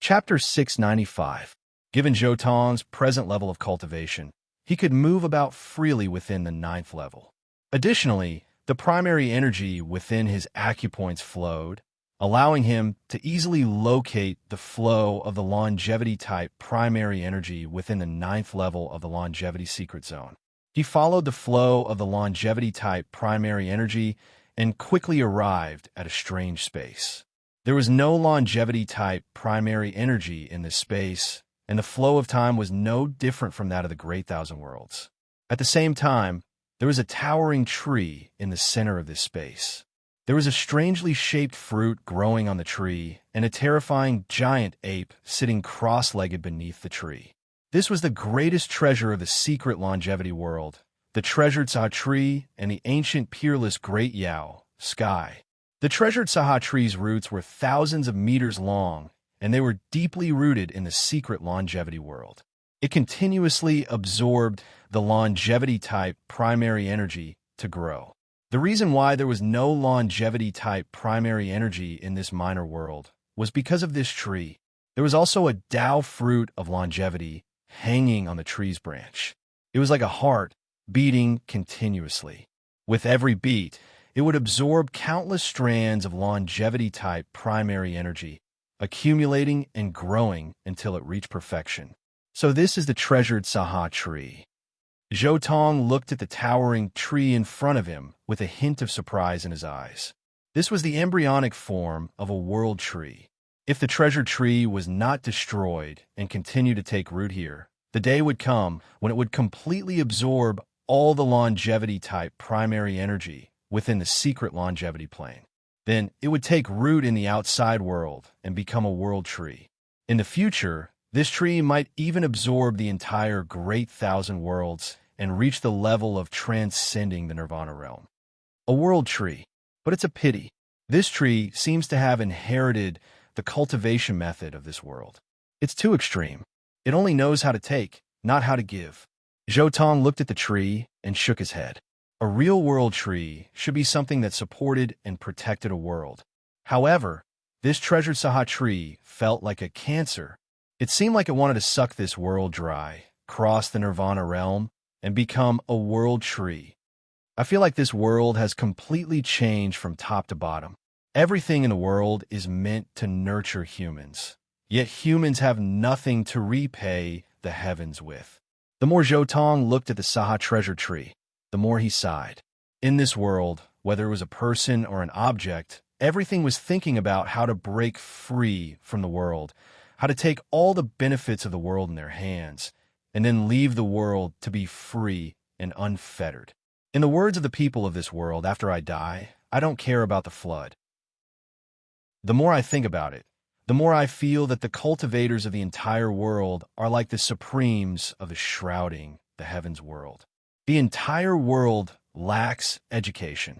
Chapter 695. Given Jotong's present level of cultivation, he could move about freely within the ninth level. Additionally, the primary energy within his acupoints flowed, allowing him to easily locate the flow of the longevity-type primary energy within the ninth level of the longevity secret zone. He followed the flow of the longevity-type primary energy and quickly arrived at a strange space. There was no longevity-type primary energy in this space, and the flow of time was no different from that of the Great Thousand Worlds. At the same time, there was a towering tree in the center of this space. There was a strangely shaped fruit growing on the tree, and a terrifying giant ape sitting cross-legged beneath the tree. This was the greatest treasure of the secret longevity world, the treasured Saha tree and the ancient peerless Great Yao, sky. The treasured Saha tree's roots were thousands of meters long, and they were deeply rooted in the secret longevity world. It continuously absorbed the longevity-type primary energy to grow. The reason why there was no longevity-type primary energy in this minor world was because of this tree. There was also a Tao fruit of longevity hanging on the tree's branch. It was like a heart beating continuously. With every beat, it would absorb countless strands of longevity-type primary energy, accumulating and growing until it reached perfection. So this is the treasured Saha tree. Jotong looked at the towering tree in front of him with a hint of surprise in his eyes. This was the embryonic form of a world tree. If the treasured tree was not destroyed and continued to take root here, the day would come when it would completely absorb all the longevity-type primary energy within the secret longevity plane. Then it would take root in the outside world and become a world tree. In the future, this tree might even absorb the entire Great Thousand Worlds and reach the level of transcending the Nirvana realm. A world tree. But it's a pity. This tree seems to have inherited the cultivation method of this world. It's too extreme. It only knows how to take, not how to give. Jotong looked at the tree and shook his head. A real world tree should be something that supported and protected a world. However, this treasured Saha tree felt like a cancer. It seemed like it wanted to suck this world dry, cross the Nirvana realm, and become a world tree. I feel like this world has completely changed from top to bottom. Everything in the world is meant to nurture humans, yet humans have nothing to repay the heavens with. The more Jotong looked at the Saha treasure tree, the more he sighed. In this world, whether it was a person or an object, everything was thinking about how to break free from the world, how to take all the benefits of the world in their hands, and then leave the world to be free and unfettered. In the words of the people of this world, after I die, I don't care about the flood. The more I think about it, the more I feel that the cultivators of the entire world are like the supremes of the shrouding the heavens world. The entire world lacks education.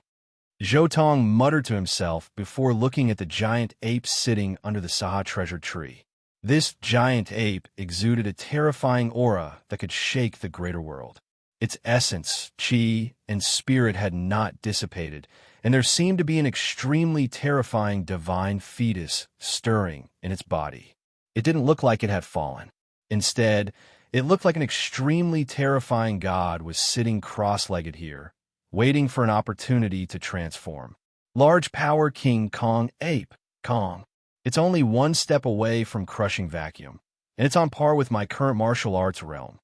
Jotong muttered to himself before looking at the giant ape sitting under the Saha treasure tree. This giant ape exuded a terrifying aura that could shake the greater world. Its essence, chi, and spirit had not dissipated, and there seemed to be an extremely terrifying divine fetus stirring in its body. It didn't look like it had fallen. Instead, it looked like an extremely terrifying god was sitting cross-legged here, waiting for an opportunity to transform. Large power King Kong Ape, Kong. It's only one step away from crushing vacuum, and it's on par with my current martial arts realm.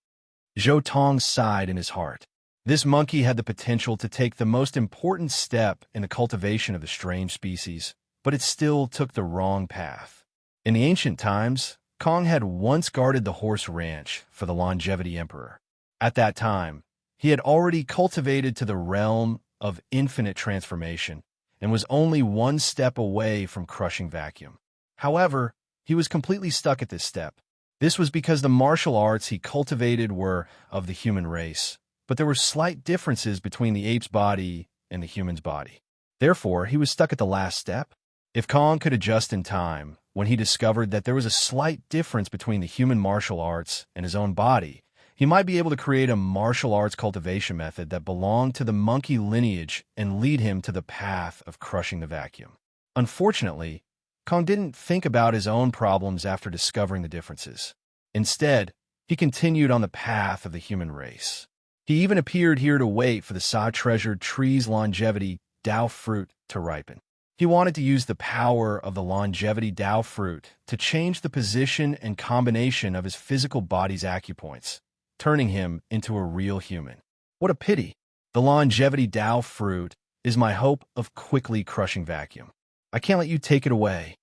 Jotong sighed in his heart. This monkey had the potential to take the most important step in the cultivation of the strange species, but it still took the wrong path. In the ancient times, Kong had once guarded the horse ranch for the longevity emperor. At that time, he had already cultivated to the realm of infinite transformation and was only one step away from crushing vacuum. However, he was completely stuck at this step. This was because the martial arts he cultivated were of the human race, but there were slight differences between the ape's body and the human's body. Therefore, he was stuck at the last step. If Kong could adjust in time, when he discovered that there was a slight difference between the human martial arts and his own body, he might be able to create a martial arts cultivation method that belonged to the monkey lineage and lead him to the path of crushing the vacuum. Unfortunately, Kong didn't think about his own problems after discovering the differences. Instead, he continued on the path of the human race. He even appeared here to wait for the Sa-treasured tree's longevity Dao fruit to ripen. He wanted to use the power of the longevity Dao fruit to change the position and combination of his physical body's acupoints, turning him into a real human. What a pity! The longevity Dao fruit is my hope of quickly crushing vacuum. I can't let you take it away.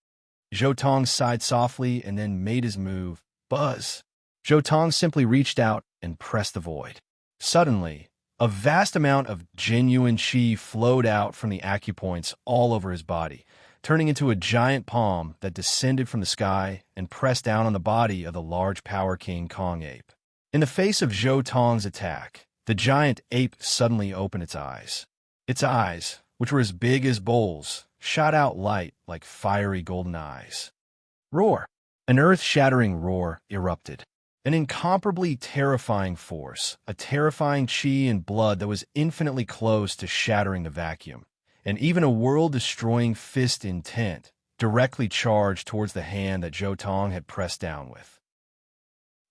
Zhou Tong sighed softly and then made his move. Buzz! Zhou Tong simply reached out and pressed the void. Suddenly, a vast amount of genuine qi flowed out from the acupoints all over his body, turning into a giant palm that descended from the sky and pressed down on the body of the large Power King Kong ape. In the face of Zhou Tong's attack, the giant ape suddenly opened its eyes. Its eyes, which were as big as bowls, shot out light like fiery golden eyes. Roar! An earth-shattering roar erupted. An incomparably terrifying force, a terrifying qi and blood that was infinitely close to shattering the vacuum, and even a world-destroying fist intent directly charged towards the hand that Zhou Tong had pressed down with.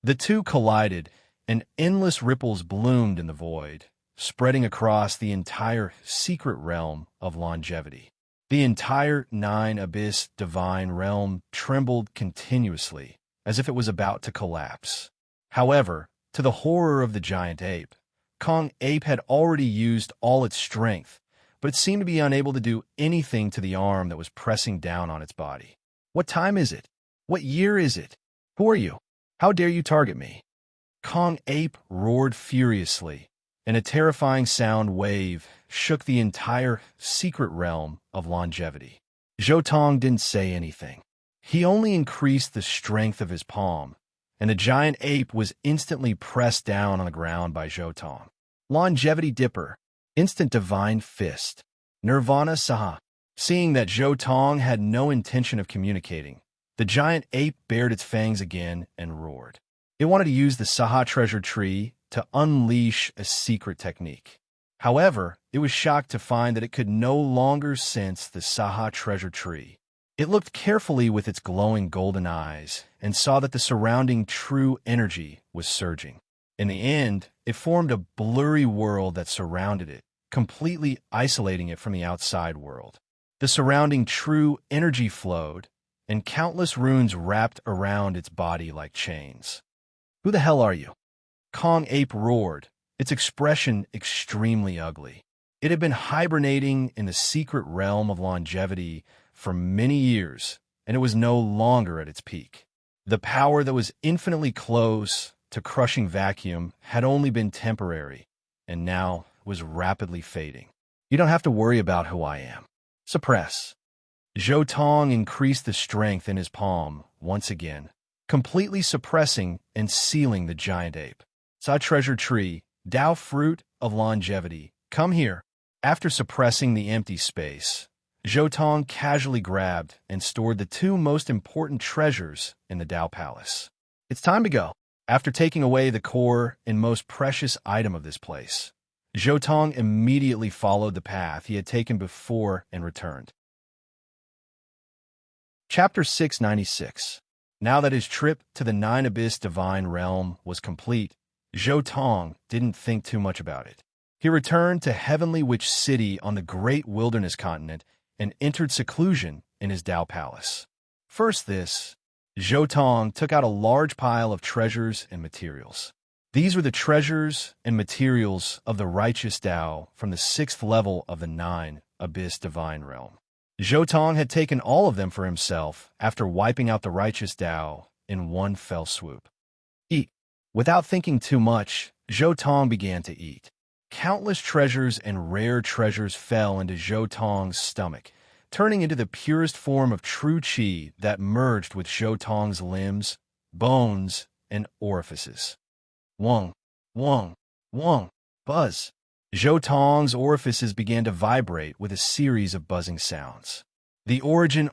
The two collided, and endless ripples bloomed in the void, spreading across the entire secret realm of longevity. The entire nine-abyss divine realm trembled continuously, as if it was about to collapse. However, to the horror of the giant ape, Kong ape had already used all its strength, but it seemed to be unable to do anything to the arm that was pressing down on its body. What time is it? What year is it? Who are you? How dare you target me? Kong ape roared furiously, and a terrifying sound wave shook the entire secret realm of longevity. Zhou Tong didn't say anything. He only increased the strength of his palm, and the giant ape was instantly pressed down on the ground by Zhou Tong. Longevity Dipper, instant divine fist, Nirvana Saha. Seeing that Zhou Tong had no intention of communicating, the giant ape bared its fangs again and roared. It wanted to use the Saha treasure tree to unleash a secret technique. However, it was shocked to find that it could no longer sense the Saha treasure tree. It looked carefully with its glowing golden eyes and saw that the surrounding true energy was surging. In the end, it formed a blurry world that surrounded it, completely isolating it from the outside world. The surrounding true energy flowed, and countless runes wrapped around its body like chains. Who the hell are you? Kong ape roared, its expression extremely ugly. It had been hibernating in the secret realm of longevity for many years, and it was no longer at its peak. The power that was infinitely close to crushing vacuum had only been temporary, and now was rapidly fading. You don't have to worry about who I am. Suppress. Zhou Tong increased the strength in his palm once again, completely suppressing and sealing the giant ape. Sa treasure tree, Dao fruit of longevity, come here. After suppressing the empty space, Zhou Tong casually grabbed and stored the two most important treasures in the Dao Palace. It's time to go. After taking away the core and most precious item of this place, Zhou Tong immediately followed the path he had taken before and returned. Chapter 696. Now that his trip to the Nine-Abyss Divine Realm was complete, Zhou Tong didn't think too much about it. He returned to Heavenly Witch City on the Great Wilderness Continent and entered seclusion in his Dao Palace. First Zhou Tong took out a large pile of treasures and materials. These were the treasures and materials of the righteous Dao from the 6th level of the Nine-Abyss Divine Realm. Zhou Tong had taken all of them for himself after wiping out the righteous Dao in one fell swoop. Eat. Without thinking too much, Zhou Tong began to eat. Countless treasures and rare treasures fell into Zhou Tong's stomach, turning into the purest form of true qi that merged with Zhou Tong's limbs, bones, and orifices. Wong, wong, wong, buzz. Zhou Tong's orifices began to vibrate with a series of buzzing sounds. The origin,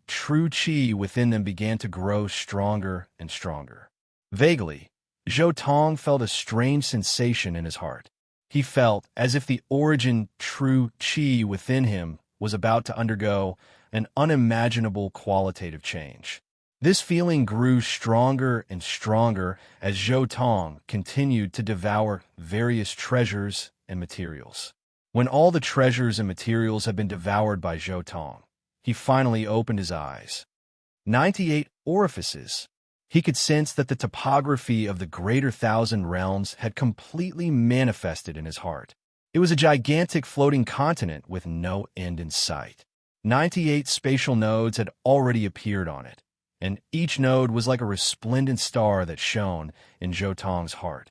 true qi within them began to grow stronger and stronger. Vaguely, Zhou Tong felt a strange sensation in his heart. He felt as if the origin, true qi within him was about to undergo an unimaginable qualitative change. This feeling grew stronger and stronger as Zhou Tong continued to devour various treasures and materials. When all the treasures and materials had been devoured by Zhou Tong, he finally opened his eyes. 98 orifices. He could sense that the topography of the greater thousand realms had completely manifested in his heart. It was a gigantic floating continent with no end in sight. 98 spatial nodes had already appeared on it, and each node was like a resplendent star that shone in Zhou Tong's heart.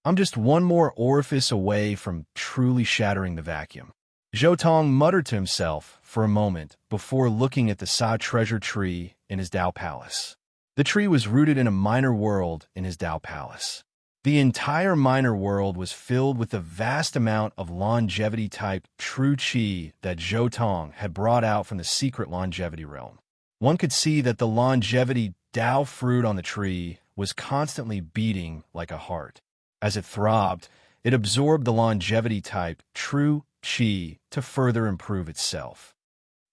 I'm just one more orifice away from truly shattering the vacuum. Zhou Tong muttered to himself for a moment before looking at the Sa treasure tree in his Dao Palace. The tree was rooted in a minor world in his Dao Palace. The entire minor world was filled with the vast amount of longevity-type true qi that Zhou Tong had brought out from the secret longevity realm. One could see that the longevity Dao fruit on the tree was constantly beating like a heart. As it throbbed, it absorbed the longevity-type true qi to further improve itself.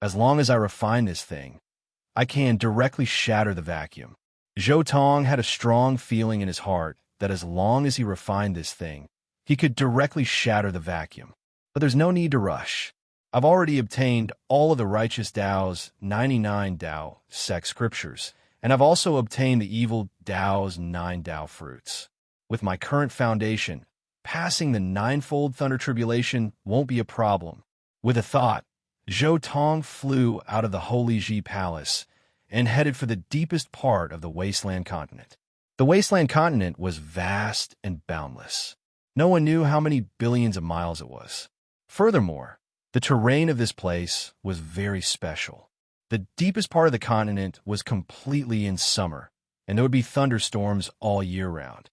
As long as I refine this thing, I can directly shatter the vacuum. Zhou Tong had a strong feeling in his heart that as long as he refined this thing, he could directly shatter the vacuum. But there's no need to rush. I've already obtained all of the righteous Dao's 99 Dao sect scriptures, and I've also obtained the evil Dao's 9 Dao fruits. With my current foundation, passing the ninefold thunder tribulation won't be a problem. With a thought, Zhou Tong flew out of the Holy Ji Palace and headed for the deepest part of the wasteland continent. The wasteland continent was vast and boundless. No one knew how many billions of miles it was. Furthermore, the terrain of this place was very special. The deepest part of the continent was completely in summer, and there would be thunderstorms all year round.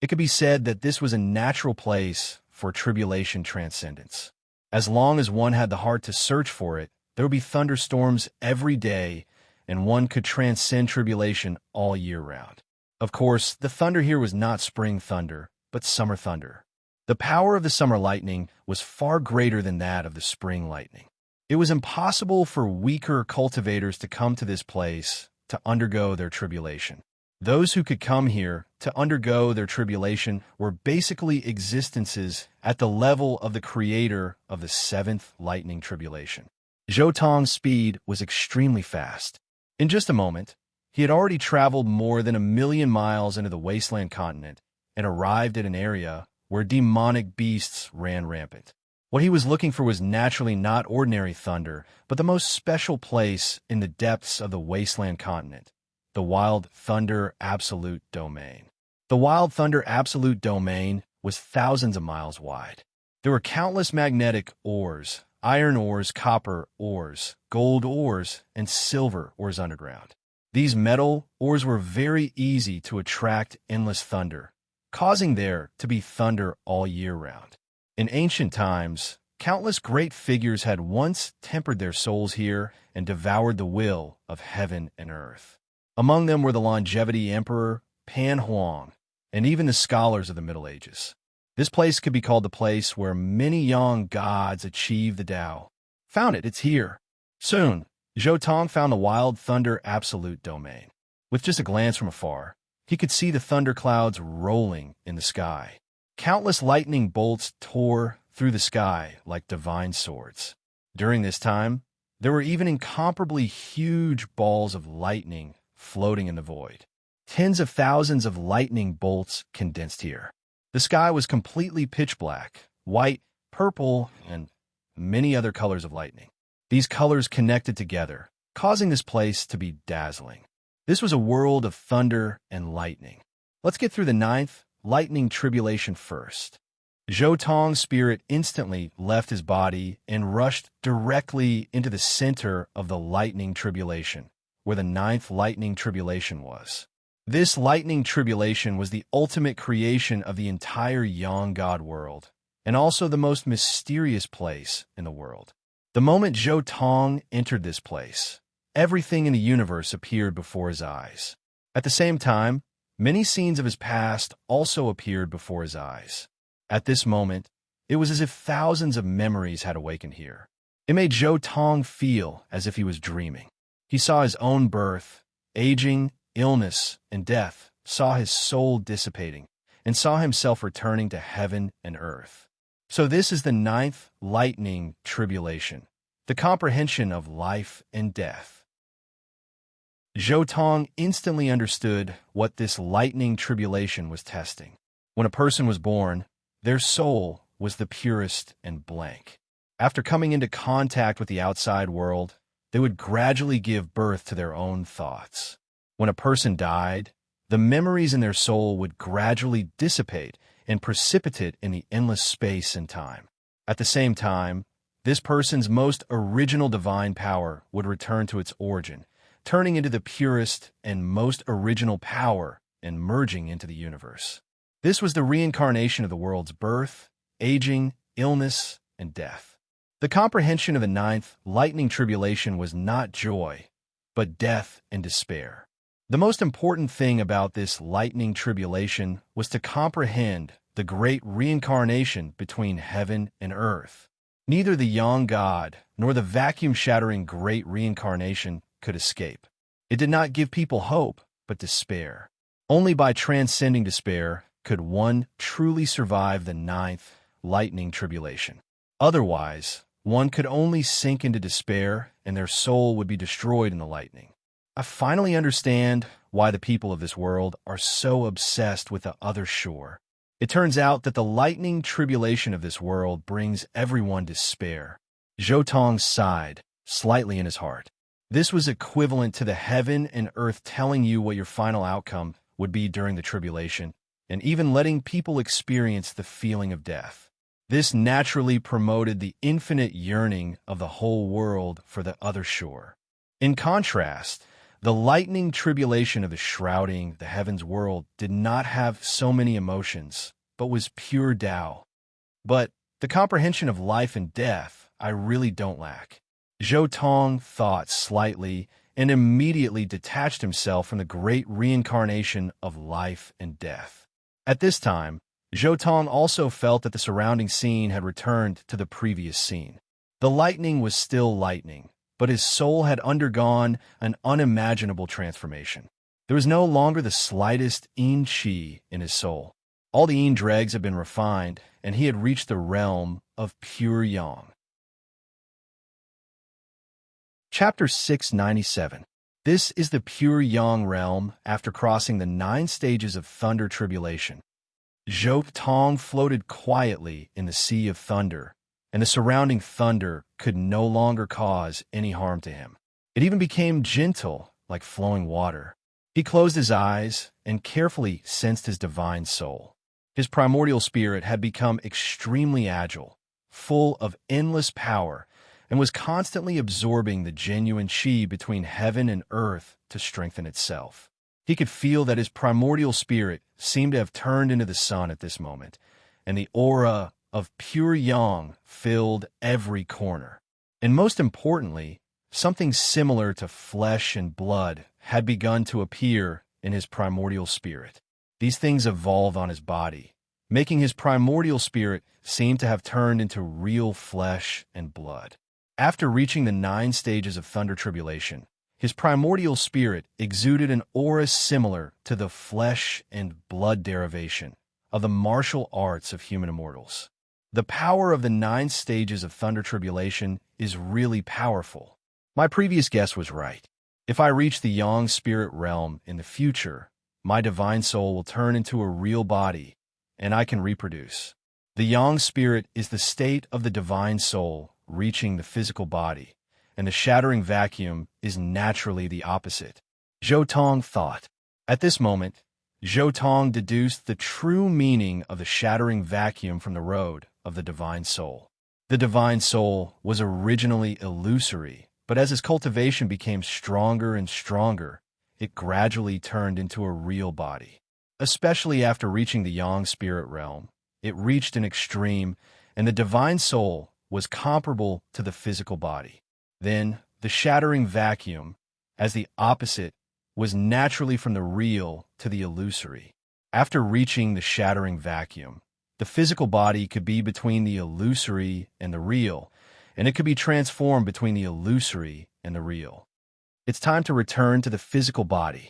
It could be said that this was a natural place for tribulation transcendence. As long as one had the heart to search for it, there would be thunderstorms every day, and one could transcend tribulation all year round. Of course, the thunder here was not spring thunder, but summer thunder. The power of the summer lightning was far greater than that of the spring lightning. It was impossible for weaker cultivators to come to this place to undergo their tribulation. Those who could come here to undergo their tribulation were basically existences at the level of the creator of the seventh lightning tribulation. Zhou Tong's speed was extremely fast. In just a moment, he had already traveled more than 1,000,000 miles into the wasteland continent and arrived at an area where demonic beasts ran rampant. What he was looking for was naturally not ordinary thunder, but the most special place in the depths of the wasteland continent, the Wild Thunder Absolute Domain. The Wild Thunder Absolute Domain was thousands of miles wide. There were countless magnetic ores, iron ores, copper ores, gold ores, and silver ores underground. These metal ores were very easy to attract endless thunder, causing there to be thunder all year round. In ancient times, countless great figures had once tempered their souls here and devoured the will of heaven and earth. Among them were the Longevity Emperor, Pan Huang, and even the scholars of the Middle Ages. This place could be called the place where many young gods achieved the Tao. Found it, it's here. Soon, Zhou Tong found the Wild Thunder Absolute Domain. With just a glance from afar, he could see the thunder clouds rolling in the sky. Countless lightning bolts tore through the sky like divine swords. During this time, there were even incomparably huge balls of lightning floating in the void. Tens of thousands of lightning bolts condensed here. The sky was completely pitch black, white, purple, and many other colors of lightning. These colors connected together, causing this place to be dazzling. This was a world of thunder and lightning. Let's get through the ninth lightning tribulation first. Zhou Tong's spirit instantly left his body and rushed directly into the center of the lightning tribulation, where the ninth lightning tribulation was. This lightning tribulation was the ultimate creation of the entire Yang God world, and also the most mysterious place in the world. The moment Zhou Tong entered this place, everything in the universe appeared before his eyes. At the same time, many scenes of his past also appeared before his eyes. At this moment, it was as if thousands of memories had awakened here. It made Zhou Tong feel as if he was dreaming. He saw his own birth, aging, illness, and death, saw his soul dissipating, and saw himself returning to heaven and earth. So this is the ninth lightning tribulation, the comprehension of life and death. Zhou Tong instantly understood what this lightning tribulation was testing. When a person was born, their soul was the purest and blank. After coming into contact with the outside world, they would gradually give birth to their own thoughts. When a person died, the memories in their soul would gradually dissipate and precipitate in the endless space and time. At the same time, this person's most original divine power would return to its origin, turning into the purest and most original power and merging into the universe. This was the reincarnation of the world's birth, aging, illness, and death. The comprehension of the ninth lightning tribulation was not joy, but death and despair. The most important thing about this lightning tribulation was to comprehend the great reincarnation between heaven and earth. Neither the young god nor the vacuum-shattering great reincarnation could escape. It did not give people hope, but despair. Only by transcending despair could one truly survive the ninth lightning tribulation. Otherwise, one could only sink into despair and their soul would be destroyed in the lightning. I finally understand why the people of this world are so obsessed with the other shore. It turns out that the lightning tribulation of this world brings everyone despair. Zhou Tong sighed, slightly in his heart. This was equivalent to the heaven and earth telling you what your final outcome would be during the tribulation, and even letting people experience the feeling of death. This naturally promoted the infinite yearning of the whole world for the other shore. In contrast, the lightning tribulation of the shrouding the heavens world did not have so many emotions, but was pure Tao. But the comprehension of life and death I really don't lack. Zhou Tong thought slightly and immediately detached himself from the great reincarnation of life and death. At this time, Zhou Tong also felt that the surrounding scene had returned to the previous scene. The lightning was still lightning, but his soul had undergone an unimaginable transformation. There was no longer the slightest yin qi in his soul. All the yin dregs had been refined, and he had reached the realm of pure yang. Chapter 697. This is the pure yang realm after crossing the 9 stages of thunder tribulation. Zhou Tong floated quietly in the sea of thunder, and the surrounding thunder could no longer cause any harm to him. It even became gentle, like flowing water. He closed his eyes and carefully sensed his divine soul. His primordial spirit had become extremely agile, full of endless power, and was constantly absorbing the genuine qi between heaven and earth to strengthen itself. He could feel that his primordial spirit seemed to have turned into the sun at this moment, and the aura of pure yang filled every corner. And most importantly, something similar to flesh and blood had begun to appear in his primordial spirit. These things evolved on his body, making his primordial spirit seem to have turned into real flesh and blood. After reaching the 9 stages of thunder tribulation, his primordial spirit exuded an aura similar to the flesh and blood derivation of the martial arts of human immortals. The power of the 9 stages of thunder tribulation is really powerful. My previous guess was right. If I reach the yang spirit realm in the future, my divine soul will turn into a real body, and I can reproduce. The yang spirit is the state of the divine soul reaching the physical body, and the shattering vacuum is naturally the opposite. Zhou Tong thought. At this moment, Zhou Tong deduced the true meaning of the shattering vacuum from the road of the divine soul. The divine soul was originally illusory, but as his cultivation became stronger and stronger, it gradually turned into a real body. Especially after reaching the yang spirit realm, it reached an extreme, and the divine soul was comparable to the physical body. Then, the shattering vacuum, as the opposite, was naturally from the real to the illusory. After reaching the shattering vacuum, the physical body could be between the illusory and the real, and it could be transformed between the illusory and the real. It's time to return to the physical body.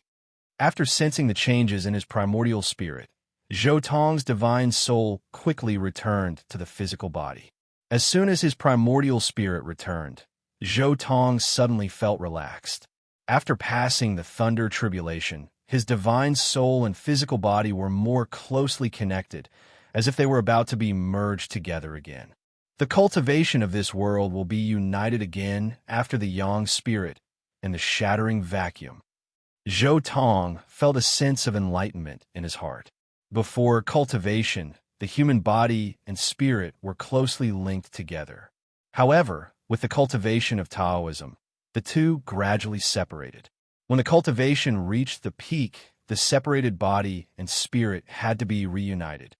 After sensing the changes in his primordial spirit, Zhou Tong's divine soul quickly returned to the physical body. As soon as his primordial spirit returned, Zhou Tong suddenly felt relaxed. After passing the thunder tribulation, his divine soul and physical body were more closely connected, as if they were about to be merged together again. The cultivation of this world will be united again after the yang spirit and the shattering vacuum. Zhou Tong felt a sense of enlightenment in his heart. Before cultivation, the human body and spirit were closely linked together. However, with the cultivation of Taoism, the two gradually separated. When the cultivation reached the peak, the separated body and spirit had to be reunited.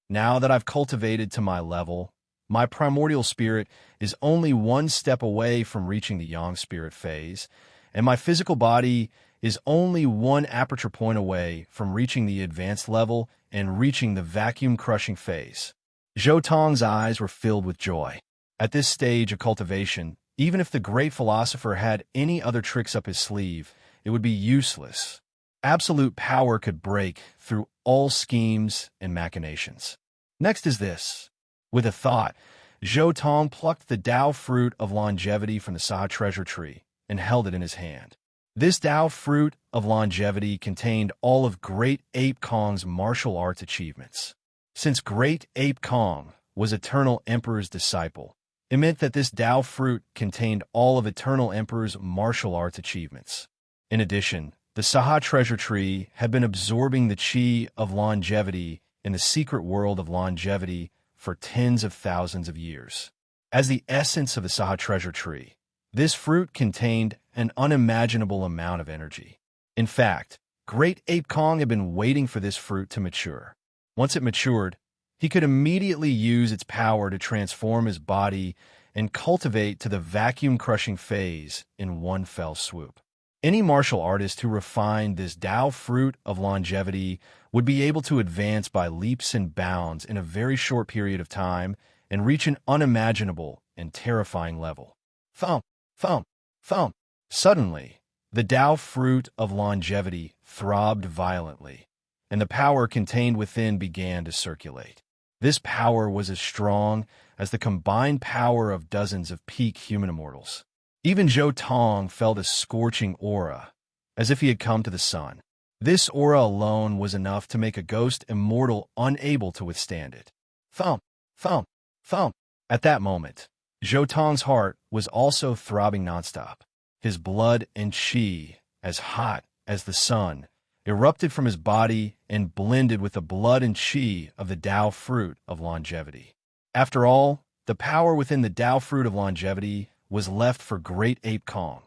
Now that I've cultivated to my level, my primordial spirit is only one step away from reaching the yang spirit phase, and my physical body is only one aperture point away from reaching the advanced level and reaching the vacuum-crushing phase. Zhou Tong's eyes were filled with joy. At this stage of cultivation, even if the great philosopher had any other tricks up his sleeve, it would be useless. Absolute power could break through all schemes and machinations. Next is this. With a thought, Zhou Tong plucked the Tao fruit of longevity from the Sa treasure tree and held it in his hand. This Tao fruit of longevity contained all of Great Ape Kong's martial arts achievements. Since Great Ape Kong was Eternal Emperor's disciple, it meant that this Tao fruit contained all of Eternal Emperor's martial arts achievements. In addition, the Saha treasure tree had been absorbing the chi of longevity in the secret world of longevity for tens of thousands of years. As the essence of the Saha treasure tree, this fruit contained an unimaginable amount of energy. In fact, Great Ape Kong had been waiting for this fruit to mature. Once it matured, he could immediately use its power to transform his body and cultivate to the vacuum-crushing phase in one fell swoop. Any martial artist who refined this Tao fruit of longevity would be able to advance by leaps and bounds in a very short period of time and reach an unimaginable and terrifying level. Thump, thump, thump. Suddenly, the Tao fruit of longevity throbbed violently, and the power contained within began to circulate. This power was as strong as the combined power of dozens of peak human immortals. Even Zhou Tong felt a scorching aura, as if he had come to the sun. This aura alone was enough to make a ghost immortal unable to withstand it. Thump, thump, thump. At that moment, Zhou Tong's heart was also throbbing nonstop. His blood and qi, as hot as the sun, erupted from his body and blended with the blood and qi of the Tao fruit of longevity. After all, the power within the Tao fruit of longevity was left for Great Ape Kong,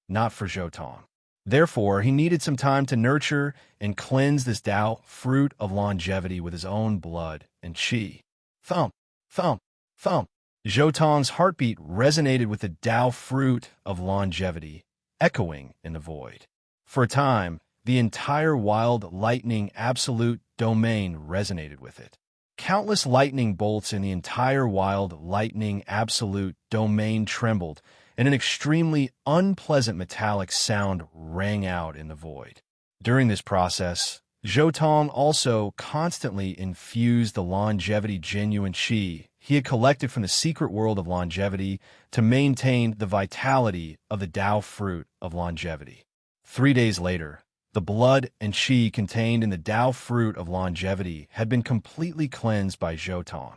not for Zhou Tong. Therefore, he needed some time to nurture and cleanse this Tao fruit of longevity with his own blood and qi. Thump, thump, thump. Zhou Tong's heartbeat resonated with the Tao fruit of longevity, echoing in the void. For a time, the entire wild lightning absolute domain resonated with it. Countless lightning bolts in the entire wild lightning absolute domain trembled, and an extremely unpleasant metallic sound rang out in the void. During this process, Zhou Tong also constantly infused the longevity genuine qi he had collected from the secret world of longevity to maintain the vitality of the Tao fruit of longevity. 3 days later, the blood and qi contained in the Tao fruit of longevity had been completely cleansed by Zhou Tong.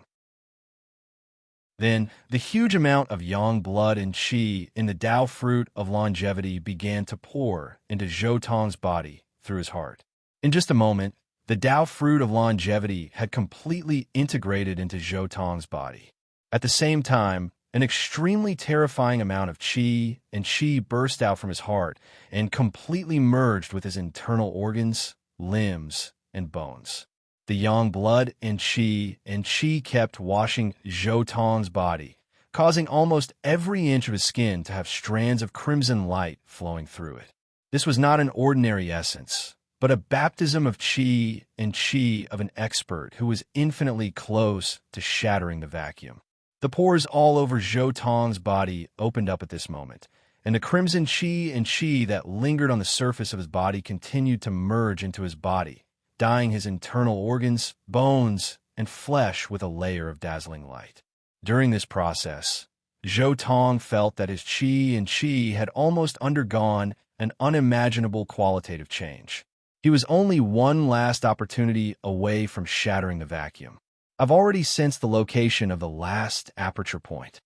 Then, the huge amount of yang blood and qi in the Tao fruit of longevity began to pour into Zhou Tong's body through his heart. In just a moment, the Tao fruit of longevity had completely integrated into Zhou Tong's body. At the same time, an extremely terrifying amount of qi and qi burst out from his heart and completely merged with his internal organs, limbs, and bones. The yang blood and qi kept washing Zhou Tong's body, causing almost every inch of his skin to have strands of crimson light flowing through it. This was not an ordinary essence, but a baptism of qi and qi of an expert who was infinitely close to shattering the vacuum. The pores all over Zhou Tong's body opened up at this moment, and the crimson qi and qi that lingered on the surface of his body continued to merge into his body, dyeing his internal organs, bones, and flesh with a layer of dazzling light. During this process, Zhou Tong felt that his qi and qi had almost undergone an unimaginable qualitative change. He was only one last opportunity away from shattering the vacuum. I've already sensed the location of the last aperture point.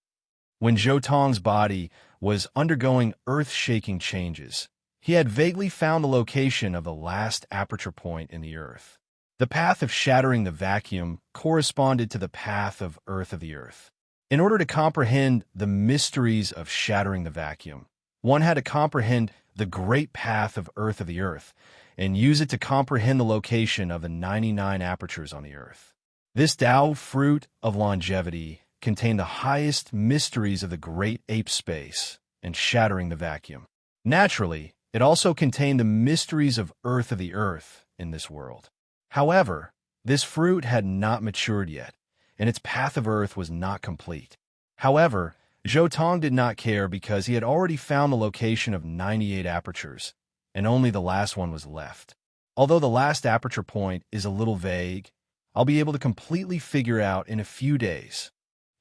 When Zhou Tong's body was undergoing earth-shaking changes, he had vaguely found the location of the last aperture point in the earth. The path of shattering the vacuum corresponded to the path of the earth. In order to comprehend the mysteries of shattering the vacuum, one had to comprehend the great path of the earth and use it to comprehend the location of the 99 apertures on the earth. This Tao fruit of longevity contained the highest mysteries of the great ape space and shattering the vacuum. Naturally, it also contained the mysteries of the earth in this world. However, this fruit had not matured yet, and its path of earth was not complete. However, Zhou Tong did not care because he had already found the location of 98 apertures, and only the last one was left. Although the last aperture point is a little vague, I'll be able to completely figure out in a few days.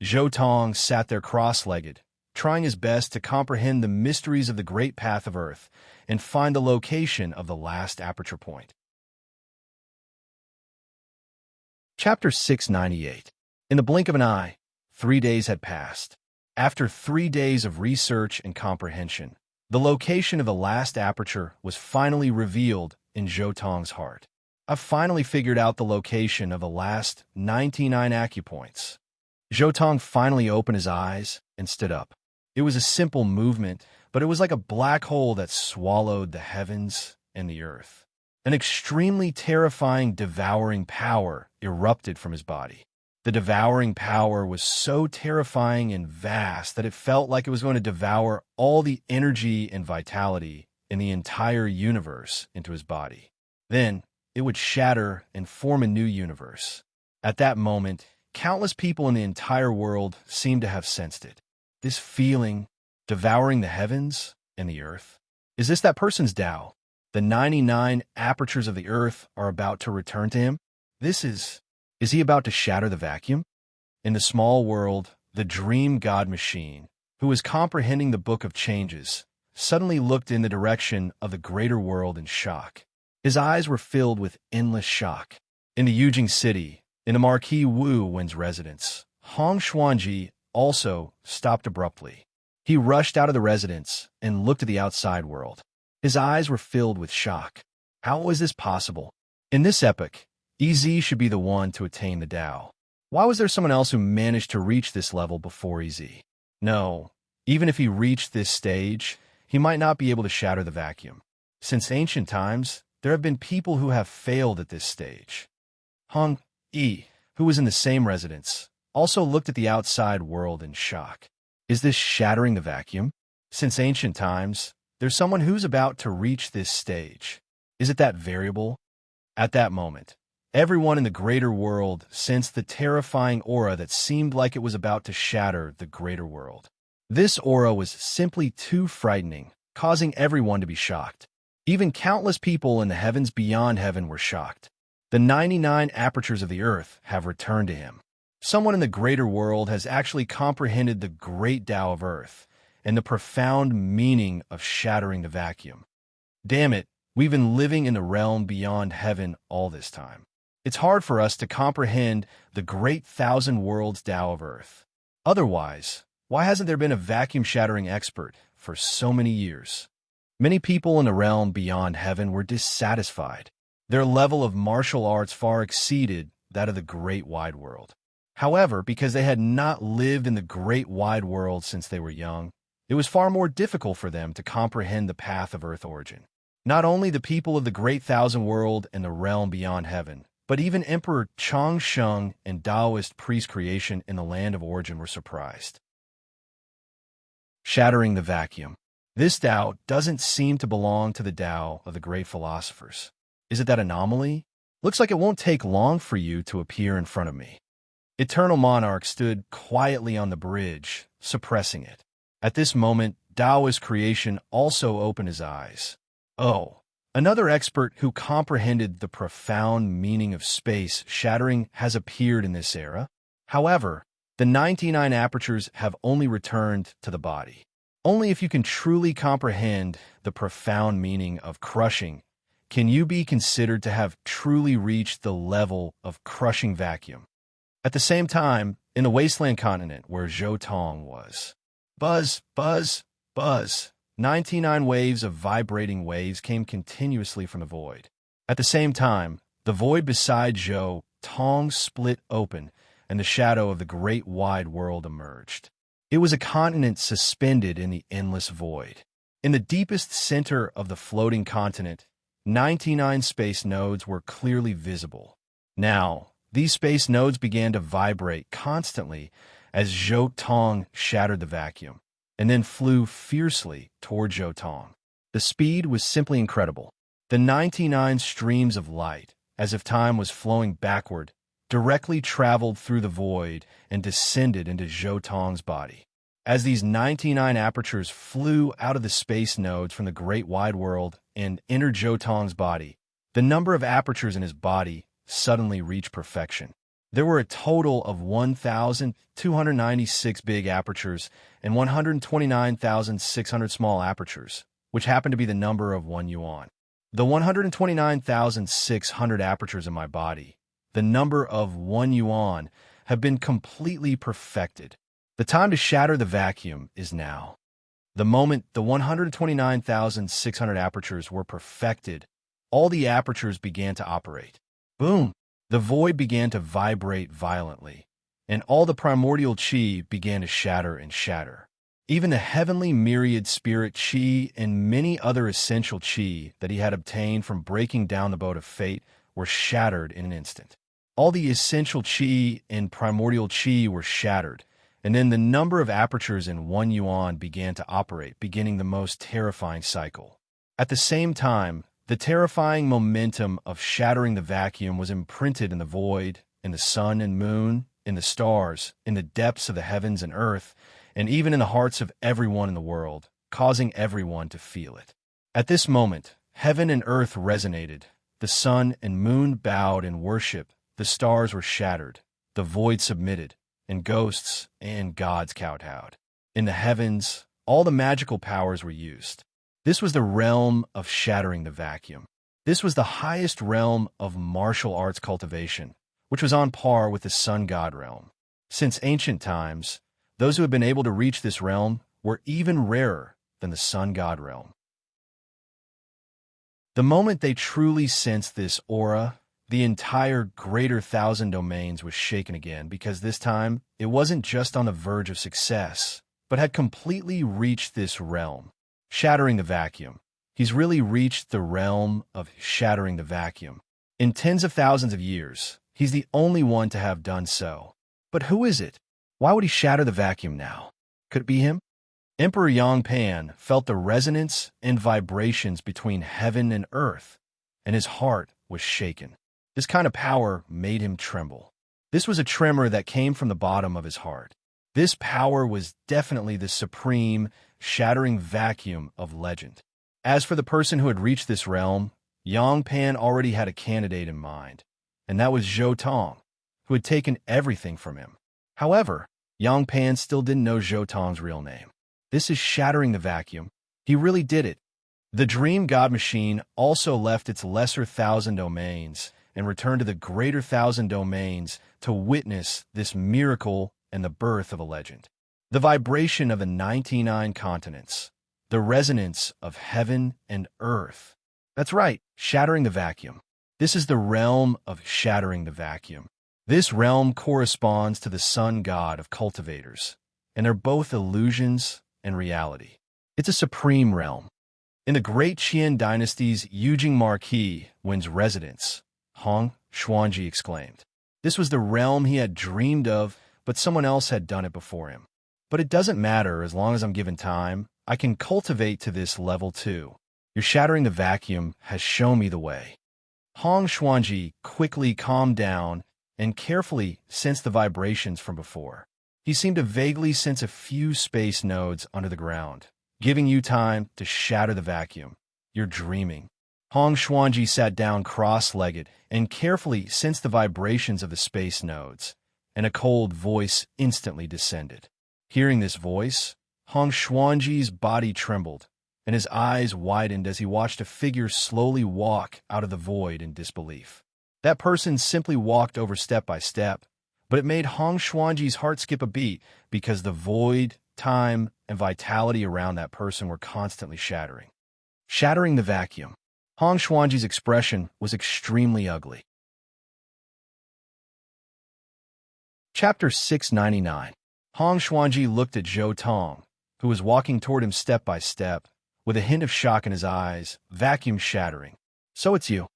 Zhou Tong sat there cross-legged, trying his best to comprehend the mysteries of the great path of earth and find the location of the last aperture point. Chapter 698. In the blink of an eye, 3 days had passed. After 3 days of research and comprehension, the location of the last aperture was finally revealed in Zhou Tong's heart. I've finally figured out the location of the last 99 acupoints. Zhou Tong finally opened his eyes and stood up. It was a simple movement, but it was like a black hole that swallowed the heavens and the earth. An extremely terrifying, devouring power erupted from his body. The devouring power was so terrifying and vast that it felt like it was going to devour all the energy and vitality in the entire universe into his body. Then, it would shatter and form a new universe. At that moment, countless people in the entire world seemed to have sensed it. This feeling, devouring the heavens and the earth. Is this that person's Tao? The 99 apertures of the earth are about to return to him? Is he about to shatter the vacuum? In the small world, the dream god machine, who was comprehending the book of changes, suddenly looked in the direction of the greater world in shock. His eyes were filled with endless shock. In the Yujing city, in the Marquis Wu Wen's residence, Hong Xuanji also stopped abruptly. He rushed out of the residence and looked at the outside world. His eyes were filled with shock. How was this possible? In this epoch, Ez should be the one to attain the Tao. Why was there someone else who managed to reach this level before Ez? No, even if he reached this stage, he might not be able to shatter the vacuum. Since ancient times, there have been people who have failed at this stage. Hong Yi, who was in the same residence, also looked at the outside world in shock. Is this shattering the vacuum? Since ancient times, there's someone who's about to reach this stage. Is it that variable? At that moment, everyone in the greater world sensed the terrifying aura that seemed like it was about to shatter the greater world. This aura was simply too frightening, causing everyone to be shocked. Even countless people in the heavens beyond heaven were shocked. The 99 apertures of the earth have returned to him. Someone in the greater world has actually comprehended the great Tao of earth and the profound meaning of shattering the vacuum. Damn it, we've been living in the realm beyond heaven all this time. It's hard for us to comprehend the great thousand worlds Tao of earth. Otherwise, why hasn't there been a vacuum-shattering expert for so many years? Many people in the realm beyond heaven were dissatisfied. Their level of martial arts far exceeded that of the great wide world. However, because they had not lived in the great wide world since they were young, it was far more difficult for them to comprehend the path of earth origin. Not only the people of the great thousand world and the realm beyond heaven, but even Emperor Changsheng and Taoist priest creation in the land of origin were surprised. Shattering the vacuum. This Tao doesn't seem to belong to the Tao of the great philosophers. Is it that anomaly? Looks like it won't take long for you to appear in front of me. Eternal Monarch stood quietly on the bridge, suppressing it. At this moment, Taoist creation also opened his eyes. Oh, another expert who comprehended the profound meaning of space shattering has appeared in this era. However, the 99 apertures have only returned to the body. Only if you can truly comprehend the profound meaning of crushing can you be considered to have truly reached the level of crushing vacuum. At the same time, in the wasteland continent where Zhou Tong was, buzz, buzz, buzz, 99 waves of vibrating waves came continuously from the void. At the same time, the void beside Zhou Tong split open, and the shadow of the great wide world emerged. It was a continent suspended in the endless void. In the deepest center of the floating continent, 99 space nodes were clearly visible. Now, these space nodes began to vibrate constantly as Zhou Tong shattered the vacuum, and then flew fiercely toward Zhou Tong. The speed was simply incredible. The 99 streams of light, as if time was flowing backward, directly traveled through the void and descended into Zhou Tong's body. As these 99 apertures flew out of the space nodes from the great wide world and entered Zhou Tong's body, the number of apertures in his body suddenly reached perfection. There were a total of 1,296 big apertures and 129,600 small apertures, which happened to be the number of 1 yuan. The 129,600 apertures in my body, the number of 1 yuan, have been completely perfected. The time to shatter the vacuum is now. The moment the 129,600 apertures were perfected, all the apertures began to operate. Boom! The void began to vibrate violently, and all the primordial chi began to shatter and shatter. Even the heavenly myriad spirit chi and many other essential chi that he had obtained from breaking down the boat of fate were shattered in an instant. All the essential chi and primordial chi were shattered, and then the number of apertures in 1 yuan began to operate, beginning the most terrifying cycle. At the same time, the terrifying momentum of shattering the vacuum was imprinted in the void, in the sun and moon, in the stars, in the depths of the heavens and earth, and even in the hearts of everyone in the world, causing everyone to feel it. At this moment, heaven and earth resonated, the sun and moon bowed in worship, the stars were shattered, the void submitted, and ghosts and gods kowtowed. In the heavens, all the magical powers were used. This was the realm of shattering the vacuum. This was the highest realm of martial arts cultivation, which was on par with the sun god realm. Since ancient times, those who had been able to reach this realm were even rarer than the sun god realm. The moment they truly sensed this aura, the entire greater thousand domains was shaken again, because this time it wasn't just on the verge of success, but had completely reached this realm, shattering the vacuum. He's really reached the realm of shattering the vacuum. In tens of thousands of years, he's the only one to have done so. But who is it? Why would he shatter the vacuum now? Could it be him? Emperor Yang Pan felt the resonance and vibrations between heaven and earth, and his heart was shaken. This kind of power made him tremble. This was a tremor that came from the bottom of his heart. This power was definitely the supreme, shattering vacuum of legend. As for the person who had reached this realm, Yang Pan already had a candidate in mind, and that was Zhou Tong, who had taken everything from him. However, Yang Pan still didn't know Zhou Tong's real name. This is shattering the vacuum. He really did it. The dream god machine also left its lesser thousand domains and returned to the greater thousand domains to witness this miracle and the birth of a legend. The vibration of the 99 continents, the resonance of heaven and earth. That's right, shattering the vacuum. This is the realm of shattering the vacuum. This realm corresponds to the sun god of cultivators, and they're both illusions and reality. It's a supreme realm. In the great Qian dynasty's Yujing Marquis wins residence, Hong Xuanji exclaimed. This was the realm he had dreamed of, but someone else had done it before him. But it doesn't matter as long as I'm given time. I can cultivate to this level too. Your shattering the vacuum has shown me the way. Hong Xuanji quickly calmed down and carefully sensed the vibrations from before. He seemed to vaguely sense a few space nodes under the ground, giving you time to shatter the vacuum. You're dreaming. Hong Xuanji sat down cross-legged and carefully sensed the vibrations of the space nodes, and a cold voice instantly descended. Hearing this voice, Hong Xuanji's body trembled, and his eyes widened as he watched a figure slowly walk out of the void in disbelief. That person simply walked over step by step, but it made Hong Xuanji's heart skip a beat because the void, time, and vitality around that person were constantly shattering. Shattering the vacuum. Hong Xuanji's expression was extremely ugly. Chapter 699. Hong Xuanji looked at Zhou Tong, who was walking toward him step by step, with a hint of shock in his eyes, vacuum shattering. So it's you.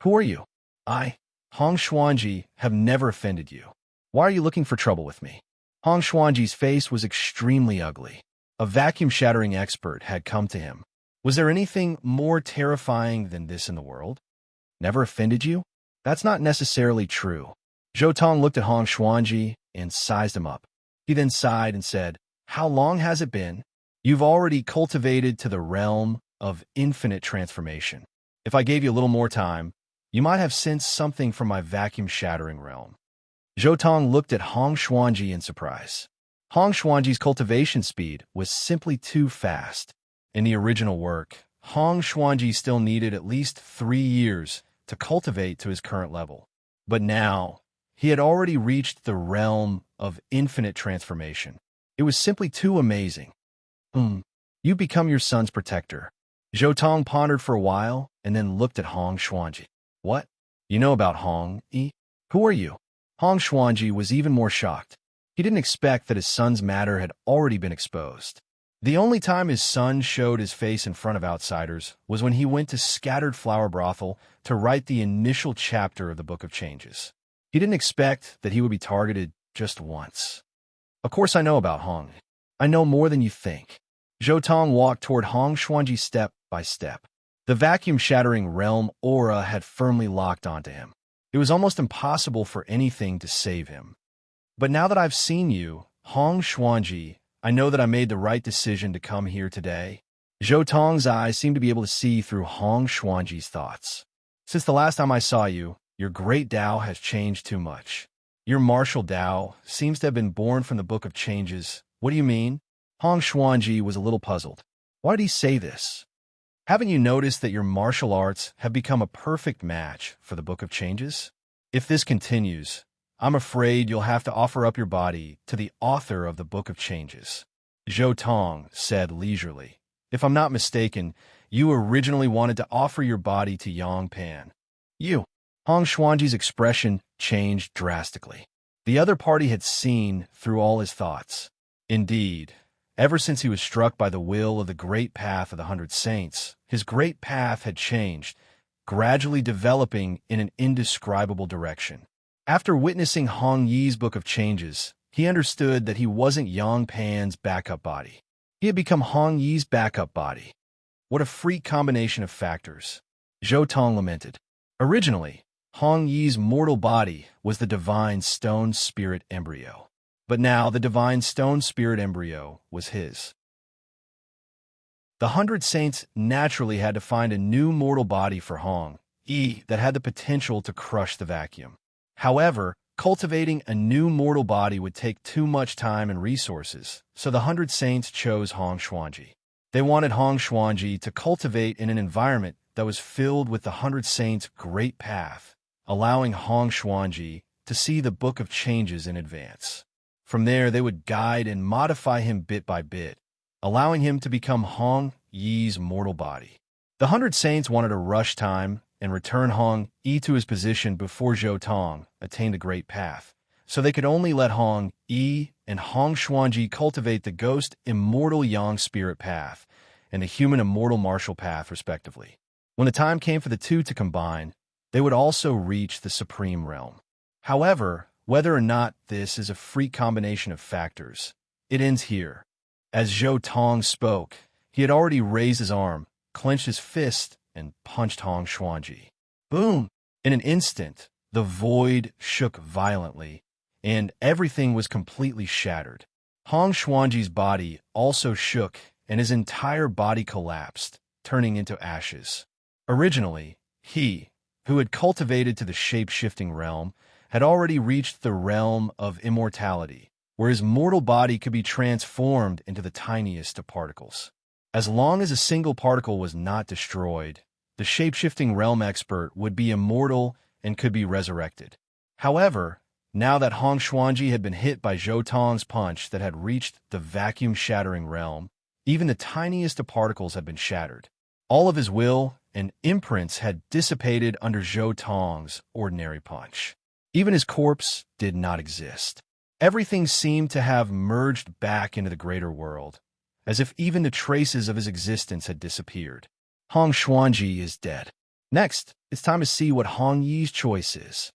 Who are you? I, Hong Xuanji, have never offended you. Why are you looking for trouble with me? Hong Xuanji's face was extremely ugly. A vacuum-shattering expert had come to him. Was there anything more terrifying than this in the world? Never offended you? That's not necessarily true. Zhou Tong looked at Hong Xuanji and sized him up. He then sighed and said, "How long has it been? You've already cultivated to the realm of infinite transformation. If I gave you a little more time, you might have sensed something from my vacuum-shattering realm." Zhou Tong looked at Hong Xuanji in surprise. Hong Xuanji's cultivation speed was simply too fast. In the original work, Hong Xuanji still needed at least 3 years to cultivate to his current level. But now, he had already reached the realm of infinite transformation. It was simply too amazing. You become your son's protector. Zhou Tong pondered for a while and then looked at Hong Xuanji. What? You know about Hong Yi? Who are you? Hong Xuanji was even more shocked. He didn't expect that his son's matter had already been exposed. The only time his son showed his face in front of outsiders was when he went to Scattered Flower Brothel to write the initial chapter of the Book of Changes. He didn't expect that he would be targeted just once. Of course I know about Hong. I know more than you think. Zhou Tong walked toward Hong Xuanji step by step. The vacuum-shattering realm aura had firmly locked onto him. It was almost impossible for anything to save him. But now that I've seen you, Hong Xuanji, I know that I made the right decision to come here today. Zhou Tong's eyes seemed to be able to see through Hong Xuanji's thoughts. Since the last time I saw you, your great Tao has changed too much. Your martial Tao seems to have been born from the Book of Changes. What do you mean? Hong Xuanji was a little puzzled. Why did he say this? Haven't you noticed that your martial arts have become a perfect match for the Book of Changes? If this continues, I'm afraid you'll have to offer up your body to the author of the Book of Changes. Zhou Tong said leisurely. If I'm not mistaken, you originally wanted to offer your body to Yang Pan. You. Hong Xuanji's expression changed drastically. The other party had seen through all his thoughts. Indeed, ever since he was struck by the will of the great path of the 100 Saints, his great path had changed, gradually developing in an indescribable direction. After witnessing Hong Yi's Book of Changes, he understood that he wasn't Yang Pan's backup body. He had become Hong Yi's backup body. What a freak combination of factors. Zhou Tong lamented. Originally, Hong Yi's mortal body was the divine stone spirit embryo. But now the divine stone spirit embryo was his. The 100 Saints naturally had to find a new mortal body for Hong Yi that had the potential to crush the vacuum. However, cultivating a new mortal body would take too much time and resources, so the 100 Saints chose Hong Xuanji. They wanted Hong Xuanji to cultivate in an environment that was filled with the 100 Saints' great path, allowing Hong Xuanji to see the Book of Changes in advance. From there, they would guide and modify him bit by bit, allowing him to become Hong Yi's mortal body. The 100 Saints wanted to rush time and return Hong Yi to his position before Zhou Tong attained the Great Path, so they could only let Hong Yi and Hong Xuanji cultivate the Ghost Immortal Yang Spirit Path and the Human Immortal Martial Path, respectively. When the time came for the two to combine, they would also reach the Supreme Realm. However, whether or not this is a freak combination of factors, it ends here. As Zhou Tong spoke, he had already raised his arm, clenched his fist, and punched Hong Xuanji. Boom! In an instant, The void shook violently, and everything was completely shattered. Hong Xuanji's body also shook, and his entire body collapsed, turning into ashes. Originally, he, who had cultivated to the shape-shifting realm, had already reached the realm of immortality, where his mortal body could be transformed into the tiniest of particles. As long as a single particle was not destroyed, the shape-shifting realm expert would be immortal and could be resurrected. However, now that Hong Xuanji had been hit by Zhou Tong's punch that had reached the vacuum-shattering realm, even the tiniest of particles had been shattered. All of his will and imprints had dissipated under Zhou Tong's ordinary punch. Even his corpse did not exist. Everything seemed to have merged back into the greater world, as if even the traces of his existence had disappeared. Hong Xuanji is dead. Next, it's time to see what Hong Yi's choice is.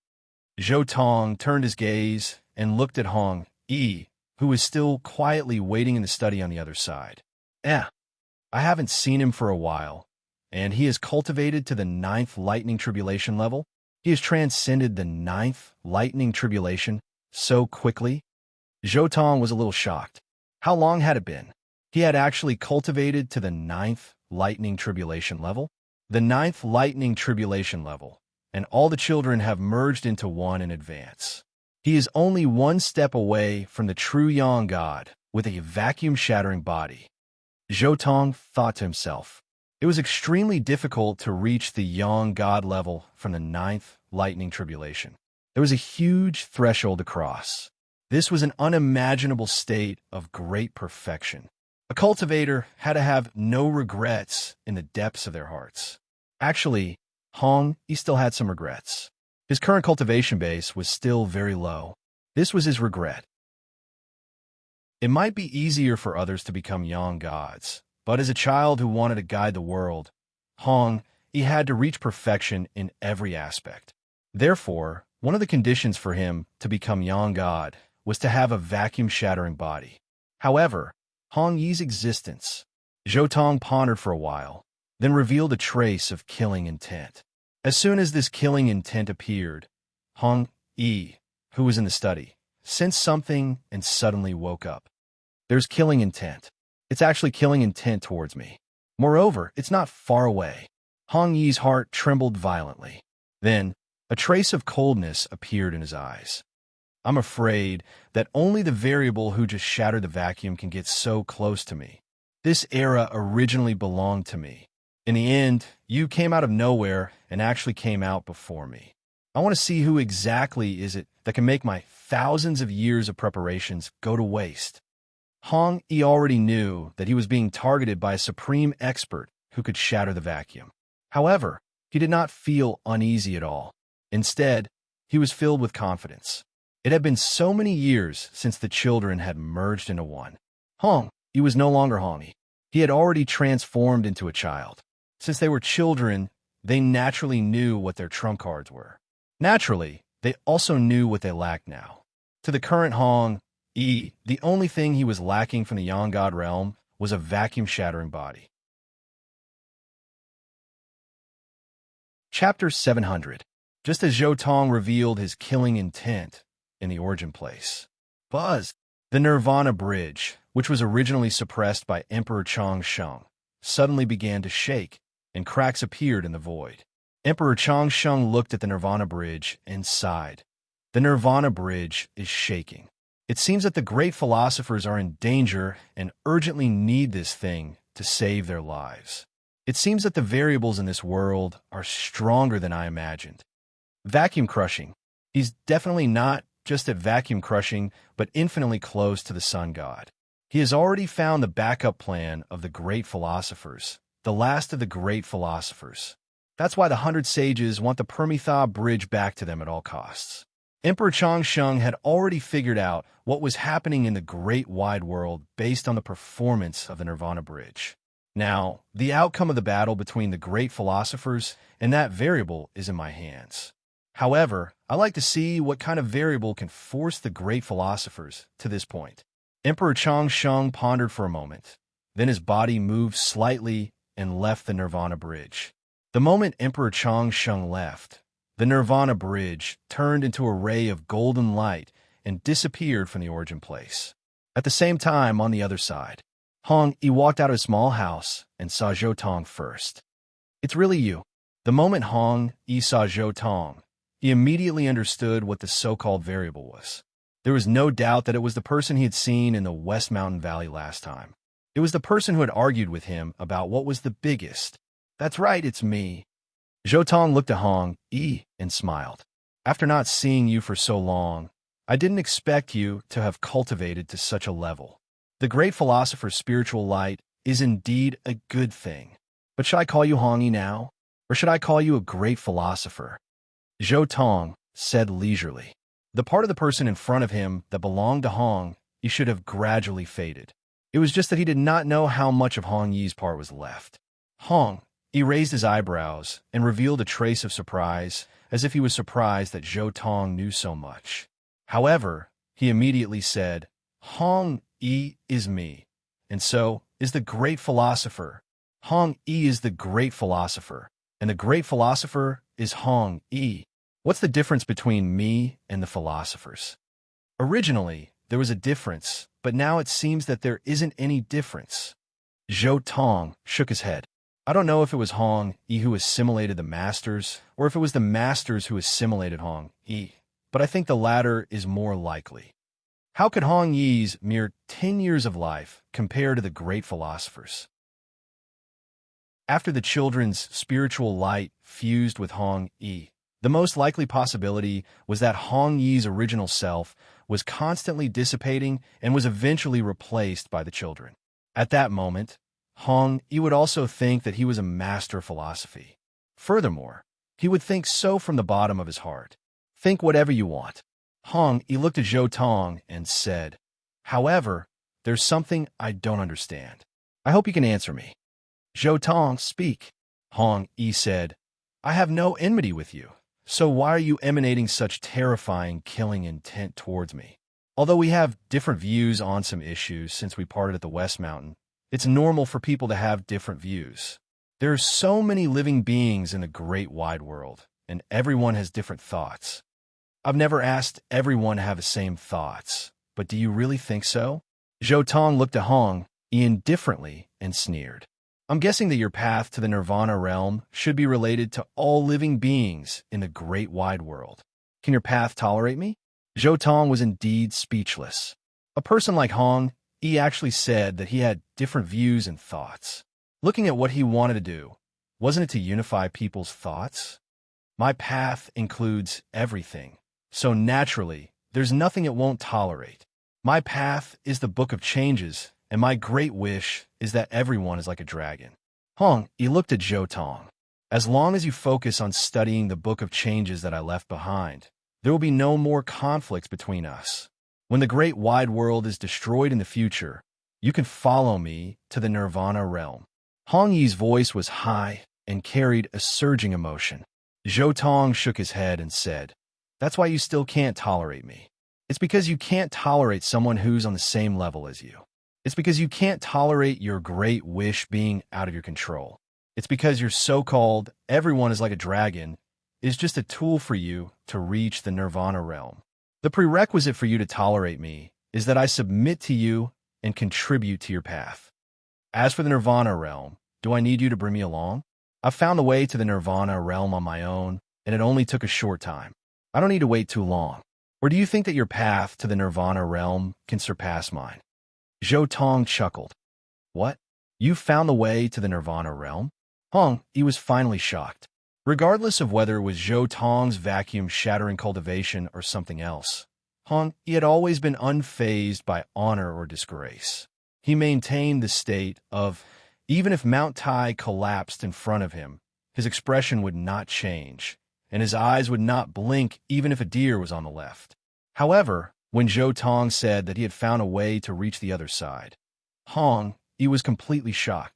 Zhou Tong turned his gaze and looked at Hong Yi, who was still quietly waiting in the study on the other side. I haven't seen him for a while, and he has cultivated to the 9th lightning tribulation level. He has transcended the 9th lightning tribulation so quickly. Zhou Tong was a little shocked. How long had it been? He had actually cultivated to the 9th lightning tribulation level? The 9th lightning tribulation level, and all the children have merged into one in advance. He is only one step away from the true Yang God with a vacuum-shattering body. Zhou Tong thought to himself. It was extremely difficult to reach the Yang God level from the 9th lightning tribulation. There was a huge threshold to cross. This was an unimaginable state of great perfection. A cultivator had to have no regrets in the depths of their hearts. Actually, Hong, he still had some regrets. His current cultivation base was still very low. This was his regret. It might be easier for others to become Yang gods, but as a child who wanted to guide the world, Hong, he had to reach perfection in every aspect. Therefore, one of the conditions for him to become Yang God was to have a vacuum-shattering body. However, Hong Yi's existence, Zhou Tong pondered for a while, then revealed a trace of killing intent. As soon as this killing intent appeared, Hong Yi, who was in the study, sensed something and suddenly woke up. There's killing intent. It's actually killing intent towards me. Moreover, it's not far away. Hong Yi's heart trembled violently. Then, a trace of coldness appeared in his eyes. I'm afraid that only the variable who just shattered the vacuum can get so close to me. This era originally belonged to me. In the end, you came out of nowhere and actually came out before me. I want to see who exactly is it that can make my thousands of years of preparations go to waste. Hong Yi already knew that he was being targeted by a supreme expert who could shatter the vacuum. However, he did not feel uneasy at all. Instead, he was filled with confidence. It had been so many years since the children had merged into one. Hong Yi was no longer Hong Yi. He had already transformed into a child. Since they were children, they naturally knew what their trump cards were. Naturally, they also knew what they lacked now. To the current Hong Yi, the only thing he was lacking from the Yang God realm was a vacuum-shattering body. Chapter 700. Just as Zhou Tong revealed his killing intent in the origin place. Buzz! The Nirvana Bridge, which was originally suppressed by Emperor Changsheng, suddenly began to shake, and cracks appeared in the void. Emperor Changsheng looked at the Nirvana Bridge and sighed. The Nirvana Bridge is shaking. It seems that the great philosophers are in danger and urgently need this thing to save their lives. It seems that the variables in this world are stronger than I imagined. Vacuum crushing. He's definitely not just at vacuum crushing, but infinitely close to the sun god. He has already found the backup plan of the great philosophers, the last of the great philosophers. That's why the 100 sages want the Permitha bridge back to them at all costs. Emperor Changsheng had already figured out what was happening in the great wide world based on the performance of the Nirvana bridge. Now, the outcome of the battle between the great philosophers and that variable is in my hands. However, I like to see what kind of variable can force the great philosophers to this point. Emperor Changsheng pondered for a moment. Then his body moved slightly and left the Nirvana bridge. The moment Emperor Changsheng left, The Nirvana bridge turned into a ray of golden light and disappeared from the origin place. At the same time, on the other side, Hong Yi walked out of a small house and saw Zhou Tong first. It's really you. The moment Hong Yi saw Zhou Tong, he immediately understood what the so-called variable was. There was no doubt that it was the person he had seen in the West Mountain Valley last time. It was the person who had argued with him about what was the biggest. That's right, it's me. Zhou Tong looked at Hong Yi and smiled. After not seeing you for so long, I didn't expect you to have cultivated to such a level. The great philosopher's spiritual light is indeed a good thing. But should I call you Hong Yi now? Or should I call you a great philosopher? Zhou Tong said leisurely. The part of the person in front of him that belonged to Hong Yi should have gradually faded. It was just that he did not know how much of Hong Yi's part was left. Hong Yi raised his eyebrows and revealed a trace of surprise, as if he was surprised that Zhou Tong knew so much. However, he immediately said, Hong Yi is me, and so is the great philosopher. Hong Yi is the great philosopher, and the great philosopher is Hong Yi. What's the difference between me and the philosophers? Originally, there was a difference, but now it seems that there isn't any difference. Zhou Tong shook his head. I don't know if it was Hong Yi who assimilated the masters, or if it was the masters who assimilated Hong Yi, but I think the latter is more likely. How could Hong Yi's mere 10 years of life compare to the great philosophers? After the children's spiritual light fused with Hong Yi, the most likely possibility was that Hong Yi's original self was constantly dissipating and was eventually replaced by the children. At that moment, Hong Yi would also think that he was a master of philosophy. Furthermore, he would think so from the bottom of his heart. Think whatever you want. Hong Yi looked at Zhou Tong and said, However, there's something I don't understand. I hope you can answer me. Zhou Tong, speak. Hong Yi said, I have no enmity with you. So why are you emanating such terrifying, killing intent towards me? Although we have different views on some issues since we parted at the West Mountain, it's normal for people to have different views. There are so many living beings in the great wide world, and everyone has different thoughts. I've never asked everyone to have the same thoughts, but do you really think so? Zhou Tong looked at Hong Yi indifferently and sneered. I'm guessing that your path to the Nirvana realm should be related to all living beings in the great wide world. Can your path tolerate me? Zhou Tong was indeed speechless. A person like Hong Yi actually said that he had different views and thoughts. Looking at what he wanted to do, wasn't it to unify people's thoughts? My path includes everything, so naturally, there's nothing it won't tolerate. My path is the book of changes, and my great wish is that everyone is like a dragon. Hong Yi looked at Zhou Tong. As long as you focus on studying the book of changes that I left behind, there will be no more conflicts between us. When the great wide world is destroyed in the future, you can follow me to the Nirvana realm. Hong Yi's voice was high and carried a surging emotion. Zhou Tong shook his head and said, That's why you still can't tolerate me. It's because you can't tolerate someone who's on the same level as you. It's because you can't tolerate your great wish being out of your control. It's because your so-called everyone is like a dragon is just a tool for you to reach the Nirvana realm. The prerequisite for you to tolerate me is that I submit to you and contribute to your path. As for the Nirvana realm, do I need you to bring me along? I've found the way to the Nirvana realm on my own, and it only took a short time. I don't need to wait too long. Or do you think that your path to the Nirvana realm can surpass mine? Zhou Tong chuckled. What? You found the way to the Nirvana realm? Hong Yi was finally shocked. Regardless of whether it was Zhou Tong's vacuum-shattering cultivation or something else, Hong Yi had always been unfazed by honor or disgrace. He maintained the state of, even if Mount Tai collapsed in front of him, his expression would not change, and his eyes would not blink even if a deer was on the left. However, when Zhou Tong said that he had found a way to reach the other side, Hong Yi was completely shocked.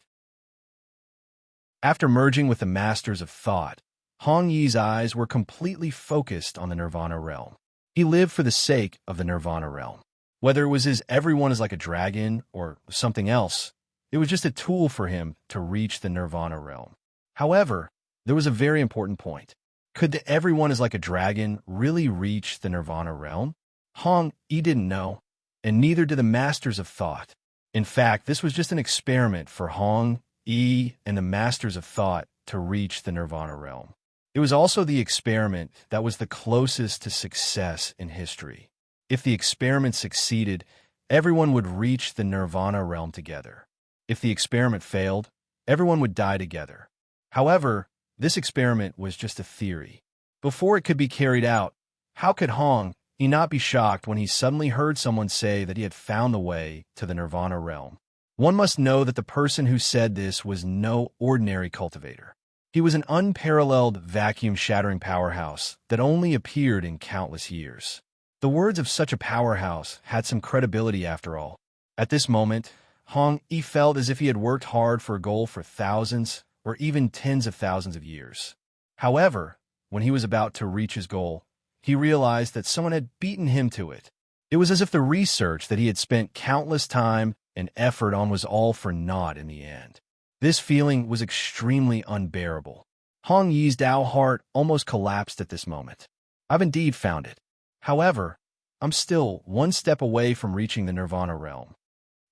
After merging with the masters of thought, Hong Yi's eyes were completely focused on the Nirvana realm. He lived for the sake of the Nirvana realm. Whether it was his everyone is like a dragon or something else, it was just a tool for him to reach the Nirvana realm. However, there was a very important point. Could everyone is like a dragon really reach the nirvana realm? Hong Yi didn't know, and neither did the masters of thought. In fact, this was just an experiment for Hong Yi and the masters of thought to reach the nirvana realm. It was also the experiment that was the closest to success in history. If the experiment succeeded, everyone would reach the nirvana realm together. If the experiment failed, everyone would die together. However, this experiment was just a theory. Before it could be carried out, how could Hong Yi not be shocked when he suddenly heard someone say that he had found the way to the nirvana realm? One must know that the person who said this was no ordinary cultivator. He was an unparalleled vacuum-shattering powerhouse that only appeared in countless years. The words of such a powerhouse had some credibility after all. At this moment, Hong Yi felt as if he had worked hard for a goal for thousands or even tens of thousands of years. However, when he was about to reach his goal, he realized that someone had beaten him to it. It was as if the research that he had spent countless time and effort on was all for naught in the end. This feeling was extremely unbearable. Hong Yi's Tao heart almost collapsed at this moment. I've indeed found it. However, I'm still one step away from reaching the nirvana realm.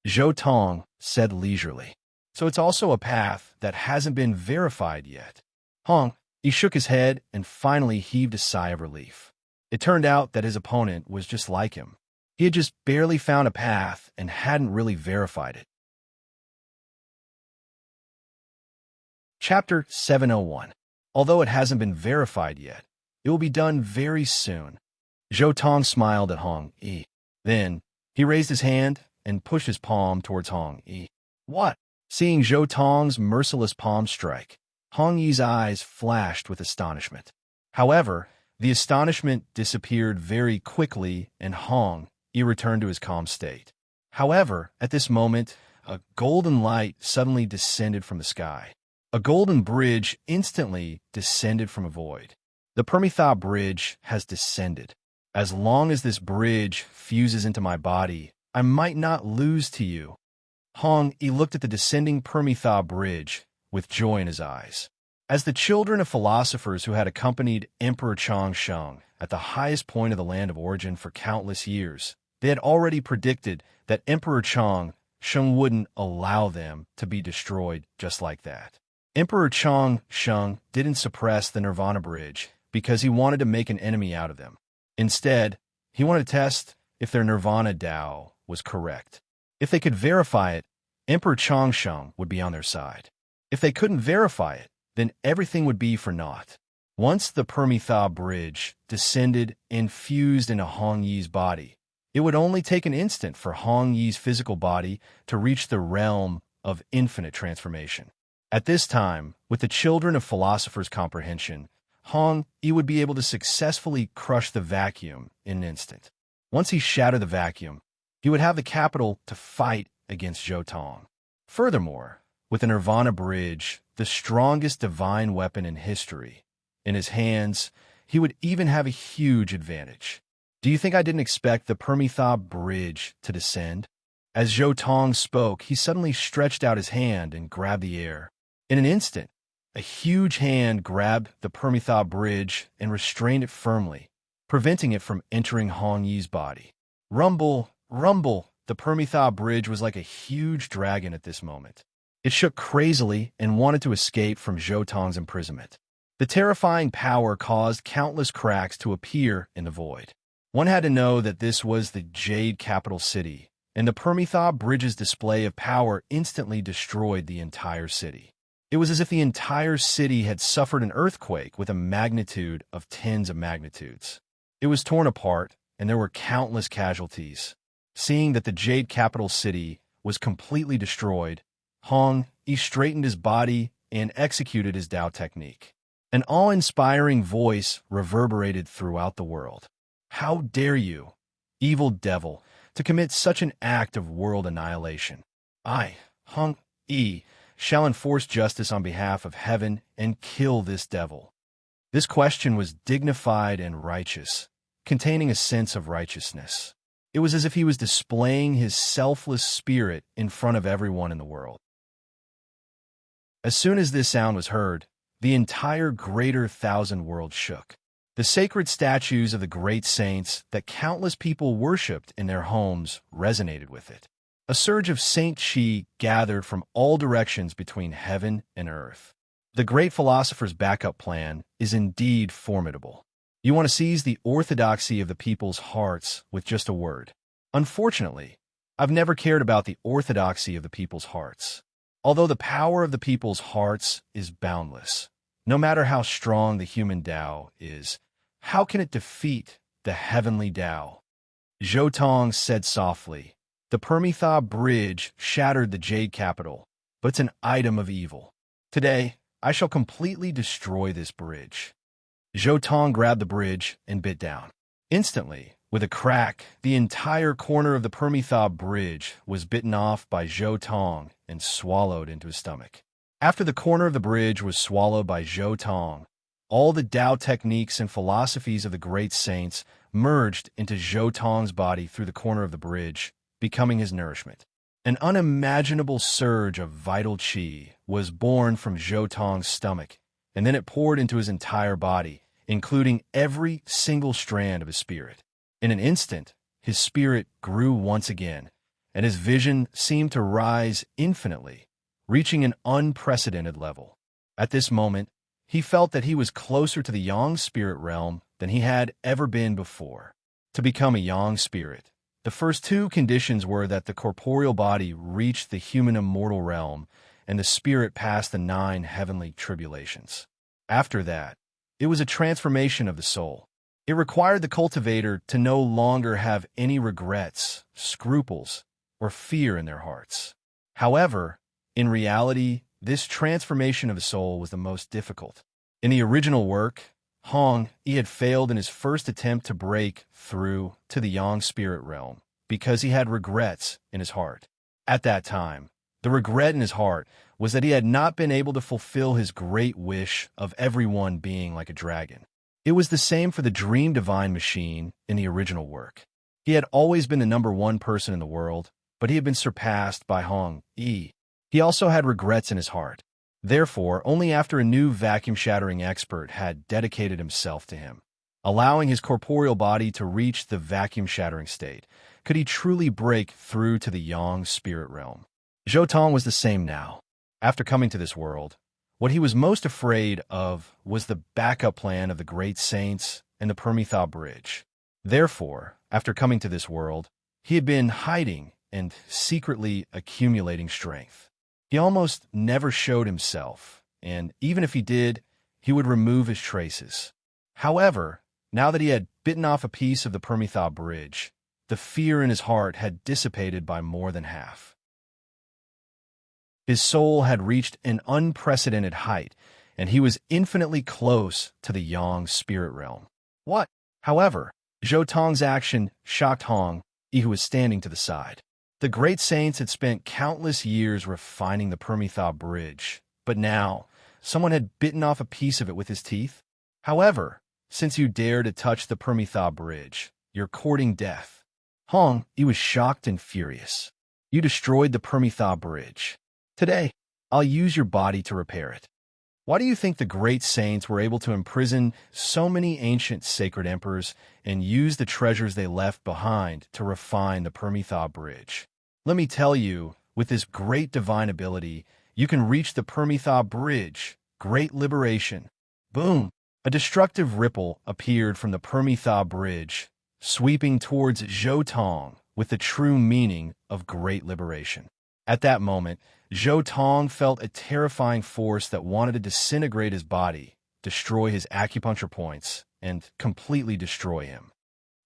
Zhou Tong said leisurely. So it's also a path that hasn't been verified yet. Hong Yi shook his head and finally heaved a sigh of relief. It turned out that his opponent was just like him. He had just barely found a path and hadn't really verified it. Chapter 701. Although it hasn't been verified yet, it will be done very soon. Zhou Tong smiled at Hong Yi. Then, he raised his hand and pushed his palm towards Hong Yi. What? Seeing Zhou Tong's merciless palm strike, Hong Yi's eyes flashed with astonishment. However, the astonishment disappeared very quickly and Hong Yi returned to his calm state. However, at this moment, a golden light suddenly descended from the sky. A golden bridge instantly descended from a void. The Permitha bridge has descended. As long as this bridge fuses into my body, I might not lose to you. Hong Yi looked at the descending Permitha bridge with joy in his eyes. As the children of philosophers who had accompanied Emperor Changsheng at the highest point of the land of origin for countless years, they had already predicted that Emperor Changsheng wouldn't allow them to be destroyed just like that. Emperor Changsheng didn't suppress the Nirvana Bridge because he wanted to make an enemy out of them. Instead, he wanted to test if their Nirvana Tao was correct. If they could verify it, Emperor Changsheng would be on their side. If they couldn't verify it, then everything would be for naught. Once the Permitha Bridge descended and fused into Hong Yi's body, it would only take an instant for Hong Yi's physical body to reach the realm of infinite transformation. At this time, with the children of philosophers' comprehension, Hong Yi would be able to successfully crush the vacuum in an instant. Once he shattered the vacuum, he would have the capital to fight against Zhou Tong. Furthermore, with the Nirvana Bridge, the strongest divine weapon in history, in his hands, he would even have a huge advantage. Do you think I didn't expect the Permitha Bridge to descend? As Zhou Tong spoke, he suddenly stretched out his hand and grabbed the air. In an instant, a huge hand grabbed the Permitha Bridge and restrained it firmly, preventing it from entering Hong Yi's body. Rumble, rumble, the Permitha Bridge was like a huge dragon at this moment. It shook crazily and wanted to escape from Zhou Tong's imprisonment. The terrifying power caused countless cracks to appear in the void. One had to know that this was the Jade capital city, and the Permitha Bridge's display of power instantly destroyed the entire city. It was as if the entire city had suffered an earthquake with a magnitude of tens of magnitudes. It was torn apart, and there were countless casualties. Seeing that the Jade capital city was completely destroyed, Hong Yi straightened his body and executed his Tao technique. An awe-inspiring voice reverberated throughout the world. How dare you, evil devil, to commit such an act of world annihilation? I, Hong Yi, shall enforce justice on behalf of heaven and kill this devil. This question was dignified and righteous, containing a sense of righteousness. It was as if he was displaying his selfless spirit in front of everyone in the world. As soon as this sound was heard, the entire greater thousand world shook. The sacred statues of the great saints that countless people worshipped in their homes resonated with it. A surge of Saint Chi gathered from all directions between heaven and earth. The great philosopher's backup plan is indeed formidable. You want to seize the orthodoxy of the people's hearts with just a word. Unfortunately, I've never cared about the orthodoxy of the people's hearts. Although the power of the people's hearts is boundless, no matter how strong the human Tao is, how can it defeat the heavenly Tao? Zhou Tong said softly, "The Permitha Bridge shattered the Jade Capital, but it's an item of evil. Today, I shall completely destroy this bridge." Zhou Tong grabbed the bridge and bit down. Instantly, with a crack, the entire corner of the Permitha Bridge was bitten off by Zhou Tong and swallowed into his stomach. After the corner of the bridge was swallowed by Zhou Tong, all the Tao techniques and philosophies of the great saints merged into Zhou Tong's body through the corner of the bridge, becoming his nourishment. An unimaginable surge of vital qi was born from Zhou Tong's stomach, and then it poured into his entire body, including every single strand of his spirit. In an instant, his spirit grew once again, and his vision seemed to rise infinitely, reaching an unprecedented level. At this moment, he felt that he was closer to the Yang spirit realm than he had ever been before. To become a Yang spirit, the first two conditions were that the corporeal body reached the human immortal realm and the spirit passed the 9 heavenly tribulations. After that, it was a transformation of the soul. It required the cultivator to no longer have any regrets, scruples, or fear in their hearts. However, in reality, this transformation of the soul was the most difficult. In the original work, he had failed in his first attempt to break through to the Yang spirit realm because he had regrets in his heart. At that time, the regret in his heart was that he had not been able to fulfill his great wish of everyone being like a dragon. It was the same for the Dream Divine Machine in the original work. He had always been the #1 person in the world, but he had been surpassed by He also had regrets in his heart. Therefore, only after a new vacuum-shattering expert had dedicated himself to him, allowing his corporeal body to reach the vacuum-shattering state, could he truly break through to the Yang spirit realm. Zhou Tong was the same now. After coming to this world, what he was most afraid of was the backup plan of the great saints and the Permitha Bridge. Therefore, after coming to this world, he had been hiding and secretly accumulating strength. He almost never showed himself, and even if he did, he would remove his traces. However, now that he had bitten off a piece of the Permitha Bridge, the fear in his heart had dissipated by more than half. His soul had reached an unprecedented height, and he was infinitely close to the Yang spirit realm. What? However, Zhou Tong's action shocked He who was standing to the side. The great saints had spent countless years refining the Permitha Bridge, but now someone had bitten off a piece of it with his teeth. However, since you dare to touch the Permitha Bridge, you're courting death. He was shocked and furious. You destroyed the Permitha Bridge. Today, I'll use your body to repair it. Why do you think the great saints were able to imprison so many ancient sacred emperors and use the treasures they left behind to refine the Permitha Bridge? Let me tell you, with this great divine ability, you can reach the Permitha Bridge. Great liberation. Boom! A destructive ripple appeared from the Permitha Bridge, sweeping towards Zhou Tong with the true meaning of great liberation. At that moment, Zhou Tong felt a terrifying force that wanted to disintegrate his body, destroy his acupuncture points, and completely destroy him.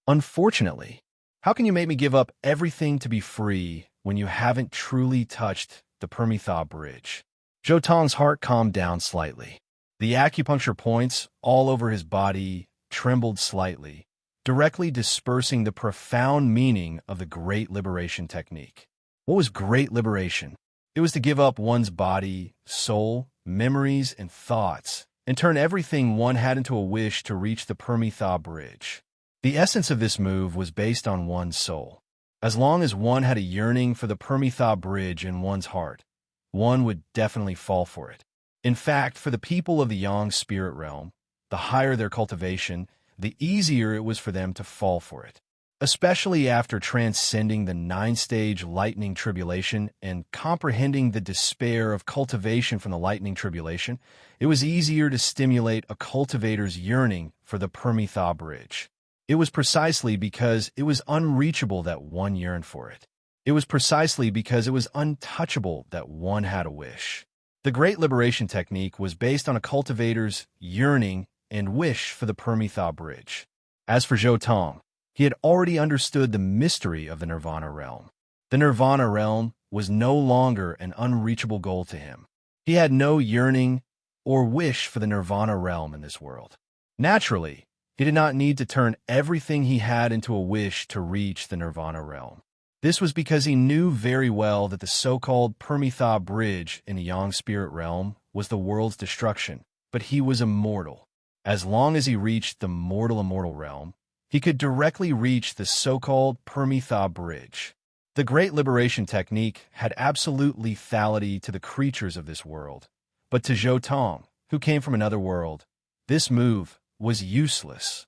Unfortunately, how can you make me give up everything to be free when you haven't truly touched the Permitha Bridge? Zhou Tong's heart calmed down slightly. The acupuncture points all over his body trembled slightly, directly dispersing the profound meaning of the Great Liberation technique. What was Great Liberation? It was to give up one's body, soul, memories, and thoughts, and turn everything one had into a wish to reach the Permitha Bridge. The essence of this move was based on one's soul. As long as one had a yearning for the Permitha Bridge in one's heart, one would definitely fall for it. In fact, for the people of the Yang spirit realm, the higher their cultivation, the easier it was for them to fall for it. Especially after transcending the 9-stage lightning tribulation and comprehending the despair of cultivation from the lightning tribulation, it was easier to stimulate a cultivator's yearning for the Permitha bridge. It was precisely because it was unreachable that one yearned for it. It was precisely because it was untouchable that one had a wish. The Great Liberation Technique was based on a cultivator's yearning and wish for the Permitha bridge. As for Zhou Tong, he had already understood the mystery of the Nirvana realm. The Nirvana realm was no longer an unreachable goal to him. He had no yearning or wish for the Nirvana realm in this world. Naturally, he did not need to turn everything he had into a wish to reach the Nirvana realm. This was because he knew very well that the so-called Permitha bridge in the Yang spirit realm was the world's destruction, but he was immortal. As long as he reached the mortal-immortal realm, he could directly reach the so-called Permitha bridge. The Great Liberation Technique had absolute lethality to the creatures of this world, but to Zhou Tong, who came from another world, this move was useless.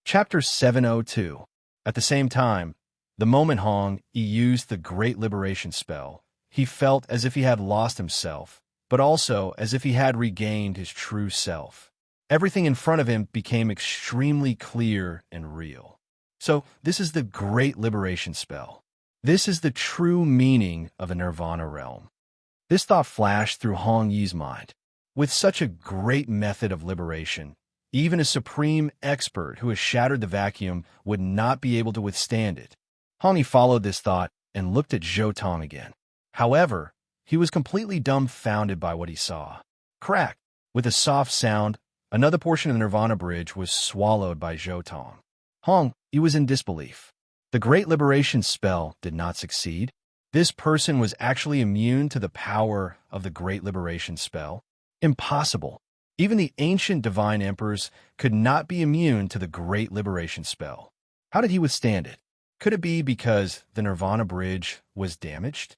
Chapter 702. At the same time, the moment Hong Yi used the Great Liberation spell, he felt as if he had lost himself, but also as if he had regained his true self. Everything in front of him became extremely clear and real. So, this is the Great Liberation spell. This is the true meaning of a Nirvana realm. This thought flashed through Hong Yi's mind. With such a great method of liberation, even a supreme expert who has shattered the vacuum would not be able to withstand it. Hong Yi followed this thought and looked at Zhou Tong again. However, he was completely dumbfounded by what he saw. Crack! With a soft sound, another portion of the Nirvana bridge was swallowed by Zhou Tong. Hong Yi was in disbelief. The Great Liberation spell did not succeed. This person was actually immune to the power of the Great Liberation spell. Impossible. Even the ancient divine emperors could not be immune to the Great Liberation spell. How did he withstand it? Could it be because the Nirvana bridge was damaged?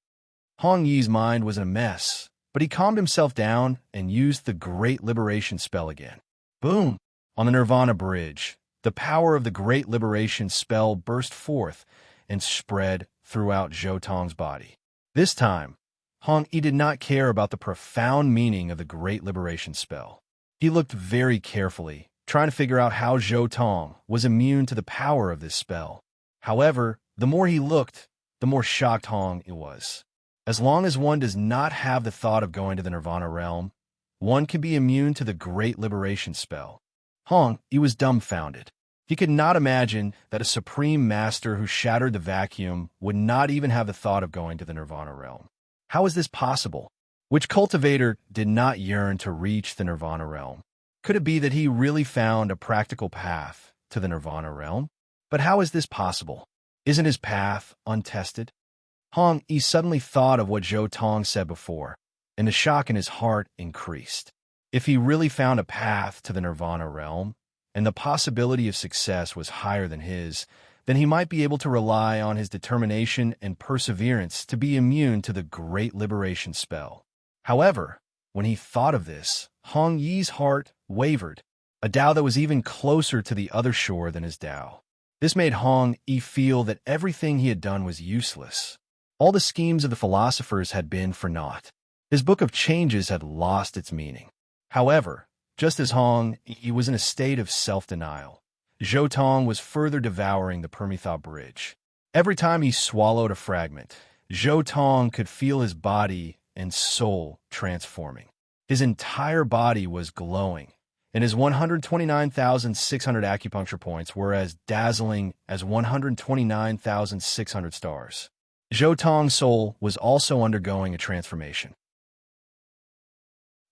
Hong Yi's mind was in a mess, but he calmed himself down and used the Great Liberation spell again. Boom! On the Nirvana bridge, the power of the Great Liberation spell burst forth and spread throughout Zhou Tong's body. This time, Hong Yi did not care about the profound meaning of the Great Liberation spell. He looked very carefully, trying to figure out how Zhou Tong was immune to the power of this spell. However, the more he looked, the more shocked Hong Yi was. As long as one does not have the thought of going to the Nirvana realm, one can be immune to the Great Liberation spell. Hong Yi was dumbfounded. He could not imagine that a supreme master who shattered the vacuum would not even have the thought of going to the Nirvana realm. How is this possible? Which cultivator did not yearn to reach the Nirvana realm? Could it be that he really found a practical path to the Nirvana realm? But how is this possible? Isn't his path untested? Hong Yi suddenly thought of what Zhou Tong said before, and the shock in his heart increased. If he really found a path to the Nirvana realm, and the possibility of success was higher than his, then he might be able to rely on his determination and perseverance to be immune to the Great Liberation spell. However, when he thought of this, Hong Yi's heart wavered, a Tao that was even closer to the other shore than his Tao. This made Hong Yi feel that everything he had done was useless. All the schemes of the philosophers had been for naught. His book of changes had lost its meaning. However, just as Hong Yi was in a state of self-denial, Zhou Tong was further devouring the Permitha bridge. Every time he swallowed a fragment, Zhou Tong could feel his body and soul transforming. His entire body was glowing, and his 129,600 acupuncture points were as dazzling as 129,600 stars. Zhou Tong's soul was also undergoing a transformation.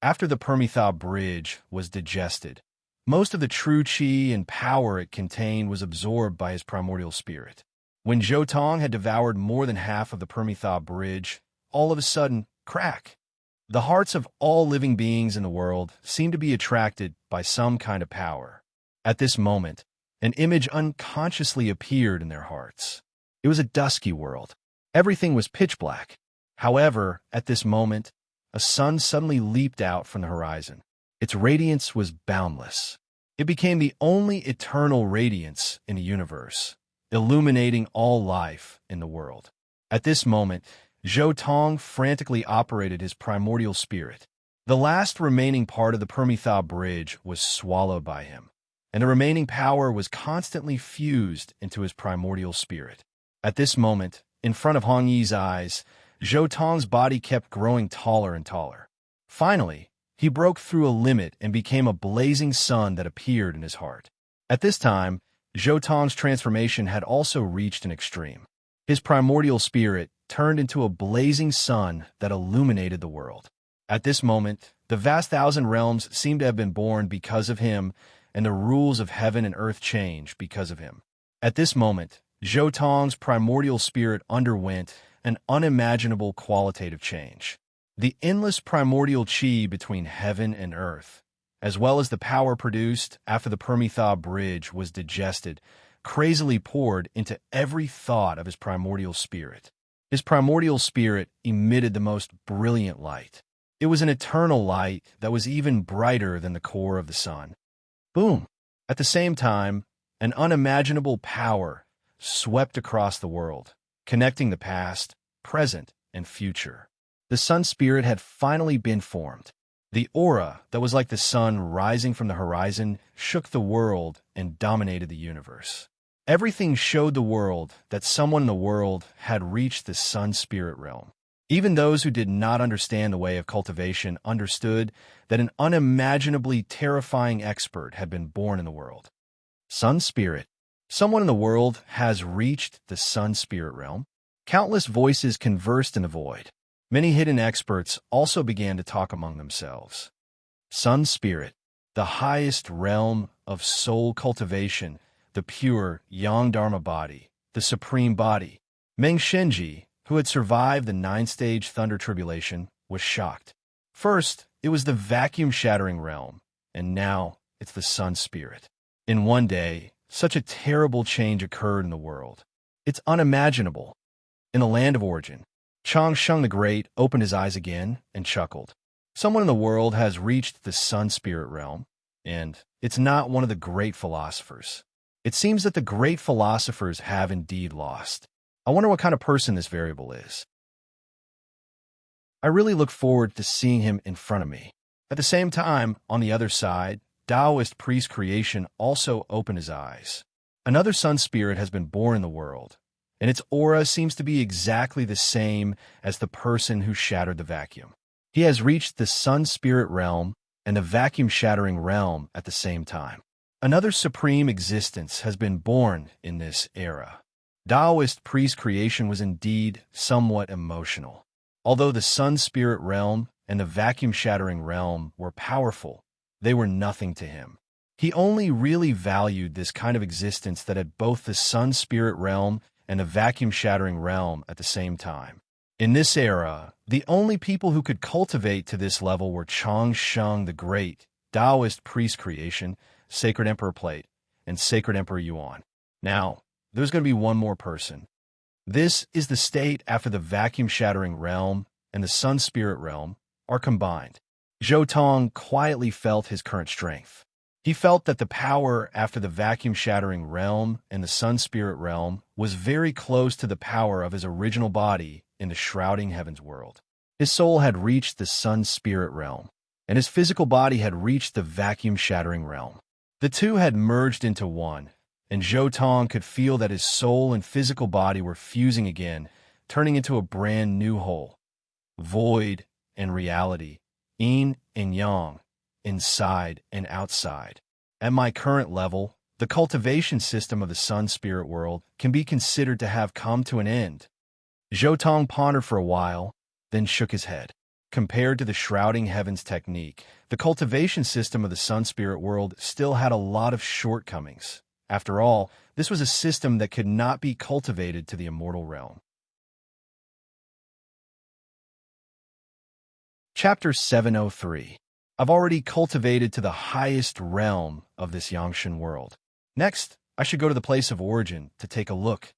After the Permitha bridge was digested, most of the true qi and power it contained was absorbed by his primordial spirit. When Zhou Tong had devoured more than half of the Permitha bridge, all of a sudden, crack! The hearts of all living beings in the world seemed to be attracted by some kind of power. At this moment, an image unconsciously appeared in their hearts. It was a dusky world. Everything was pitch black. However, at this moment, a sun suddenly leaped out from the horizon. Its radiance was boundless. It became the only eternal radiance in the universe, illuminating all life in the world. At this moment, Zhou Tong frantically operated his primordial spirit. The last remaining part of the Permitha bridge was swallowed by him, and the remaining power was constantly fused into his primordial spirit. At this moment, in front of Hong Yi's eyes, Zhou Tong's body kept growing taller and taller. Finally, he broke through a limit and became a blazing sun that appeared in his heart. At this time, Zhou Tong's transformation had also reached an extreme. His primordial spirit turned into a blazing sun that illuminated the world. At this moment, the vast thousand realms seemed to have been born because of him, and the rules of heaven and earth changed because of him. At this moment, Zhou Tong's primordial spirit underwent an unimaginable qualitative change. The endless primordial chi between heaven and earth, as well as the power produced after the Permitha bridge was digested, crazily poured into every thought of his primordial spirit. His primordial spirit emitted the most brilliant light. It was an eternal light that was even brighter than the core of the sun. Boom! At the same time, an unimaginable power swept across the world, connecting the past, present, and future. The sun spirit had finally been formed. The aura that was like the sun rising from the horizon shook the world and dominated the universe. Everything showed the world that someone in the world had reached the sun spirit realm. Even those who did not understand the way of cultivation understood that an unimaginably terrifying expert had been born in the world. Sun spirit. Someone in the world has reached the sun spirit realm. Countless voices conversed in the void. Many hidden experts also began to talk among themselves. Sun spirit, the highest realm of soul cultivation, the pure yang dharma body, the supreme body. Meng Shenji, who had survived the 9-stage thunder tribulation, was shocked. First, it was the vacuum-shattering realm, and now it's the sun spirit. In one day, such a terrible change occurred in the world. It's unimaginable. In the land of origin, Chang Sheng the Great opened his eyes again and chuckled. Someone in the world has reached the sun spirit realm, and it's not one of the great philosophers. It seems that the great philosophers have indeed lost. I wonder what kind of person this variable is. I really look forward to seeing him in front of me. At the same time, on the other side, Taoist priest creation also opened his eyes. Another sun spirit has been born in the world, and its aura seems to be exactly the same as the person who shattered the vacuum. He has reached the sun spirit realm and the vacuum-shattering realm at the same time. Another supreme existence has been born in this era. Taoist priest creation was indeed somewhat emotional. Although the sun spirit realm and the vacuum-shattering realm were powerful, they were nothing to him. He only really valued this kind of existence that had both the sun spirit realm and the vacuum-shattering realm at the same time. In this era, the only people who could cultivate to this level were Chang Sheng the Great, Taoist priest creation, Sacred Emperor Plate, and Sacred Emperor Yuan. Now, there's going to be one more person. This is the state after the vacuum-shattering realm and the sun spirit realm are combined. Zhou Tong quietly felt his current strength. He felt that the power after the vacuum-shattering realm and the sun spirit realm was very close to the power of his original body in the shrouding heavens world. His soul had reached the sun spirit realm, and his physical body had reached the vacuum-shattering realm. The two had merged into one, and Zhou Tong could feel that his soul and physical body were fusing again, turning into a brand new whole. Void and reality, yin and yang, inside and outside. At my current level, the cultivation system of the sun spirit world can be considered to have come to an end. Zhou Tong pondered for a while, then shook his head. Compared to the shrouding heavens technique, the cultivation system of the sun spirit world still had a lot of shortcomings. After all, this was a system that could not be cultivated to the immortal realm. Chapter 703. I've already cultivated to the highest realm of this Yangshan world. Next, I should go to the place of origin to take a look.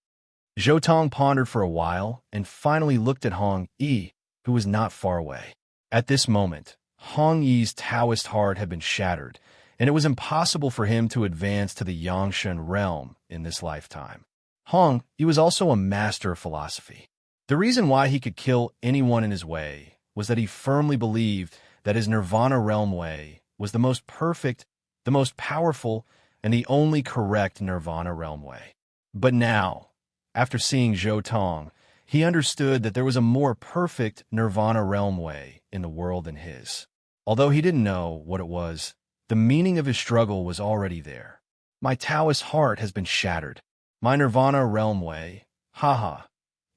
Zhou pondered for a while and finally looked at Hong Yi, who was not far away. At this moment, Hong Yi's Taoist heart had been shattered, and it was impossible for him to advance to the Yangshan realm in this lifetime. Hong Yi was also a master of philosophy. The reason why he could kill anyone in his way was that he firmly believed that his Nirvana realm way was the most perfect, the most powerful, and the only correct Nirvana realm way. But now, after seeing Zhou, he understood that there was a more perfect Nirvana realm way in the world than his. Although he didn't know what it was, the meaning of his struggle was already there. My Taoist heart has been shattered. My Nirvana realm way,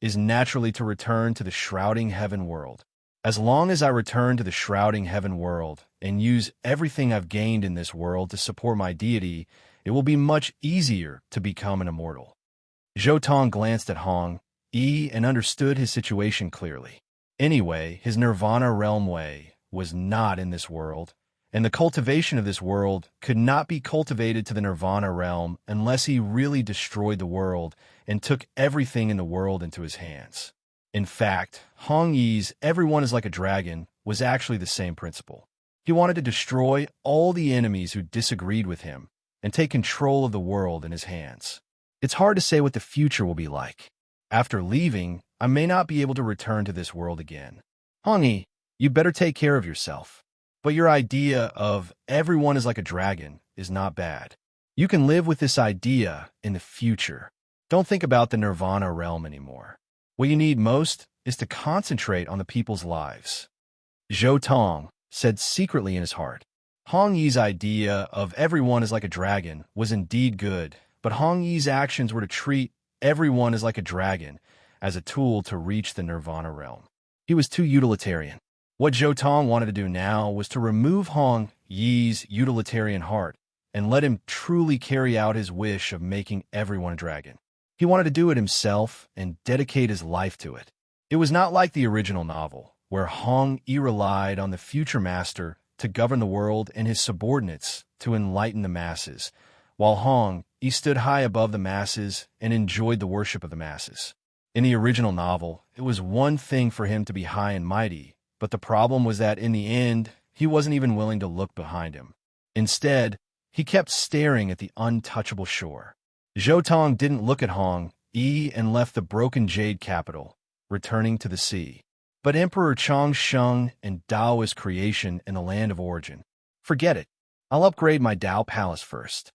is naturally to return to the shrouding heaven world. As long as I return to the shrouding heaven world and use everything I've gained in this world to support my deity, it will be much easier to become an immortal. Zhou glanced at Hong Yi and understood his situation clearly. Anyway, his Nirvana realm way was not in this world, and the cultivation of this world could not be cultivated to the Nirvana realm unless he really destroyed the world and took everything in the world into his hands. In fact, Hong Yi's "everyone is like a dragon" was actually the same principle. He wanted to destroy all the enemies who disagreed with him and take control of the world in his hands. It's hard to say what the future will be like. After leaving, I may not be able to return to this world again. Hong Yi, you better take care of yourself. But your idea of "everyone is like a dragon" is not bad. You can live with this idea in the future. Don't think about the Nirvana realm anymore. What you need most is to concentrate on the people's lives. Zhou said secretly in his heart. Hong Yi's idea of "everyone is like a dragon" was indeed good, but Hong Yi's actions were to treat "everyone is like a dragon" as a tool to reach the Nirvana realm. He was too utilitarian. What Zhou wanted to do now was to remove Hong Yi's utilitarian heart and let him truly carry out his wish of making everyone a dragon. He wanted to do it himself and dedicate his life to it. It was not like the original novel, where Hong Yi relied on the future master to govern the world and his subordinates to enlighten the masses, while Hong Yi stood high above the masses and enjoyed the worship of the masses. In the original novel, it was one thing for him to be high and mighty, but the problem was that in the end, he wasn't even willing to look behind him. Instead, he kept staring at the untouchable shore. Zhou didn't look at Hong Yi and left the broken jade capital, returning to the sea. But Emperor Changsheng and Dao is creation in the land of origin. Forget it. I'll upgrade my Dao palace first.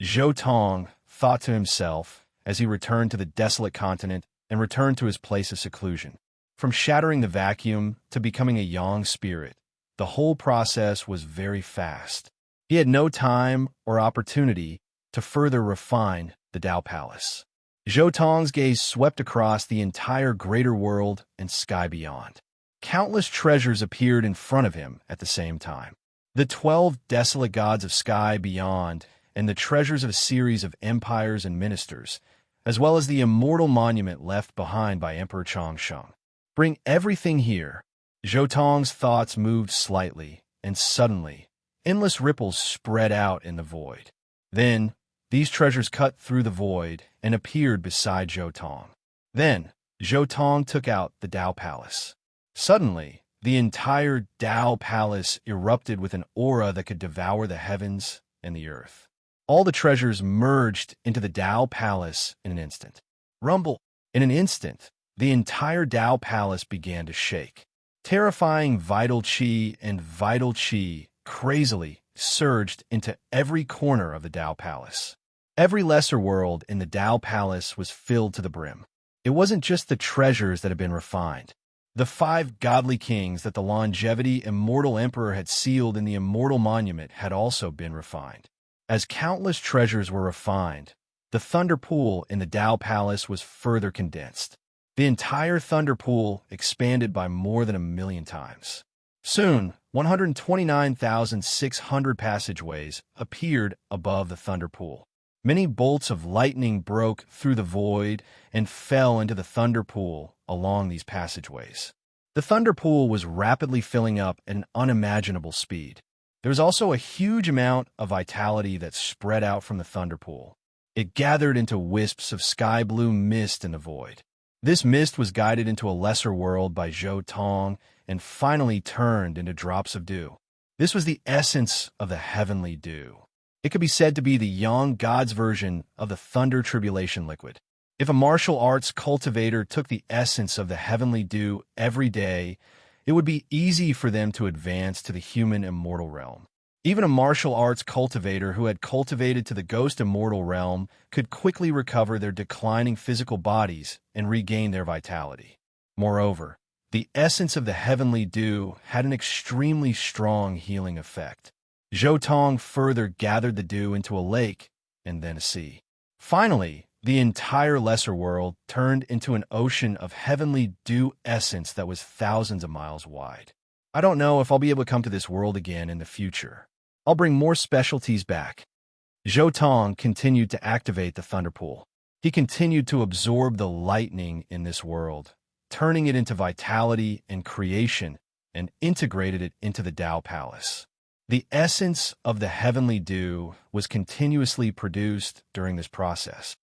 Zhou thought to himself as he returned to the desolate continent and returned to his place of seclusion. From shattering the vacuum to becoming a Yang spirit, the whole process was very fast. He had no time or opportunity to further refine the Dao Palace. Zhou gaze swept across the entire greater world and sky beyond. Countless treasures appeared in front of him at the same time. The 12 desolate gods of sky beyond and the treasures of a series of empires and ministers, as well as the immortal monument left behind by Emperor Changsheng. Bring everything here. Zhou thoughts moved slightly, and suddenly, endless ripples spread out in the void. Then, these treasures cut through the void and appeared beside Zhou. Then, Zhou took out the Dao Palace. Suddenly, the entire Dao Palace erupted with an aura that could devour the heavens and the earth. All the treasures merged into the Dao Palace in an instant. Rumble! In an instant, the entire Dao Palace began to shake. Terrifying vital qi crazily surged into every corner of the Dao Palace. Every lesser world in the Dao Palace was filled to the brim. It wasn't just the treasures that had been refined. The 5 godly kings that the longevity immortal emperor had sealed in the immortal monument had also been refined. As countless treasures were refined, the thunder pool in the Dao Palace was further condensed. The entire thunder pool expanded by more than 1,000,000 times. Soon, 129,600 passageways appeared above the thunder pool. Many bolts of lightning broke through the void and fell into the thunder pool along these passageways. The thunder pool was rapidly filling up at an unimaginable speed. There was also a huge amount of vitality that spread out from the thunder pool. It gathered into wisps of sky-blue mist in the void. This mist was guided into a lesser world by Zhou Tong and finally turned into drops of dew. This was the essence of the heavenly dew. It could be said to be the young god's version of the thunder tribulation liquid. If a martial arts cultivator took the essence of the heavenly dew every day, it would be easy for them to advance to the human immortal realm. Even a martial arts cultivator who had cultivated to the ghost immortal realm could quickly recover their declining physical bodies and regain their vitality. Moreover, the essence of the heavenly dew had an extremely strong healing effect. Zhou Tong further gathered the dew into a lake and then a sea. Finally, the entire lesser world turned into an ocean of heavenly dew essence that was thousands of miles wide. I don't know if I'll be able to come to this world again in the future. I'll bring more specialties back. Zhou Tong continued to activate the thunder pool. He continued to absorb the lightning in this world, turning it into vitality and creation, and integrated it into the Tao Palace. The essence of the heavenly dew was continuously produced during this process.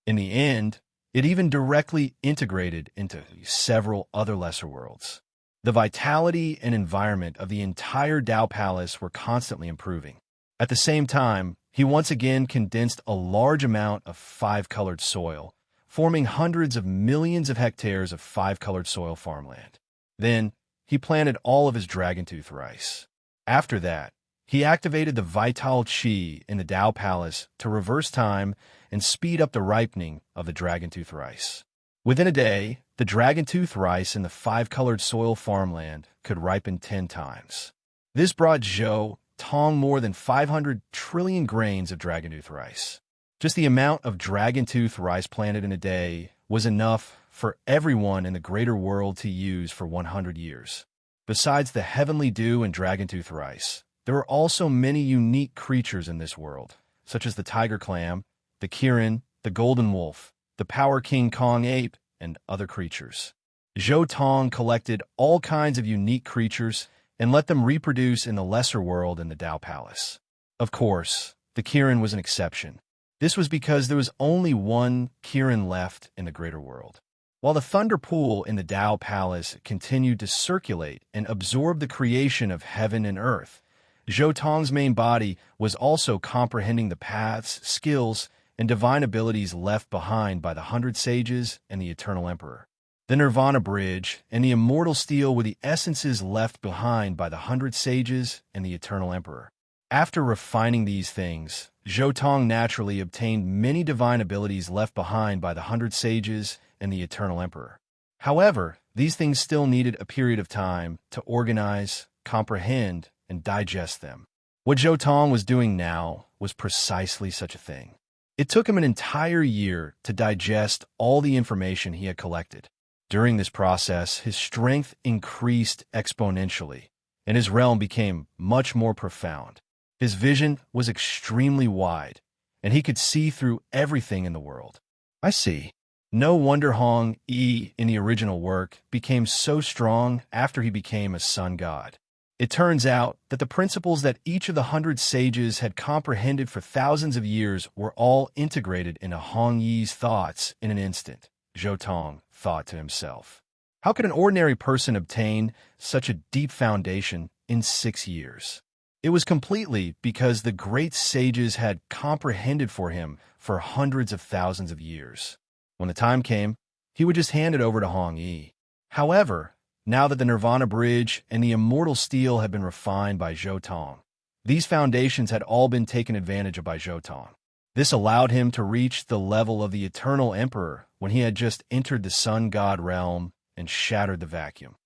In the end, it even directly integrated into several other lesser worlds. The vitality and environment of the entire Tao Palace were constantly improving. At the same time, he once again condensed a large amount of five-colored soil, forming hundreds of millions of hectares of five-colored soil farmland. Then, he planted all of his dragon-tooth rice. After that, he activated the vital qi in the Tao Palace to reverse time and speed up the ripening of the dragon-tooth rice. Within a day, the dragon-tooth rice in the five-colored soil farmland could ripen 10 times. This brought Zhou Tong more than 500 trillion grains of dragon-tooth rice. Just the amount of dragon-tooth rice planted in a day was enough for everyone in the greater world to use for 100 years. Besides the heavenly dew and dragon-tooth rice, there were also many unique creatures in this world, such as the tiger clam, the kirin, the golden wolf, the power King Kong ape, and other creatures. Zhou Tong collected all kinds of unique creatures and let them reproduce in the lesser world in the Tao Palace. Of course, the kirin was an exception. This was because there was only one kirin left in the greater world. While the thunder pool in the Tao Palace continued to circulate and absorb the creation of heaven and earth, Zhou Tong's main body was also comprehending the paths, skills, and divine abilities left behind by the 100 sages and the Eternal Emperor. The Nirvana Bridge and the Immortal Steel were the essences left behind by the 100 sages and the Eternal Emperor. After refining these things, Zhou Tong naturally obtained many divine abilities left behind by the 100 sages and the Eternal Emperor. However, these things still needed a period of time to organize, comprehend, and digest them. What Zhou Tong was doing now was precisely such a thing. It took him an entire year to digest all the information he had collected. During this process, his strength increased exponentially, and his realm became much more profound. His vision was extremely wide, and he could see through everything in the world. I see. No wonder Hong Yi in the original work became so strong after he became a sun god. It turns out that the principles that each of the 100 sages had comprehended for thousands of years were all integrated into Hong Yi's thoughts in an instant, Zhou Tong thought to himself. How could an ordinary person obtain such a deep foundation in 6 years? It was completely because the great sages had comprehended for him for hundreds of thousands of years. When the time came, he would just hand it over to Hong Yi. However, now that the Nirvana Bridge and the Immortal Steel had been refined by Zhou Tong, these foundations had all been taken advantage of by Zhou Tong. This allowed him to reach the level of the Eternal Emperor when he had just entered the Sun God realm and shattered the vacuum.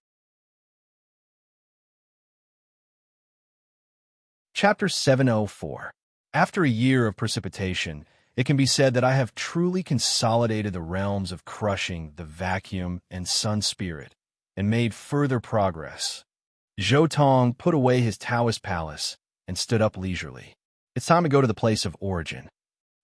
Chapter 704. After a year of precipitation, it can be said that I have truly consolidated the realms of crushing the vacuum and sun spirit, and made further progress. Zhou Tong put away his Taoist palace and stood up leisurely. It's time to go to the place of origin.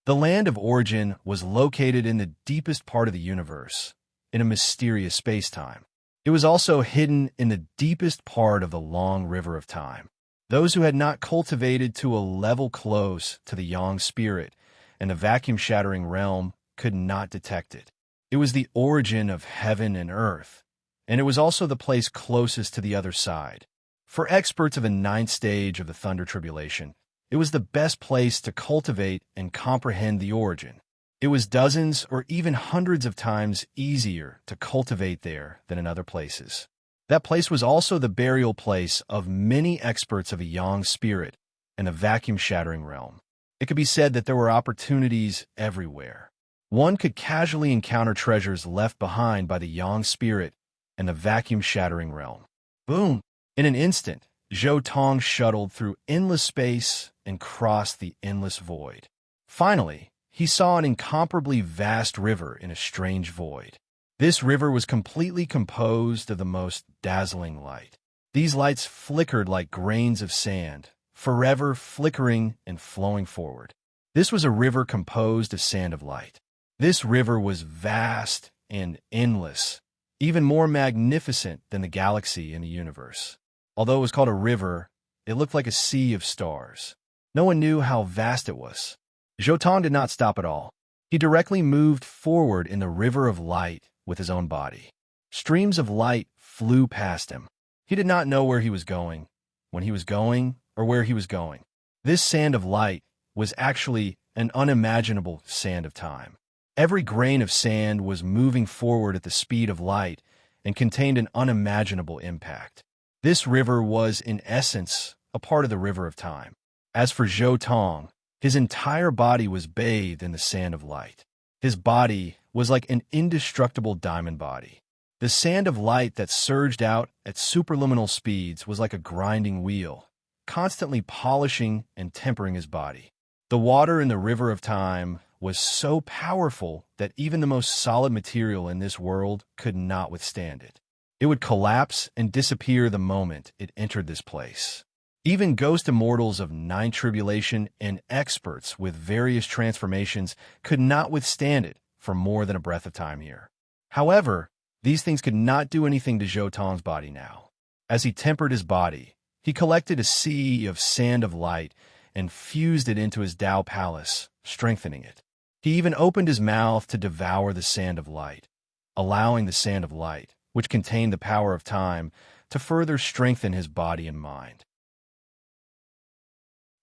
The land of origin was located in the deepest part of the universe, in a mysterious space-time. It was also hidden in the deepest part of the long river of time. Those who had not cultivated to a level close to the yang spirit and the vacuum-shattering realm could not detect it. It was the origin of heaven and earth, and it was also the place closest to the other side. For experts of the ninth stage of the Thunder Tribulation, it was the best place to cultivate and comprehend the origin. It was dozens or even hundreds of times easier to cultivate there than in other places. That place was also the burial place of many experts of a yang spirit and the vacuum-shattering realm. It could be said that there were opportunities everywhere. One could casually encounter treasures left behind by the yang spirit and the vacuum-shattering realm. Boom! In an instant, Zhou Tong shuttled through endless space and crossed the endless void. Finally, he saw an incomparably vast river in a strange void. This river was completely composed of the most dazzling light. These lights flickered like grains of sand, forever flickering and flowing forward. This was a river composed of sand of light. This river was vast and endless, even more magnificent than the galaxy and the universe. Although it was called a river, it looked like a sea of stars. No one knew how vast it was. Zhou Tong did not stop at all. He directly moved forward in the river of light with his own body. Streams of light flew past him. He did not know where he was going, when he was going, or where he was going. This sand of light was actually an unimaginable sand of time. Every grain of sand was moving forward at the speed of light and contained an unimaginable impact. This river was, in essence, a part of the river of time. As for Zhou Tong, his entire body was bathed in the sand of light. His body was like an indestructible diamond body. The sand of light that surged out at superluminal speeds was like a grinding wheel, constantly polishing and tempering his body. The water in the river of time was so powerful that even the most solid material in this world could not withstand it. It would collapse and disappear the moment it entered this place. Even ghost immortals of Nine Tribulation and experts with various transformations could not withstand it for more than a breath of time here. However, these things could not do anything to Zhou Tong's body now. As he tempered his body, he collected a sea of sand of light and fused it into his Tao Palace, strengthening it. He even opened his mouth to devour the sand of light, allowing the sand of light, which contained the power of time, to further strengthen his body and mind.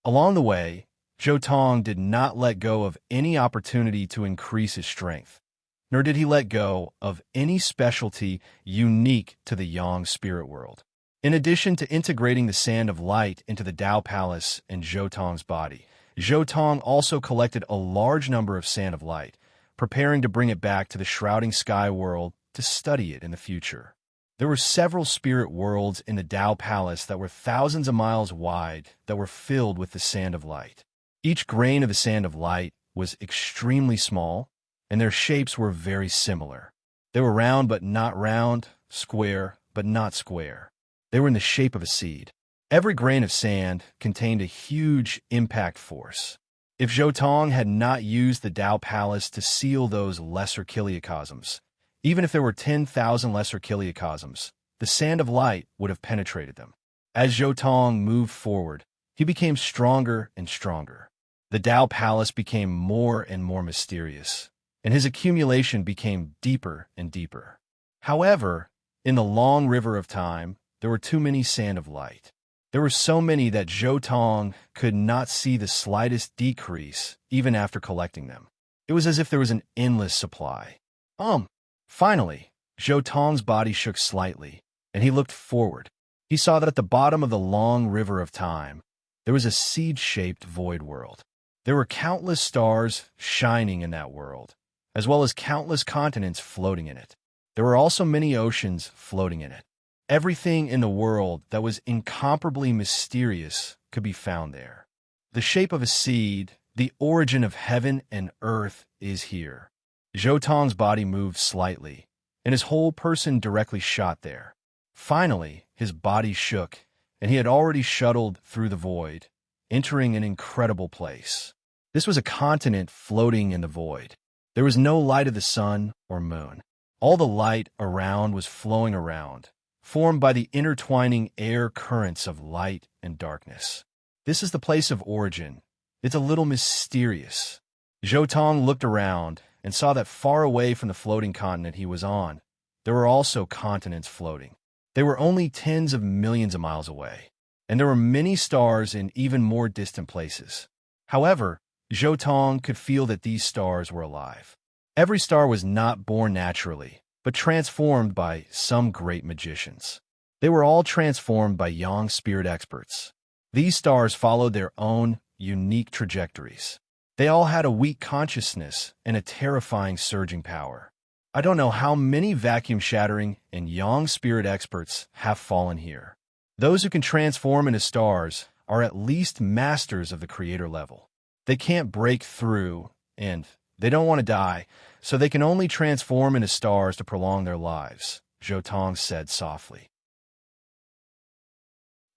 Along the way, Zhou Tong did not let go of any opportunity to increase his strength, nor did he let go of any specialty unique to the Yang spirit world. In addition to integrating the sand of light into the Tao Palace and Zhou Tong's body, Zhou Tong also collected a large number of sand of light, preparing to bring it back to the shrouding sky world to study it in the future. There were several spirit worlds in the Tao Palace that were thousands of miles wide that were filled with the sand of light. Each grain of the sand of light was extremely small, and their shapes were very similar. They were round but not round, square but not square. They were in the shape of a seed. Every grain of sand contained a huge impact force. If Zhou Tong had not used the Tao Palace to seal those lesser kiliocosms, even if there were 10,000 lesser kiliocosms, the sand of light would have penetrated them. As Zhou Tong moved forward, he became stronger and stronger. The Tao Palace became more and more mysterious, and his accumulation became deeper and deeper. However, in the long river of time, there were too many sand of light. There were so many that Zhou Tong could not see the slightest decrease even after collecting them. It was as if there was an endless supply. Finally, Zhou Tong's body shook slightly, and he looked forward. He saw that at the bottom of the long river of time, there was a seed-shaped void world. There were countless stars shining in that world, as well as countless continents floating in it. There were also many oceans floating in it. Everything in the world that was incomparably mysterious could be found there. The shape of a seed, the origin of heaven and earth, is here. Zhou Tong's body moved slightly, and his whole person directly shot there. Finally, his body shook, and he had already shuttled through the void, entering an incredible place. This was a continent floating in the void. There was no light of the sun or moon. All the light around was flowing around, formed by the intertwining air currents of light and darkness. This is the place of origin. It's a little mysterious. Zhou looked around and saw that far away from the floating continent he was on, there were also continents floating. They were only tens of millions of miles away, and there were many stars in even more distant places. However, Zhou could feel that these stars were alive. Every star was not born naturally, but transformed by some great magicians. They were all transformed by yang spirit experts. These stars followed their own unique trajectories. They all had a weak consciousness and a terrifying surging power. I don't know how many vacuum-shattering and yang spirit experts have fallen here. Those who can transform into stars are at least masters of the creator level. They can't break through, and they don't want to die, so they can only transform into stars to prolong their lives, Zhou said softly.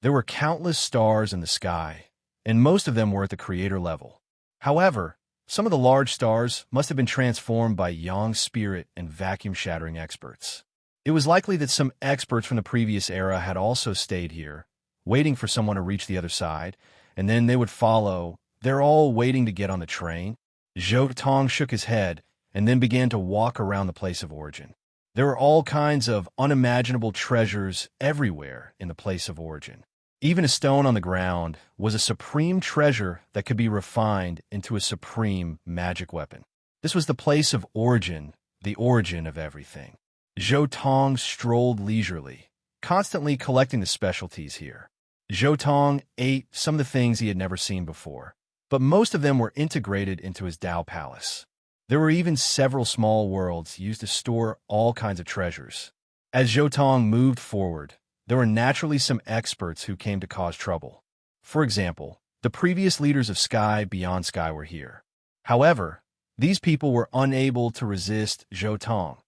There were countless stars in the sky, and most of them were at the creator level. However, some of the large stars must have been transformed by yang spirit and vacuum-shattering experts. It was likely that some experts from the previous era had also stayed here, waiting for someone to reach the other side, and then they would follow. They're all waiting to get on the train. Zhou shook his head and then began to walk around the place of origin. There were all kinds of unimaginable treasures everywhere in the place of origin. Even a stone on the ground was a supreme treasure that could be refined into a supreme magic weapon. This was the place of origin, the origin of everything. Zhou strolled leisurely, constantly collecting the specialties here. Zhou ate some of the things he had never seen before, but most of them were integrated into his Tao palace. There were even several small worlds used to store all kinds of treasures. As Zhou moved forward, there were naturally some experts who came to cause trouble. For example, the previous leaders of Sky Beyond Sky were here. However, these people were unable to resist Zhou,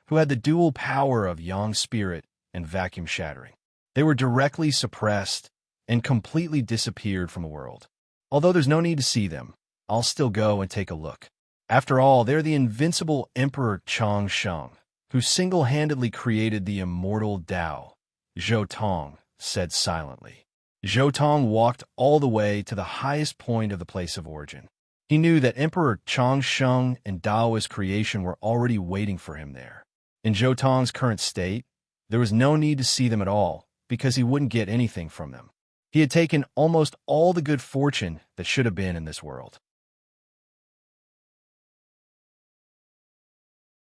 who had the dual power of yang spirit and vacuum shattering. They were directly suppressed and completely disappeared from the world. Although there's no need to see them, I'll still go and take a look. After all, they're the invincible Emperor Changsheng, who single-handedly created the immortal Tao, Zhou said silently. Zhou walked all the way to the highest point of the place of origin. He knew that Emperor Changsheng and Taoist creation were already waiting for him there. In Zhou current state, there was no need to see them at all, because he wouldn't get anything from them. He had taken almost all the good fortune that should have been in this world.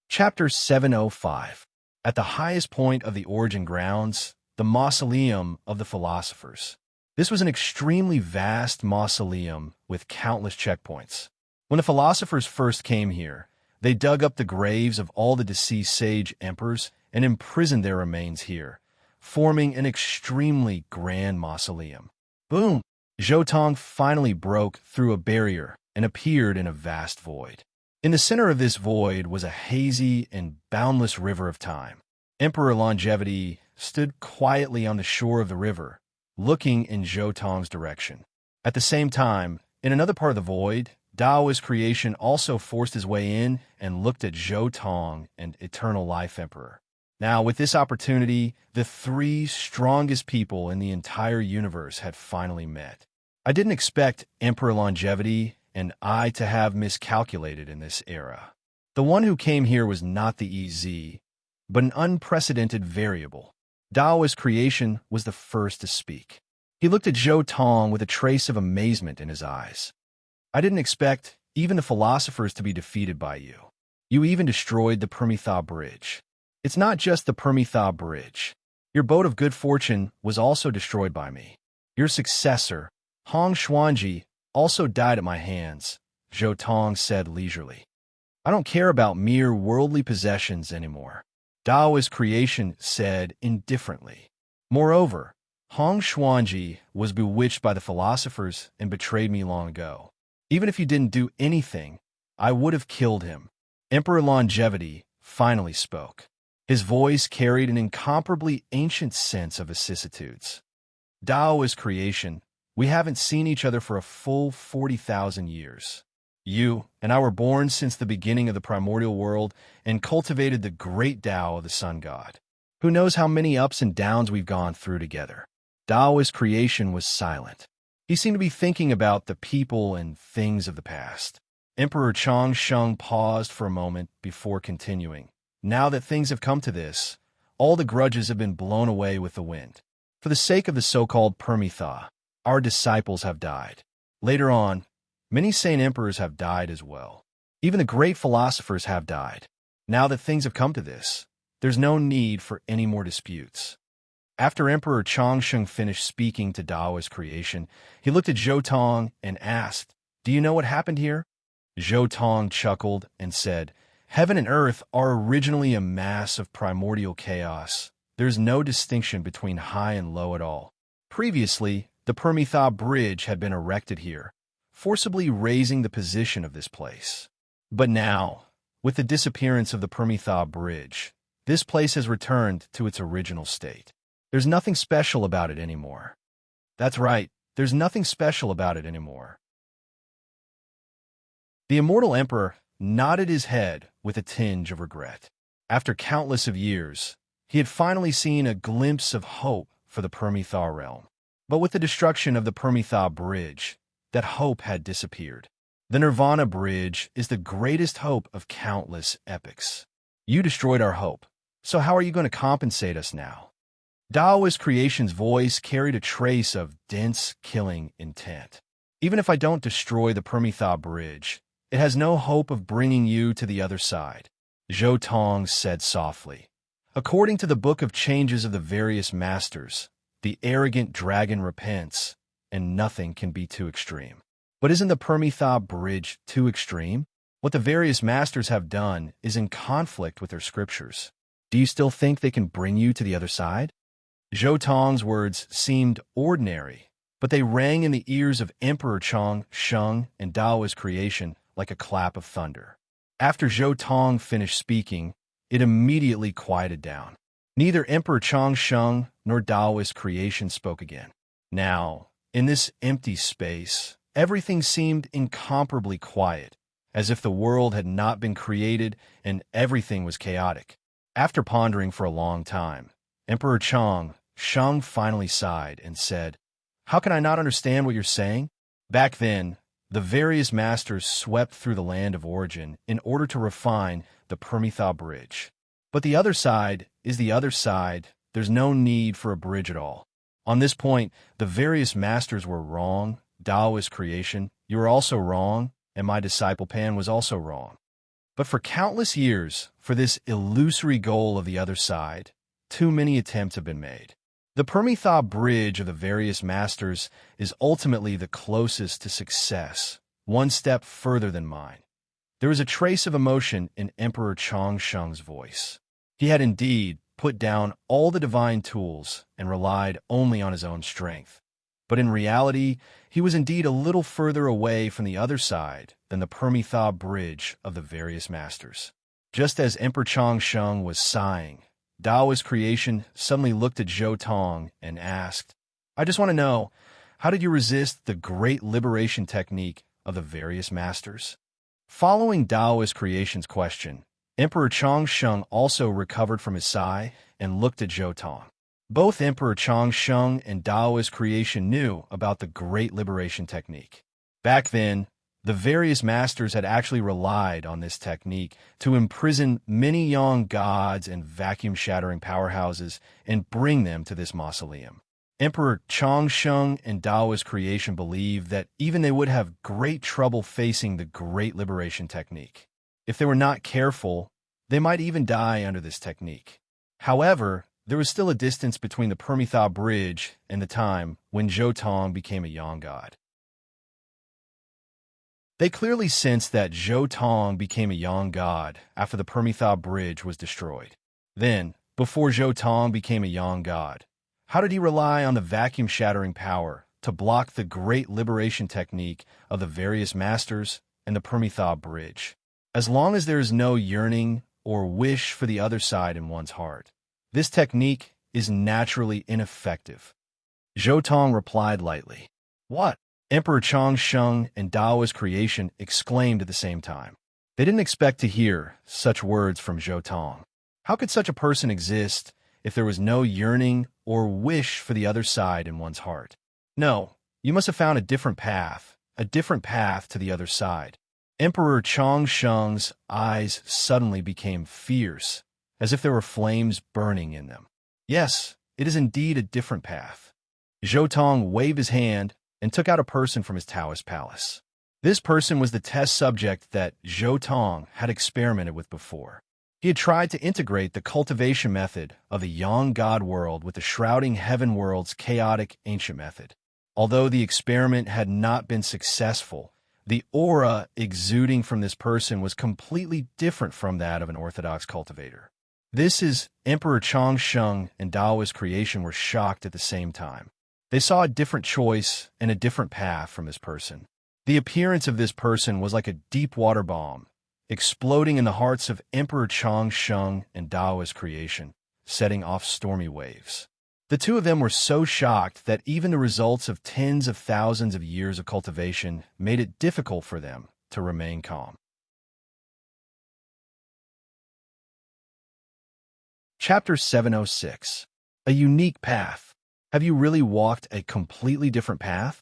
Chapter 705. At the highest point of the origin grounds, the mausoleum of the philosophers. This was an extremely vast mausoleum with countless checkpoints. When the philosophers first came here, they dug up the graves of all the deceased sage emperors and imprisoned their remains here, forming an extremely grand mausoleum. Boom! Zhou finally broke through a barrier and appeared in a vast void. In the center of this void was a hazy and boundless river of time. Emperor Longevity stood quietly on the shore of the river, looking in Zhou direction. At the same time, in another part of the void, Taoist creation also forced his way in and looked at Zhou and Eternal Life Emperor. Now, with this opportunity, the three strongest people in the entire universe had finally met. I didn't expect Emperor Longevity and I to have miscalculated in this era. The one who came here was not the EZ, but an unprecedented variable. Taoist creation was the first to speak. He looked at Zhou with a trace of amazement in his eyes. I didn't expect even the philosophers to be defeated by you. You even destroyed the Permitha Bridge. It's not just the Permitha Bridge. Your boat of good fortune was also destroyed by me. Your successor, Hong Xuanji, also died at my hands, Zhou said leisurely. I don't care about mere worldly possessions anymore, Taoist creation said indifferently. Moreover, Hong Xuanji was bewitched by the philosophers and betrayed me long ago. Even if you didn't do anything, I would have killed him. Emperor Longevity finally spoke. His voice carried an incomparably ancient sense of vicissitudes. Taoist creation, we haven't seen each other for a full 40,000 years. You and I were born since the beginning of the primordial world and cultivated the great Tao of the sun god. Who knows how many ups and downs we've gone through together? Daoist creation was silent. He seemed to be thinking about the people and things of the past. Emperor Changsheng paused for a moment before continuing. Now that things have come to this, all the grudges have been blown away with the wind. For the sake of the so-called Permitha, our disciples have died. Later on, many saint emperors have died as well. Even the great philosophers have died. Now that things have come to this, there's no need for any more disputes. After Emperor Changsheng finished speaking to Daoist creation, he looked at Zhou Tong and asked, "Do you know what happened here?" Zhou Tong chuckled and said, "Heaven and earth are originally a mass of primordial chaos. There's no distinction between high and low at all. Previously, the Permitha Bridge had been erected here, forcibly raising the position of this place. But now, with the disappearance of the Permitha Bridge, this place has returned to its original state. There's nothing special about it anymore." That's right, there's nothing special about it anymore. The immortal emperor nodded his head with a tinge of regret. After countless of years, he had finally seen a glimpse of hope for the Permitha realm. But with the destruction of the Permitha Bridge, that hope had disappeared. The Nirvana Bridge is the greatest hope of countless epics. You destroyed our hope, so how are you going to compensate us now? Daoist creation's voice carried a trace of dense, killing intent. Even if I don't destroy the Permitha Bridge, it has no hope of bringing you to the other side, Zhou Tong said softly. According to the Book of Changes of the Various Masters, the arrogant dragon repents, and nothing can be too extreme. But isn't the Permitha Bridge too extreme? What the various masters have done is in conflict with their scriptures. Do you still think they can bring you to the other side? Zhou Tong's words seemed ordinary, but they rang in the ears of Emperor Changsheng and Daoist creation like a clap of thunder. After Zhou Tong finished speaking, it immediately quieted down. Neither Emperor Changsheng nor Daoist creation spoke again. Now, in this empty space, everything seemed incomparably quiet, as if the world had not been created and everything was chaotic. After pondering for a long time, Emperor Changsheng finally sighed and said, "How can I not understand what you're saying?" Back then, the various masters swept through the land of origin in order to refine the Permitha Bridge. But the other side is the other side. There's no need for a bridge at all. On this point, the various masters were wrong. Daoist creation, you were also wrong, and my disciple Pan was also wrong. But for countless years, for this illusory goal of the other side, too many attempts have been made. The Permitha Bridge of the various masters is ultimately the closest to success, one step further than mine. There was a trace of emotion in Emperor Changsheng's voice. He had indeed put down all the divine tools and relied only on his own strength. But in reality, he was indeed a little further away from the other side than the Permitha Bridge of the various masters. Just as Emperor Changsheng was sighing, Daoist creation suddenly looked at Zhou Tong and asked, "I just want to know, how did you resist the great liberation technique of the various masters?" Following Daoist creation's question, Emperor Changsheng also recovered from his sigh and looked at Zhou Tong. Both Emperor Changsheng and Daoist creation knew about the great liberation technique. Back then, the various masters had actually relied on this technique to imprison many young gods and vacuum-shattering powerhouses and bring them to this mausoleum. Emperor Changsheng and Daoist creation believed that even they would have great trouble facing the great liberation technique. If they were not careful, they might even die under this technique. However, there was still a distance between the Permitha Bridge and the time when Zhou Tong became a young god. They clearly sensed that Zhou Tong became a young god after the Permitha Bridge was destroyed. Then, before Zhou Tong became a young god, how did he rely on the vacuum-shattering power to block the great liberation technique of the various masters and the Permitha Bridge? As long as there is no yearning or wish for the other side in one's heart, this technique is naturally ineffective. Zhou Tong replied lightly. "What?" Emperor Changsheng and Daoist creation exclaimed at the same time. They didn't expect to hear such words from Zhou Tong. How could such a person exist if there was no yearning or wish for the other side in one's heart. No, you must have found a different path to the other side. Emperor Chongsheng's eyes suddenly became fierce, as if there were flames burning in them. Yes, it is indeed a different path. Zhou Tong waved his hand and took out a person from his Taoist palace. This person was the test subject that Zhou Tong had experimented with before. He had tried to integrate the cultivation method of the Yang God world with the shrouding heaven world's chaotic ancient method. Although the experiment had not been successful, the aura exuding from this person was completely different from that of an orthodox cultivator. This is Emperor Chongsheng and Daoist creation were shocked at the same time. They saw a different choice and a different path from this person. The appearance of this person was like a deep water bomb, exploding in the hearts of Emperor Chongsheng and Daoist creation, setting off stormy waves. The two of them were so shocked that even the results of tens of thousands of years of cultivation made it difficult for them to remain calm. Chapter 706. A Unique Path. Have you really walked a completely different path?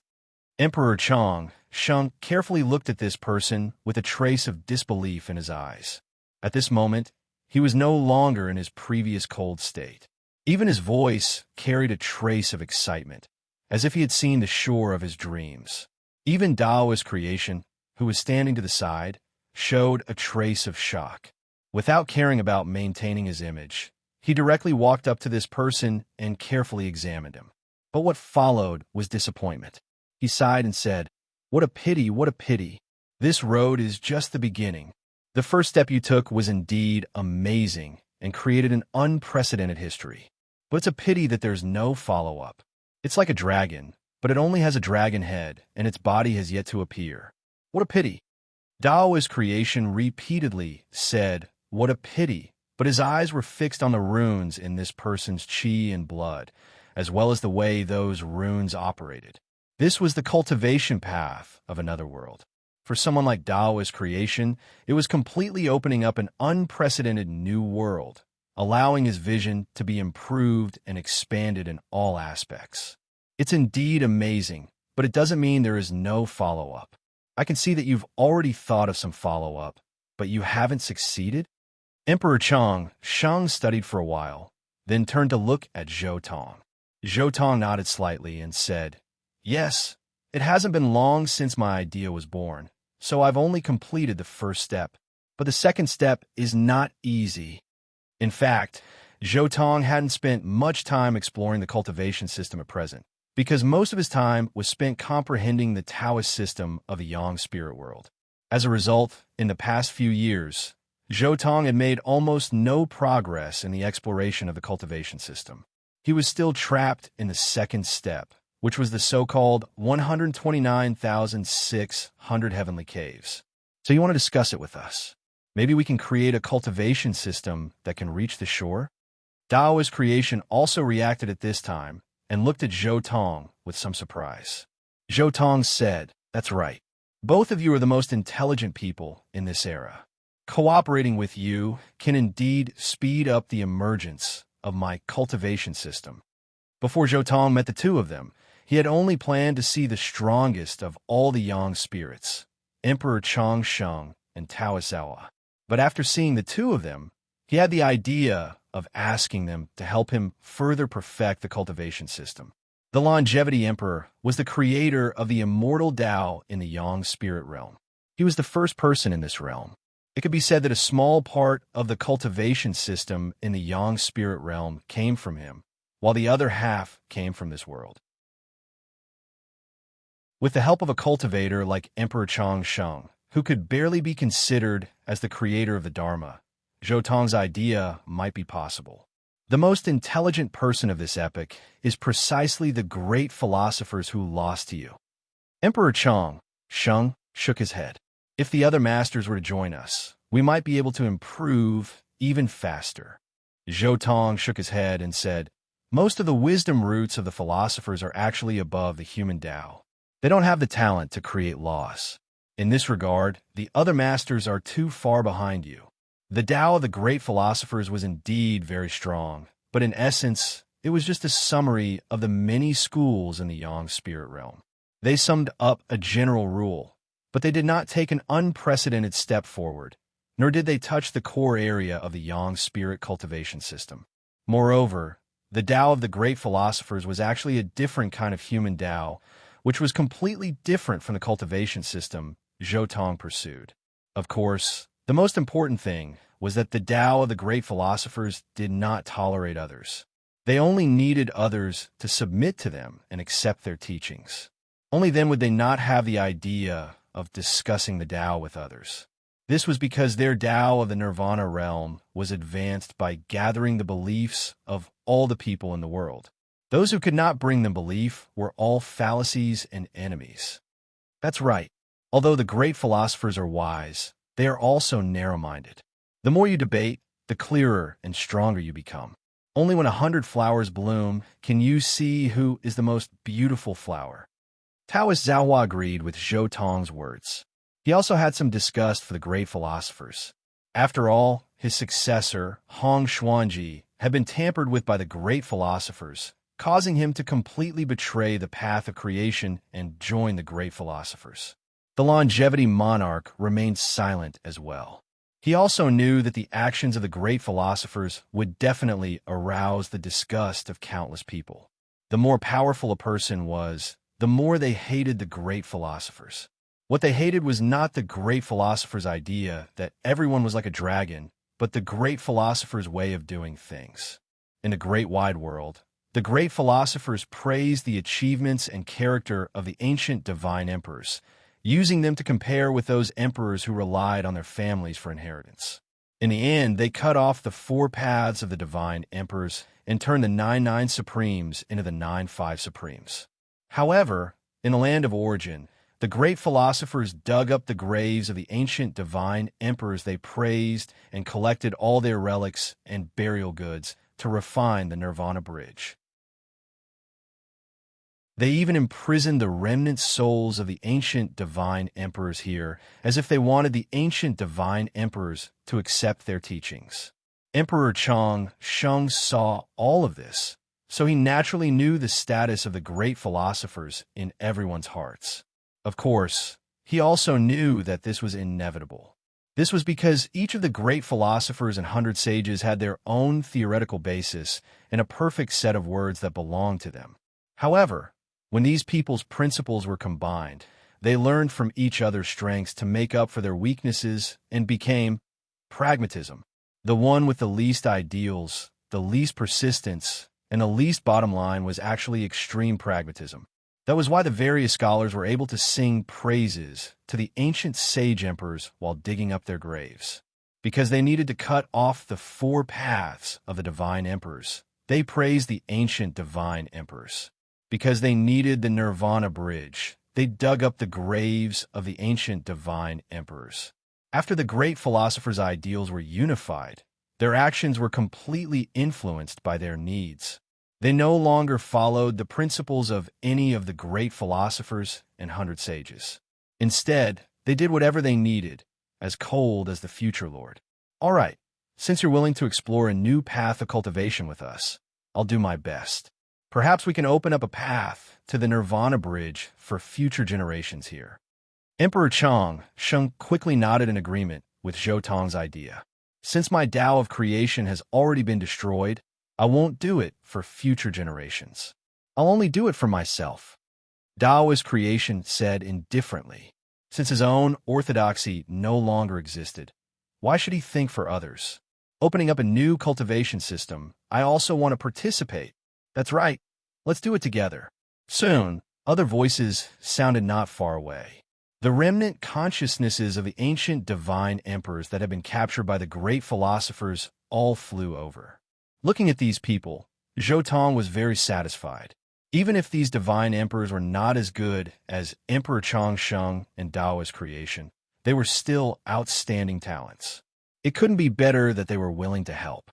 Emperor Chongsheng carefully looked at this person with a trace of disbelief in his eyes. At this moment, he was no longer in his previous cold state. Even his voice carried a trace of excitement, as if he had seen the shore of his dreams. Even Daoist creation, who was standing to the side, showed a trace of shock. Without caring about maintaining his image, he directly walked up to this person and carefully examined him. But what followed was disappointment. He sighed and said, "What a pity, what a pity. This road is just the beginning. The first step you took was indeed amazing and created an unprecedented history. But it's a pity that there's no follow-up. It's like a dragon, but it only has a dragon head, and its body has yet to appear. What a pity." Daoist creation repeatedly said, "What a pity," but his eyes were fixed on the runes in this person's qi and blood, as well as the way those runes operated. This was the cultivation path of another world. For someone like Daoist creation, it was completely opening up an unprecedented new world, allowing his vision to be improved and expanded in all aspects. It's indeed amazing, but it doesn't mean there is no follow-up. I can see that you've already thought of some follow-up, but you haven't succeeded? Emperor Chongsheng studied for a while, then turned to look at Zhou Tong. Zhou Tong nodded slightly and said, "Yes, it hasn't been long since my idea was born, so I've only completed the first step. But the second step is not easy." In fact, Zhou Tong hadn't spent much time exploring the cultivation system at present, because most of his time was spent comprehending the Taoist system of the Yang spirit world. As a result, in the past few years, Zhou Tong had made almost no progress in the exploration of the cultivation system. He was still trapped in the second step, which was the so-called 129,600 heavenly caves. So you want to discuss it with us? Maybe we can create a cultivation system that can reach the shore? Daoist creation also reacted at this time and looked at Zhou Tong with some surprise. Zhou Tong said, "That's right. Both of you are the most intelligent people in this era. Cooperating with you can indeed speed up the emergence of my cultivation system." Before Zhou Tong met the two of them, he had only planned to see the strongest of all the Yang spirits, Emperor Chongsheng and Taoist Awa. But after seeing the two of them, he had the idea of asking them to help him further perfect the cultivation system. The Longevity Emperor was the creator of the immortal Tao in the Yang spirit realm. He was the first person in this realm. It could be said that a small part of the cultivation system in the Yang spirit realm came from him, while the other half came from this world. With the help of a cultivator like Emperor Chongsheng, who could barely be considered as the creator of the Dharma, Zhou Tong's idea might be possible. The most intelligent person of this epoch is precisely the great philosophers who lost to you. Emperor Chongsheng shook his head. If the other masters were to join us, we might be able to improve even faster. Zhou Tong shook his head and said, "Most of the wisdom roots of the philosophers are actually above the human Tao. They don't have the talent to create laws. In this regard, the other masters are too far behind you. The Tao of the great philosophers was indeed very strong, but in essence, it was just a summary of the many schools in the Yang spirit realm. They summed up a general rule, but they did not take an unprecedented step forward, nor did they touch the core area of the Yang spirit cultivation system. Moreover, the Tao of the great philosophers was actually a different kind of human Tao, which was completely different from the cultivation system Zhou Tong pursued. Of course, the most important thing was that the Tao of the great philosophers did not tolerate others. They only needed others to submit to them and accept their teachings. Only then would they not have the idea of discussing the Tao with others. This was because their Tao of the Nirvana realm was advanced by gathering the beliefs of all the people in the world. Those who could not bring them belief were all fallacies and enemies. That's right. Although the great philosophers are wise, they are also narrow-minded. The more you debate, the clearer and stronger you become. Only when 100 flowers bloom can you see who is the most beautiful flower. Taoist Zhaohua agreed with Zhou Tong's words. He also had some disgust for the great philosophers. After all, his successor, Hong Xuanji, had been tampered with by the great philosophers, causing him to completely betray the path of creation and join the great philosophers. The longevity monarch remained silent as well. He also knew that the actions of the great philosophers would definitely arouse the disgust of countless people. The more powerful a person was, the more they hated the great philosophers. What they hated was not the great philosopher's idea that everyone was like a dragon, but the great philosopher's way of doing things. In the great wide world, the great philosophers praised the achievements and character of the ancient divine emperors, using them to compare with those emperors who relied on their families for inheritance. In the end, they cut off the 4 paths of the divine emperors and turned the 99 supremes into the 95 supremes. However, in the land of origin, the great philosophers dug up the graves of the ancient divine emperors they praised and collected all their relics and burial goods to refine the Nirvana bridge. They even imprisoned the remnant souls of the ancient divine emperors here, as if they wanted the ancient divine emperors to accept their teachings. Emperor Chang Sheng saw all of this, so he naturally knew the status of the great philosophers in everyone's hearts. Of course, he also knew that this was inevitable. This was because each of the great philosophers and 100 sages had their own theoretical basis and a perfect set of words that belonged to them. However, when these people's principles were combined, they learned from each other's strengths to make up for their weaknesses and became pragmatism. The one with the least ideals, the least persistence, and the least bottom line was actually extreme pragmatism. That was why the various scholars were able to sing praises to the ancient sage emperors while digging up their graves. Because they needed to cut off the 4 paths of the divine emperors, they praised the ancient divine emperors. Because they needed the Nirvana bridge, they dug up the graves of the ancient divine emperors. After the great philosophers' ideals were unified, their actions were completely influenced by their needs. They no longer followed the principles of any of the great philosophers and 100 sages. Instead, they did whatever they needed, as cold as the future Lord. All right, since you're willing to explore a new path of cultivation with us, I'll do my best. Perhaps we can open up a path to the Nirvana bridge for future generations here. Emperor Chang Sheng quickly nodded in agreement with Zhou Tong's idea. Since my Tao of creation has already been destroyed, I won't do it for future generations. I'll only do it for myself. Taoist creation said indifferently. Since his own orthodoxy no longer existed, why should he think for others? Opening up a new cultivation system, I also want to participate. That's right. Let's do it together. Soon, other voices sounded not far away. The remnant consciousnesses of the ancient divine emperors that had been captured by the great philosophers all flew over. Looking at these people, Zhou Tong was very satisfied. Even if these divine emperors were not as good as Emperor Chang Sheng and Taoist creation, they were still outstanding talents. It couldn't be better that they were willing to help.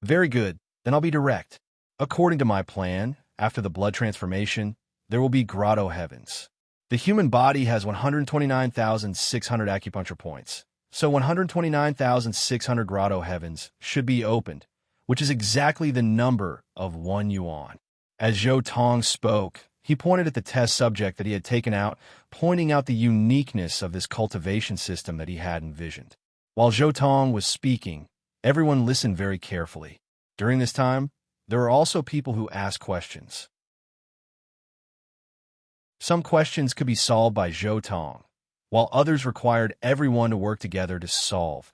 Very good, then I'll be direct. According to my plan, after the blood transformation, there will be grotto heavens. The human body has 129,600 acupuncture points, so 129,600 grotto heavens should be opened, which is exactly the number of 1 yuan. As Zhou Tong spoke, he pointed at the test subject that he had taken out, pointing out the uniqueness of this cultivation system that he had envisioned. While Zhou Tong was speaking, everyone listened very carefully. During this time, there were also people who asked questions. Some questions could be solved by Zhou Tong, while others required everyone to work together to solve.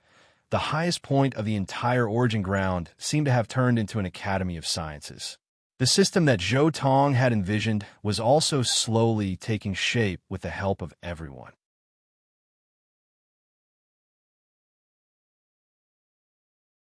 The highest point of the entire origin ground seemed to have turned into an academy of sciences. The system that Zhou Tong had envisioned was also slowly taking shape with the help of everyone.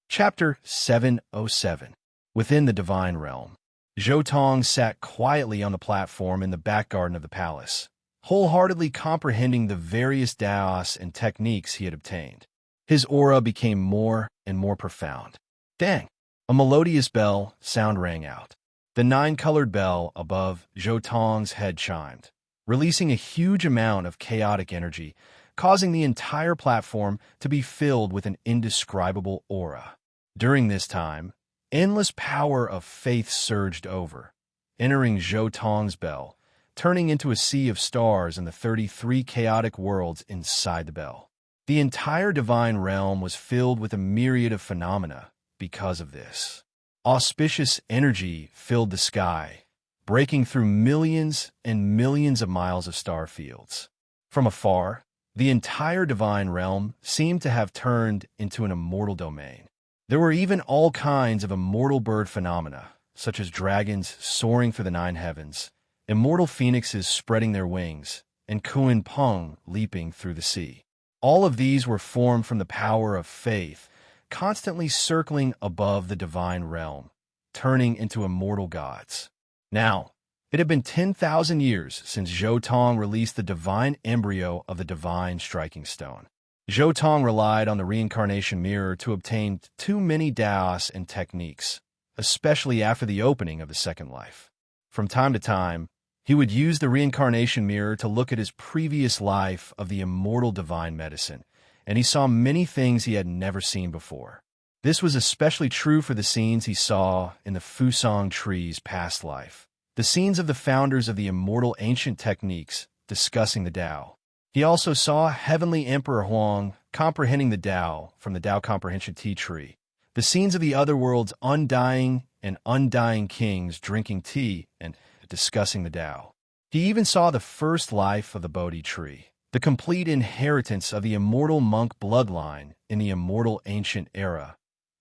Chapter 707. Within the Divine Realm. Zhou Tong sat quietly on the platform in the back garden of the palace, wholeheartedly comprehending the various daos and techniques he had obtained. His aura became more and more profound. Dang! A melodious bell sound rang out. The 9-colored bell above Zhou Tong's head chimed, releasing a huge amount of chaotic energy, causing the entire platform to be filled with an indescribable aura. During this time, endless power of faith surged over, entering Zhou Tong's bell, turning into a sea of stars in the 33 chaotic worlds inside the bell. The entire divine realm was filled with a myriad of phenomena because of this. Auspicious energy filled the sky, breaking through millions and millions of miles of star fields. From afar, the entire divine realm seemed to have turned into an immortal domain. There were even all kinds of immortal bird phenomena, such as dragons soaring through the 9 heavens, immortal phoenixes spreading their wings, and Kuan Peng leaping through the sea. All of these were formed from the power of faith, constantly circling above the divine realm, turning into immortal gods. Now, it had been 10,000 years since Zhou Tong released the divine embryo of the divine striking stone. Zhou Tong relied on the reincarnation mirror to obtain too many daos and techniques, especially after the opening of the second life. From time to time, he would use the reincarnation mirror to look at his previous life of the immortal divine medicine, and he saw many things he had never seen before. This was especially true for the scenes he saw in the Fusang tree's past life, the scenes of the founders of the immortal ancient techniques discussing the Tao. He also saw Heavenly Emperor Huang comprehending the Tao from the Tao Comprehension Tea Tree, the scenes of the other world's undying and undying kings drinking tea and discussing the Tao. He even saw the first life of the Bodhi tree, the complete inheritance of the immortal monk bloodline in the immortal ancient era.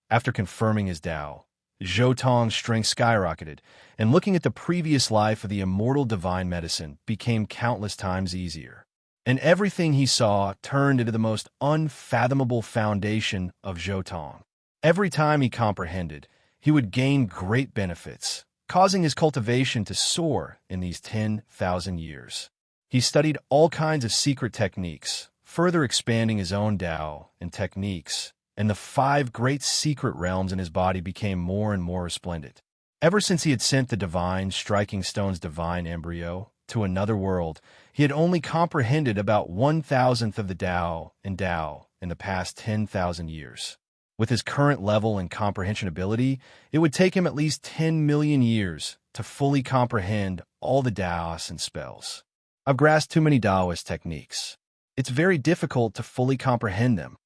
After confirming his Tao, Zhou Tong's strength skyrocketed, and looking at the previous life of the immortal divine medicine became countless times easier. And everything he saw turned into the most unfathomable foundation of Zhou Tong. Every time he comprehended, he would gain great benefits, causing his cultivation to soar in these 10,000 years. He studied all kinds of secret techniques, further expanding his own Tao and techniques, and the 5 great secret realms in his body became more and more resplendent. Ever since he had sent the divine striking stone's divine embryo to another world, he had only comprehended about 1,000th of the Tao in the past 10,000 years. With his current level and comprehension ability, it would take him at least 10 million years to fully comprehend all the Daos and spells. I've grasped too many Taoist techniques. It's very difficult to fully comprehend them.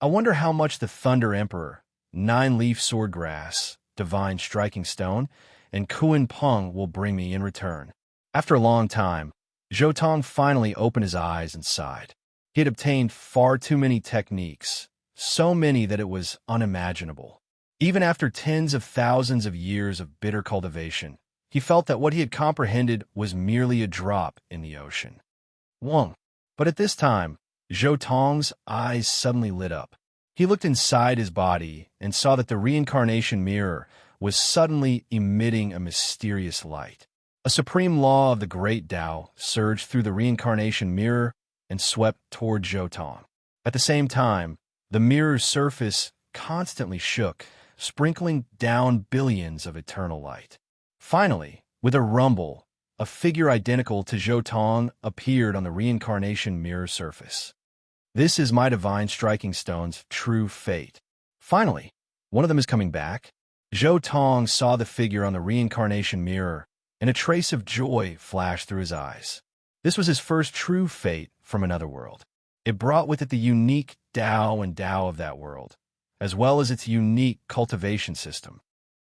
I wonder how much the Thunder Emperor, 9-leaf swordgrass, divine striking stone, and Kuan Peng will bring me in return. After a long time, Zhou Tong finally opened his eyes and sighed. He had obtained far too many techniques, so many that it was unimaginable. Even after tens of thousands of years of bitter cultivation, he felt that what he had comprehended was merely a drop in the ocean. Wong. But at this time, Zhou Tong's eyes suddenly lit up. He looked inside his body and saw that the reincarnation mirror was suddenly emitting a mysterious light. A supreme law of the great Tao surged through the reincarnation mirror and swept toward Zhou Tong. At the same time, the mirror's surface constantly shook, sprinkling down billions of eternal light. Finally, with a rumble, a figure identical to Zhou Tong appeared on the reincarnation mirror surface. This is my divine striking stone's true fate. Finally, one of them is coming back. Zhou Tong saw the figure on the reincarnation mirror, and a trace of joy flashed through his eyes. This was his first true fate from another world. It brought with it the unique Tao and Tao of that world, as well as its unique cultivation system.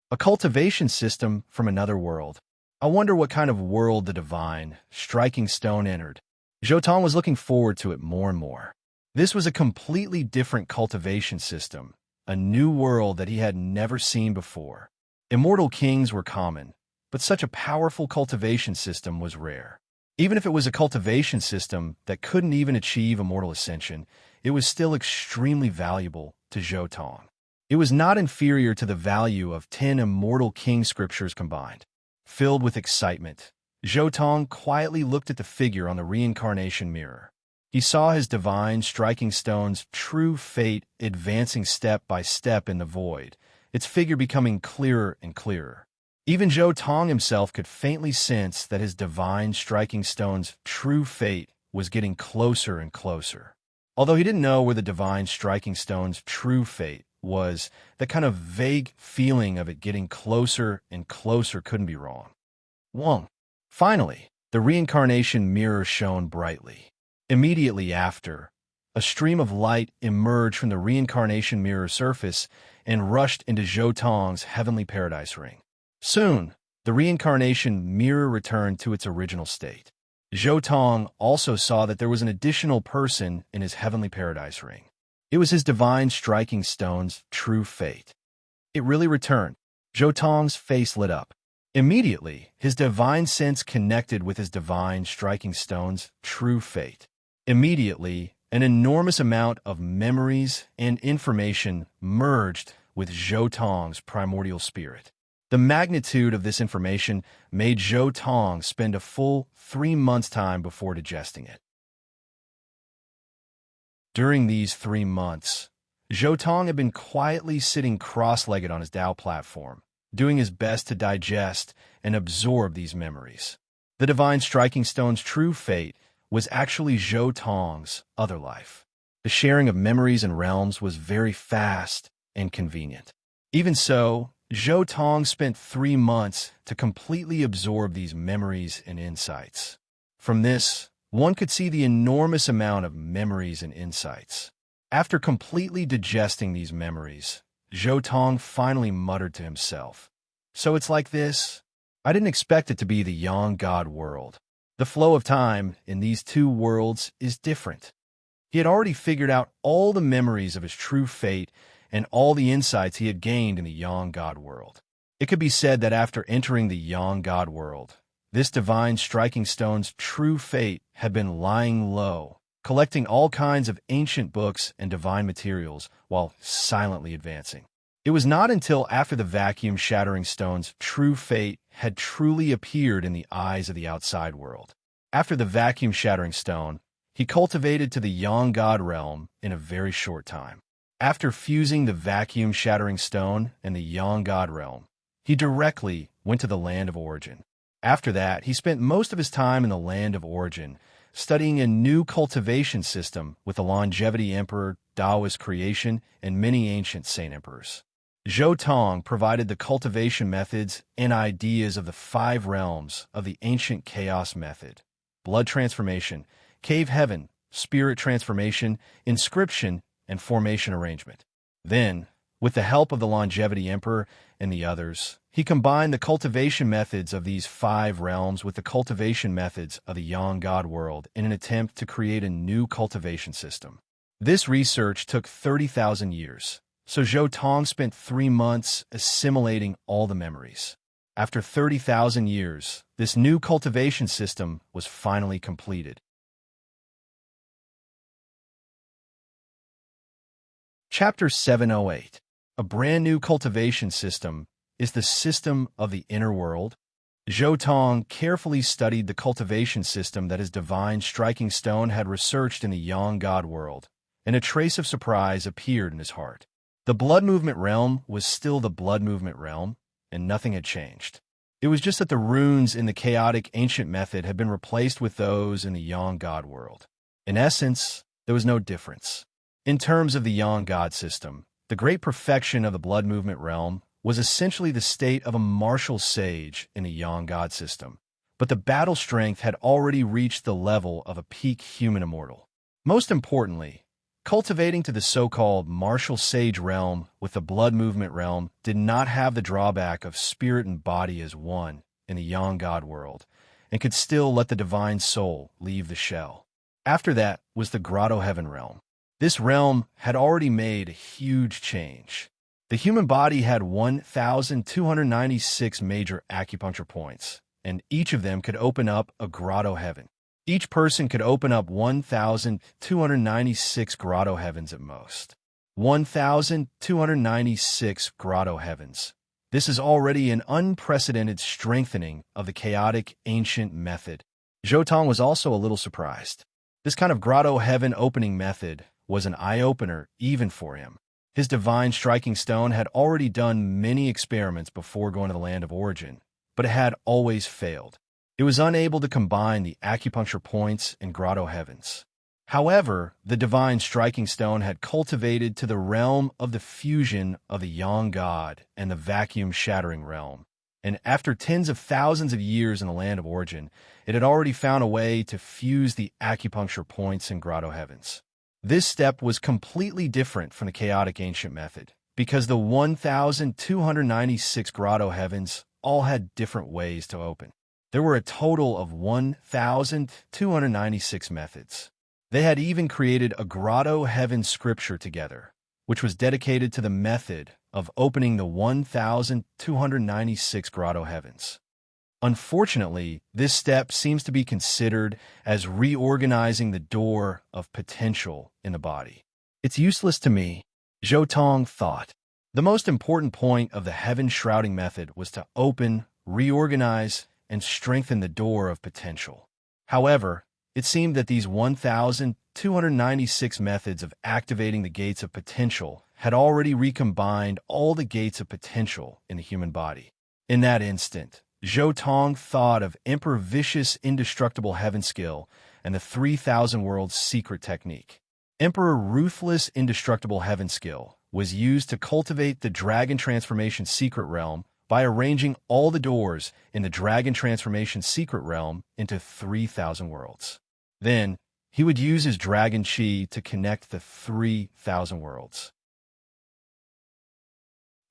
A cultivation system from another world. I wonder what kind of world the divine, striking stone entered. Zhou Tong was looking forward to it more and more. This was a completely different cultivation system, a new world that he had never seen before. Immortal kings were common, but such a powerful cultivation system was rare. Even if it was a cultivation system that couldn't even achieve immortal ascension, it was still extremely valuable to Zhou Tong. It was not inferior to the value of 10 immortal king scriptures combined. Filled with excitement, Zhou Tong quietly looked at the figure on the reincarnation mirror. He saw his divine striking stone's true fate advancing step by step in the void, its figure becoming clearer and clearer. Even Zhou Tong himself could faintly sense that his divine striking stone's true fate was getting closer and closer. Although he didn't know where the divine striking stone's true fate was, that kind of vague feeling of it getting closer and closer couldn't be wrong. Wong. Finally, the reincarnation mirror shone brightly. Immediately after, a stream of light emerged from the reincarnation mirror surface and rushed into Zhou Tong's heavenly paradise ring. Soon, the reincarnation mirror returned to its original state. Zhou Tong also saw that there was an additional person in his heavenly paradise ring. It was his divine striking stone's true fate. It really returned. Zhou Tong's face lit up. Immediately, his divine sense connected with his divine striking stone's true fate. Immediately, an enormous amount of memories and information merged with Zhou Tong's primordial spirit. The magnitude of this information made Zhou Tong spend a full 3 months' time before digesting it. During these 3 months, Zhou Tong had been quietly sitting cross-legged on his Tao platform, doing his best to digest and absorb these memories. The divine striking stone's true fate was actually Zhou Tong's other life. The sharing of memories and realms was very fast and convenient. Even so, Zhou Tong spent 3 months to completely absorb these memories and insights. From this, one could see the enormous amount of memories and insights. After completely digesting these memories, Zhou Tong finally muttered to himself, "So it's like this? I didn't expect it to be the Yang God world. The flow of time in these two worlds is different." He had already figured out all the memories of his true fate and all the insights he had gained in the Yang God world. It could be said that after entering the Yang God world, this divine striking stone's true fate had been lying low, collecting all kinds of ancient books and divine materials while silently advancing. It was not until after the vacuum-shattering stone's true fate had truly appeared in the eyes of the outside world. After the vacuum-shattering stone, he cultivated to the Yang God realm in a very short time. After fusing the vacuum-shattering stone and the Yang God realm, he directly went to the land of origin. After that, he spent most of his time in the land of origin, studying a new cultivation system with the Longevity Emperor, Taoist creation, and many ancient saint emperors. Zhou Tong provided the cultivation methods and ideas of the 5 realms of the ancient chaos method: blood transformation, cave heaven, spirit transformation, inscription, and formation arrangement. Then, with the help of the Longevity Emperor and the others, he combined the cultivation methods of these 5 realms with the cultivation methods of the Yang God world in an attempt to create a new cultivation system. This research took 30,000 years, so Zhou Tong spent 3 months assimilating all the memories. After 30,000 years, this new cultivation system was finally completed. Chapter 708. A brand new cultivation system is the system of the inner world. Zhou Tong carefully studied the cultivation system that his divine striking stone had researched in the Yang God world, and a trace of surprise appeared in his heart. The blood movement realm was still the blood movement realm, and nothing had changed. It was just that the runes in the chaotic ancient method had been replaced with those in the Yang God world. In essence, there was no difference. In terms of the Yang God system, The great perfection of the blood movement realm was essentially the state of a martial sage in a yang god system, but the battle strength had already reached the level of a peak human immortal. Most importantly, cultivating to the so-called martial sage realm with the blood movement realm did not have the drawback of spirit and body as one in the yang god world, and could still let the divine soul leave the shell. After that was the grotto heaven realm. This realm had already made a huge change. The human body had 1,296 major acupuncture points, and each of them could open up a grotto heaven. Each person could open up 1,296 grotto heavens at most. 1,296 grotto heavens. This is already an unprecedented strengthening of the chaotic ancient method. Zhou Tong was also a little surprised. This kind of grotto heaven opening method was an eye-opener even for him. His divine striking stone had already done many experiments before going to the land of origin, but it had always failed. It was unable to combine the acupuncture points and grotto heavens. However, the divine striking stone had cultivated to the realm of the fusion of the yang god and the vacuum-shattering realm, and after tens of thousands of years in the land of origin, it had already found a way to fuse the acupuncture points and grotto heavens. This step was completely different from the chaotic ancient method, because the 1,296 grotto heavens all had different ways to open. There were a total of 1,296 methods. They had even created a grotto heaven scripture together, which was dedicated to the method of opening the 1,296 grotto heavens. Unfortunately, this step seems to be considered as reorganizing the door of potential in the body. It's useless to me, Zhou Tong thought. The most important point of the heaven shrouding method was to open, reorganize, and strengthen the door of potential. However, it seemed that these 1,296 methods of activating the gates of potential had already recombined all the gates of potential in the human body. In that instant, Zhou Tong thought of Emperor Vicious Indestructible Heaven Skill and the 3,000 Worlds Secret Technique. Emperor Ruthless Indestructible Heaven Skill was used to cultivate the Dragon Transformation Secret Realm by arranging all the doors in the Dragon Transformation Secret Realm into 3,000 worlds. Then, he would use his Dragon Chi to connect the 3,000 worlds.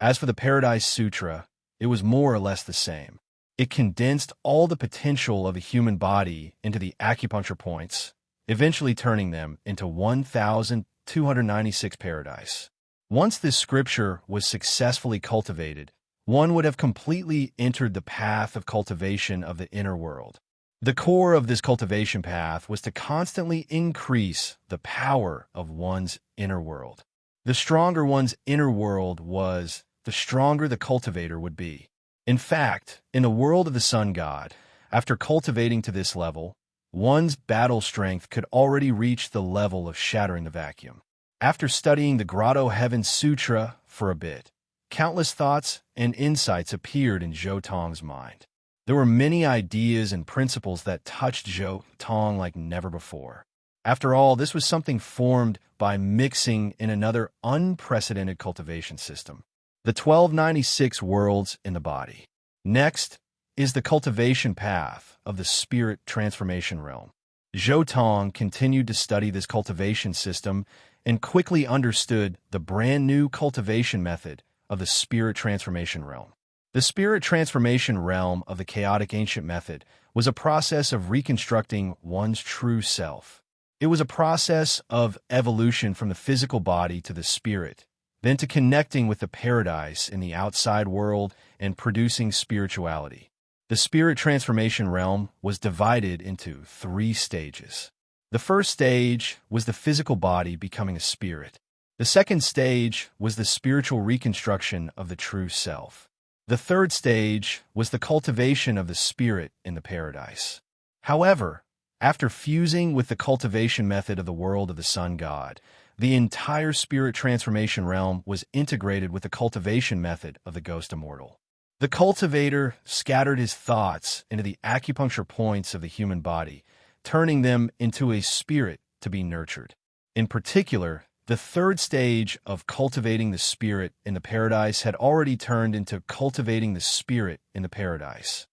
As for the Paradise Sutra, it was more or less the same. It condensed all the potential of the human body into the acupuncture points, eventually turning them into 1,296 paradise. Once this scripture was successfully cultivated, one would have completely entered the path of cultivation of the inner world. The core of this cultivation path was to constantly increase the power of one's inner world. The stronger one's inner world was, the stronger the cultivator would be. In fact, in the world of the sun god, after cultivating to this level, one's battle strength could already reach the level of shattering the vacuum. After studying the Grotto Heaven Sutra for a bit, countless thoughts and insights appeared in Zhou Tong's mind. There were many ideas and principles that touched Zhou Tong like never before. After all, this was something formed by mixing in another unprecedented cultivation system. The 1296 worlds in the body. Next is the cultivation path of the spirit transformation realm. Zhou Tong continued to study this cultivation system and quickly understood the brand new cultivation method of the spirit transformation realm. The spirit transformation realm of the chaotic ancient method was a process of reconstructing one's true self. It was a process of evolution from the physical body to the spirit, then to connecting with the paradise in the outside world and producing spirituality. The spirit transformation realm was divided into 3 stages. The first stage was the physical body becoming a spirit. The second stage was the spiritual reconstruction of the true self. The third stage was the cultivation of the spirit in the paradise. However, after fusing with the cultivation method of the world of the sun god, the entire spirit transformation realm was integrated with the cultivation method of the ghost immortal. The cultivator scattered his thoughts into the acupuncture points of the human body, turning them into a spirit to be nurtured. In particular, The third stage of cultivating the spirit in the paradise had already turned into cultivating the spirit in the paradise.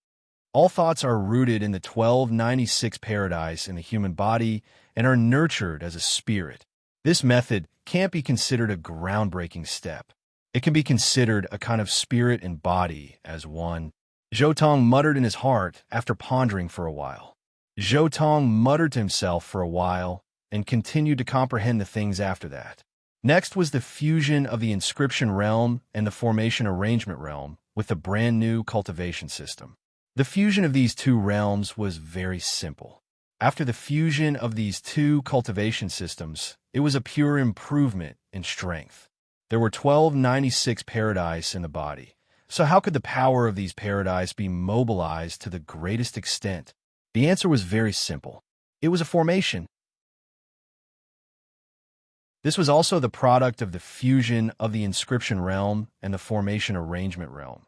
All thoughts are rooted in the 1296 paradise in the human body and are nurtured as a spirit. This method can't be considered a groundbreaking step. It can be considered a kind of spirit and body as one. Zhou Tong muttered in his heart after pondering for a while. Zhou Tong muttered to himself for a while and continued to comprehend the things after that. Next was the fusion of the inscription realm and the formation arrangement realm with the brand new cultivation system. The fusion of these two realms was very simple. After the fusion of these two cultivation systems, it was a pure improvement in strength. There were 1296 paradise in the body, so how could the power of these paradise be mobilized to the greatest extent? The answer was very simple. It was a formation. This was also the product of the fusion of the inscription realm and the formation arrangement realm.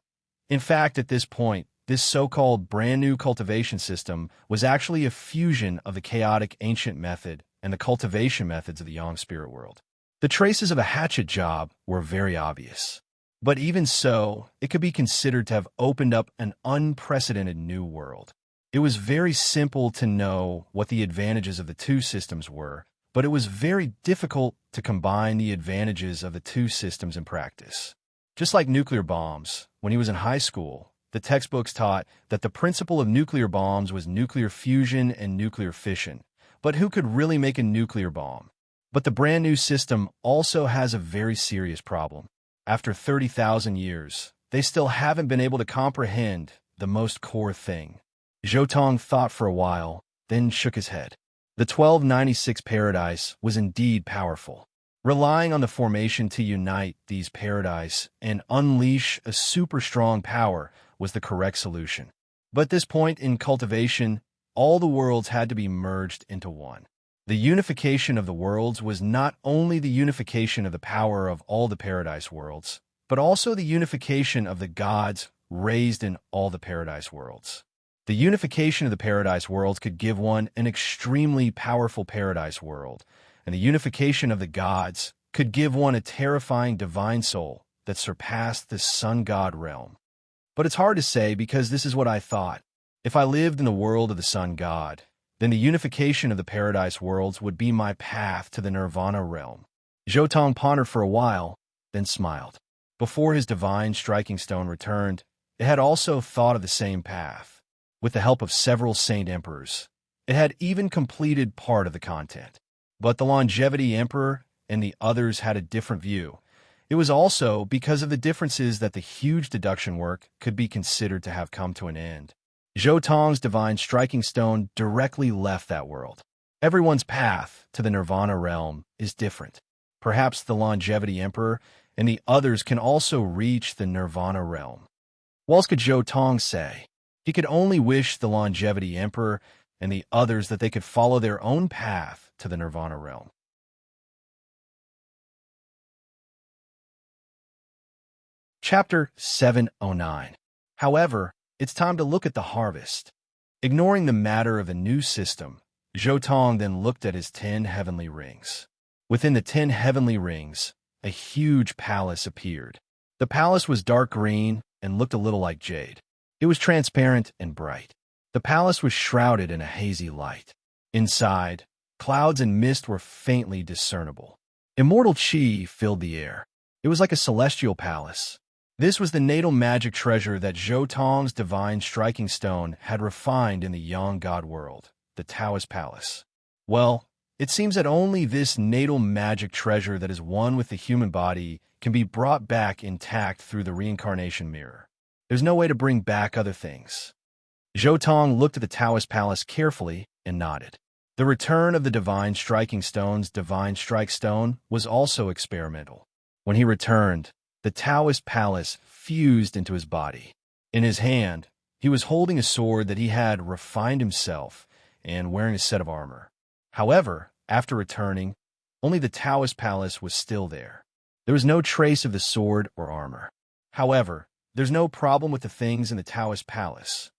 In fact, at this point, this so-called brand new cultivation system was actually a fusion of the chaotic ancient method and the cultivation methods of the Yang spirit world. The traces of a hatchet job were very obvious. But even so, it could be considered to have opened up an unprecedented new world. It was very simple to know what the advantages of the two systems were, but it was very difficult to combine the advantages of the two systems in practice. Just like nuclear bombs, when he was in high school, the textbooks taught that the principle of nuclear bombs was nuclear fusion and nuclear fission. But who could really make a nuclear bomb? But the brand new system also has a very serious problem. After 30,000 years, they still haven't been able to comprehend the most core thing. Zhou Tong thought for a while, then shook his head. The 1296 paradise was indeed powerful. Relying on the formation to unite these paradise and unleash a super strong power was the correct solution. But at this point in cultivation, all the worlds had to be merged into one. The unification of the worlds was not only the unification of the power of all the paradise worlds, but also the unification of the gods raised in all the paradise worlds. The unification of the paradise worlds could give one an extremely powerful paradise world, and the unification of the gods could give one a terrifying divine soul that surpassed the sun god realm. But it's hard to say because this is what I thought. If I lived in the world of the sun god, then the unification of the paradise worlds would be my path to the nirvana realm. Zhou Tong pondered for a while, then smiled. Before his divine striking stone returned, it had also thought of the same path. With the help of several saint emperors, it had even completed part of the content. But the longevity emperor and the others had a different view. It was also because of the differences that the huge deduction work could be considered to have come to an end. Zhou Tong's divine striking stone directly left that world. Everyone's path to the nirvana realm is different. Perhaps the longevity emperor and the others can also reach the nirvana realm. What else could Zhou Tong say? He could only wish the longevity emperor and the others that they could follow their own path to the nirvana realm. Chapter 709. However, it's time to look at the harvest. Ignoring the matter of the new system, Zhou Tong then looked at his 10 heavenly rings. Within the 10 heavenly rings, a huge palace appeared. The palace was dark green and looked a little like jade. It was transparent and bright. The palace was shrouded in a hazy light. Inside, clouds and mist were faintly discernible. Immortal qi filled the air. It was like a celestial palace. This was the natal magic treasure that Zhou Tong's divine striking stone had refined in the Yang God world, the Taoist palace. Well, it seems that only this natal magic treasure that is one with the human body can be brought back intact through the reincarnation mirror. There's no way to bring back other things. Zhou Tong looked at the Taoist palace carefully and nodded. The return of the divine striking stone's divine strike stone was also experimental. When he returned, the Taoist palace fused into his body. In his hand, he was holding a sword that he had refined himself and wearing a set of armor. However, after returning, only the Taoist palace was still there. There was no trace of the sword or armor. However, there's no problem with the things in the Taoist palace.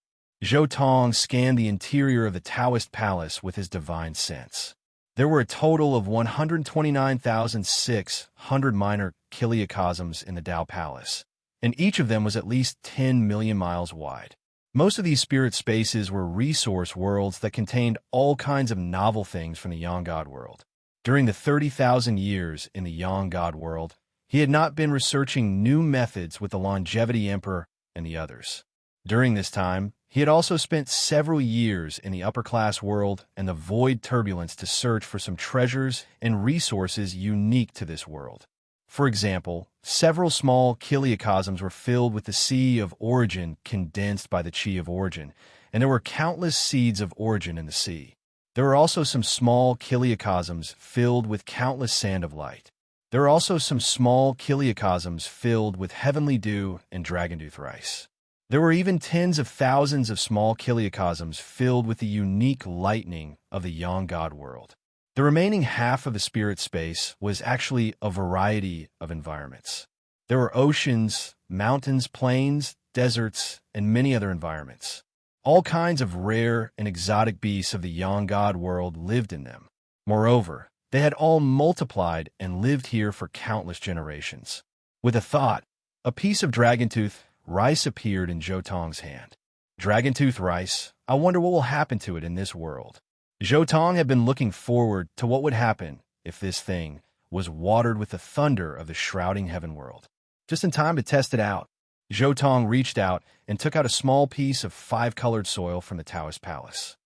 Zhou Tong scanned the interior of the Taoist palace with his divine sense. There were a total of 129,600 minor kiliocosms in the Tao Palace, and each of them was at least 10 million miles wide. Most of these spirit spaces were resource worlds that contained all kinds of novel things from the Yang God world. During the 30,000 years in the Yang God world, he had not been researching new methods with the Longevity Emperor and the others. During this time, he had also spent several years in the upper-class world and the void turbulence to search for some treasures and resources unique to this world. For example, several small kiliocosms were filled with the Sea of Origin condensed by the Chi of Origin, and there were countless seeds of origin in the sea. There were also some small kiliocosms filled with countless sand of light. There are also some small kiliocosms filled with heavenly dew and dragondooth rice. There were even tens of thousands of small kiliocosms filled with the unique lightning of the Yang God world. The remaining half of the spirit space was actually a variety of environments. There were oceans, mountains, plains, deserts, and many other environments. All kinds of rare and exotic beasts of the Yang God world lived in them. Moreover, they had all multiplied and lived here for countless generations. With a thought, a piece of dragontooth rice appeared in Zhou hand. Dragontooth rice, I wonder what will happen to it in this world. Zhou had been looking forward to what would happen if this thing was watered with the thunder of the shrouding heaven world. Just in time to test it out, Zhou reached out and took out a small piece of 5-colored soil from the Taoist palace.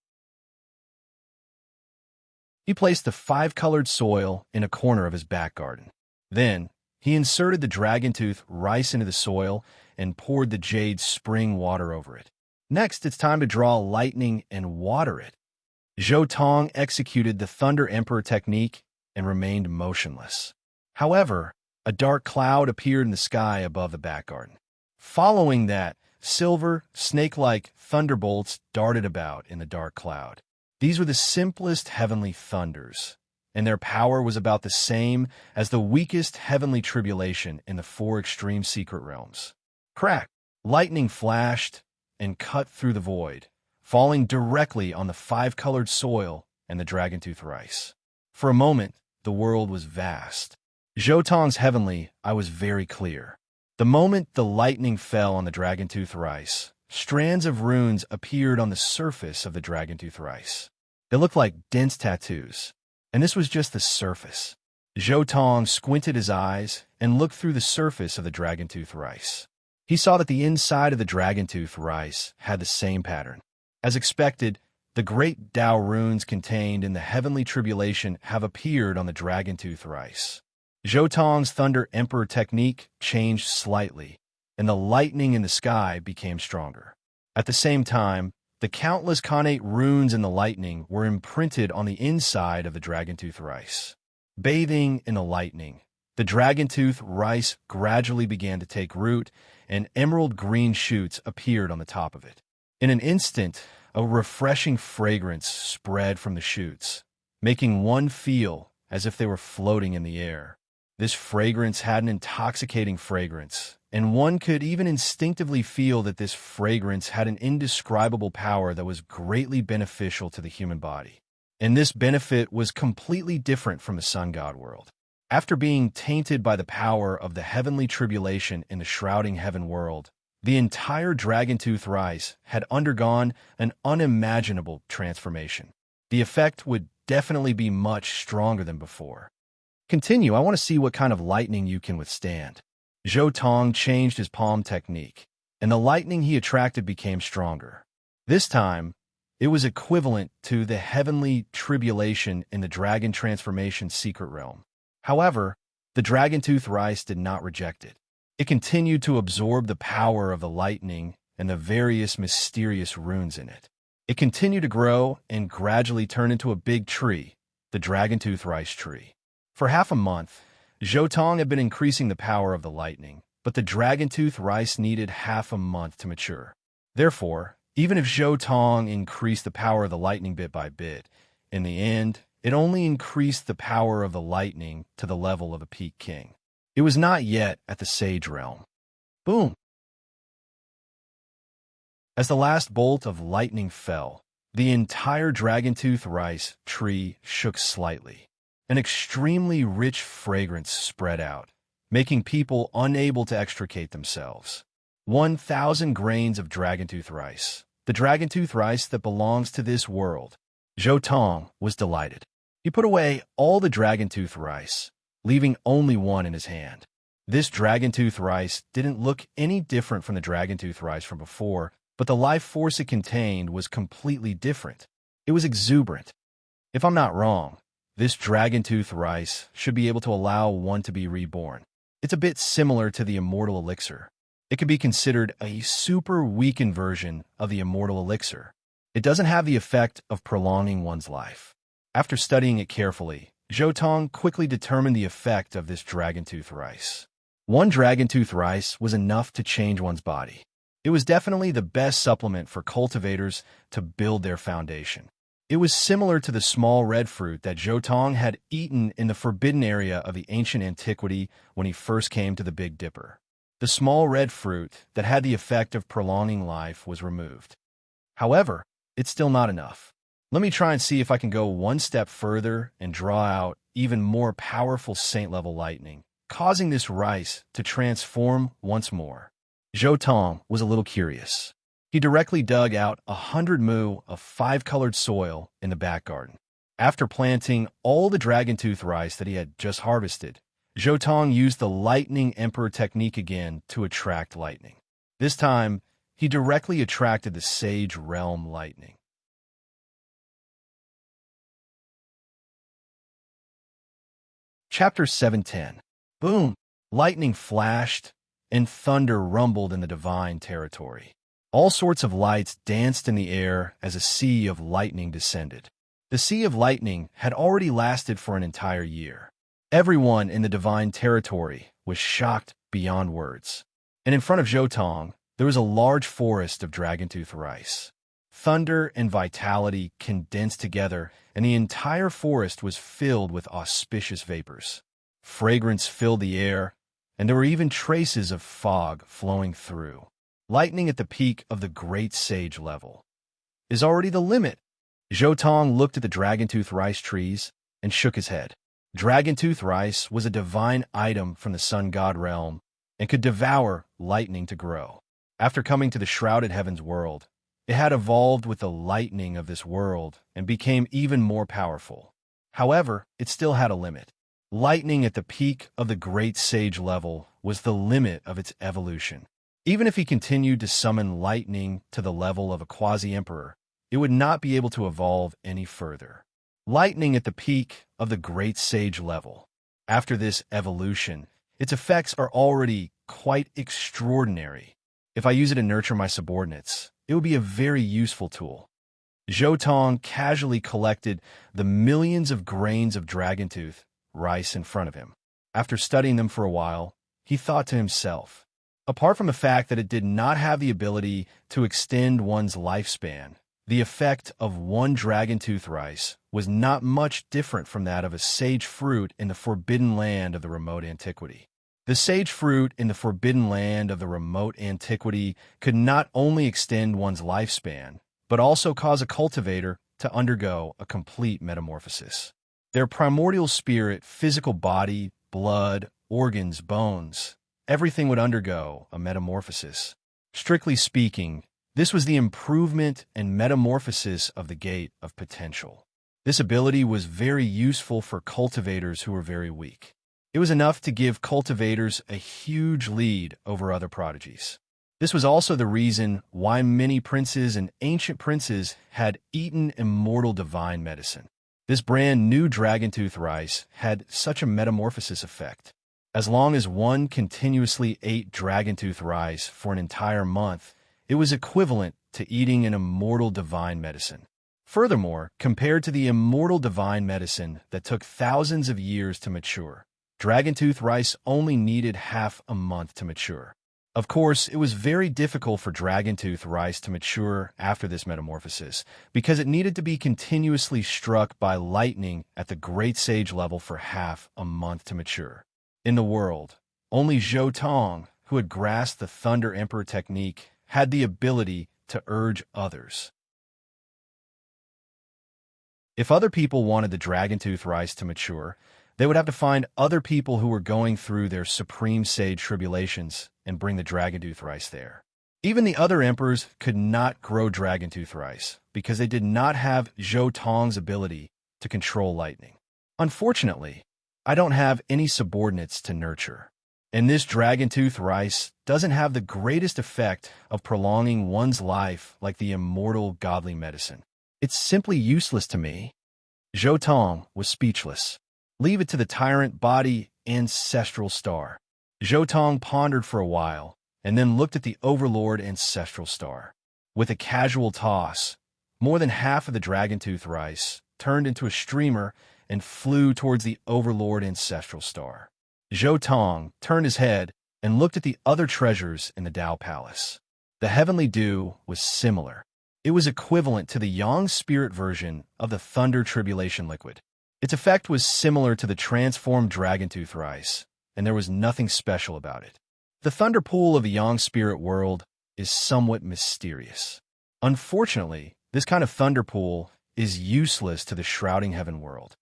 He placed the 5-colored soil in a corner of his back garden. Then, he inserted the dragontooth rice into the soil and poured the jade spring water over it. Next, it's time to draw lightning and water it. Zhou executed the Thunder Emperor technique and remained motionless. However, a dark cloud appeared in the sky above the back garden. Following that, silver, snake-like thunderbolts darted about in the dark cloud. These were the simplest heavenly thunders, and their power was about the same as the weakest heavenly tribulation in the 4 extreme secret realms. Crack! Lightning flashed and cut through the void, falling directly on the 5-colored soil and the dragontooth rice. For a moment, the world was vast. Zhou heavenly eye was very clear. The moment the lightning fell on the dragontooth rice, strands of runes appeared on the surface of the dragontooth rice. They looked like dense tattoos, and this was just the surface. Zhou squinted his eyes and looked through the surface of the dragontooth rice. He saw that the inside of the dragontooth rice had the same pattern. As expected, the great Tao runes contained in the heavenly tribulation have appeared on the dragontooth rice. Zhou Thunder Emperor technique changed slightly, and the lightning in the sky became stronger. At the same time, the countless connate runes in the lightning were imprinted on the inside of the dragontooth rice. Bathing in the lightning, the dragontooth rice gradually began to take root, and emerald green shoots appeared on the top of it. In an instant, a refreshing fragrance spread from the shoots, making one feel as if they were floating in the air. This fragrance had an intoxicating fragrance, and one could even instinctively feel that this fragrance had an indescribable power that was greatly beneficial to the human body. And this benefit was completely different from the sun god world. After being tainted by the power of the heavenly tribulation in the shrouding heaven world, the entire dragontooth rice had undergone an unimaginable transformation. The effect would definitely be much stronger than before. Continue, I want to see what kind of lightning you can withstand. Zhou changed his palm technique, and the lightning he attracted became stronger. This time, it was equivalent to the heavenly tribulation in the dragon transformation secret realm. However, the dragontooth rice did not reject it. It continued to absorb the power of the lightning and the various mysterious runes in it. It continued to grow and gradually turn into a big tree, the dragontooth rice tree. For half a month, Zhou had been increasing the power of the lightning, but the dragontooth rice needed half a month to mature. Therefore, even if Zhou increased the power of the lightning bit by bit, in the end, it only increased the power of the lightning to the level of a peak king. It was not yet at the sage realm. Boom! As the last bolt of lightning fell, The entire dragon-tooth rice tree shook slightly. An extremely rich fragrance spread out, making people unable to extricate themselves. 1,000 grains of dragon-tooth rice. The dragon-tooth rice that belongs to this world. Zhou Tong was delighted. He put away all the dragon-tooth rice, leaving only one in his hand. This dragon-tooth rice didn't look any different from the dragon-tooth rice from before, but the life force it contained was completely different. It was exuberant. If I'm not wrong, this dragon-tooth rice should be able to allow one to be reborn. It's a bit similar to the immortal elixir. It could be considered a super weakened version of the immortal elixir. It doesn't have the effect of prolonging one's life. After studying it carefully, Zhou Tong quickly determined the effect of this dragon-tooth rice. One dragon-tooth rice was enough to change one's body. It was definitely the best supplement for cultivators to build their foundation. It was similar to the small red fruit that Zhou Tong had eaten in the forbidden area of the ancient antiquity when he first came to the Big Dipper. The small red fruit that had the effect of prolonging life was removed. However, it's still not enough. Let me try and see if I can go one step further and draw out even more powerful saint-level lightning, causing this rice to transform once more. Zhou Tong was a little curious. He directly dug out 100 mu of 5-colored soil in the back garden. After planting all the dragon-tooth rice that he had just harvested, Zhou Tong used the lightning emperor technique again to attract lightning. This time, he directly attracted the sage realm lightning. Chapter 710. Boom! Lightning flashed, and thunder rumbled in the divine territory. All sorts of lights danced in the air as a sea of lightning descended. The sea of lightning had already lasted for an entire year. Everyone in the divine territory was shocked beyond words. And in front of Zhou Tong, there was a large forest of dragon-tooth rice. Thunder and vitality condensed together, and the entire forest was filled with auspicious vapors. Fragrance filled the air, and there were even traces of fog flowing through. Lightning at the peak of the great sage level is already the limit. Zhou Tong looked at the dragon-tooth rice trees and shook his head. Dragon-tooth rice was a divine item from the sun god realm and could devour lightning to grow. After coming to the shrouded heavens world, it had evolved with the lightning of this world and became even more powerful. However, it still had a limit. Lightning at the peak of the great sage level was the limit of its evolution. Even if he continued to summon lightning to the level of a quasi-emperor, it would not be able to evolve any further. Lightning at the peak of the great sage level. After this evolution, its effects are already quite extraordinary. If I use it to nurture my subordinates, it would be a very useful tool. Zhou Tong casually collected the millions of grains of dragon-tooth rice in front of him. After studying them for a while, he thought to himself, apart from the fact that it did not have the ability to extend one's lifespan, the effect of one dragon-tooth rice was not much different from that of a sage fruit in the forbidden land of the remote antiquity. The sage fruit in the forbidden land of the remote antiquity could not only extend one's lifespan, but also cause a cultivator to undergo a complete metamorphosis. Their primordial spirit, physical body, blood, organs, bones, everything would undergo a metamorphosis. Strictly speaking, this was the improvement and metamorphosis of the gate of potential. This ability was very useful for cultivators who were very weak. It was enough to give cultivators a huge lead over other prodigies. This was also the reason why many princes and ancient princes had eaten immortal divine medicine. This brand new dragon-tooth rice had such a metamorphosis effect. As long as one continuously ate dragon-tooth rice for an entire month, it was equivalent to eating an immortal divine medicine. Furthermore, compared to the immortal divine medicine that took thousands of years to mature, dragon-tooth rice only needed half a month to mature. Of course, it was very difficult for dragon-tooth rice to mature after this metamorphosis, because it needed to be continuously struck by lightning at the great sage level for half a month to mature. In the world, only Zhou Tong, who had grasped the Thunder Emperor technique, had the ability to urge others. If other people wanted the dragon-tooth rice to mature, they would have to find other people who were going through their supreme sage tribulations and bring the dragon-tooth rice there. Even the other emperors could not grow dragon-tooth rice because they did not have Zhou Tong's ability to control lightning. Unfortunately, I don't have any subordinates to nurture, and this dragon-tooth rice doesn't have the greatest effect of prolonging one's life like the immortal godly medicine. It's simply useless to me. Zhou Tong was speechless. Leave it to the tyrant body ancestral star. Zhou Tong pondered for a while, and then looked at the overlord ancestral star. With a casual toss, more than half of the dragon-tooth rice turned into a streamer and flew towards the overlord ancestral star. Zhou Tong turned his head and looked at the other treasures in the Tao Palace. The heavenly dew was similar. It was equivalent to the Yang spirit version of the thunder tribulation liquid. Its effect was similar to the transformed dragon-tooth rice, and there was nothing special about it. The thunder pool of the Yang spirit world is somewhat mysterious. Unfortunately, this kind of thunder pool is useless to the shrouding heaven world.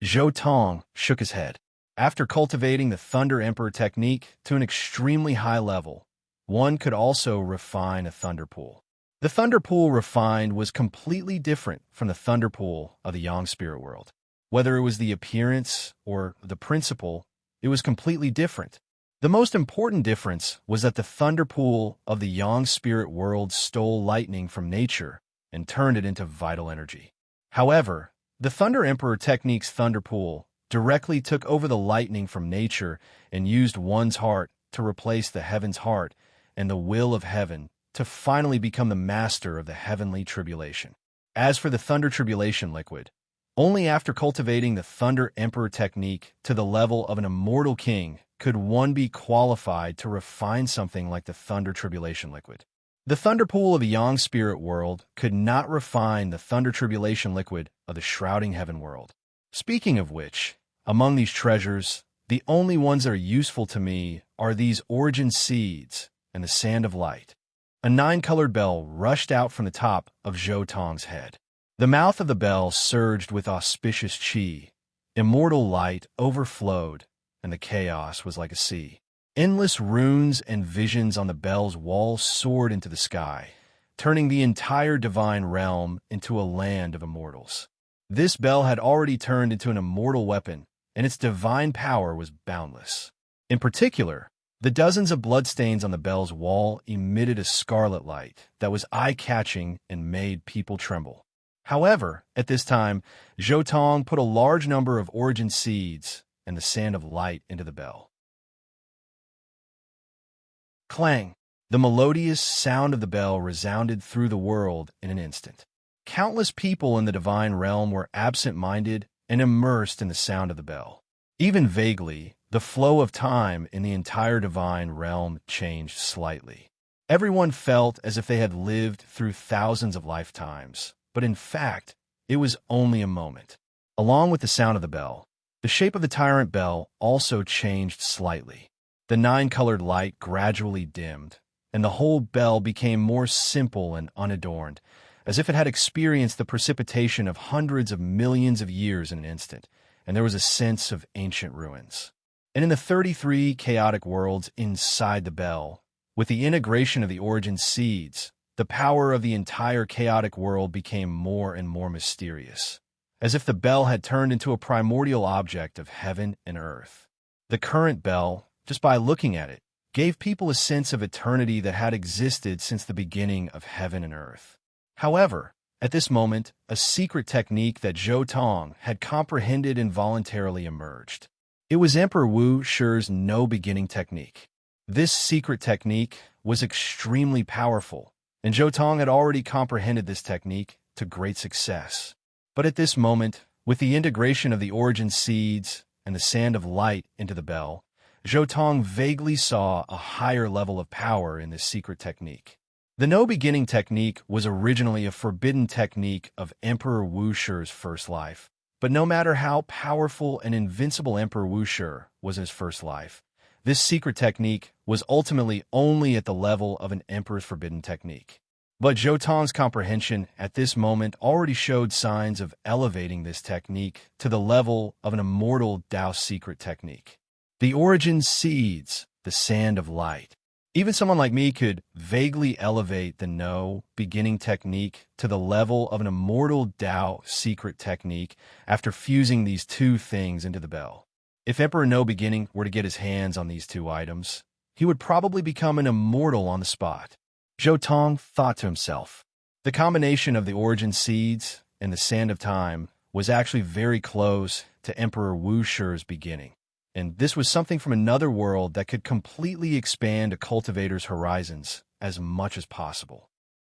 Zhou Tong shook his head. After cultivating the Thunder Emperor technique to an extremely high level, one could also refine a thunder pool. The thunder pool refined was completely different from the thunder pool of the Yang spirit world. Whether it was the appearance or the principle, it was completely different. The most important difference was that the thunder pool of the Yang spirit world stole lightning from nature and turned it into vital energy. However, the Thunder Emperor technique's thunder pool directly took over the lightning from nature and used one's heart to replace the heaven's heart and the will of heaven to finally become the master of the heavenly tribulation. As for the thunder tribulation liquid, only after cultivating the Thunder Emperor technique to the level of an immortal king could one be qualified to refine something like the thunder tribulation liquid. The thunder pool of the Yang spirit world could not refine the thunder tribulation liquid of the shrouding heaven world. Speaking of which, among these treasures, the only ones that are useful to me are these origin seeds and the sand of light. A 9-colored bell rushed out from the top of Zhou Tong's head. The mouth of the bell surged with auspicious chi. Immortal light overflowed, and the chaos was like a sea. Endless runes and visions on the bell's wall soared into the sky, turning the entire divine realm into a land of immortals. This bell had already turned into an immortal weapon, and its divine power was boundless. In particular, the dozens of bloodstains on the bell's wall emitted a scarlet light that was eye-catching and made people tremble. However, at this time, Zhou Tong put a large number of origin seeds and the sand of light into the bell. Clang! The melodious sound of the bell resounded through the world in an instant. Countless people in the divine realm were absent-minded and immersed in the sound of the bell. Even vaguely, the flow of time in the entire divine realm changed slightly. Everyone felt as if they had lived through thousands of lifetimes, but in fact, it was only a moment. Along with the sound of the bell, the shape of the tyrant bell also changed slightly. The 9-colored light gradually dimmed, and the whole bell became more simple and unadorned, as if it had experienced the precipitation of hundreds of millions of years in an instant, and there was a sense of ancient ruins. And in the 33 chaotic worlds inside the bell, with the integration of the origin seeds, the power of the entire chaotic world became more and more mysterious, as if the bell had turned into a primordial object of heaven and earth. The current bell, just by looking at it, gave people a sense of eternity that had existed since the beginning of heaven and earth. However, at this moment, a secret technique that Zhou Tong had comprehended involuntarily emerged. It was Emperor Wu Shi's no-beginning technique. This secret technique was extremely powerful, and Zhou Tong had already comprehended this technique to great success. But at this moment, with the integration of the origin seeds and the sand of light into the bell, Zhou Tong vaguely saw a higher level of power in this secret technique. The no-beginning technique was originally a forbidden technique of Emperor Wu Shi's first life, but no matter how powerful and invincible Emperor Wu Shi was in his first life, this secret technique was ultimately only at the level of an emperor's forbidden technique. But Jotong's comprehension at this moment already showed signs of elevating this technique to the level of an immortal Tao secret technique. The origin seeds, the sand of light. Even someone like me could vaguely elevate the no beginning technique to the level of an immortal Tao secret technique after fusing these two things into the bell. If Emperor No Beginning were to get his hands on these two items, he would probably become an immortal on the spot. Jotong thought to himself. The combination of the origin seeds and the sand of time was actually very close to Emperor Wu Shi's beginning. And this was something from another world that could completely expand a cultivator's horizons as much as possible.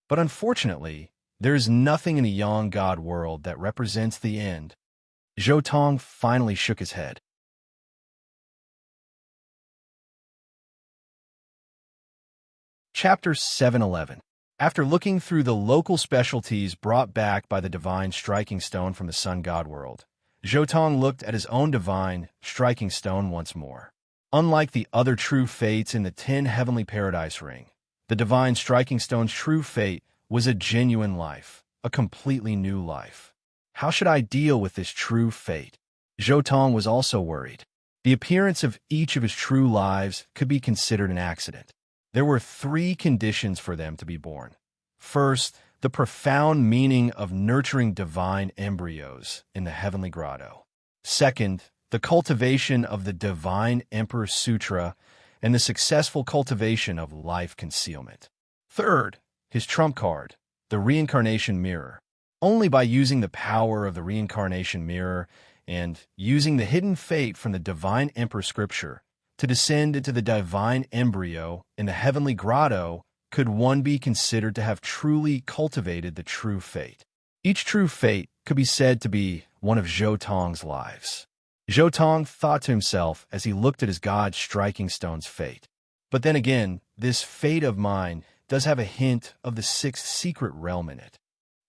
But unfortunately, there is nothing in the Yang God world that represents the end. Jotong finally shook his head. Chapter 711. After looking through the local specialties brought back by the divine striking stone from the Sun God world, Jotong looked at his own divine striking stone once more. Unlike the other true fates in the 10 heavenly paradise ring, the divine striking stone's true fate was a genuine life, a completely new life. How should I deal with this true fate? Jotong was also worried. The appearance of each of his true lives could be considered an accident. There were 3 conditions for them to be born. First, the profound meaning of nurturing divine embryos in the heavenly grotto. Second, the cultivation of the divine Emperor Sutra and the successful cultivation of life concealment. Third, his trump card, the reincarnation mirror. Only by using the power of the reincarnation mirror and using the hidden fate from the divine Emperor scripture to descend into the divine embryo in the heavenly grotto could one be considered to have truly cultivated the true fate. Each true fate could be said to be one of Jotong's lives. Jotong thought to himself as he looked at his God striking stone's fate. But then again, this fate of mine does have a hint of the 6th secret realm in it.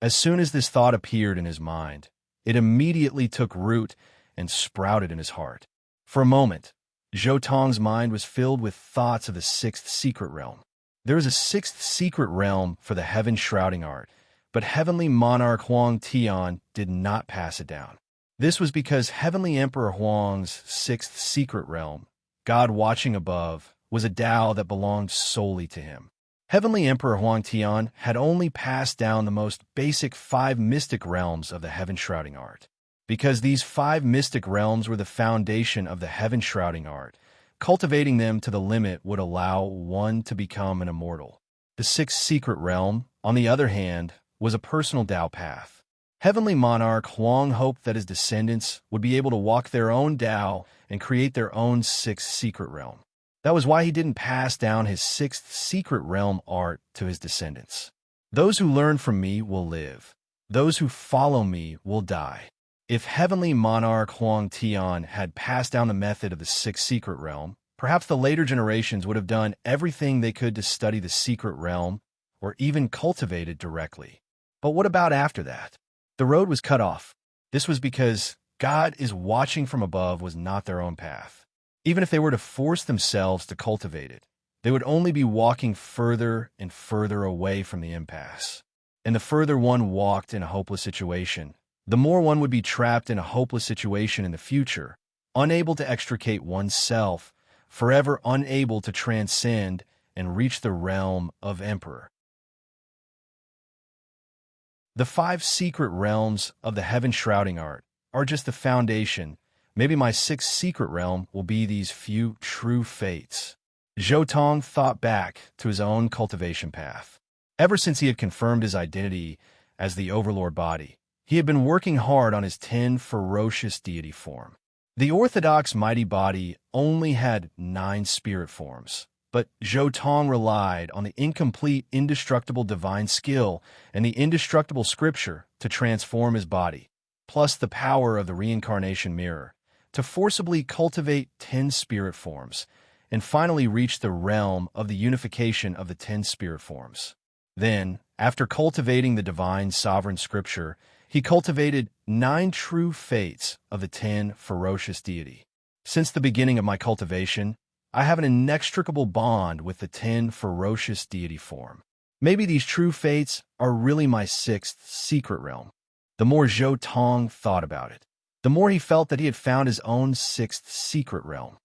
As soon as this thought appeared in his mind, it immediately took root and sprouted in his heart. For a moment, Jotong's mind was filled with thoughts of the 6th secret realm. There is a 6th secret realm for the heaven shrouding art, but heavenly monarch Huang Tian did not pass it down. This was because heavenly Emperor Huang's 6th secret realm, God watching above, was a Tao that belonged solely to him. Heavenly Emperor Huang Tian had only passed down the most basic 5 mystic realms of the heaven shrouding art. Because these 5 mystic realms were the foundation of the heaven shrouding art, cultivating them to the limit would allow one to become an immortal. The 6th secret realm, on the other hand, was a personal Tao path. Heavenly monarch Huang hoped that his descendants would be able to walk their own Tao and create their own 6th secret realm. That was why he didn't pass down his 6th secret realm art to his descendants. Those who learn from me will live. Those who follow me will die. If heavenly monarch Huang Tian had passed down the method of the 6th secret realm, perhaps the later generations would have done everything they could to study the secret realm or even cultivate it directly. But what about after that? The road was cut off. This was because God is watching from above was not their own path. Even if they were to force themselves to cultivate it, they would only be walking further and further away from the impasse. And the further one walked in a hopeless situation, the more one would be trapped in a hopeless situation in the future, unable to extricate oneself, forever unable to transcend and reach the realm of Emperor. The 5 secret realms of the heaven shrouding art are just the foundation. Maybe my 6th secret realm will be these few true fates. Jotong thought back to his own cultivation path. Ever since he had confirmed his identity as the Overlord body, he had been working hard on his 10 ferocious deity form. The orthodox mighty body only had 9 spirit forms, but Jotong relied on the incomplete indestructible divine skill and the indestructible scripture to transform his body, plus the power of the reincarnation mirror, to forcibly cultivate 10 spirit forms, and finally reach the realm of the unification of the 10 spirit forms. Then, after cultivating the divine sovereign scripture, he cultivated 9 true fates of the 10 ferocious deity. Since the beginning of my cultivation, I have an inextricable bond with the 10 ferocious deity form. Maybe these true fates are really my sixth secret realm. The more Zhou Tong thought about it, the more he felt that he had found his own sixth secret realm.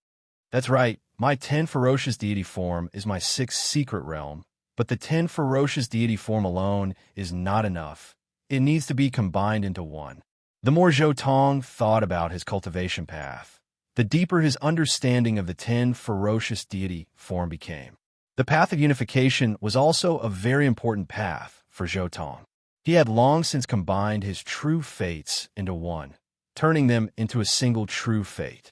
That's right, my 10 ferocious deity form is my sixth secret realm, but the 10 ferocious deity form alone is not enough. It needs to be combined into one. The more Zhou Tong thought about his cultivation path, the deeper his understanding of the 10 ferocious deity form became. The path of unification was also a very important path for Zhou Tong. He had long since combined his true fates into one, turning them into a single true fate.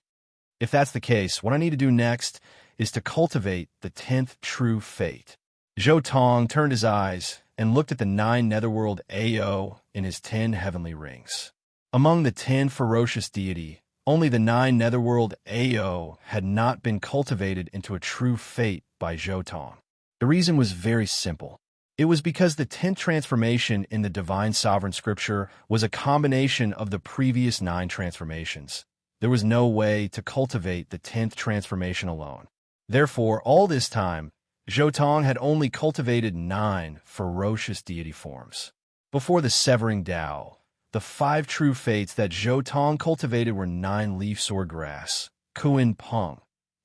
If that's the case, what I need to do next is to cultivate the 10th true fate. Zhou Tong turned his eyes and looked at the 9 netherworld AO in his 10 heavenly rings. Among the 10 ferocious deity, only the 9 netherworld AO had not been cultivated into a true fate by Zhou Tong. The reason was very simple. It was because the 10th transformation in the Divine Sovereign Scripture was a combination of the previous 9 transformations. There was no way to cultivate the 10th transformation alone. Therefore, all this time, Zhou Tong had only cultivated 9 ferocious deity forms. Before the Severing Tao, the 5 true fates that Zhou Tong cultivated were 9 leaf sword grass, Kuin Peng,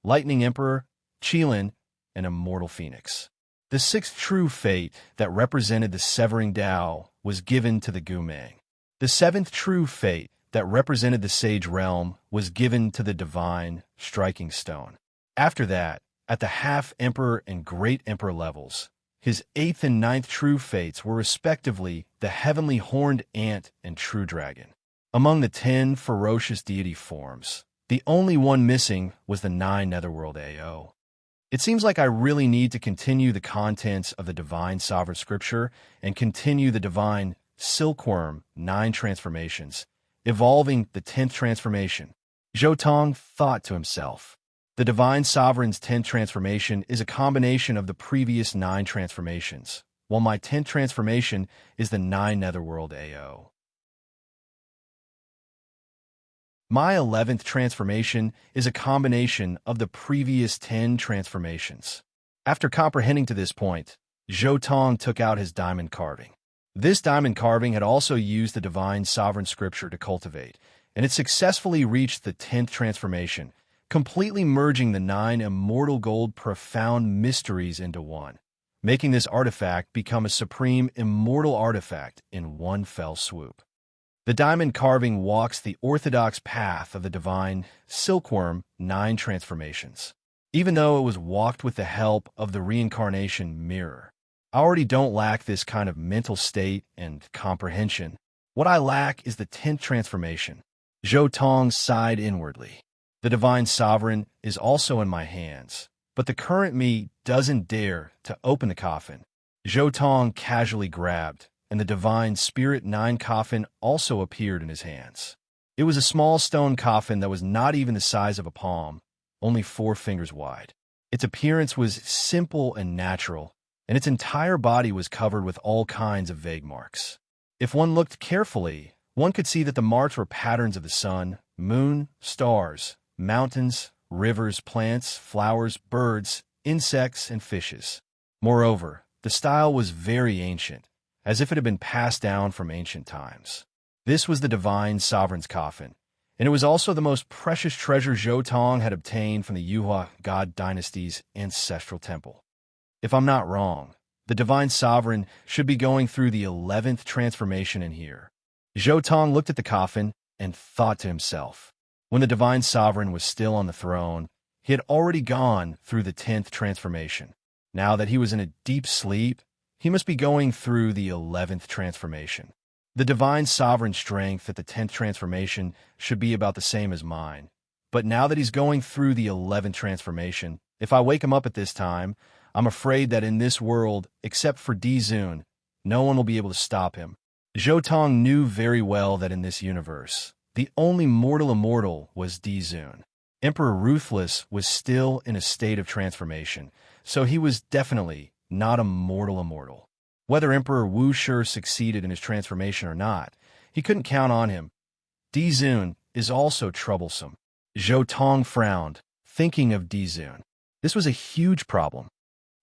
Lightning Emperor, Qilin, and Immortal Phoenix. The 6th true fate that represented the Severing Tao was given to the Gumeng. The 7th true fate that represented the Sage Realm was given to the Divine Striking Stone. After that, at the Half-Emperor and Great Emperor levels, his 8th and 9th true fates were respectively the Heavenly Horned Ant and True Dragon. Among the 10 ferocious deity forms, the only one missing was the 9 netherworld AO. It seems like I really need to continue the contents of the Divine Sovereign Scripture and continue the Divine Silkworm 9 transformations, evolving the 10th transformation. Zhou Tong thought to himself. The Divine Sovereign's 10th transformation is a combination of the previous 9 transformations, while my 10th transformation is the 9 netherworld AO. My 11th transformation is a combination of the previous 10 transformations. After comprehending to this point, Zhou Tong took out his diamond carving. This diamond carving had also used the Divine Sovereign Scripture to cultivate, and it successfully reached the 10th transformation, completely merging the 9 immortal gold profound mysteries into one, making this artifact become a supreme immortal artifact in one fell swoop. The diamond carving walks the orthodox path of the Divine Silkworm 9 transformations. Even though it was walked with the help of the reincarnation mirror, I already don't lack this kind of mental state and comprehension. What I lack is the 10th transformation. Zhou Tong sighed inwardly. The Divine Sovereign is also in my hands, but the current me doesn't dare to open the coffin. Zhou Tong casually grabbed, and the Divine Spirit 9 coffin also appeared in his hands. It was a small stone coffin that was not even the size of a palm, only 4 fingers wide. Its appearance was simple and natural, and its entire body was covered with all kinds of vague marks. If one looked carefully, one could see that the marks were patterns of the sun, moon, stars, mountains, rivers, plants, flowers, birds, insects, and fishes. Moreover, the style was very ancient, as if it had been passed down from ancient times. This was the Divine Sovereign's coffin, and it was also the most precious treasure Zhou Tong had obtained from the Yuhua God dynasty's ancestral temple. If I'm not wrong, the Divine Sovereign should be going through the 11th transformation in here. Zhou Tong looked at the coffin and thought to himself. When the Divine Sovereign was still on the throne, he had already gone through the 10th transformation. Now that he was in a deep sleep, he must be going through the 11th transformation. The Divine Sovereign strength at the 10th transformation should be about the same as mine. But now that he's going through the 11th transformation, if I wake him up at this time, I'm afraid that in this world, except for Dizun, no one will be able to stop him. Zhou Tong knew very well that in this universe, the only mortal immortal was Dizun. Emperor Ruthless was still in a state of transformation, so he was definitely not a mortal immortal. Whether Emperor Wu Shi succeeded in his transformation or not, he couldn't count on him. Dizun is also troublesome. Zhou Tong frowned, thinking of Dizun. This was a huge problem.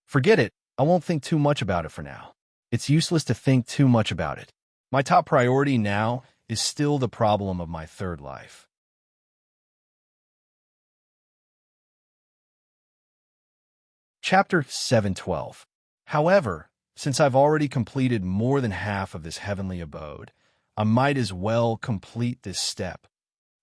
Forget it, I won't think too much about it for now. It's useless to think too much about it. My top priority now is still the problem of my third life. Chapter 712. However, since I've already completed more than half of this heavenly abode, I might as well complete this step.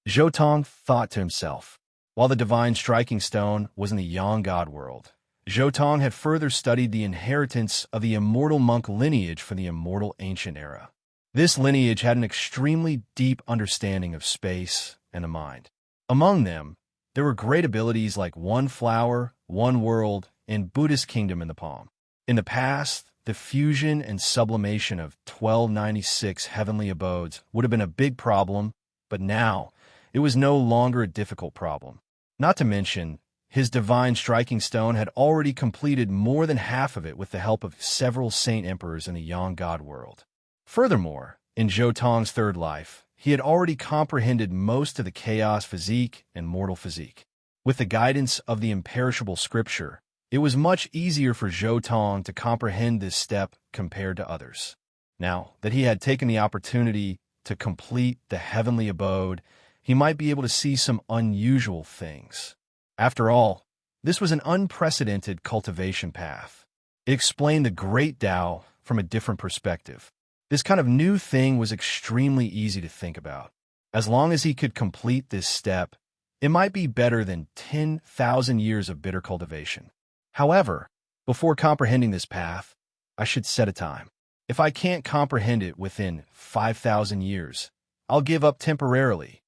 Zhou thought to himself. While the divine striking stone was in the Yang God world, Zhou had further studied the inheritance of the immortal monk lineage from the immortal ancient era. This lineage had an extremely deep understanding of space and the mind. Among them, there were great abilities like one flower, one world, and Buddhist kingdom in the palm. In the past, the fusion and sublimation of 1296 heavenly abodes would have been a big problem, but now it was no longer a difficult problem. Not to mention, his divine striking stone had already completed more than half of it with the help of several saint emperors in the Yang God world. Furthermore, in Zhou third life, he had already comprehended most of the chaos physique and mortal physique. With the guidance of the imperishable scripture, it was much easier for Zhou to comprehend this step compared to others. Now that he had taken the opportunity to complete the heavenly abode, he might be able to see some unusual things. After all, this was an unprecedented cultivation path. It explained the great Tao from a different perspective. This kind of new thing was extremely easy to think about. As long as he could complete this step, it might be better than 10,000 years of bitter cultivation. However, before comprehending this path, I should set a time. If I can't comprehend it within 5,000 years, I'll give up temporarily.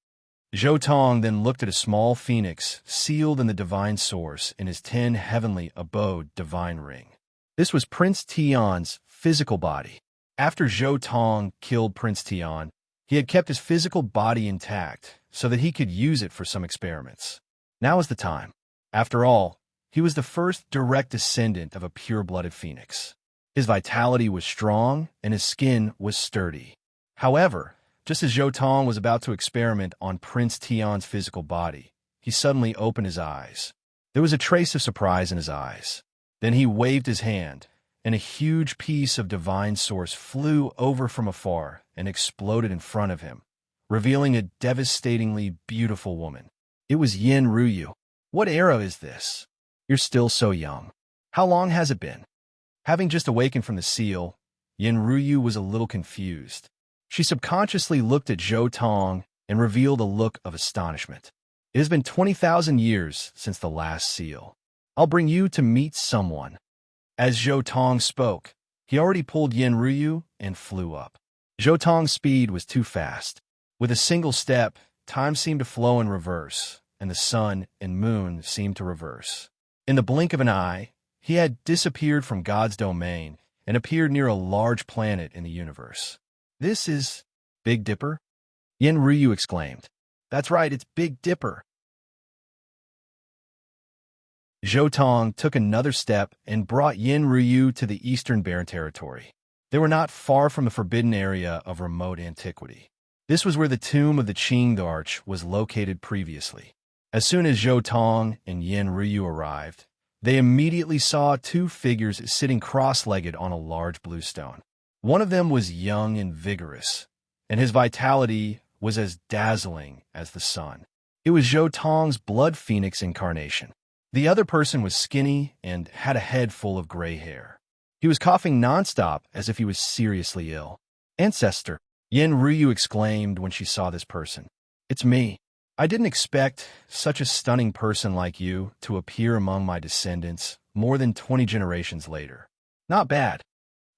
Zhou then looked at a small phoenix sealed in the divine source in his 10 heavenly abode divine ring. This was Prince Tian's physical body. After Zhou killed Prince Tian, he had kept his physical body intact so that he could use it for some experiments. Now is the time. After all, he was the first direct descendant of a pure-blooded phoenix. His vitality was strong and his skin was sturdy. However, just as Zhou was about to experiment on Prince Tian's physical body, he suddenly opened his eyes. There was a trace of surprise in his eyes. Then he waved his hand, and a huge piece of divine source flew over from afar and exploded in front of him, revealing a devastatingly beautiful woman. It was Yin Ruyu. What era is this? You're still so young. How long has it been? Having just awakened from the seal, Yin Ruyu was a little confused. She subconsciously looked at Zhou and revealed a look of astonishment. It has been 20,000 years since the last seal. I'll bring you to meet someone. As Zhou spoke, he already pulled Yin Ruyu and flew up. Zhou speed was too fast. With a single step, time seemed to flow in reverse, and the sun and moon seemed to reverse. In the blink of an eye, he had disappeared from God's domain and appeared near a large planet in the universe. This is Big Dipper? Yin Ruyu exclaimed. That's right, it's Big Dipper. Zhou took another step and brought Yin Ruyu to the Eastern Barren Territory. They were not far from the forbidden area of remote antiquity. This was where the tomb of the Qingdarch was located previously. As soon as Zhou and Yin Ruyu arrived, they immediately saw two figures sitting cross-legged on a large blue stone. One of them was young and vigorous, and his vitality was as dazzling as the sun. It was Zhou blood phoenix incarnation. The other person was skinny and had a head full of gray hair. He was coughing nonstop as if he was seriously ill. Ancestor, Yin Ruyu exclaimed when she saw this person. It's me. I didn't expect such a stunning person like you to appear among my descendants more than 20 generations later. Not bad.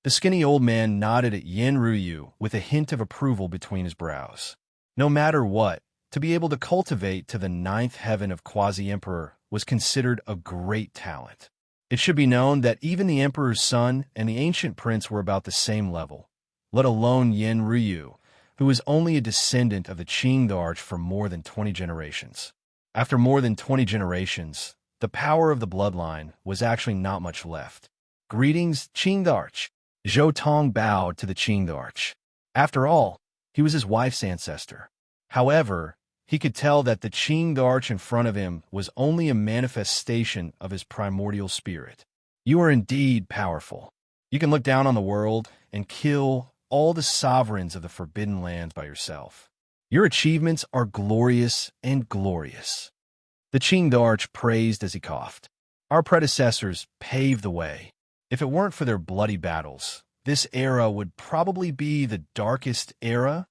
The skinny old man nodded at Yin Ruyu with a hint of approval between his brows. No matter what, to be able to cultivate to the 9th heaven of Quasi-Emperor was considered a great talent. It should be known that even the Emperor's son and the ancient prince were about the same level, let alone Yin Ruyu, who was only a descendant of the Qingdarch for more than 20 generations. After more than 20 generations, the power of the bloodline was actually not much left. Greetings, Qingdarch. Zhou bowed to the Qingdarch. After all, he was his wife's ancestor. However, he could tell that the Qingdarch in front of him was only a manifestation of his primordial spirit. You are indeed powerful. You can look down on the world and kill all the sovereigns of the Forbidden Lands by yourself. Your achievements are glorious and glorious." The Qing the Arch praised as he coughed. "Our predecessors paved the way. If it weren't for their bloody battles, this era would probably be the darkest era,"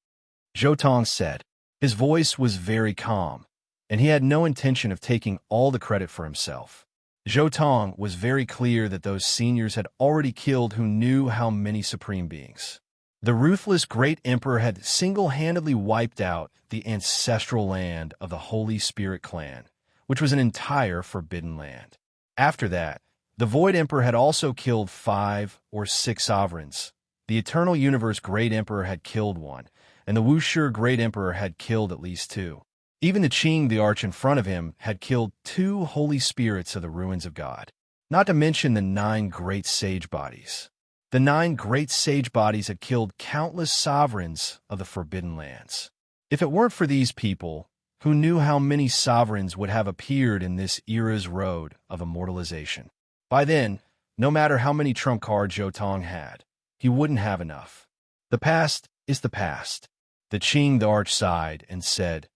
Zhou Tong said. His voice was very calm, and he had no intention of taking all the credit for himself. Zhou Tong was very clear that those seniors had already killed who knew how many supreme beings. The ruthless great emperor had single-handedly wiped out the ancestral land of the Holy Spirit clan, which was an entire forbidden land. After that, the Void Emperor had also killed 5 or 6 sovereigns. The Eternal Universe Great Emperor had killed 1, and the Wuxi Great Emperor had killed at least 2. Even the Qing the Arch in front of him had killed 2 holy spirits of the ruins of God, not to mention the 9 great sage bodies. The 9 great sage bodies had killed countless sovereigns of the Forbidden Lands. If it weren't for these people, who knew how many sovereigns would have appeared in this era's road of immortalization, by then, no matter how many trump cards Zhou Tong had, he wouldn't have enough. The past is the past. The Qing the Arch sighed and said,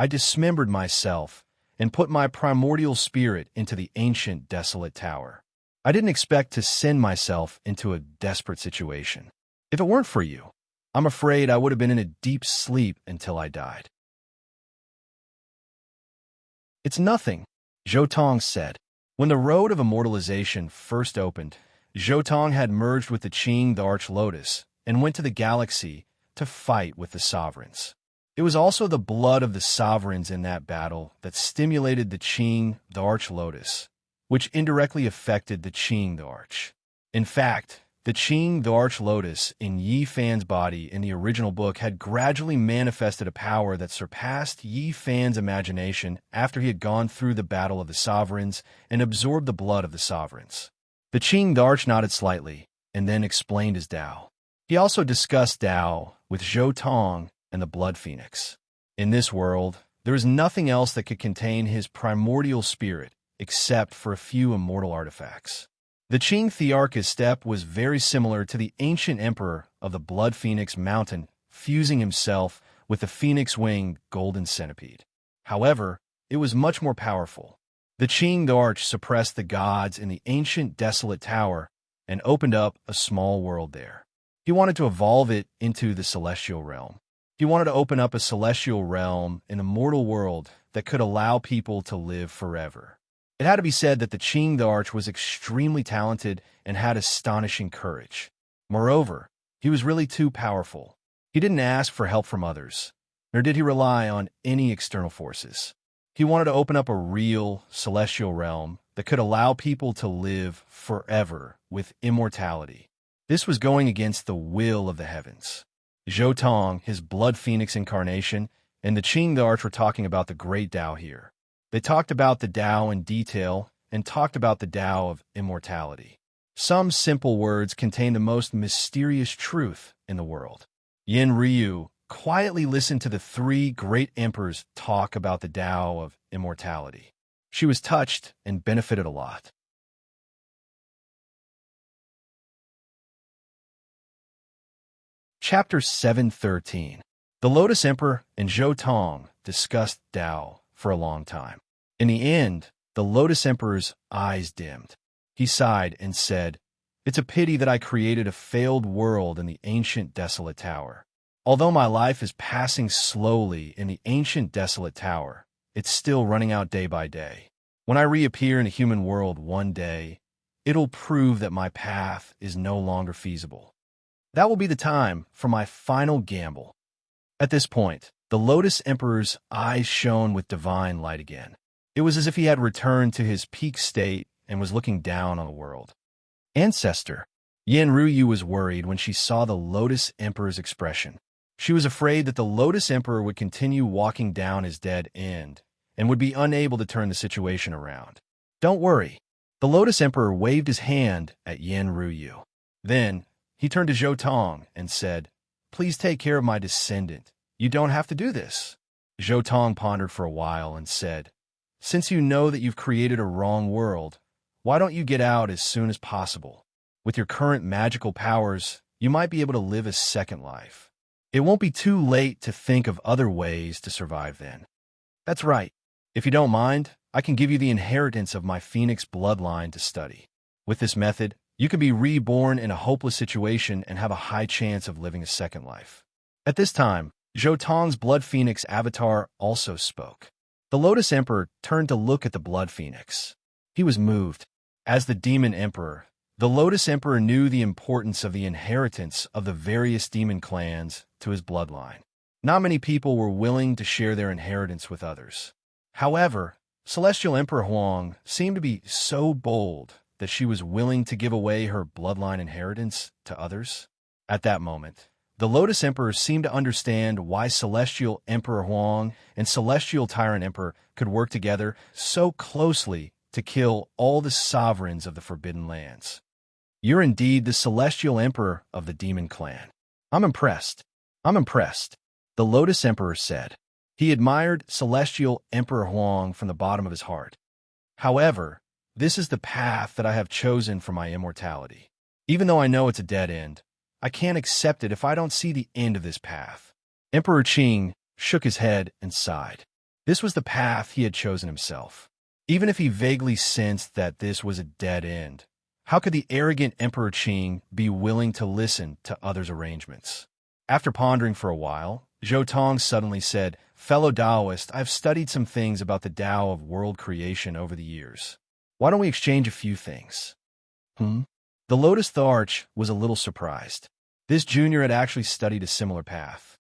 "I dismembered myself and put my primordial spirit into the ancient desolate tower. I didn't expect to send myself into a desperate situation. If it weren't for you, I'm afraid I would have been in a deep sleep until I died." "It's nothing," Zhou Tong said. When the road of immortalization first opened, Zhou Tong had merged with the Qing the Arch Lotus and went to the galaxy to fight with the sovereigns. It was also the blood of the sovereigns in that battle that stimulated the Qing the Arch Lotus, which indirectly affected the Qing the Arch. In fact, the Qing the Arch Lotus in Yi Fan's body in the original book had gradually manifested a power that surpassed Yi Fan's imagination after he had gone through the battle of the sovereigns and absorbed the blood of the sovereigns. The Qing the Arch nodded slightly and then explained his Tao. He also discussed Tao with Zhou Tong and the Blood Phoenix. In this world, there is nothing else that could contain his primordial spirit except for a few immortal artifacts. The Qing Thearchus step was very similar to the ancient emperor of the Blood Phoenix Mountain fusing himself with the phoenix-winged golden centipede. However, it was much more powerful. The Qing the Arch suppressed the gods in the ancient desolate tower and opened up a small world there. He wanted to evolve it into the celestial realm. He wanted to open up a celestial realm, an immortal world that could allow people to live forever. It had to be said that the Qing the Arch was extremely talented and had astonishing courage. Moreover, he was really too powerful. He didn't ask for help from others, nor did he rely on any external forces. He wanted to open up a real celestial realm that could allow people to live forever with immortality. This was going against the will of the heavens. Zhou Tong, his Blood Phoenix incarnation, and the Qing the Arch were talking about the great Tao here. They talked about the Tao in detail and talked about the Tao of immortality. Some simple words contain the most mysterious truth in the world. Yin Ryu quietly listened to the 3 great emperors talk about the Tao of immortality. She was touched and benefited a lot. Chapter 713. The Lotus Emperor and Zhou Tong discussed Tao for a long time. In the end, the Lotus Emperor's eyes dimmed. He sighed and said, "It's a pity that I created a failed world in the ancient desolate tower. Although my life is passing slowly in the ancient desolate tower, it's still running out day by day. When I reappear in the human world one day, it'll prove that my path is no longer feasible. That will be the time for my final gamble." At this point, the Lotus Emperor's eyes shone with divine light again. It was as if he had returned to his peak state and was looking down on the world. "Ancestor." Yin Ruyu was worried when she saw the Lotus Emperor's expression. She was afraid that the Lotus Emperor would continue walking down his dead end and would be unable to turn the situation around. "Don't worry." The Lotus Emperor waved his hand at Yin Ruyu. Then, he turned to Zhou Tong and said, "Please take care of my descendant. You don't have to do this." Zhou Tong pondered for a while and said, "Since you know that you've created a wrong world, Why don't you get out as soon as possible? With your current magical powers, you might be able to live a second life. It won't be too late to think of other ways to survive then. That's right. If you don't mind, I can give you the inheritance of my phoenix bloodline to study. With this method, you can be reborn in a hopeless situation and have a high chance of living a second life. At this time, Jotong's blood phoenix avatar also spoke. The Lotus Emperor turned to look at the blood phoenix. He was moved. As the demon emperor, the Lotus Emperor knew the importance of the inheritance of the various demon clans to his bloodline. Not many people were willing to share their inheritance with others. However, Celestial Emperor Huang seemed to be so bold that she was willing to give away her bloodline inheritance to others. At that moment, the Lotus Emperor seemed to understand why Celestial Emperor Huang and Celestial Tyrant Emperor could work together so closely to kill all the sovereigns of the Forbidden Lands. You're indeed the Celestial Emperor of the Demon Clan. I'm impressed. I'm impressed, the Lotus Emperor said. He admired Celestial Emperor Huang from the bottom of his heart. However, this is the path that I have chosen for my immortality. Even though I know it's a dead end, I can't accept it if I don't see the end of this path. Emperor Qing shook his head and sighed. This was the path he had chosen himself. Even if he vaguely sensed that this was a dead end, how could the arrogant Emperor Qing be willing to listen to others' arrangements? After pondering for a while, Jotong suddenly said, "Fellow Taoist, I've studied some things about the Tao of world creation over the years. Why don't we exchange a few things?" The Lotus Arch was a little surprised. This junior had actually studied a similar path.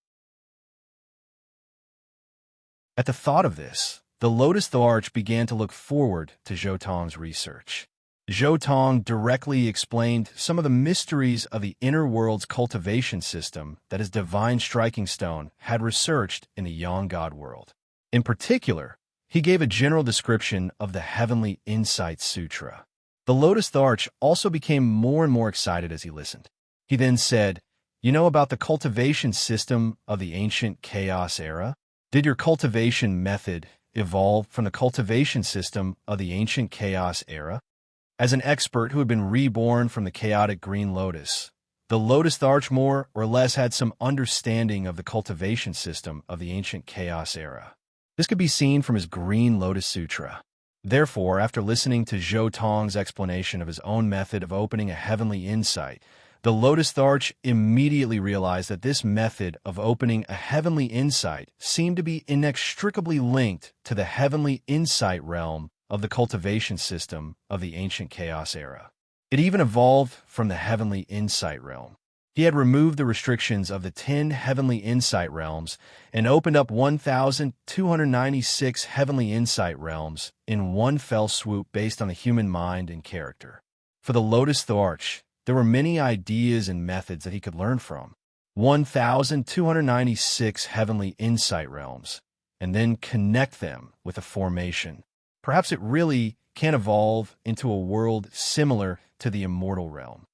At the thought of this, the Lotus Arch began to look forward to Jotong's research. Jotong directly explained some of the mysteries of the inner world's cultivation system that his divine striking stone had researched in the Yang God world. In particular, he gave a general description of the Heavenly Insight Sutra. The Lotus Arch also became more and more excited as he listened. He then said, "You know about the cultivation system of the ancient chaos era? Did your cultivation method evolve from the cultivation system of the ancient chaos era?" As an expert who had been reborn from the chaotic green lotus, the Lotus Arch more or less had some understanding of the cultivation system of the ancient chaos era. This could be seen from his Green Lotus Sutra. Therefore, after listening to Jotong's explanation of his own method of opening a heavenly insight, the Lotus Arch immediately realized that this method of opening a heavenly insight seemed to be inextricably linked to the heavenly insight realm of the cultivation system of the ancient chaos era. It even evolved from the heavenly insight realm. He had removed the restrictions of the 10 heavenly insight realms and opened up 1,296 heavenly insight realms in one fell swoop based on the human mind and character. For the Lotus Arch, there were many ideas and methods that he could learn from. 1,296 heavenly insight realms, and then connect them with a formation. Perhaps it really can evolve into a world similar to the immortal realm.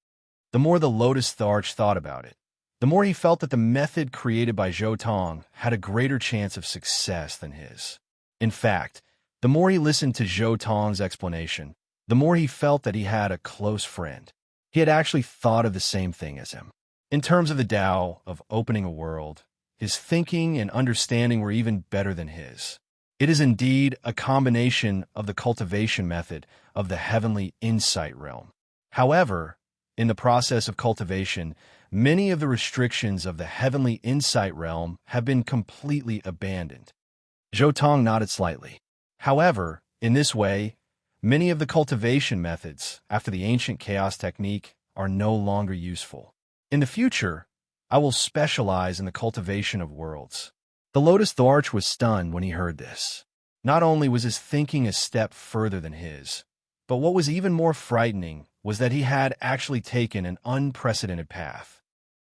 The more the Lotus Arch thought about it, the more he felt that the method created by Jotong had a greater chance of success than his. In fact, the more he listened to Jotong's explanation, the more he felt that he had a close friend. He had actually thought of the same thing as him. In terms of the Tao of opening a world, his thinking and understanding were even better than his. It is indeed a combination of the cultivation method of the heavenly insight realm. However, in the process of cultivation, many of the restrictions of the heavenly insight realm have been completely abandoned. Jotong nodded slightly. However, in this way, many of the cultivation methods after the ancient chaos technique are no longer useful. In the future, I will specialize in the cultivation of worlds. The Lotus Arch was stunned when he heard this. Not only was his thinking a step further than his, but what was even more frightening was that he had actually taken an unprecedented path.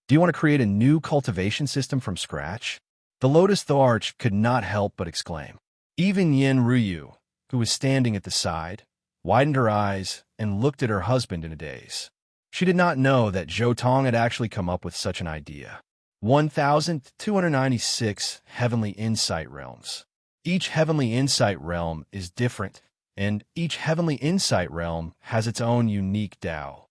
Do you want to create a new cultivation system from scratch? The Lotus Arch could not help but exclaim. Even Yen Ryu, who was standing at the side, widened her eyes and looked at her husband in a daze. She did not know that Jotong had actually come up with such an idea. 1,296 heavenly insight realms. Each heavenly insight realm is different and each heavenly insight realm has its own unique Tao.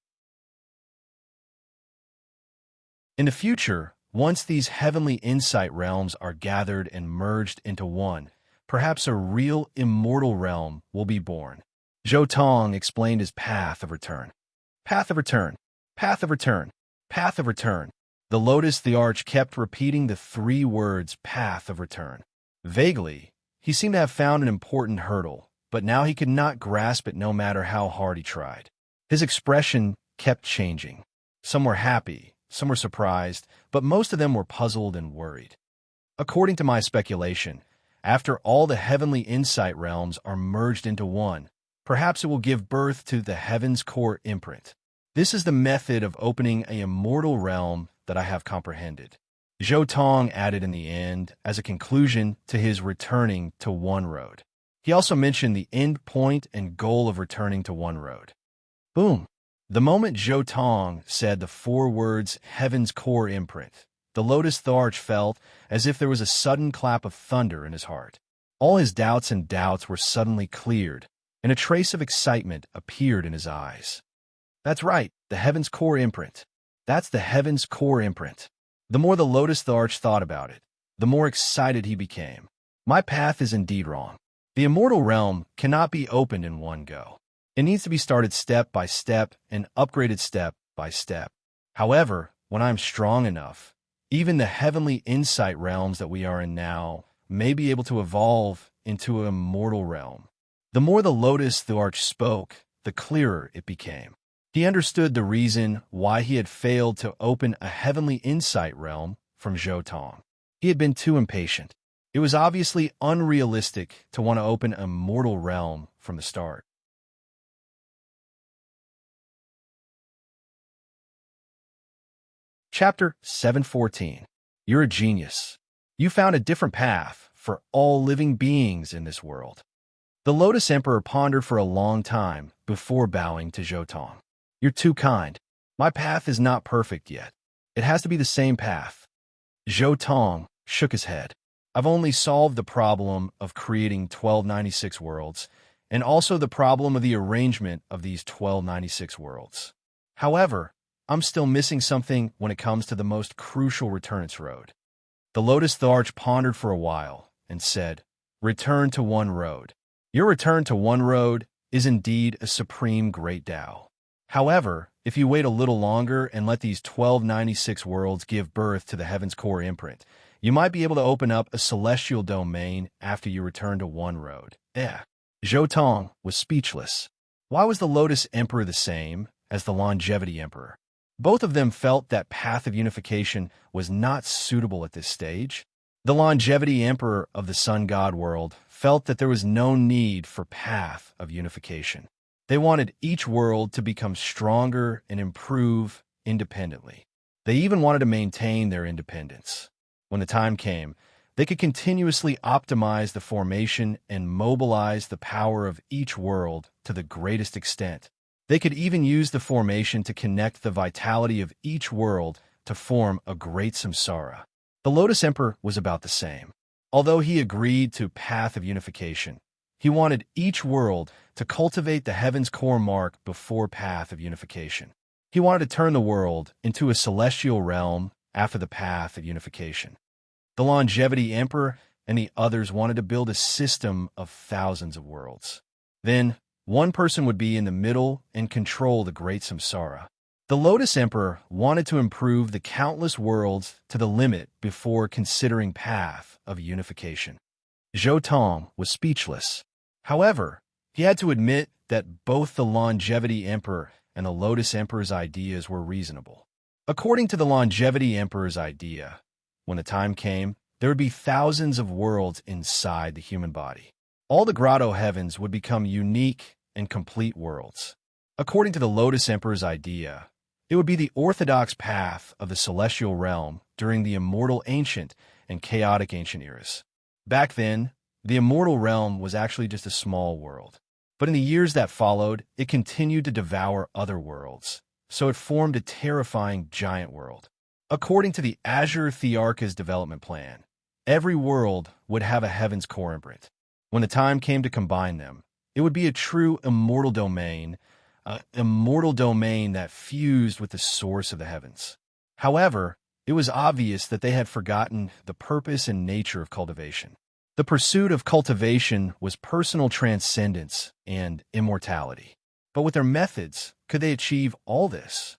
In the future, once these heavenly insight realms are gathered and merged into one, perhaps a real immortal realm will be born. Zhou Tong explained his path of return. Path of return, path of return, path of return. The lotus the arch kept repeating the three words path of return. Vaguely, he seemed to have found an important hurdle, but now he could not grasp it no matter how hard he tried. His expression kept changing. Some were happy, some were surprised, but most of them were puzzled and worried. According to my speculation, after all the heavenly insight realms are merged into one, perhaps it will give birth to the Heaven's Core imprint. This is the method of opening a immortal realm that I have comprehended. Zhou Tong added in the end as a conclusion to his returning to One Road. He also mentioned the end point and goal of returning to One Road. Boom! The moment Zhou Tong said the four words Heaven's Core imprint, the lotus the arch felt as if there was a sudden clap of thunder in his heart. All his doubts were suddenly cleared, and a trace of excitement appeared in his eyes. That's right, the Heaven's Core imprint. That's the Heaven's Core imprint. The more the lotus the arch thought about it, the more excited he became. My path is indeed wrong. The immortal realm cannot be opened in one go. It needs to be started step by step and upgraded step by step. However, when I am strong enough, even the heavenly insight realms that we are in now may be able to evolve into an immortal realm. The more the lotus the arch spoke, the clearer it became. He understood the reason why he had failed to open a heavenly insight realm from Zhou Tong. He had been too impatient. It was obviously unrealistic to want to open a mortal realm from the start. Chapter 714. You're a genius. You found a different path for all living beings in this world. The Lotus Emperor pondered for a long time before bowing to Zhou Tong. You're too kind. My path is not perfect yet. It has to be the same path. Zhou Tong shook his head. I've only solved the problem of creating 1296 worlds, and also the problem of the arrangement of these 1296 worlds. However, I'm still missing something when it comes to the most crucial return its road. The Lotus the arch pondered for a while and said, Return to One Road. Your return to One Road is indeed a supreme great Tao. However, if you wait a little longer and let these 1296 worlds give birth to the Heaven's Core imprint, you might be able to open up a celestial domain after you return to One Road. Zhou Tong was speechless. Why was the Lotus Emperor the same as the Longevity Emperor? Both of them felt that path of unification was not suitable at this stage. The Longevity Emperor of the Sun God world felt that there was no need for path of unification. They wanted each world to become stronger and improve independently. They even wanted to maintain their independence. When the time came, they could continuously optimize the formation and mobilize the power of each world to the greatest extent. They could even use the formation to connect the vitality of each world to form a great samsara. The Lotus Emperor was about the same. Although he agreed to path of unification, he wanted each world to cultivate the Heaven's Core mark before path of unification. He wanted to turn the world into a celestial realm after the path of unification. The Longevity Emperor and the others wanted to build a system of thousands of worlds. Then, one person would be in the middle and control the great samsara. The Lotus Emperor wanted to improve the countless worlds to the limit before considering path of unification. Zhou Tong was speechless. However, he had to admit that both the Longevity Emperor and the Lotus Emperor's ideas were reasonable. According to the Longevity Emperor's idea, when the time came, there would be thousands of worlds inside the human body. All the grotto heavens would become unique and complete worlds. According to the Lotus Emperor's idea, it would be the orthodox path of the celestial realm during the immortal ancient and chaotic ancient eras. Back then, the immortal realm was actually just a small world. But in the years that followed, it continued to devour other worlds, so it formed a terrifying giant world. According to the Azure Thearcha's development plan, every world would have a Heaven's Core imprint. When the time came to combine them, It would be a true immortal domain that fused with the source of the heavens. However, it was obvious that they had forgotten the purpose and nature of cultivation. The pursuit of cultivation was personal transcendence and immortality. But with their methods, could they achieve all this?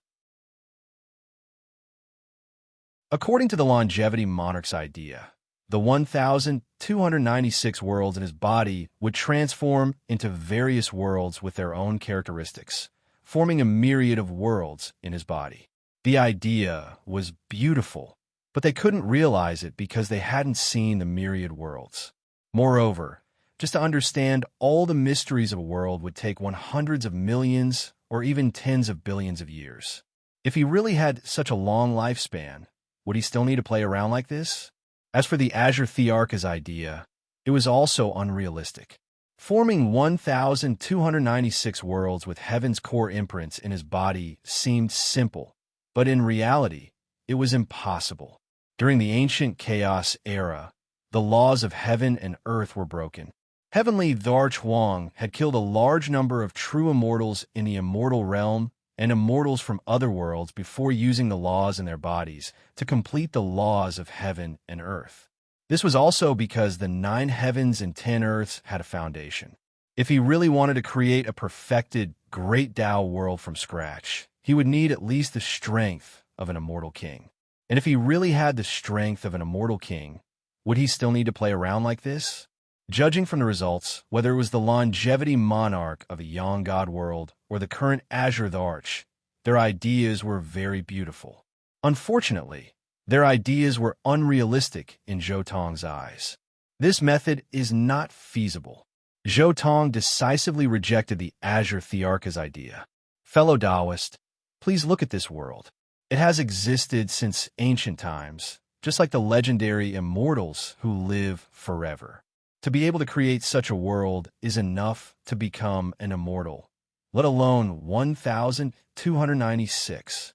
According to the longevity monarch's idea, the 1,296 worlds in his body would transform into various worlds with their own characteristics, forming a myriad of worlds in his body. The idea was beautiful, but they couldn't realize it because they hadn't seen the myriad worlds. Moreover, just to understand all the mysteries of a world would take hundreds of millions or even tens of billions of years. If he really had such a long lifespan, would he still need to play around like this? As for the Azure Thearch's idea, it was also unrealistic. Forming 1,296 worlds with heaven's core imprints in his body seemed simple, but in reality, it was impossible. During the ancient chaos era, the laws of heaven and earth were broken. Heavenly Tharch Huang had killed a large number of true immortals in the immortal realm and immortals from other worlds before using the laws in their bodies to complete the laws of heaven and earth. This was also because the 9 heavens and 10 earths had a foundation. If he really wanted to create a perfected, great Tao world from scratch, he would need at least the strength of an immortal king. And if he really had the strength of an immortal king, would he still need to play around like this? Judging from the results, whether it was the longevity monarch of a young god world or the current Azure Tharch, their ideas were very beautiful. Unfortunately, their ideas were unrealistic in Zhou Tong's eyes. This method is not feasible. Zhou Tong decisively rejected the Azure Thearch's idea. Fellow Taoist, please look at this world. It has existed since ancient times, just like the legendary immortals who live forever. To be able to create such a world is enough to become an immortal, let alone 1,296.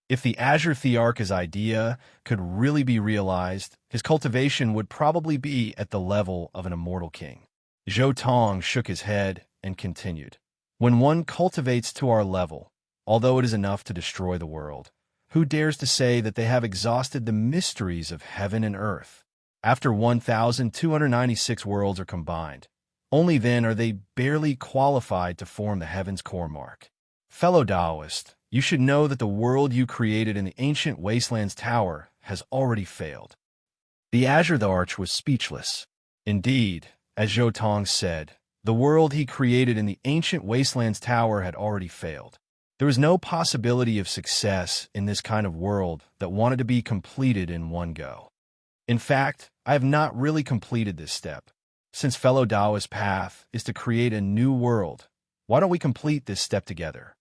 If the Azure Thearch's idea could really be realized, his cultivation would probably be at the level of an immortal king. Zhou Tong shook his head and continued. When one cultivates to our level, although it is enough to destroy the world, who dares to say that they have exhausted the mysteries of heaven and earth? After 1,296 worlds are combined, only then are they barely qualified to form the heaven's core mark. Fellow Taoist, you should know that the world you created in the ancient Wastelands Tower has already failed. The Azure Tharch was speechless. Indeed, as Zhou Tong said, the world he created in the ancient Wastelands Tower had already failed. There was no possibility of success in this kind of world that wanted to be completed in one go. In fact, I have not really completed this step. Since fellow Taoist path is to create a new world, why don't we complete this step together?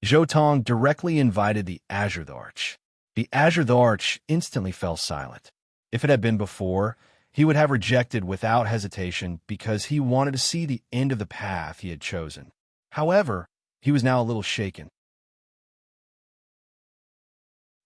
Zhou Tong directly invited the Azure Tharch. The Azure Tharch instantly fell silent. If it had been before, he would have rejected without hesitation because he wanted to see the end of the path he had chosen. However, he was now a little shaken.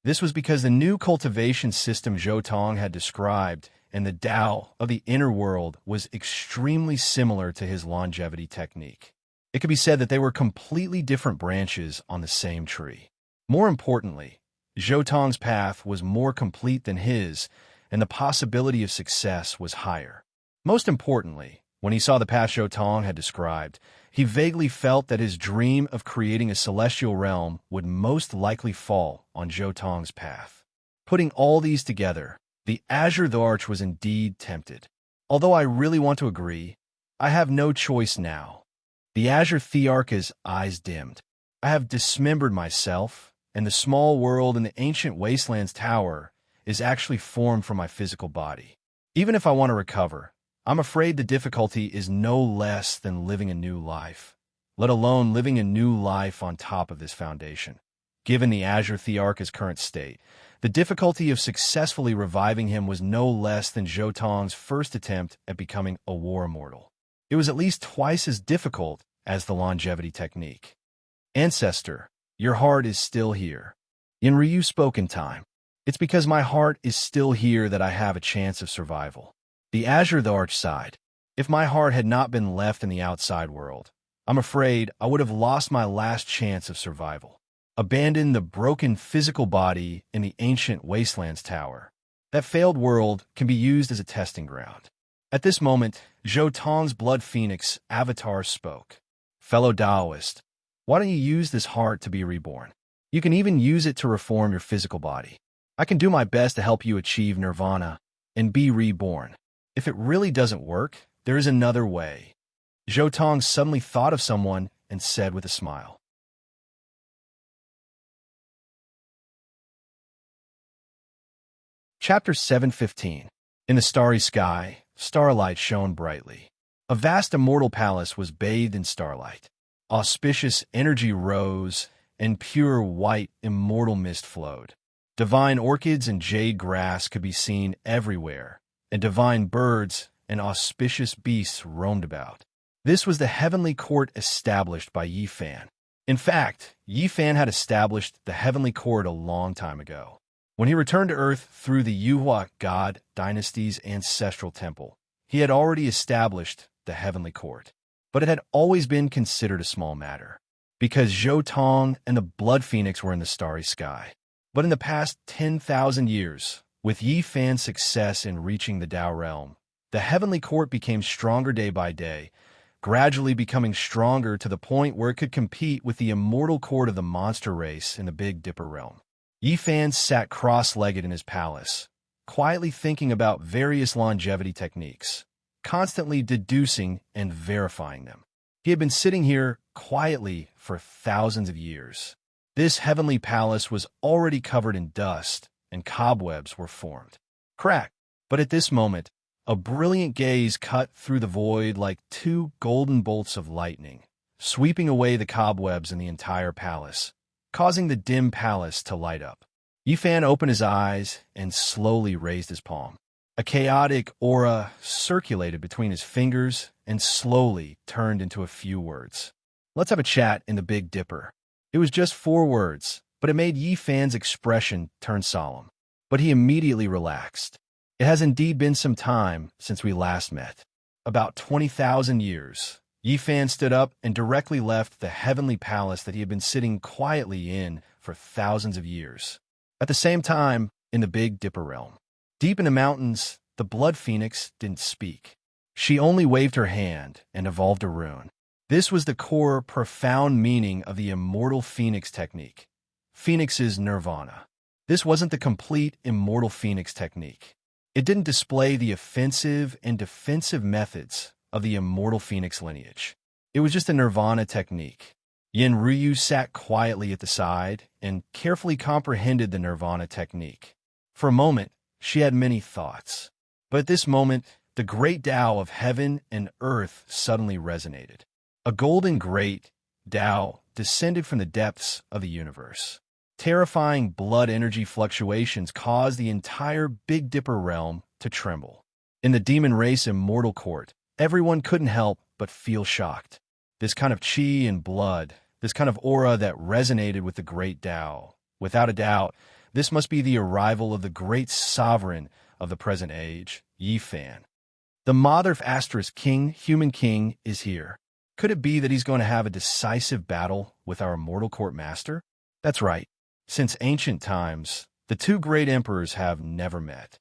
This was because the new cultivation system Zhou Tong had described and the Tao of the inner world was extremely similar to his longevity technique. It could be said that they were completely different branches on the same tree. More importantly, Zhou Tong's path was more complete than his, and the possibility of success was higher. Most importantly, when he saw the path Zhou Tong had described, he vaguely felt that his dream of creating a celestial realm would most likely fall on Zhou Tong's path. Putting all these together, the Azure Tharch was indeed tempted. Although I really want to agree, I have no choice now. The Azure Thearch's eyes dimmed. I have dismembered myself, and the small world in the ancient Wastelands Tower is actually formed from my physical body. Even if I want to recover, I'm afraid the difficulty is no less than living a new life, let alone living a new life on top of this foundation. Given the Azure Thearch's current state, the difficulty of successfully reviving him was no less than Zhou Tong's first attempt at becoming a war immortal. It was at least twice as difficult as the longevity technique. Ancestor, your heart is still here. In Ryu spoken time, it's because my heart is still here that I have a chance of survival. The Azure Tharch sighed. If my heart had not been left in the outside world, I'm afraid I would have lost my last chance of survival. Abandoned the broken physical body in the ancient Wastelands Tower. That failed world can be used as a testing ground. At this moment, Jotong's blood phoenix avatar spoke. Fellow Taoist, why don't you use this heart to be reborn? You can even use it to reform your physical body. I can do my best to help you achieve nirvana and be reborn. If it really doesn't work, there is another way. Jotong suddenly thought of someone and said with a smile. Chapter 7:15. In the starry sky, starlight shone brightly. A vast immortal palace was bathed in starlight. Auspicious energy rose, and pure white immortal mist flowed. Divine orchids and jade grass could be seen everywhere, and divine birds and auspicious beasts roamed about. This was the heavenly court established by Yi Fan. In fact, Yi Fan had established the heavenly court a long time ago. When he returned to Earth through the Yuhua God dynasty's ancestral temple, he had already established the heavenly court. But it had always been considered a small matter, because Jotong and the Blood Phoenix were in the starry sky. But in the past 10,000 years, with Yi Fan's success in reaching the Tao realm, the heavenly court became stronger day by day, gradually becoming stronger to the point where it could compete with the immortal court of the monster race in the Big Dipper realm. Yi Fan sat cross-legged in his palace, quietly thinking about various longevity techniques, constantly deducing and verifying them. He had been sitting here quietly for thousands of years. This heavenly palace was already covered in dust, and cobwebs were formed. Crack! But at this moment, a brilliant gaze cut through the void like two golden bolts of lightning, sweeping away the cobwebs in the entire palace, causing the dim palace to light up. Yi Fan opened his eyes and slowly raised his palm. A chaotic aura circulated between his fingers and slowly turned into a few words. Let's have a chat in the Big Dipper. It was just 4 words, but it made Yi Fan's expression turn solemn. But he immediately relaxed. It has indeed been some time since we last met. About 20,000 years. Yi Fan stood up and directly left the heavenly palace that he had been sitting quietly in for thousands of years. At the same time, in the Big Dipper realm, deep in the mountains, the Blood Phoenix didn't speak. She only waved her hand and evolved a rune. This was the core, profound meaning of the immortal phoenix technique. Phoenix's nirvana. This wasn't the complete immortal phoenix technique. It didn't display the offensive and defensive methods of the immortal phoenix lineage. It was just a nirvana technique. Yin Ryu sat quietly at the side and carefully comprehended the nirvana technique. For a moment, she had many thoughts. But at this moment, the great Tao of heaven and earth suddenly resonated. A golden great Tao descended from the depths of the universe. Terrifying blood energy fluctuations caused the entire Big Dipper realm to tremble. In the demon race immortal court, everyone couldn't help but feel shocked. This kind of chi and blood, this kind of aura that resonated with the great Tao. Without a doubt, this must be the arrival of the great sovereign of the present age, Yi Fan. The Mother of Asterisk King, Human King, is here. Could it be that he's going to have a decisive battle with our immortal court master? That's right. Since ancient times, the 2 great emperors have never met.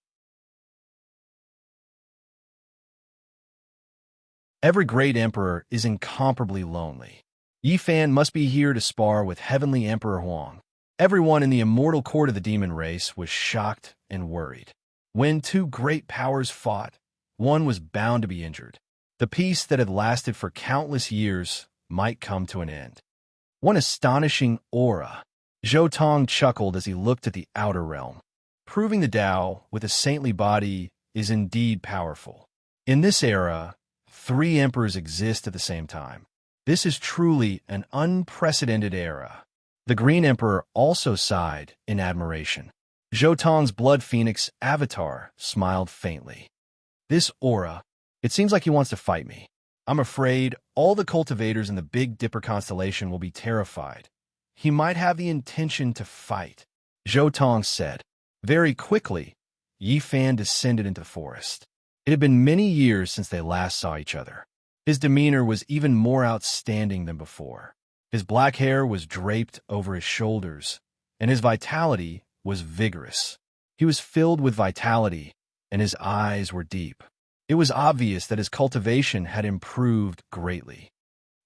Every great emperor is incomparably lonely. Yi Fan must be here to spar with Heavenly Emperor Huang. Everyone in the immortal court of the demon race was shocked and worried. When 2 great powers fought, one was bound to be injured. The peace that had lasted for countless years might come to an end. One astonishing aura. Jotong chuckled as he looked at the outer realm. Proving the Tao with a saintly body is indeed powerful. In this era, 3 emperors exist at the same time. This is truly an unprecedented era. The Green Emperor also sighed in admiration. Jotong's Blood Phoenix avatar smiled faintly. This aura, it seems like he wants to fight me. I'm afraid all the cultivators in the Big Dipper constellation will be terrified. He might have the intention to fight, Jotong said. Very quickly, Yi Fan descended into the forest. It had been many years since they last saw each other. His demeanor was even more outstanding than before. His black hair was draped over his shoulders, and his vitality was vigorous. He was filled with vitality, and his eyes were deep. It was obvious that his cultivation had improved greatly.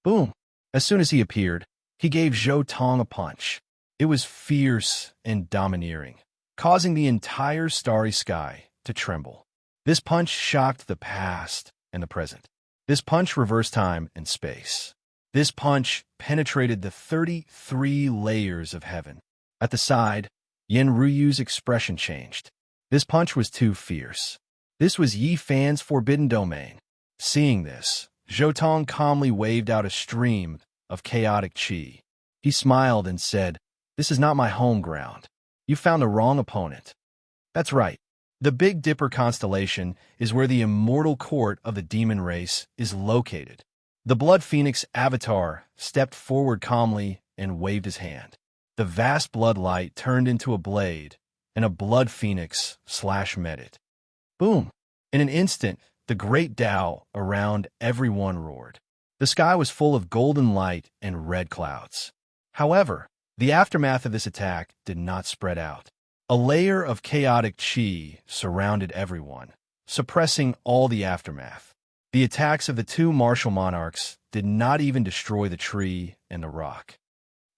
Boom! As soon as he appeared, he gave Zhou Tong a punch. It was fierce and domineering, causing the entire starry sky to tremble. This punch shocked the past and the present. This punch reversed time and space. This punch penetrated the 33 layers of heaven. At the side, Yen Ruyu's expression changed. This punch was too fierce. This was Yi Fan's forbidden domain. Seeing this, Zhou Tong calmly waved out a stream of chaotic qi. He smiled and said, "This is not my home ground. You found the wrong opponent." That's right. The Big Dipper constellation is where the immortal court of the demon race is located. The Blood Phoenix avatar stepped forward calmly and waved his hand. The vast blood light turned into a blade, and a Blood Phoenix met it. Boom! In an instant, the great Tao around everyone roared. The sky was full of golden light and red clouds. However, the aftermath of this attack did not spread out. A layer of chaotic qi surrounded everyone, suppressing all the aftermath. The attacks of the two martial monarchs did not even destroy the tree and the rock.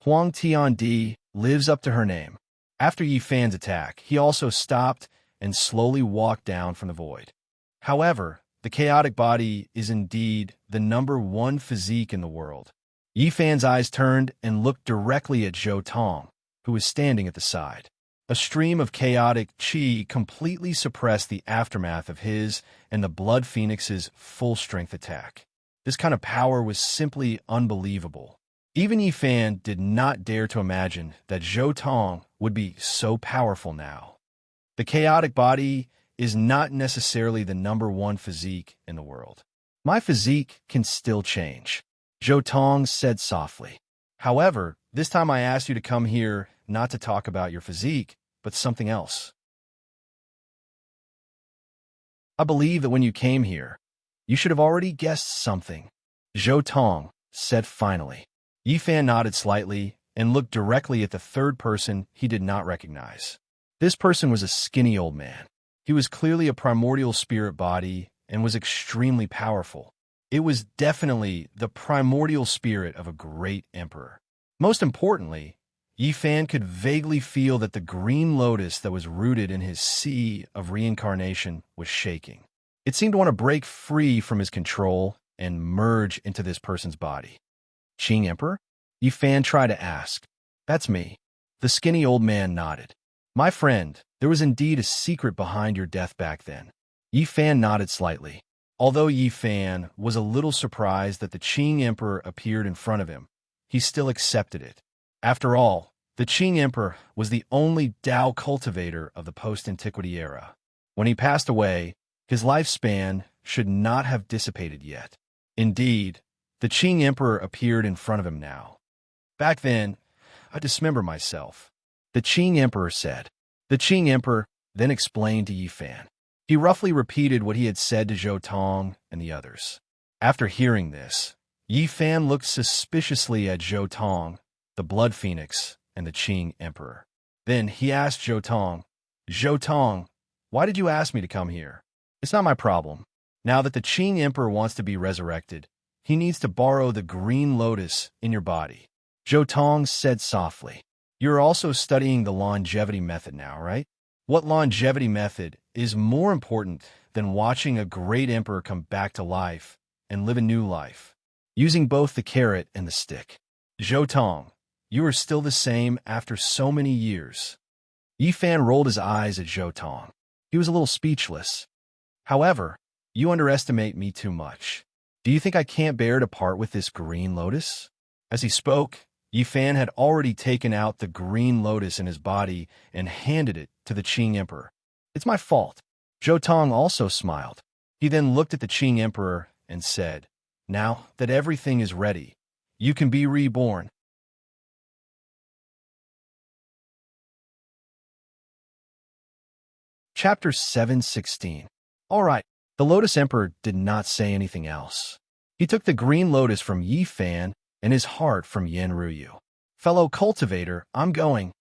Huang Tiandi lives up to her name. After Yi Fan's attack, he also stopped and slowly walked down from the void. However, the chaotic body is indeed the #1 physique in the world. Yi Fan's eyes turned and looked directly at Zhou Tong, who was standing at the side. A stream of chaotic qi completely suppressed the aftermath of his and the Blood Phoenix's full-strength attack. This kind of power was simply unbelievable. Even Yi Fan did not dare to imagine that Zhou Tong would be so powerful now. The chaotic body is not necessarily the #1 physique in the world. My physique can still change, Zhou Tong said softly. However, this time I asked you to come here not to talk about your physique, but something else. I believe that when you came here, you should have already guessed something, Zhou Tong said finally. Yi Fan nodded slightly and looked directly at the third person he did not recognize. This person was a skinny old man. He was clearly a primordial spirit body and was extremely powerful. It was definitely the primordial spirit of a great emperor. Most importantly, Yi Fan could vaguely feel that the green lotus that was rooted in his sea of reincarnation was shaking. It seemed to want to break free from his control and merge into this person's body. Qing Emperor? Yi Fan tried to ask. That's me. The skinny old man nodded. My friend, there was indeed a secret behind your death back then. Yi Fan nodded slightly. Although Yi Fan was a little surprised that the Qing Emperor appeared in front of him, he still accepted it. After all, the Qing Emperor was the only Tao cultivator of the post-antiquity era. When he passed away, his lifespan should not have dissipated yet. Indeed, the Qing Emperor appeared in front of him now. Back then, I dismember myself, the Qing Emperor said. The Qing Emperor then explained to Yi Fan. He roughly repeated what he had said to Zhou Tong and the others. After hearing this, Yi Fan looked suspiciously at Zhou Tong, the Blood Phoenix, and the Qing Emperor. Then he asked Zhou Tong, why did you ask me to come here? It's not my problem. Now that the Qing Emperor wants to be resurrected, he needs to borrow the green lotus in your body. Zhou Tong said softly. You're also studying the longevity method now, right? What longevity method is more important than watching a great emperor come back to life and live a new life, using both the carrot and the stick? Zhou Tong, you are still the same after so many years. Yi Fan rolled his eyes at Zhou Tong. He was a little speechless. However, you underestimate me too much. Do you think I can't bear to part with this green lotus? As he spoke, Yi Fan had already taken out the green lotus in his body and handed it to the Qing Emperor. It's my fault. Zhou Tong also smiled. He then looked at the Qing Emperor and said, now that everything is ready, you can be reborn. Chapter 716. All right, The Lotus Emperor did not say anything else. He took the green lotus from Yi Fan and his heart from Yen Ruyu. Fellow cultivator, I'm going.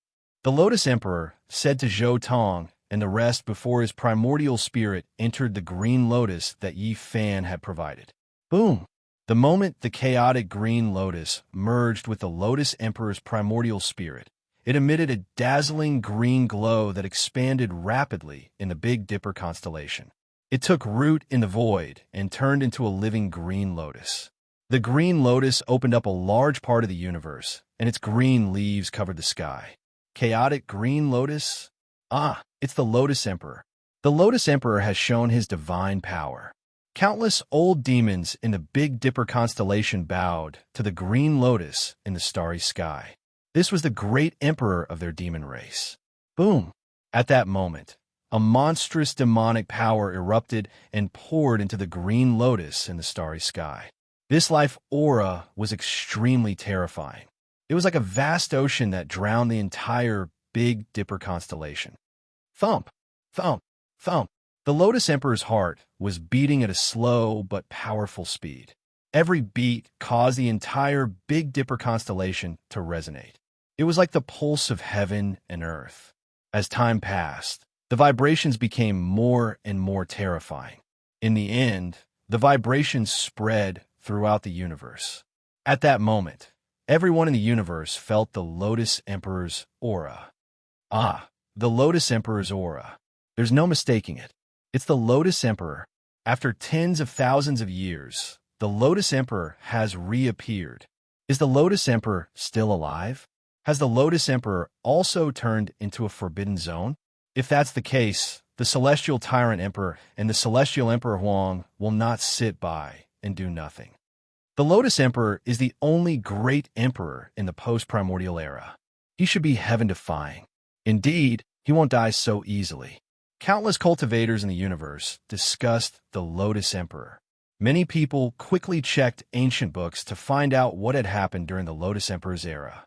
The Lotus Emperor said to Zhou Tong and the rest before his primordial spirit entered the green lotus that Yi Fan had provided. Boom! The moment the chaotic green lotus merged with the Lotus Emperor's primordial spirit, it emitted a dazzling green glow that expanded rapidly in the Big Dipper constellation. It took root in the void and turned into a living green lotus. The green lotus opened up a large part of the universe, and its green leaves covered the sky. Chaotic green lotus? Ah, it's the Lotus Emperor. The Lotus Emperor has shown his divine power. Countless old demons in the Big Dipper constellation bowed to the green lotus in the starry sky. This was the great emperor of their demon race. Boom! At that moment, a monstrous demonic power erupted and poured into the green lotus in the starry sky. This life aura was extremely terrifying. It was like a vast ocean that drowned the entire Big Dipper constellation. Thump! Thump! Thump! The Lotus Emperor's heart was beating at a slow but powerful speed. Every beat caused the entire Big Dipper constellation to resonate. It was like the pulse of heaven and earth. As time passed, the vibrations became more and more terrifying. In the end, the vibrations spread throughout the universe. At that moment, everyone in the universe felt the Lotus Emperor's aura. Ah, the Lotus Emperor's aura. There's no mistaking it. It's the Lotus Emperor. After tens of thousands of years, the Lotus Emperor has reappeared. Is the Lotus Emperor still alive? Has the Lotus Emperor also turned into a forbidden zone? If that's the case, the Celestial Tyrant Emperor and the Celestial Emperor Huang will not sit by and do nothing. The Lotus Emperor is the only great emperor in the post-primordial era. He should be heaven-defying. Indeed, he won't die so easily. Countless cultivators in the universe discussed the Lotus Emperor. Many people quickly checked ancient books to find out what had happened during the Lotus Emperor's era.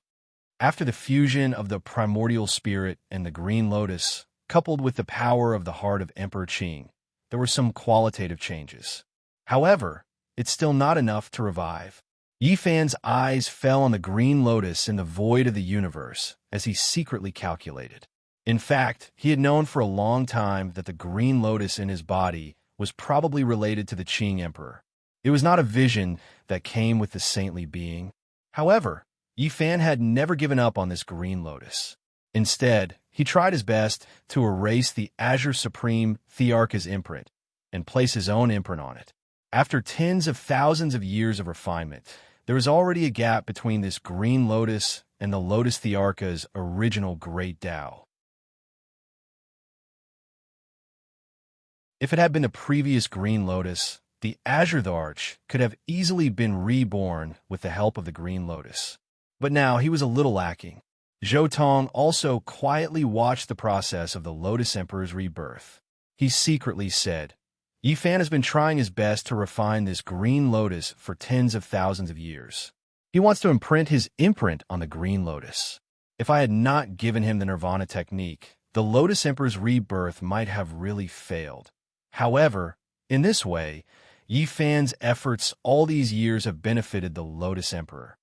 After the fusion of the primordial spirit and the green lotus, coupled with the power of the heart of Emperor Qing, there were some qualitative changes. However, it's still not enough to revive. Yi Fan's eyes fell on the green lotus in the void of the universe as he secretly calculated. In fact, he had known for a long time that the green lotus in his body was probably related to the Qing Emperor. It was not a vision that came with the saintly being. However, Yi Fan had never given up on this green lotus. Instead, he tried his best to erase the Azure Supreme Thearcha's imprint and place his own imprint on it. After tens of thousands of years of refinement, there was already a gap between this green lotus and the Lotus Thearcha's original Great Tao. If it had been the previous green lotus, the Azure Thearch could have easily been reborn with the help of the green lotus. But now he was a little lacking. Zhou Tong also quietly watched the process of the Lotus Emperor's rebirth. He secretly said, Yi Fan has been trying his best to refine this green lotus for tens of thousands of years. He wants to imprint his imprint on the green lotus. If I had not given him the Nirvana technique, the Lotus Emperor's rebirth might have really failed. However, in this way, Yi Fan's efforts all these years have benefited the Lotus Emperor.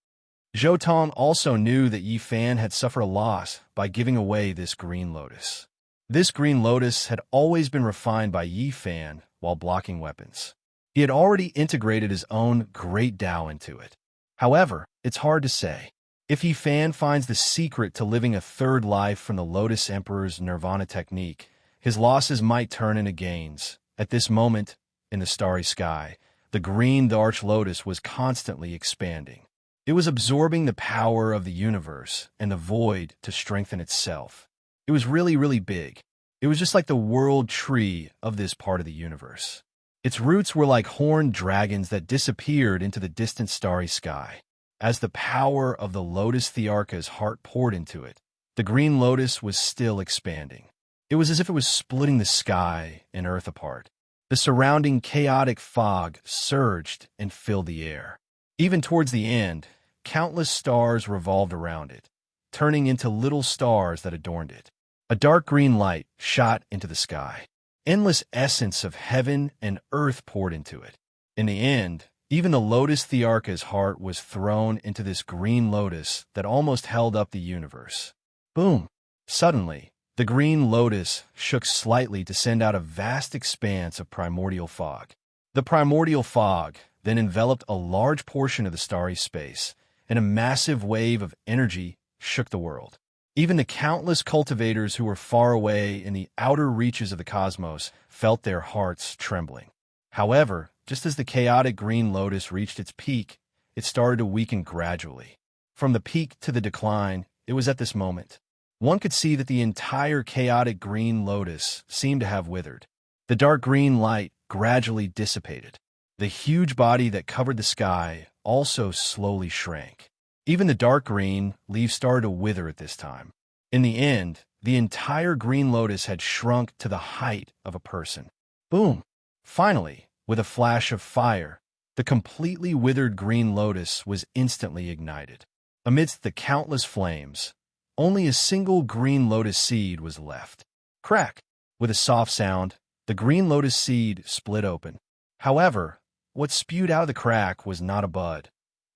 Zhou Tong also knew that Yi Fan had suffered a loss by giving away this green lotus. This green lotus had always been refined by Yi Fan while blocking weapons. He had already integrated his own great Tao into it. However, it's hard to say. If Yi Fan finds the secret to living a third life from the Lotus Emperor's Nirvana technique, his losses might turn into gains. At this moment, in the starry sky, the green Arch Lotus was constantly expanding. It was absorbing the power of the universe and the void to strengthen itself. It was really, really big. It was just like the world tree of this part of the universe. Its roots were like horned dragons that disappeared into the distant starry sky. As the power of the Lotus Thearcha's heart poured into it, the green lotus was still expanding. It was as if it was splitting the sky and earth apart. The surrounding chaotic fog surged and filled the air. Even towards the end, countless stars revolved around it, turning into little stars that adorned it. A dark green light shot into the sky. endless essence of heaven and earth poured into it. In the end, even the Lotus Thearka's heart was thrown into this green lotus that almost held up the universe. Boom! Suddenly, the green lotus shook slightly to send out a vast expanse of primordial fog. The primordial fog then enveloped a large portion of the starry space, and a massive wave of energy shook the world. Even the countless cultivators who were far away in the outer reaches of the cosmos felt their hearts trembling. However, just as the chaotic green lotus reached its peak, it started to weaken gradually. From the peak to the decline, it was at this moment. One could see that the entire chaotic green lotus seemed to have withered. The dark green light gradually dissipated. The huge body that covered the sky also slowly shrank. Even the dark green leaves started to wither at this time. In the end, the entire green lotus had shrunk to the height of a person. Boom! Finally, with a flash of fire, the completely withered green lotus was instantly ignited. Amidst the countless flames, only a single green lotus seed was left. Crack! With a soft sound, the green lotus seed split open. However, what spewed out of the crack was not a bud,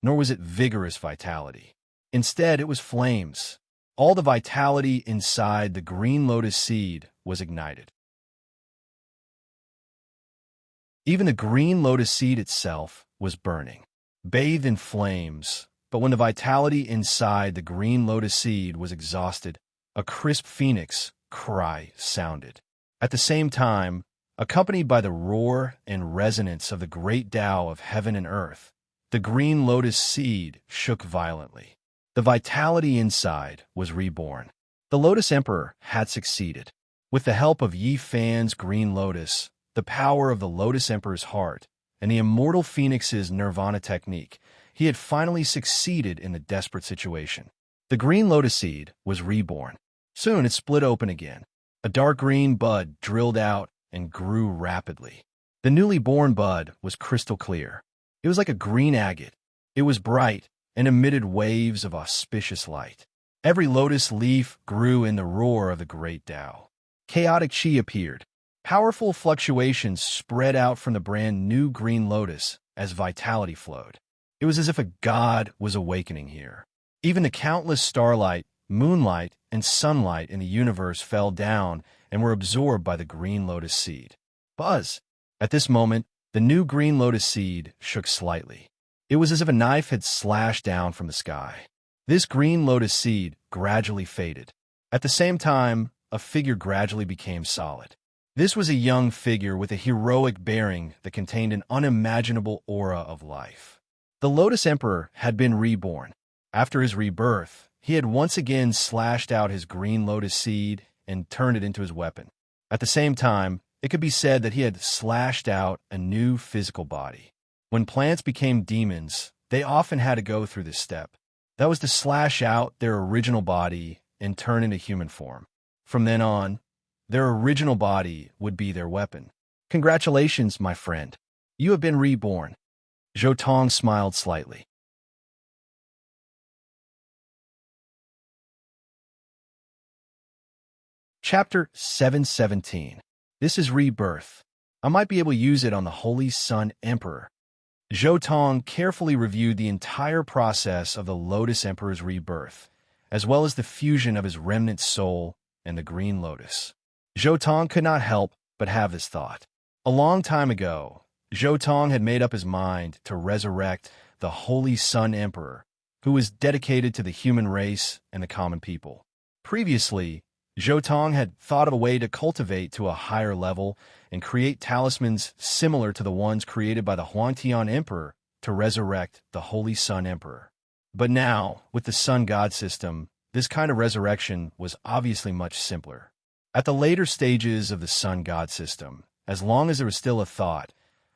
nor was it vigorous vitality. Instead, it was flames. All the vitality inside the green lotus seed was ignited. Even the green lotus seed itself was burning, bathed in flames. But when the vitality inside the green lotus seed was exhausted, a crisp phoenix cry sounded. At the same time, accompanied by the roar and resonance of the great Tao of heaven and earth, the green lotus seed shook violently. The vitality inside was reborn. The Lotus Emperor had succeeded. With the help of Yi Fan's green lotus, the power of the Lotus Emperor's heart, and the immortal Phoenix's nirvana technique, he had finally succeeded in the desperate situation. The green lotus seed was reborn. Soon it split open again. A dark green bud drilled out and grew rapidly. The newly born bud was crystal clear. It was like a green agate. It was bright and emitted waves of auspicious light. Every lotus leaf grew in the roar of the great Tao. Chaotic chi appeared. Powerful fluctuations spread out from the brand new green lotus as vitality flowed. It was as if a god was awakening here. Even the countless starlight, moonlight, and sunlight in the universe fell down and were absorbed by the green lotus seed. Buzz! At this moment, the new green lotus seed shook slightly. It was as if a knife had slashed down from the sky. This green lotus seed gradually faded. At the same time, a figure gradually became solid. This was a young figure with a heroic bearing that contained an unimaginable aura of life. The Lotus Emperor had been reborn. After his rebirth, he had once again slashed out his green lotus seed and turned it into his weapon. At the same time, it could be said that he had slashed out a new physical body. When plants became demons, they often had to go through this step. That was to slash out their original body and turn into human form. From then on, their original body would be their weapon. Congratulations, my friend. You have been reborn. Zhou Tong smiled slightly. Chapter 717. This is rebirth. I might be able to use it on the Holy Sun Emperor. Zhou Tong carefully reviewed the entire process of the Lotus Emperor's rebirth, as well as the fusion of his remnant soul and the Green Lotus. Zhou Tong could not help but have this thought. A long time ago, Zhou Tong had made up his mind to resurrect the Holy Sun Emperor, who was dedicated to the human race and the common people. Previously, Zhou Tong had thought of a way to cultivate to a higher level and create talismans similar to the ones created by the Huangtian Emperor to resurrect the Holy Sun Emperor. But now, with the Sun God system, this kind of resurrection was obviously much simpler. At the later stages of the Sun God system, as long as there was still a thought,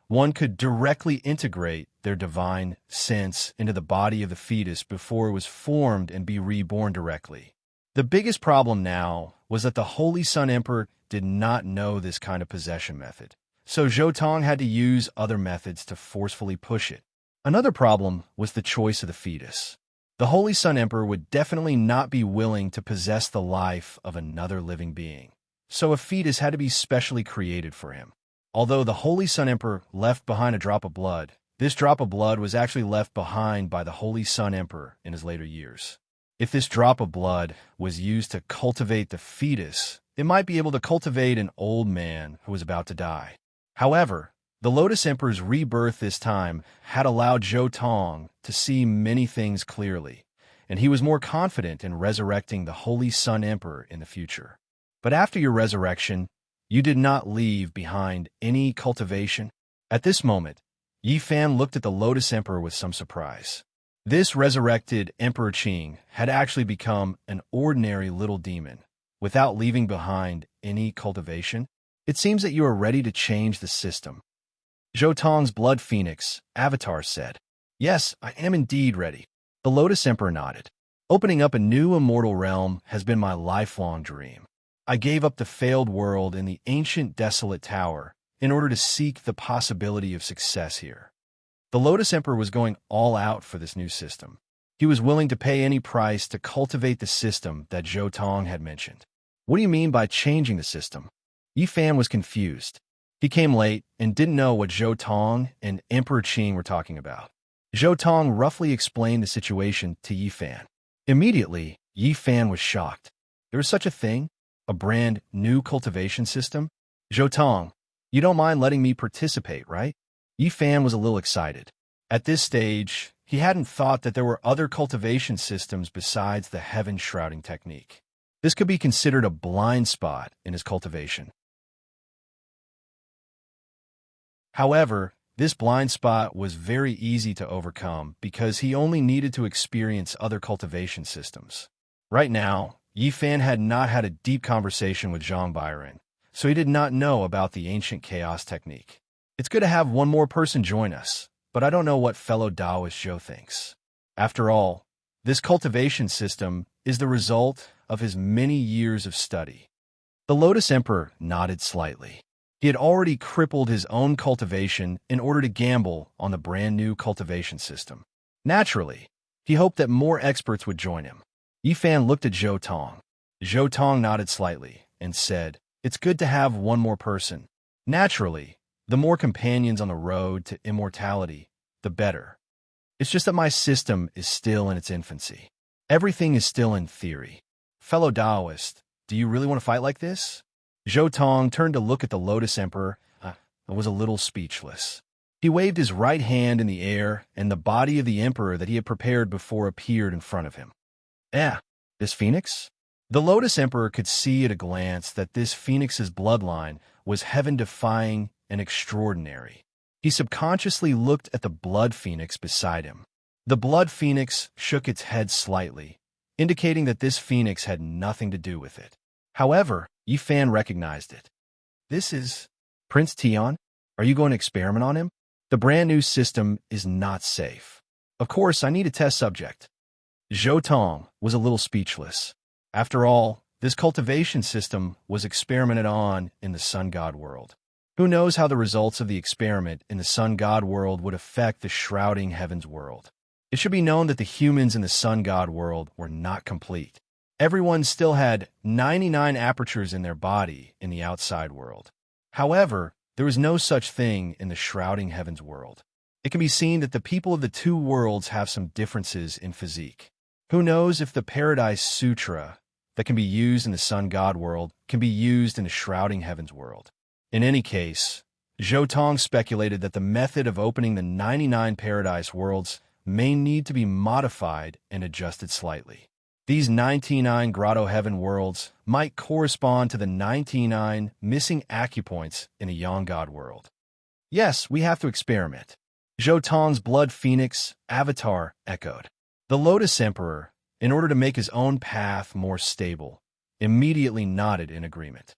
one could directly integrate their divine sense into the body of the fetus before it was formed and be reborn directly. The biggest problem now was that the Holy Sun Emperor did not know this kind of possession method, so Zhou Tong had to use other methods to forcefully push it. Another problem was the choice of the fetus. The Holy Sun Emperor would definitely not be willing to possess the life of another living being. so a fetus had to be specially created for him. Although the Holy Sun Emperor left behind a drop of blood, this drop of blood was actually left behind by the Holy Sun Emperor in his later years. If this drop of blood was used to cultivate the fetus, it might be able to cultivate an old man who was about to die. However, the Lotus Emperor's rebirth this time had allowed Zhou Tong to see many things clearly, and he was more confident in resurrecting the Holy Sun Emperor in the future. But after your resurrection, you did not leave behind any cultivation. At this moment, Yi Fan looked at the Lotus Emperor with some surprise. This resurrected Emperor Qing had actually become an ordinary little demon, without leaving behind any cultivation. It seems that you are ready to change the system. Zhou Tong's blood phoenix, Avatar, said. Yes, I am indeed ready. The Lotus Emperor nodded. Opening up a new immortal realm has been my lifelong dream. I gave up the failed world in the ancient desolate tower in order to seek the possibility of success here. The Lotus Emperor was going all out for this new system. He was willing to pay any price to cultivate the system that Zhou Tong had mentioned. What do you mean by changing the system? Yi Fan was confused. He came late and didn't know what Zhou Tong and Emperor Qing were talking about. Zhou Tong roughly explained the situation to Yi Fan. Immediately, Yi Fan was shocked. There is such a thing? A brand new cultivation system? Zhou Tong, you don't mind letting me participate, right? Yi Fan was a little excited. At this stage, he hadn't thought that there were other cultivation systems besides the heaven shrouding technique. This could be considered a blind spot in his cultivation. However, this blind spot was very easy to overcome because he only needed to experience other cultivation systems. Right now, Yi Fan had not had a deep conversation with Zhang Bairen, so he did not know about the ancient chaos technique. It's good to have one more person join us, but I don't know what fellow Taoist Zhou thinks. After all, this cultivation system is the result of his many years of study. The Lotus Emperor nodded slightly. He had already crippled his own cultivation in order to gamble on the brand new cultivation system. Naturally, he hoped that more experts would join him. Yi Fan looked at Zhou Tong. Zhou Tong nodded slightly and said, "It's good to have one more person. Naturally, the more companions on the road to immortality, the better. It's just that my system is still in its infancy. Everything is still in theory. Fellow Taoist, do you really want to fight like this?" Zhou Tong turned to look at the Lotus Emperor and was a little speechless. He waved his right hand in the air, and the body of the Emperor that he had prepared before appeared in front of him. This phoenix? The Lotus Emperor could see at a glance that this phoenix's bloodline was heaven-defying and extraordinary. He subconsciously looked at the blood phoenix beside him. The blood phoenix shook its head slightly, indicating that this phoenix had nothing to do with it. However, Yi Fan recognized it. This is Prince Tian? Are you going to experiment on him? The brand new system is not safe. Of course, I need a test subject. Zhou Tong was a little speechless. After all, this cultivation system was experimented on in the Sun God world. Who knows how the results of the experiment in the Sun God world would affect the shrouding heavens world? It should be known that the humans in the Sun God world were not complete. Everyone still had 99 apertures in their body in the outside world. However, there was no such thing in the shrouding heavens world. It can be seen that the people of the two worlds have some differences in physique. Who knows if the Paradise Sutra that can be used in the Sun God world can be used in the shrouding heavens world. In any case, Zhou Tong speculated that the method of opening the 99 paradise worlds may need to be modified and adjusted slightly. These 99 grotto heaven worlds might correspond to the 99 missing acupoints in a Yang God world. Yes, we have to experiment. Zhou Tong's blood phoenix, Avatar, echoed. The Lotus Emperor, in order to make his own path more stable, immediately nodded in agreement.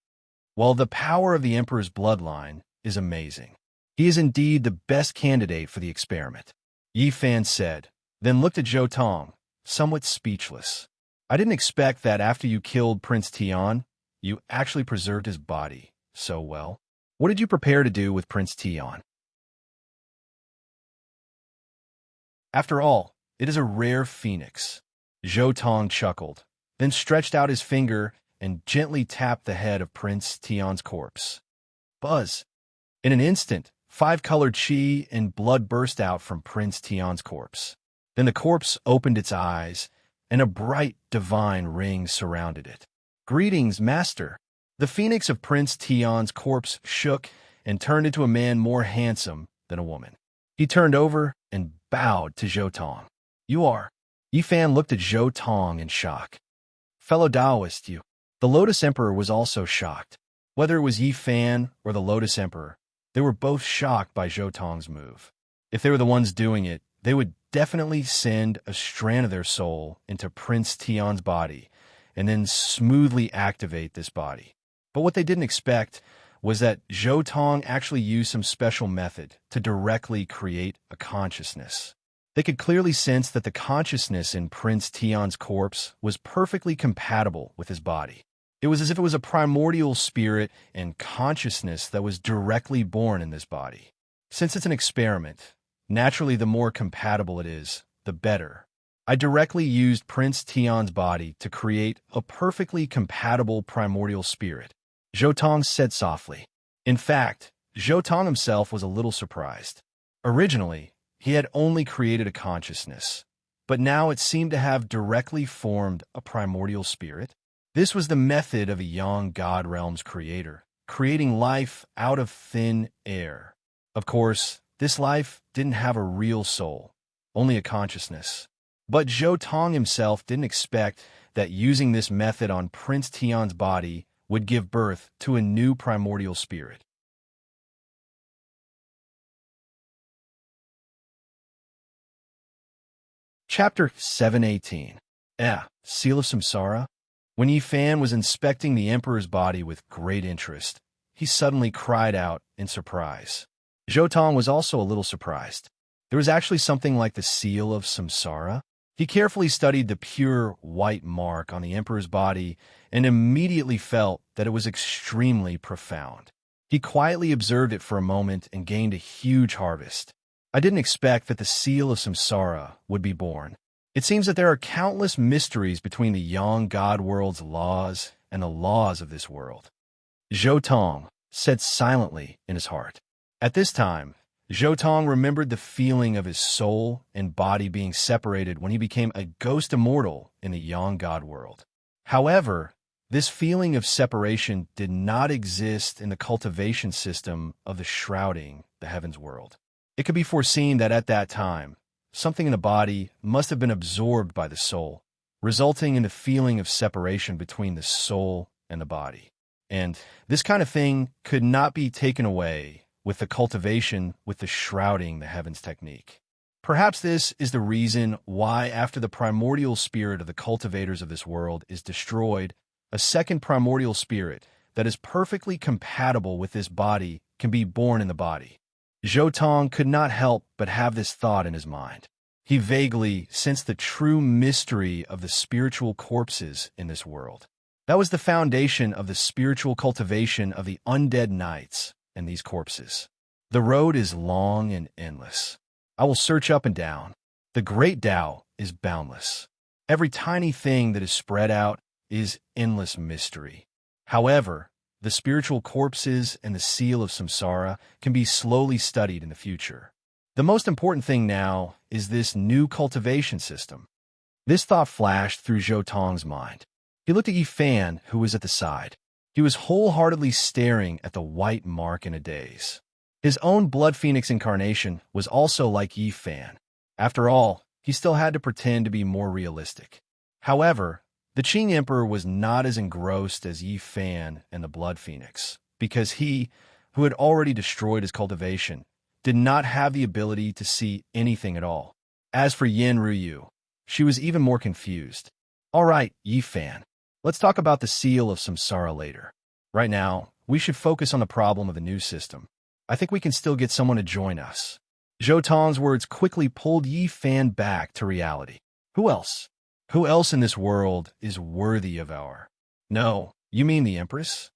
While the power of the Emperor's bloodline is amazing, he is indeed the best candidate for the experiment, Yi Fan said, then looked at Zhou Tong, somewhat speechless. I didn't expect that after you killed Prince Tian, you actually preserved his body so well. What did you prepare to do with Prince Tian? After all, it is a rare phoenix. Zhou Tong chuckled, then stretched out his finger and gently tapped the head of Prince Tian's corpse. Buzz! In an instant, 5 colored chi and blood burst out from Prince Tian's corpse. Then the corpse opened its eyes, and a bright, divine ring surrounded it. "Greetings, Master." The phoenix of Prince Tian's corpse shook and turned into a man more handsome than a woman. He turned over and bowed to Zhou Tong. "You are." Yi Fan looked at Zhou Tong in shock. "Fellow Taoist, you." The Lotus Emperor was also shocked. Whether it was Yi Fan or the Lotus Emperor, they were both shocked by Zhou Tong's move. If they were the ones doing it, they would definitely send a strand of their soul into Prince Tian's body and then smoothly activate this body. But what they didn't expect was that Zhou Tong actually used some special method to directly create a consciousness. They could clearly sense that the consciousness in Prince Tian's corpse was perfectly compatible with his body. It was as if it was a primordial spirit and consciousness that was directly born in this body. Since it's an experiment, naturally the more compatible it is, the better. I directly used Prince Tian's body to create a perfectly compatible primordial spirit, Zhou Tong said softly. In fact, Zhou Tong himself was a little surprised. Originally, he had only created a consciousness, but now it seemed to have directly formed a primordial spirit. This was the method of a young God Realms creator, creating life out of thin air. Of course, this life didn't have a real soul, only a consciousness. But Zhou Tong himself didn't expect that using this method on Prince Tian's body would give birth to a new primordial spirit. Chapter 718. Seal of Samsara. When Yi Fan was inspecting the Emperor's body with great interest, he suddenly cried out in surprise. Zhou Tong was also a little surprised. There was actually something like the seal of Samsara. He carefully studied the pure white mark on the Emperor's body and immediately felt that it was extremely profound. He quietly observed it for a moment and gained a huge harvest. I didn't expect that the seal of Samsara would be born. It seems that there are countless mysteries between the Yang God world's laws and the laws of this world. Zhou Tong said silently in his heart. At this time, Zhou Tong remembered the feeling of his soul and body being separated when he became a ghost immortal in the Yang God world. However, this feeling of separation did not exist in the cultivation system of the shrouding the heavens world. It could be foreseen that at that time, something in the body must have been absorbed by the soul, resulting in the feeling of separation between the soul and the body. And this kind of thing could not be taken away with the cultivation with the shrouding the heavens technique. Perhaps this is the reason why after the primordial spirit of the cultivators of this world is destroyed, a second primordial spirit that is perfectly compatible with this body can be born in the body. Zhou Tong could not help but have this thought in his mind. He vaguely sensed the true mystery of the spiritual corpses in this world. That was the foundation of the spiritual cultivation of the undead knights and these corpses. The road is long and endless. I will search up and down. The great Tao is boundless. Every tiny thing that is spread out is endless mystery. However, the spiritual corpses and the seal of samsara can be slowly studied in the future. The most important thing now is this new cultivation system. This thought flashed through Zhou Tong's mind. He looked at Yi Fan, who was at the side. He was wholeheartedly staring at the white mark in a daze. His own Blood Phoenix incarnation was also like Yi Fan. After all, he still had to pretend to be more realistic. However, the Qing Emperor was not as engrossed as Yi Fan and the Blood Phoenix, because he, who had already destroyed his cultivation, did not have the ability to see anything at all. As for Yin Ruyu, she was even more confused. All right, Yi Fan, let's talk about the seal of samsara later. Right now, we should focus on the problem of the new system. I think we can still get someone to join us. Zhou Tong's words quickly pulled Yi Fan back to reality. Who else? Who else in this world is worthy of our... No, you mean the Empress?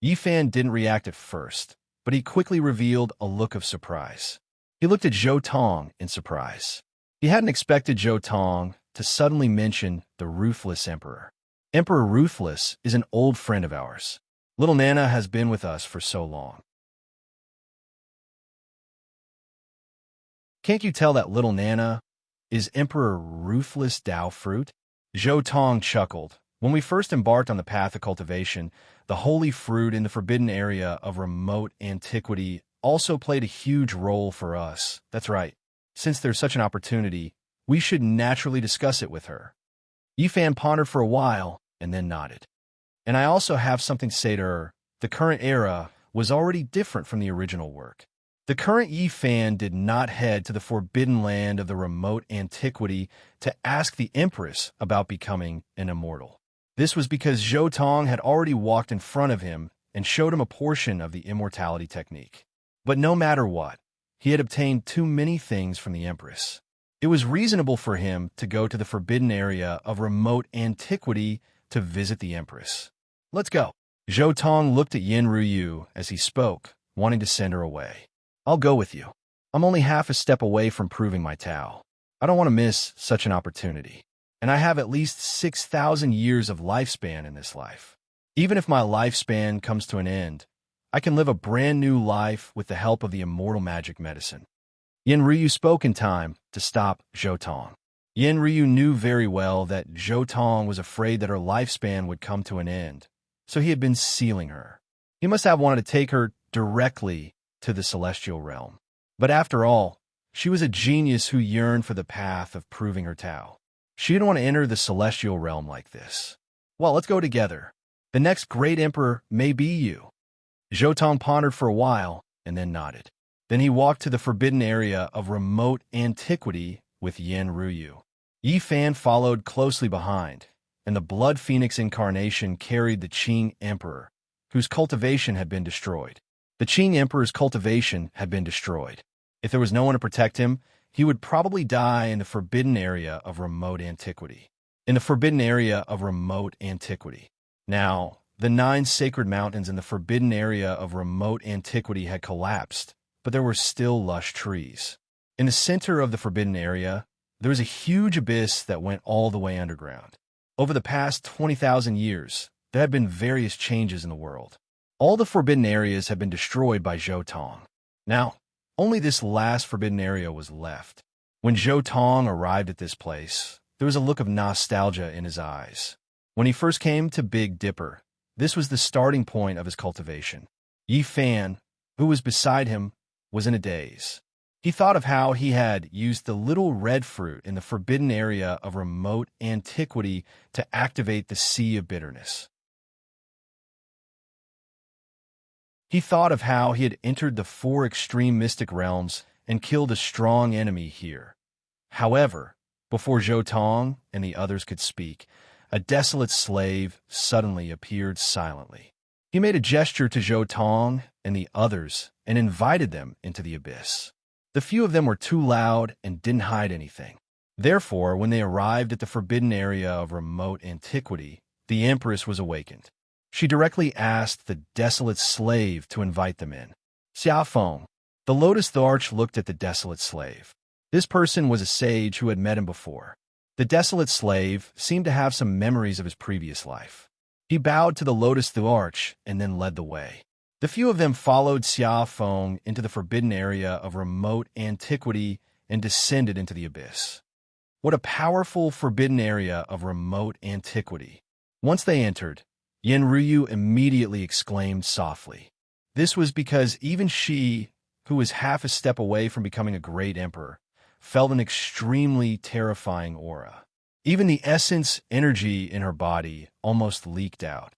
Yi Fan didn't react at first, but he quickly revealed a look of surprise. He looked at Zhou Tong in surprise. He hadn't expected Zhou Tong to suddenly mention the ruthless Emperor. Emperor Ruthless is an old friend of ours. Little Nana has been with us for so long. Can't you tell that little Nana is Emperor Ruthless Tao fruit? Zhou Tong chuckled. When we first embarked on the path of cultivation, the holy fruit in the forbidden area of remote antiquity also played a huge role for us. That's right. Since there's such an opportunity, we should naturally discuss it with her. Yifan pondered for a while and then nodded. And I also have something to say to her. The current era was already different from the original work. The current Yifan did not head to the forbidden land of the remote antiquity to ask the Empress about becoming an immortal. This was because Zhou Tong had already walked in front of him and showed him a portion of the immortality technique. But no matter what, he had obtained too many things from the Empress. It was reasonable for him to go to the forbidden area of remote antiquity to visit the Empress. Let's go. Zhou Tong looked at Yin Ruyu as he spoke, wanting to send her away. I'll go with you. I'm only half a step away from proving my Tao. I don't want to miss such an opportunity. And I have at least 6,000 years of lifespan in this life. Even if my lifespan comes to an end, I can live a brand new life with the help of the immortal magic medicine. Yin Ryu spoke in time to stop Zhou Tong. Yin Ryu knew very well that Zhou Tong was afraid that her lifespan would come to an end, so he had been sealing her. He must have wanted to take her directly to the celestial realm. But after all, she was a genius who yearned for the path of proving her Tao. She didn't want to enter the celestial realm like this. Well, let's go together. The next great emperor may be you. Zhou Tong pondered for a while and then nodded. Then he walked to the forbidden area of remote antiquity with Yin Ruyu. Yifan followed closely behind, and the Blood Phoenix incarnation carried the Qing Emperor, whose cultivation had been destroyed. The Qing Emperor's cultivation had been destroyed. If there was no one to protect him, he would probably die in the forbidden area of remote antiquity. In the forbidden area of remote antiquity. Now, the 9 sacred mountains in the forbidden area of remote antiquity had collapsed, but there were still lush trees. In the center of the forbidden area, there was a huge abyss that went all the way underground. Over the past 20,000 years, there had been various changes in the world. All the forbidden areas had been destroyed by Zhou Tong. Now, only this last forbidden area was left. When Zhou Tong arrived at this place, there was a look of nostalgia in his eyes. When he first came to Big Dipper, this was the starting point of his cultivation. Yifan, who was beside him, was in a daze. He thought of how he had used the little red fruit in the forbidden area of remote antiquity to activate the Sea of Bitterness. He thought of how he had entered the 4 extreme mystic realms and killed a strong enemy here. However, before Zhou Tong and the others could speak, a desolate slave suddenly appeared silently. He made a gesture to Zhou Tong and the others and invited them into the abyss. The few of them were too loud and didn't hide anything. Therefore, when they arrived at the forbidden area of remote antiquity, the Empress was awakened. She directly asked the desolate slave to invite them in. Xiaofeng, the Lotus Arch, looked at the desolate slave. This person was a sage who had met him before. The desolate slave seemed to have some memories of his previous life. He bowed to the Lotus Arch and then led the way. The few of them followed Xiaofeng into the forbidden area of remote antiquity and descended into the abyss. What a powerful forbidden area of remote antiquity. Once they entered, Yin Ryu immediately exclaimed softly. This was because even she, who was half a step away from becoming a great emperor, felt an extremely terrifying aura. Even the essence energy in her body almost leaked out.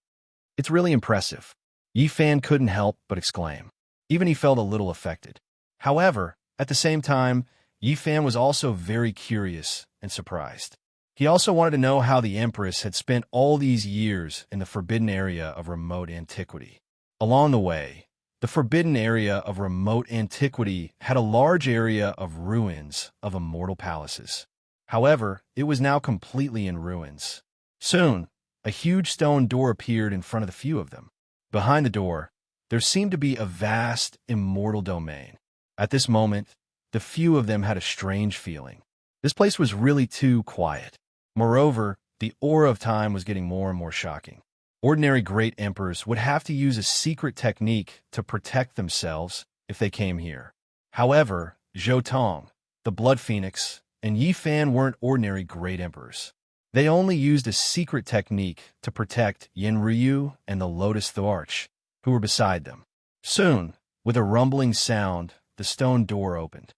It's really impressive. Yifan couldn't help but exclaim. Even he felt a little affected. However, at the same time, Yifan was also very curious and surprised. He also wanted to know how the Empress had spent all these years in the forbidden area of remote antiquity. Along the way, the forbidden area of remote antiquity had a large area of ruins of immortal palaces. However, it was now completely in ruins. Soon, a huge stone door appeared in front of the few of them. Behind the door, there seemed to be a vast, immortal domain. At this moment, the few of them had a strange feeling. This place was really too quiet. Moreover, the aura of time was getting more and more shocking. Ordinary great emperors would have to use a secret technique to protect themselves if they came here. However, Zhou Tong, the Blood Phoenix, and Yi Fan weren't ordinary great emperors. They only used a secret technique to protect Yin Ryu and the Lotus Thorch, who were beside them. Soon, with a rumbling sound, the stone door opened.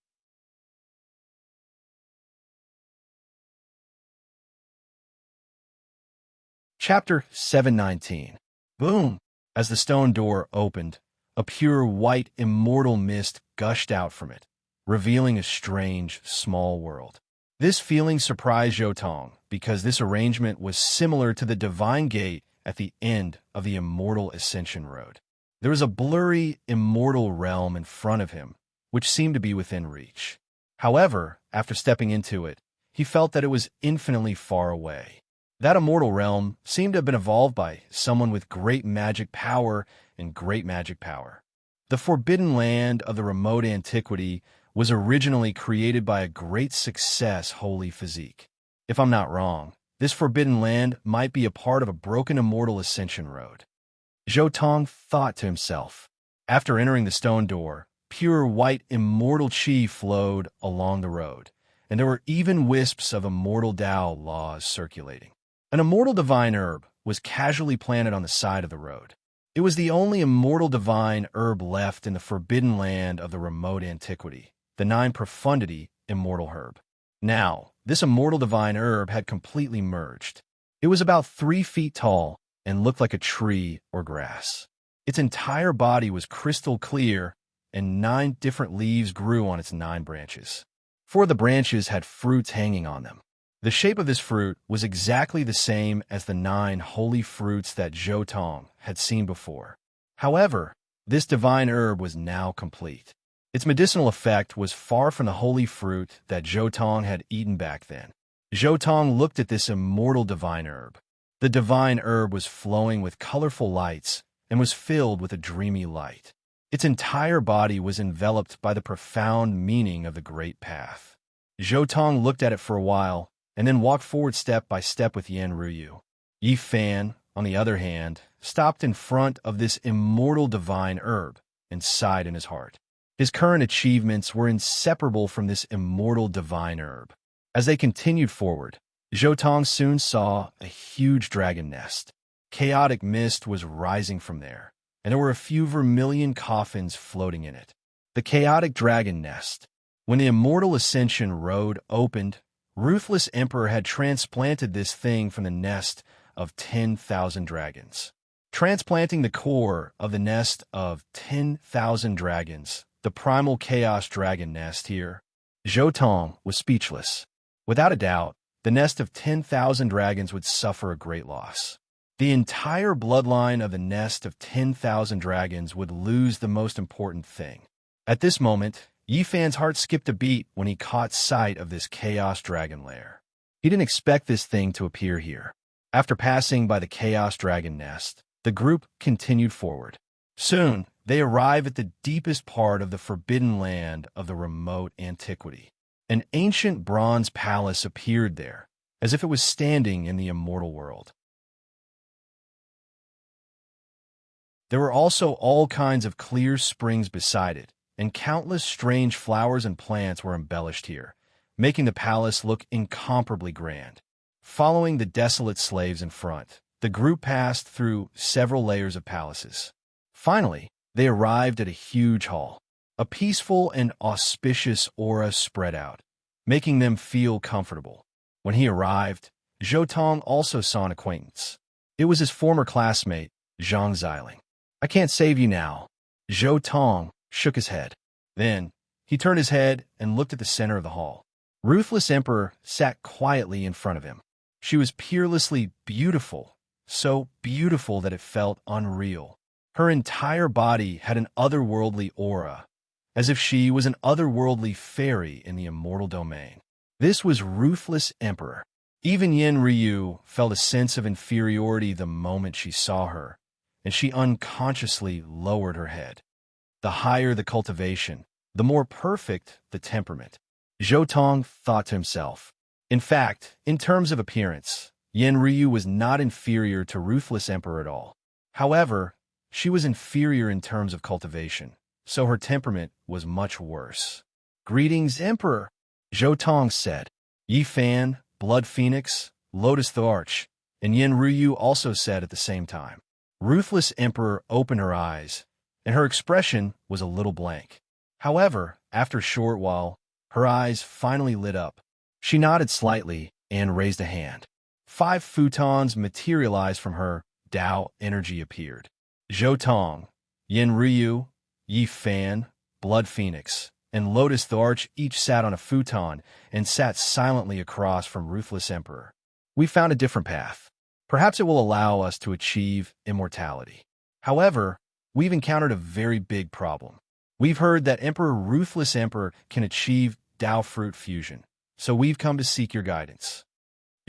Chapter 719. Boom! As the stone door opened, a pure white immortal mist gushed out from it, revealing a strange, small world. This feeling surprised Zhou Tong because this arrangement was similar to the divine gate at the end of the immortal ascension road. There was a blurry, immortal realm in front of him, which seemed to be within reach. However, after stepping into it, he felt that it was infinitely far away. That immortal realm seemed to have been evolved by someone with great magic power and great magic power. The forbidden land of the remote antiquity was originally created by a great success holy physique. If I'm not wrong, this forbidden land might be a part of a broken immortal ascension road. Zhou Tong thought to himself. After entering the stone door, pure white immortal qi flowed along the road, and there were even wisps of immortal Tao laws circulating. An immortal divine herb was casually planted on the side of the road. It was the only immortal divine herb left in the forbidden land of the remote antiquity, the nine profundity immortal herb. Now, this immortal divine herb had completely merged. It was about 3 feet tall and looked like a tree or grass. Its entire body was crystal clear, and 9 different leaves grew on its 9 branches. 4 of the branches had fruits hanging on them. The shape of this fruit was exactly the same as the 9 holy fruits that Zhou Tong had seen before. However, this divine herb was now complete. Its medicinal effect was far from the holy fruit that Zhou Tong had eaten back then. Zhou Tong looked at this immortal divine herb. The divine herb was flowing with colorful lights and was filled with a dreamy light. Its entire body was enveloped by the profound meaning of the great path. Zhou Tong looked at it for a while, and then walked forward step by step with Yin Ryu. Yi Fan, on the other hand, stopped in front of this immortal divine herb and sighed in his heart. His current achievements were inseparable from this immortal divine herb. As they continued forward, Zhou Tong soon saw a huge dragon nest. Chaotic mist was rising from there, and there were a few vermilion coffins floating in it. The chaotic dragon nest. When the immortal ascension road opened, Ruthless Emperor had transplanted this thing from the nest of 10,000 dragons. Transplanting the core of the nest of 10,000 dragons, the primal chaos dragon nest here, Zhou Tong was speechless. Without a doubt, the nest of 10,000 dragons would suffer a great loss. The entire bloodline of the nest of 10,000 dragons would lose the most important thing. At this moment, Yi Fan's heart skipped a beat when he caught sight of this Chaos Dragon lair. He didn't expect this thing to appear here. After passing by the Chaos Dragon nest, the group continued forward. Soon, they arrived at the deepest part of the forbidden land of the remote antiquity. An ancient bronze palace appeared there, as if it was standing in the immortal world. There were also all kinds of clear springs beside it, and countless strange flowers and plants were embellished here, making the palace look incomparably grand. Following the desolate slaves in front, the group passed through several layers of palaces. Finally, they arrived at a huge hall. A peaceful and auspicious aura spread out, making them feel comfortable. When he arrived, Zhou Tong also saw an acquaintance. It was his former classmate, Zhang Xiling. "I can't save you now." Zhou Tong shook his head. Then, he turned his head and looked at the center of the hall. Ruthless Emperor sat quietly in front of him. She was peerlessly beautiful, so beautiful that it felt unreal. Her entire body had an otherworldly aura, as if she was an otherworldly fairy in the immortal domain. This was Ruthless Emperor. Even Yin Ryu felt a sense of inferiority the moment she saw her, and she unconsciously lowered her head. The higher the cultivation, the more perfect the temperament. Zhou Tong thought to himself. In fact, in terms of appearance, Yen Ryu was not inferior to Ruthless Emperor at all. However, she was inferior in terms of cultivation, so her temperament was much worse. "Greetings, Emperor," Zhou Tong said. Yi Fan, Blood Phoenix, Lotus the Arch, and Yen Ryu also said at the same time. Ruthless Emperor opened her eyes, and her expression was a little blank. However, after a short while, her eyes finally lit up. She nodded slightly and raised a hand. 5 futons materialized from her. Tao energy appeared. Zhou Tong, Yen Ryu, Yi Fan, Blood Phoenix, and Lotus the Arch each sat on a futon and sat silently across from Ruthless Emperor. "We found a different path. Perhaps it will allow us to achieve immortality. However, we've encountered a very big problem. We've heard that Emperor Ruthless Emperor can achieve Tao fruit fusion, so we've come to seek your guidance,"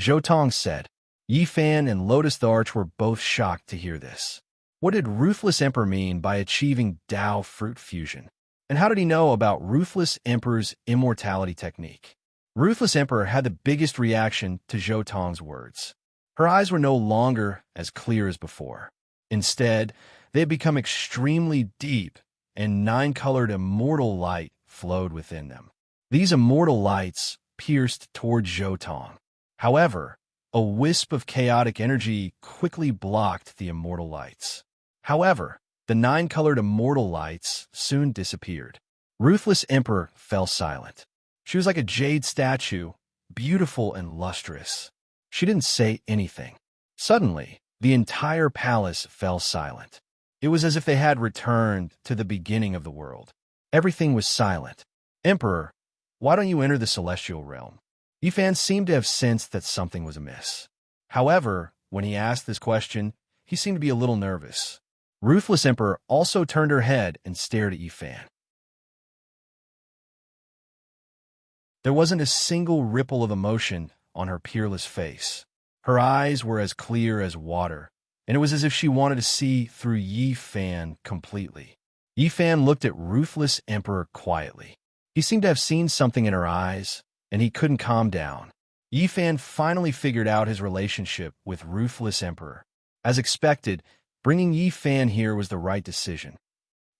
Zhou Tong said. Yi Fan and Lotus the Arch were both shocked to hear this. What did Ruthless Emperor mean by achieving Tao fruit fusion? And how did he know about Ruthless Emperor's immortality technique? Ruthless Emperor had the biggest reaction to Zhou Tong's words. Her eyes were no longer as clear as before. Instead, they had become extremely deep, and 9-colored immortal light flowed within them. These immortal lights pierced toward Zhou Tong. However, a wisp of chaotic energy quickly blocked the immortal lights. However, the 9-colored immortal lights soon disappeared. Ruthless Emperor fell silent. She was like a jade statue, beautiful and lustrous. She didn't say anything. Suddenly, the entire palace fell silent. It was as if they had returned to the beginning of the world. Everything was silent. "Emperor, why don't you enter the celestial realm?" Yi Fan seemed to have sensed that something was amiss. However, when he asked this question, he seemed to be a little nervous. Ruthless Emperor also turned her head and stared at Yi Fan. There wasn't a single ripple of emotion on her peerless face. Her eyes were as clear as water, and it was as if she wanted to see through Yi Fan completely. Yi Fan looked at Ruthless Emperor quietly. He seemed to have seen something in her eyes, and he couldn't calm down. Yi Fan finally figured out his relationship with Ruthless Emperor. As expected, bringing Yi Fan here was the right decision.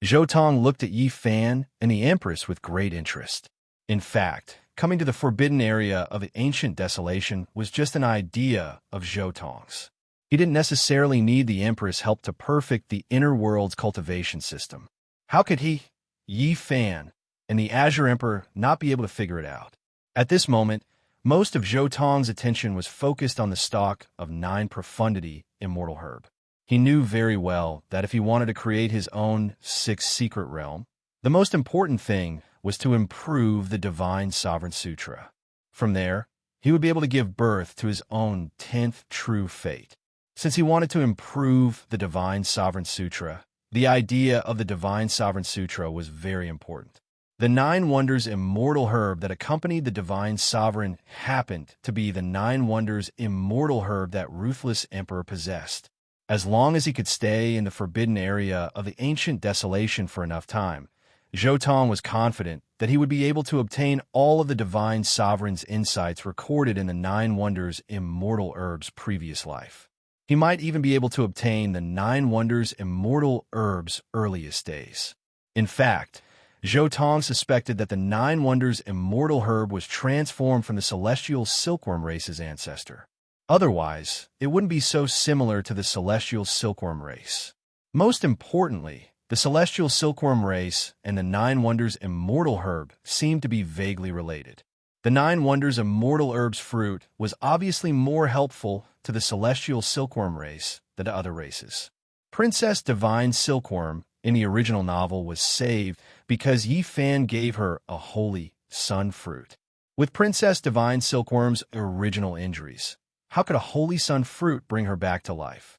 Zhou Tong looked at Yi Fan and the Empress with great interest. In fact, coming to the forbidden area of the ancient desolation was just an idea of Zhou Tong's. He didn't necessarily need the Empress' help to perfect the inner world's cultivation system. How could he, Yi Fan, and the Azure Emperor not be able to figure it out? At this moment, most of Zhou Tong's attention was focused on the stalk of 9 profundity immortal herb. He knew very well that if he wanted to create his own 6th secret realm, the most important thing was to improve the Divine Sovereign Sutra. From there, he would be able to give birth to his own 10th true fate. Since he wanted to improve the Divine Sovereign Sutra, the idea of the Divine Sovereign Sutra was very important. The 9 Wonders Immortal Herb that accompanied the Divine Sovereign happened to be the 9 Wonders Immortal Herb that Ruthless Emperor possessed. As long as he could stay in the forbidden area of the ancient desolation for enough time, Zhou Tong was confident that he would be able to obtain all of the Divine Sovereign's insights recorded in the 9 Wonders Immortal Herb's previous life. He might even be able to obtain the 9 Wonders Immortal Herb's earliest days. In fact, Zhou Tong suspected that the 9 Wonders Immortal Herb was transformed from the celestial silkworm race's ancestor. Otherwise, it wouldn't be so similar to the celestial silkworm race. Most importantly, the celestial silkworm race and the 9 Wonders Immortal Herb seemed to be vaguely related. The 9 Wonders Immortal Herb's fruit was obviously more helpful to the celestial silkworm race than to other races. Princess Divine Silkworm in the original novel was saved because Yi Fan gave her a holy sun fruit. With Princess Divine Silkworm's original injuries, how could a holy sun fruit bring her back to life?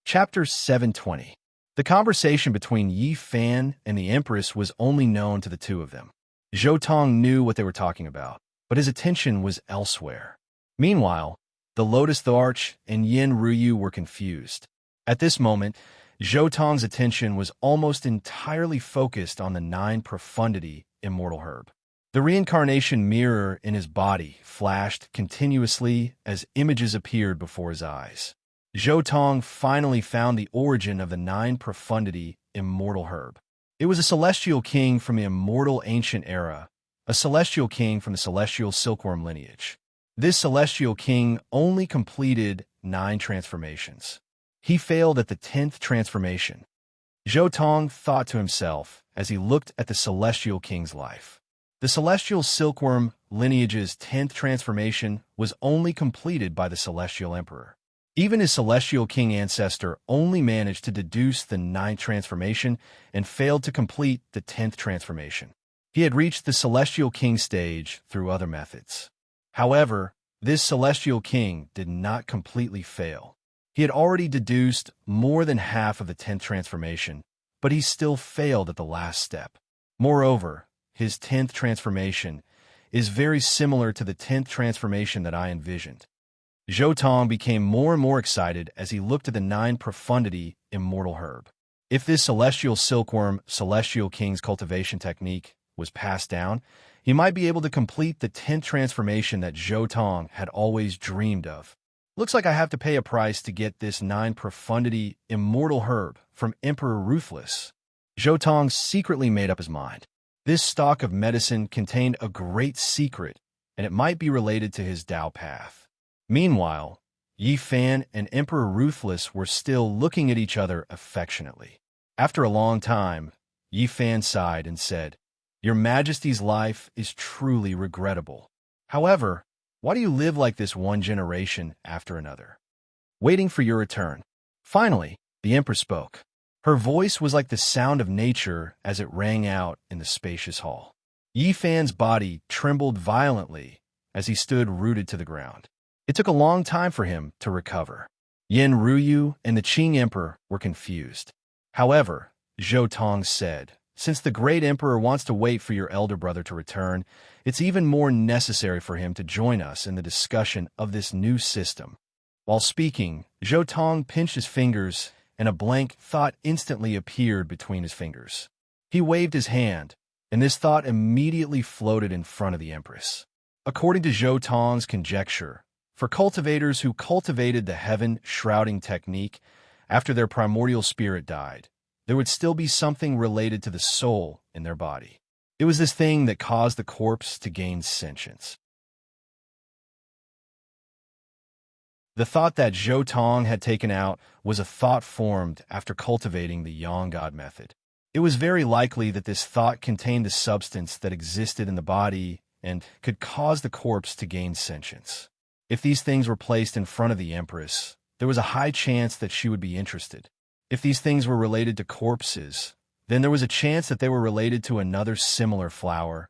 Chapter 720. The conversation between Yi Fan and the Empress was only known to the two of them. Zhou Tong knew what they were talking about, but his attention was elsewhere. Meanwhile, the Lotus the Arch and Yen Ryu were confused. At this moment, Zhou Tong's attention was almost entirely focused on the 9 profundity immortal herb. The reincarnation mirror in his body flashed continuously as images appeared before his eyes. Zhou Tong finally found the origin of the nine-profundity immortal herb. It was a celestial king from the immortal ancient era, a celestial king from the celestial silkworm lineage. This celestial king only completed 9 transformations. He failed at the 10th transformation. Zhou Tong thought to himself as he looked at the celestial king's life. The celestial silkworm lineage's 10th transformation was only completed by the celestial emperor. Even his celestial king ancestor only managed to deduce the 9th transformation and failed to complete the 10th transformation. He had reached the celestial king stage through other methods. However, this celestial king did not completely fail. He had already deduced more than half of the 10th transformation, but he still failed at the last step. Moreover, his 10th transformation is very similar to the 10th transformation that I envisioned. Zhou Tong became more and more excited as he looked at the 9-profundity immortal herb. If this celestial silkworm celestial king's cultivation technique was passed down, he might be able to complete the 10th transformation that Zhou Tong had always dreamed of. Looks like I have to pay a price to get this 9-profundity immortal herb from Emperor Ruthless. Zhou Tong secretly made up his mind. This stock of medicine contained a great secret, and it might be related to his Tao path. Meanwhile, Yi Fan and Emperor Ruthless were still looking at each other affectionately. After a long time, Yi Fan sighed and said, "Your Majesty's life is truly regrettable. However, why do you live like this one generation after another, waiting for your return?" Finally, the Empress spoke. Her voice was like the sound of nature as it rang out in the spacious hall. Yi Fan's body trembled violently as he stood rooted to the ground. It took a long time for him to recover. Yen Ruyu and the Qing Emperor were confused. However, Zhou Tong said, "Since the great emperor wants to wait for your elder brother to return, it's even more necessary for him to join us in the discussion of this new system." While speaking, Zhou Tong pinched his fingers, and a blank thought instantly appeared between his fingers. He waved his hand, and this thought immediately floated in front of the empress. According to Zhou Tong's conjecture, for cultivators who cultivated the heaven-shrouding technique after their primordial spirit died, there would still be something related to the soul in their body. It was this thing that caused the corpse to gain sentience. The thought that Zhou Tong had taken out was a thought formed after cultivating the Yang God method. It was very likely that this thought contained the substance that existed in the body and could cause the corpse to gain sentience. If these things were placed in front of the Empress, there was a high chance that she would be interested. If these things were related to corpses, then there was a chance that they were related to another similar flower.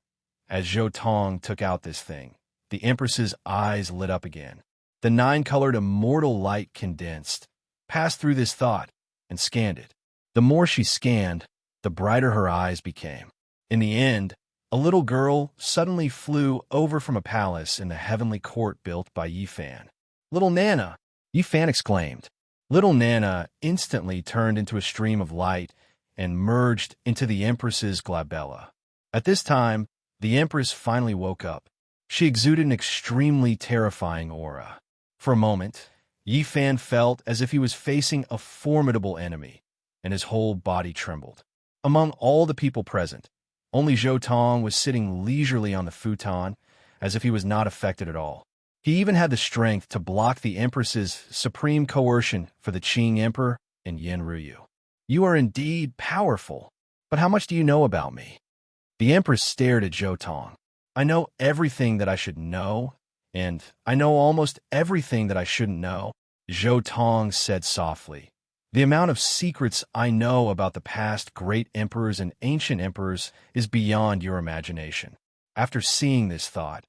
As Zhou Tong took out this thing, the Empress's eyes lit up again. The 9-colored immortal light condensed, passed through this thought, and scanned it. The more she scanned, the brighter her eyes became. In the end, a little girl suddenly flew over from a palace in the heavenly court built by Yi Fan. "Little Nana!" Yi Fan exclaimed. Little Nana instantly turned into a stream of light and merged into the Empress's glabella. At this time, the Empress finally woke up. She exuded an extremely terrifying aura. For a moment, Yi Fan felt as if he was facing a formidable enemy, and his whole body trembled. Among all the people present, only Zhou Tong was sitting leisurely on the futon, as if he was not affected at all. He even had the strength to block the Empress's supreme coercion for the Qing Emperor and Yen Ruyu. "You are indeed powerful, but how much do you know about me?" The Empress stared at Zhou Tong. "I know everything that I should know, and I know almost everything that I shouldn't know," Zhou Tong said softly. "The amount of secrets I know about the past great emperors and ancient emperors is beyond your imagination. After seeing this thought,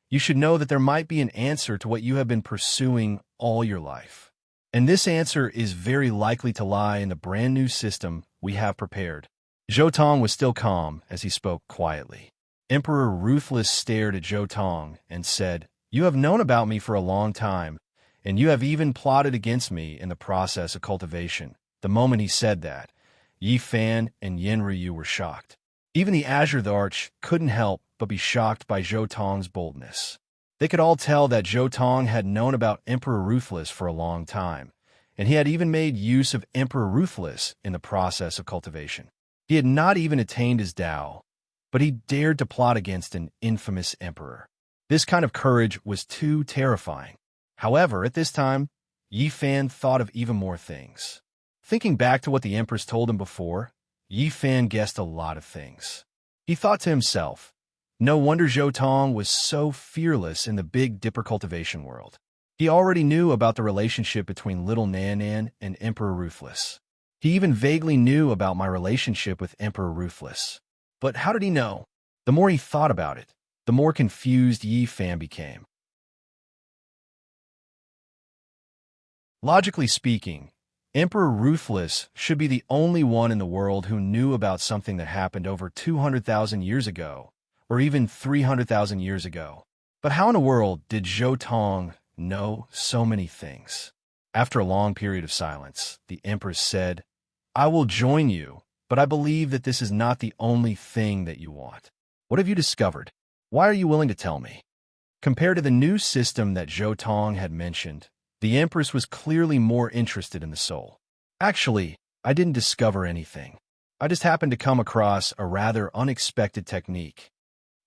you should know that there might be an answer to what you have been pursuing all your life. And this answer is very likely to lie in the brand new system we have prepared." Zhou Tong was still calm as he spoke quietly. Emperor Ruthless stared at Zhou Tong and said, "You have known about me for a long time, and you have even plotted against me in the process of cultivation." The moment he said that, Yi Fan and Yen Ryu were shocked. Even the Azure Arch couldn't help but be shocked by Zhou Tong's boldness. They could all tell that Zhou Tong had known about Emperor Ruthless for a long time, and he had even made use of Emperor Ruthless in the process of cultivation. He had not even attained his Tao, but he dared to plot against an infamous emperor. This kind of courage was too terrifying. However, at this time, Yi Fan thought of even more things. Thinking back to what the empress told him before, Yi Fan guessed a lot of things. He thought to himself, no wonder Zhou Tong was so fearless in the Big Dipper cultivation world. He already knew about the relationship between Little Nan and Emperor Ruthless. He even vaguely knew about my relationship with Emperor Ruthless. But how did he know? The more he thought about it, the more confused Yi Fan became. Logically speaking, Emperor Ruthless should be the only one in the world who knew about something that happened over 200,000 years ago, or even 300,000 years ago. But how in the world did Zhou Tong know so many things? After a long period of silence, the empress said, I will join you, but I believe that this is not the only thing that you want. What have you discovered? Why are you willing to tell me? Compared to the new system that Zhou Tong had mentioned, the empress was clearly more interested in the soul. Actually, I didn't discover anything. I just happened to come across a rather unexpected technique.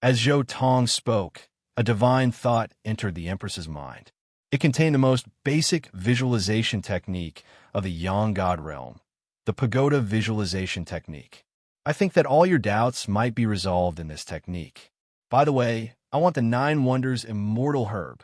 As Zhou Tong spoke, a divine thought entered the empress's mind. It contained the most basic visualization technique of the Yang God realm, the pagoda visualization technique. I think that all your doubts might be resolved in this technique. By the way, I want the 9 Wonders Immortal Herb.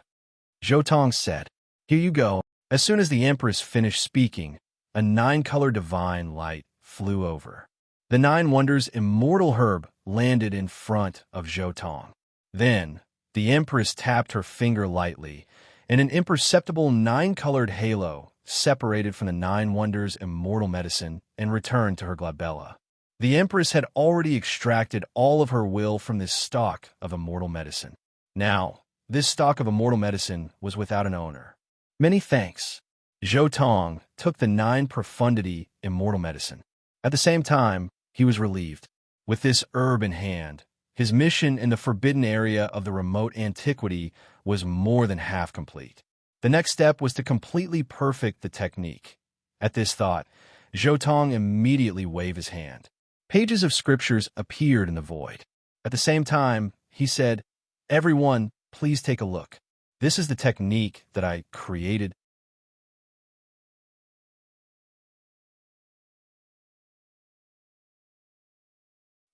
Zhou Tong said, Here you go. As soon as the empress finished speaking, a 9-color divine light flew over. The 9 Wonders Immortal Herb landed in front of Zhou Tong. Then, the empress tapped her finger lightly, and an imperceptible 9-colored halo separated from the 9 Wonders Immortal Medicine and returned to her glabella. The empress had already extracted all of her will from this stock of immortal medicine. Now, this stock of immortal medicine was without an owner. Many thanks. Zhou Tong took the 9 Profundity Immortal Medicine. At the same time, he was relieved. With this herb in hand, his mission in the forbidden area of the remote antiquity was more than half complete. The next step was to completely perfect the technique. At this thought, Zhou Tong immediately waved his hand. Pages of scriptures appeared in the void. At the same time, he said, Everyone, please take a look. This is the technique that I created.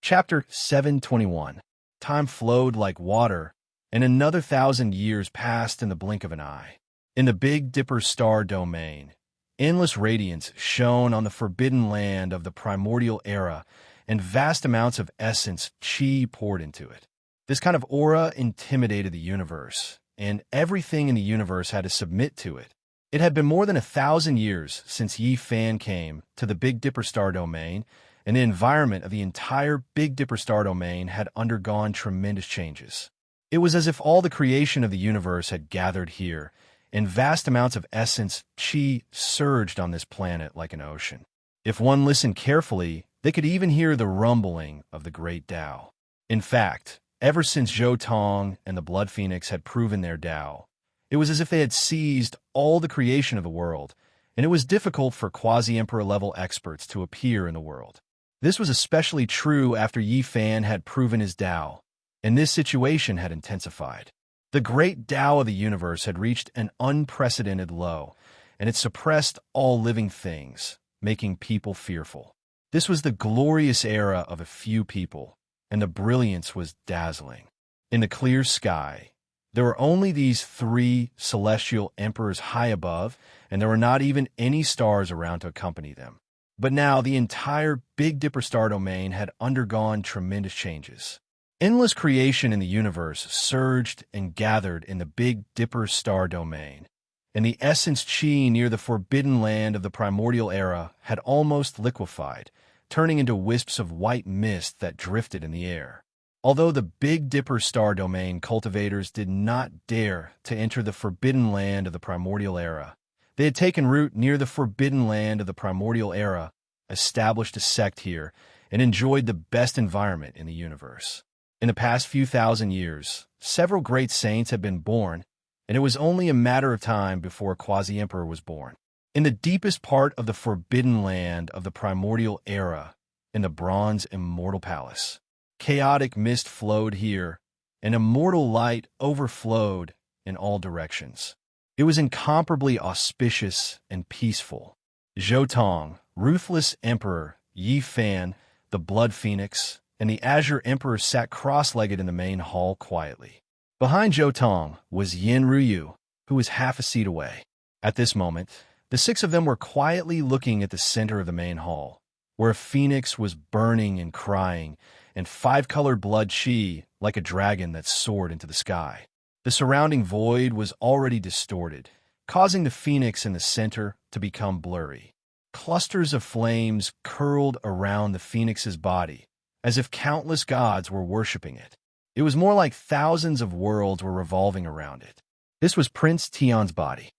Chapter 721. Time flowed like water, and another 1,000 years passed in the blink of an eye. In the Big Dipper star domain, endless radiance shone on the forbidden land of the primordial era, and vast amounts of essence chi poured into it. This kind of aura intimidated the universe, and everything in the universe had to submit to it. It had been more than 1,000 years since Yi Fan came to the Big Dipper star domain, and the environment of the entire Big Dipper star domain had undergone tremendous changes. It was as if all the creation of the universe had gathered here, and vast amounts of essence chi surged on this planet like an ocean. If one listened carefully, they could even hear the rumbling of the great Tao. In fact, ever since Zhou Tong and the Blood Phoenix had proven their Tao, it was as if they had seized all the creation of the world, and it was difficult for quasi-emperor level experts to appear in the world. This was especially true after Yi Fan had proven his Tao, and this situation had intensified. The great Tao of the universe had reached an unprecedented low, and it suppressed all living things, making people fearful. This was the glorious era of a few people, and the brilliance was dazzling. In the clear sky, there were only these 3 celestial emperors high above, and there were not even any stars around to accompany them. But now the entire Big Dipper star domain had undergone tremendous changes. Endless creation in the universe surged and gathered in the Big Dipper star domain, and the essence chi near the forbidden land of the primordial era had almost liquefied, turning into wisps of white mist that drifted in the air. Although the Big Dipper star domain cultivators did not dare to enter the forbidden land of the primordial era, they had taken root near the forbidden land of the primordial era, established a sect here, and enjoyed the best environment in the universe. In the past few thousand years, several great saints had been born, and it was only a matter of time before a quasi-emperor was born. In the deepest part of the forbidden land of the primordial era, in the bronze immortal palace, chaotic mist flowed here, and immortal light overflowed in all directions. It was incomparably auspicious and peaceful. Zhou Tong, ruthless emperor, Yi Fan, the blood phoenix, and the azure emperor sat cross-legged in the main hall quietly. Behind Zhou Tong was Yin Ruyu, who was half a seat away. At this moment, the six of them were quietly looking at the center of the main hall, where a phoenix was burning and crying, and five-colored blood chi, like a dragon that soared into the sky. The surrounding void was already distorted, causing the phoenix in the center to become blurry. Clusters of flames curled around the phoenix's body, as if countless gods were worshipping it. It was more like thousands of worlds were revolving around it. This was Prince Tian's body.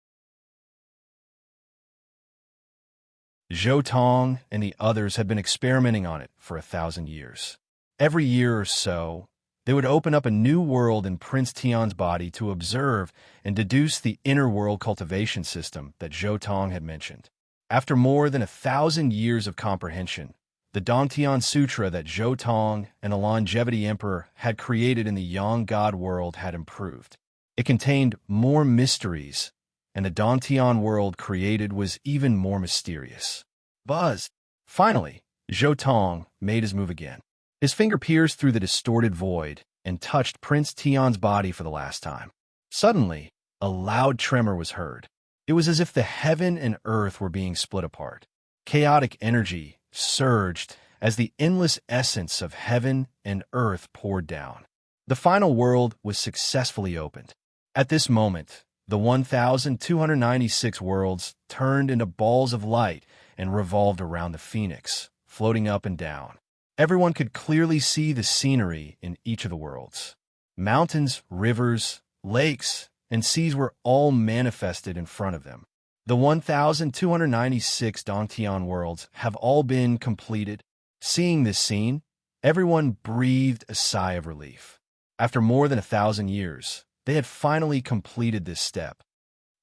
Zhou Tong and the others had been experimenting on it for 1,000 years. Every year or so, they would open up a new world in Prince Tian's body to observe and deduce the inner world cultivation system that Zhou Tong had mentioned. After more than 1,000 years of comprehension, the Dantian Sutra that Zhou Tong and the Longevity Emperor had created in the Yang God world had improved. It contained more mysteries, and the Dantian world created was even more mysterious. Buzz! Finally, Zhou Tong made his move again. His finger pierced through the distorted void and touched Prince Tian's body for the last time. Suddenly, a loud tremor was heard. It was as if the heaven and earth were being split apart. Chaotic energy surged as the endless essence of heaven and earth poured down. The final world was successfully opened. At this moment, the 1,296 worlds turned into balls of light and revolved around the phoenix, floating up and down. Everyone could clearly see the scenery in each of the worlds. Mountains, rivers, lakes, and seas were all manifested in front of them. The 1,296 Dantian worlds have all been completed. Seeing this scene, everyone breathed a sigh of relief. After more than 1,000 years, they had finally completed this step.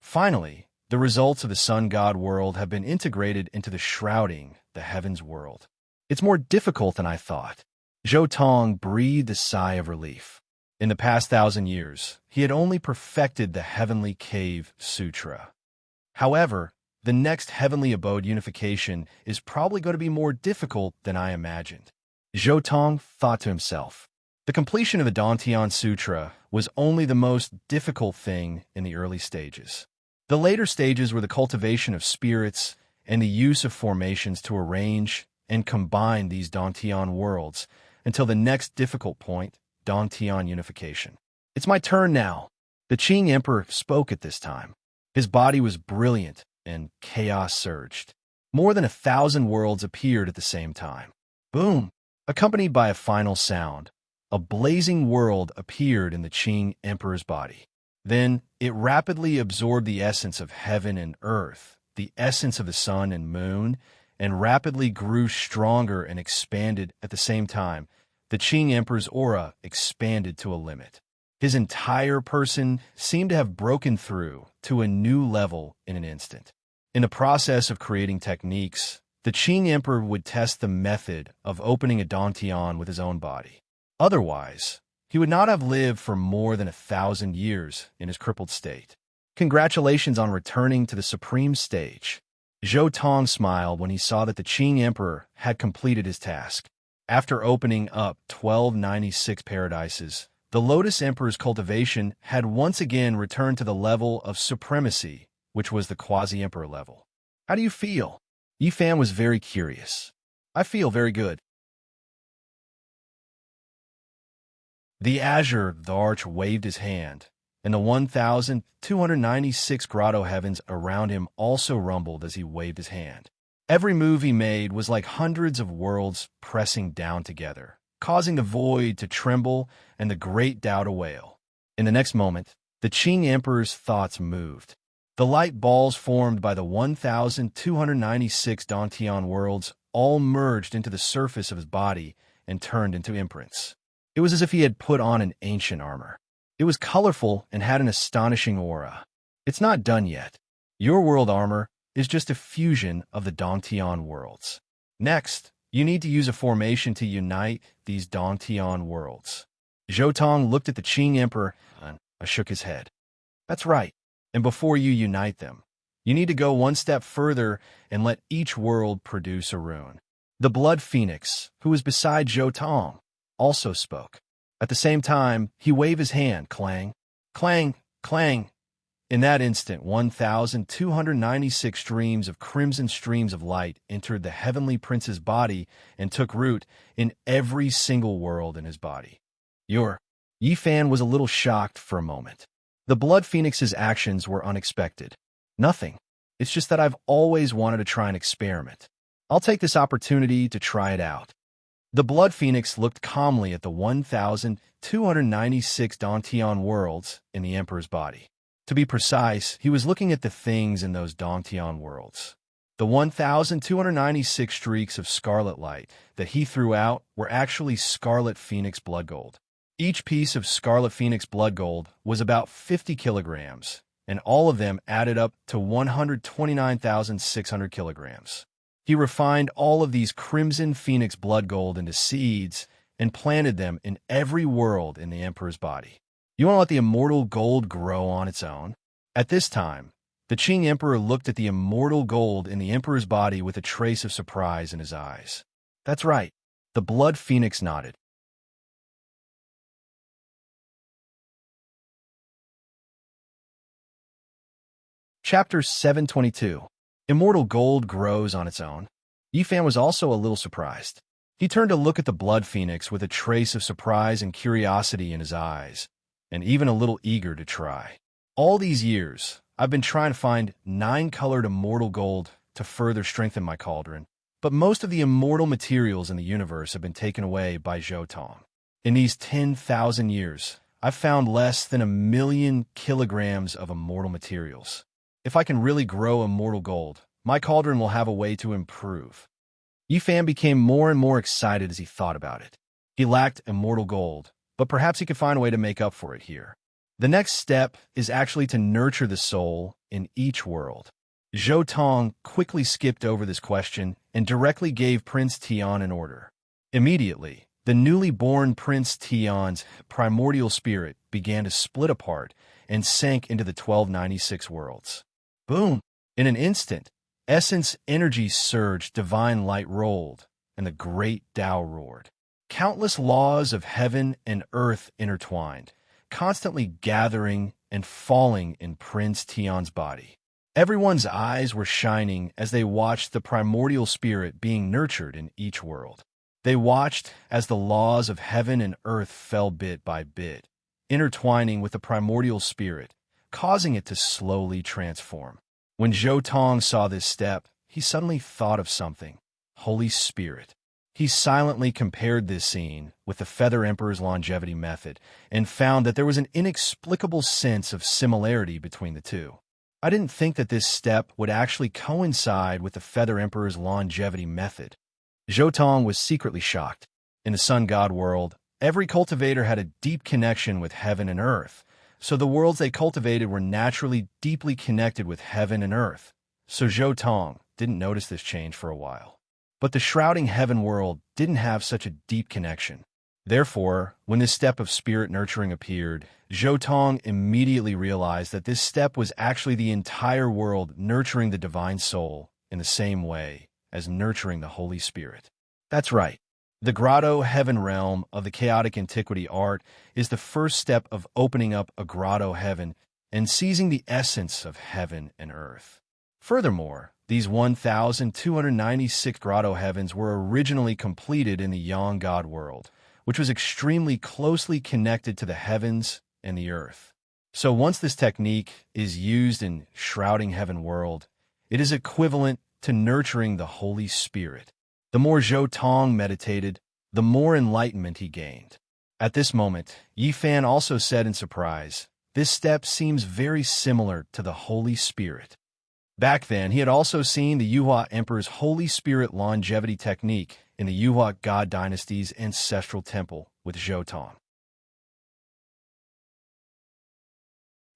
Finally, the results of the Sun God world have been integrated into the shrouding the heavens world. It's more difficult than I thought. Zhou Tong breathed a sigh of relief. In the past 1,000 years, he had only perfected the Heavenly Cave Sutra. However, the next heavenly abode unification is probably going to be more difficult than I imagined. Zhou Tong thought to himself. The completion of the Dantian Sutra was only the most difficult thing in the early stages. The later stages were the cultivation of spirits and the use of formations to arrange and combine these Dantian worlds until the next difficult point, Dantian unification. It's my turn now. The Qing Emperor spoke at this time. His body was brilliant, and chaos surged. More than 1,000 worlds appeared at the same time. Boom! Accompanied by a final sound, a blazing world appeared in the Qing Emperor's body. Then it rapidly absorbed the essence of heaven and earth, the essence of the sun and moon, and rapidly grew stronger and expanded at the same time. The Qing Emperor's aura expanded to a limit. His entire person seemed to have broken through to a new level in an instant. In the process of creating techniques, the Qing Emperor would test the method of opening a Dantian with his own body. Otherwise, he would not have lived for more than 1,000 years in his crippled state. Congratulations on returning to the supreme stage. Zhou Tong smiled when he saw that the Qing Emperor had completed his task. After opening up 1296 paradises, the Lotus Emperor's cultivation had once again returned to the level of supremacy, which was the quasi-emperor level. How do you feel? Yi Fan was very curious. I feel very good. The azure, the arch waved his hand, and the 1,296 grotto heavens around him also rumbled as he waved his hand. Every move he made was like hundreds of worlds pressing down together, causing the void to tremble and the great Tao to wail. In the next moment, the Qing Emperor's thoughts moved. The light balls formed by the 1,296 Dantian worlds all merged into the surface of his body and turned into imprints. It was as if he had put on an ancient armor. It was colorful and had an astonishing aura. It's not done yet. Your world armor is just a fusion of the Dongtian worlds. Next, you need to use a formation to unite these Dongtian worlds. Zhou looked at the Qing Emperor and shook his head. That's right. And before you unite them, you need to go one step further and let each world produce a rune. The Blood Phoenix, who was beside Zhou, also spoke. At the same time, he waved his hand, clang, clang, clang. In that instant, 1,296 streams of crimson streams of light entered the heavenly prince's body and took root in every single world in his body. Yifan was a little shocked for a moment. The Blood Phoenix's actions were unexpected. Nothing. It's just that I've always wanted to try an experiment. I'll take this opportunity to try it out. The Blood Phoenix looked calmly at the 1,296 Dongtian worlds in the Emperor's body. To be precise, he was looking at the things in those Dongtian worlds. The 1,296 streaks of scarlet light that he threw out were actually Scarlet Phoenix blood gold. Each piece of Scarlet Phoenix blood gold was about 50 kilograms, and all of them added up to 129,600 kilograms. He refined all of these Crimson Phoenix blood gold into seeds and planted them in every world in the Emperor's body. You want to let the immortal gold grow on its own? At this time, the Qing Emperor looked at the immortal gold in the Emperor's body with a trace of surprise in his eyes. That's right. The Blood Phoenix nodded. Chapter 722. Immortal gold grows on its own. Yifan was also a little surprised. He turned to look at the Blood Phoenix with a trace of surprise and curiosity in his eyes, and even a little eager to try. All these years, I've been trying to find 9-colored immortal gold to further strengthen my cauldron, but most of the immortal materials in the universe have been taken away by Zhou. In these 10,000 years, I've found less than 1,000,000 kilograms of immortal materials. If I can really grow immortal gold, my cauldron will have a way to improve. Yifan became more and more excited as he thought about it. He lacked immortal gold, but perhaps he could find a way to make up for it here. The next step is actually to nurture the soul in each world. Zhou quickly skipped over this question and directly gave Prince Tian an order. Immediately, the newly born Prince Tian's primordial spirit began to split apart and sank into the 1296 worlds. Boom! In an instant, essence energy surged, divine light rolled, and the great Tao roared. Countless laws of heaven and earth intertwined, constantly gathering and falling in Prince Tian's body. Everyone's eyes were shining as they watched the primordial spirit being nurtured in each world. They watched as the laws of heaven and earth fell bit by bit, intertwining with the primordial spirit, causing it to slowly transform. When Zhou saw this step, he suddenly thought of something: Holy Spirit. He silently compared this scene with the Feather Emperor's longevity method and found that there was an inexplicable sense of similarity between the two. I didn't think that this step would actually coincide with the Feather Emperor's longevity method. Zhou was secretly shocked. In the Sun God world, every cultivator had a deep connection with heaven and earth, so the worlds they cultivated were naturally deeply connected with heaven and earth. So Zhou didn't notice this change for a while. But the shrouding heaven world didn't have such a deep connection. Therefore, when this step of spirit nurturing appeared, Zhou immediately realized that this step was actually the entire world nurturing the divine soul in the same way as nurturing the Holy Spirit. That's right. The grotto heaven realm of the chaotic antiquity art is the first step of opening up a grotto heaven and seizing the essence of heaven and earth. Furthermore, these 1,296 grotto heavens were originally completed in the Yang God world, which was extremely closely connected to the heavens and the earth. So once this technique is used in shrouding heaven world, it is equivalent to nurturing the Holy Spirit. The more Zhou meditated, the more enlightenment he gained. At this moment, Yifan also said in surprise, "This step seems very similar to the Holy Spirit." Back then, he had also seen the Yuhua Emperor's Holy Spirit longevity technique in the Yuhua God Dynasty's ancestral temple with Zhoutong.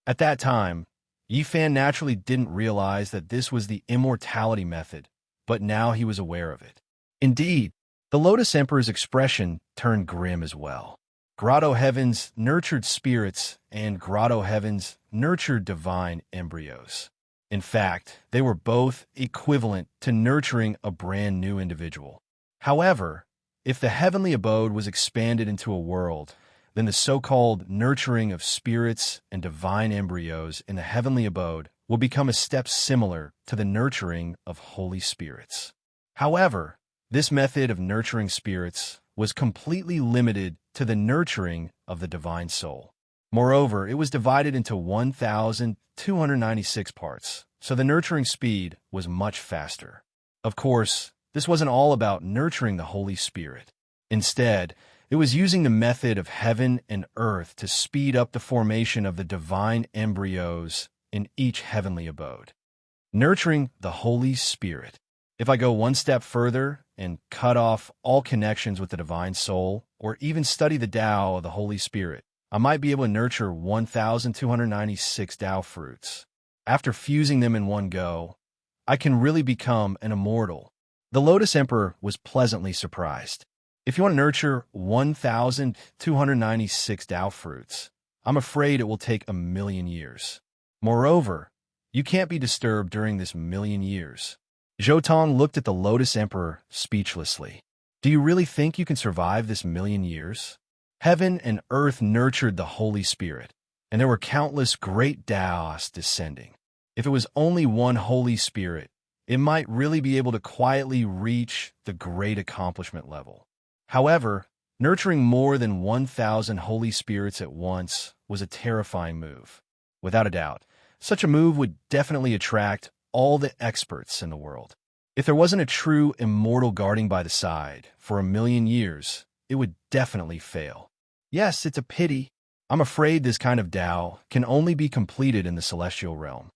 At that time, Yifan naturally didn't realize that this was the immortality method, but now he was aware of it. Indeed, the Lotus Emperor's expression turned grim as well. Grotto Heavens nurtured spirits, and Grotto Heavens nurtured divine embryos. In fact, they were both equivalent to nurturing a brand new individual. However, if the heavenly abode was expanded into a world, then the so-called nurturing of spirits and divine embryos in the heavenly abode will become a step similar to the nurturing of holy spirits. However, this method of nurturing spirits was completely limited to the nurturing of the divine soul. Moreover, it was divided into 1,296 parts, so the nurturing speed was much faster. Of course, this wasn't all about nurturing the Holy Spirit. Instead, it was using the method of heaven and earth to speed up the formation of the divine embryos in each heavenly abode. Nurturing the Holy Spirit. If I go one step further and cut off all connections with the divine soul, or even study the Tao of the Holy Spirit, I might be able to nurture 1,296 Tao fruits. After fusing them in one go, I can really become an immortal. The Lotus Emperor was pleasantly surprised. If you want to nurture 1,296 Tao fruits, I'm afraid it will take 1,000,000 years. Moreover, you can't be disturbed during this 1,000,000 years. Zhoutong looked at the Lotus Emperor speechlessly. Do you really think you can survive this 1,000,000 years? Heaven and earth nurtured the Holy Spirit, and there were countless great Taoists descending. If it was only one Holy Spirit, it might really be able to quietly reach the great accomplishment level. However, nurturing more than 1,000 Holy Spirits at once was a terrifying move. Without a doubt, such a move would definitely attract all the experts in the world. If there wasn't a true immortal guarding by the side for 1,000,000 years, it would definitely fail. Yes, it's a pity. I'm afraid this kind of Tao can only be completed in the celestial realm.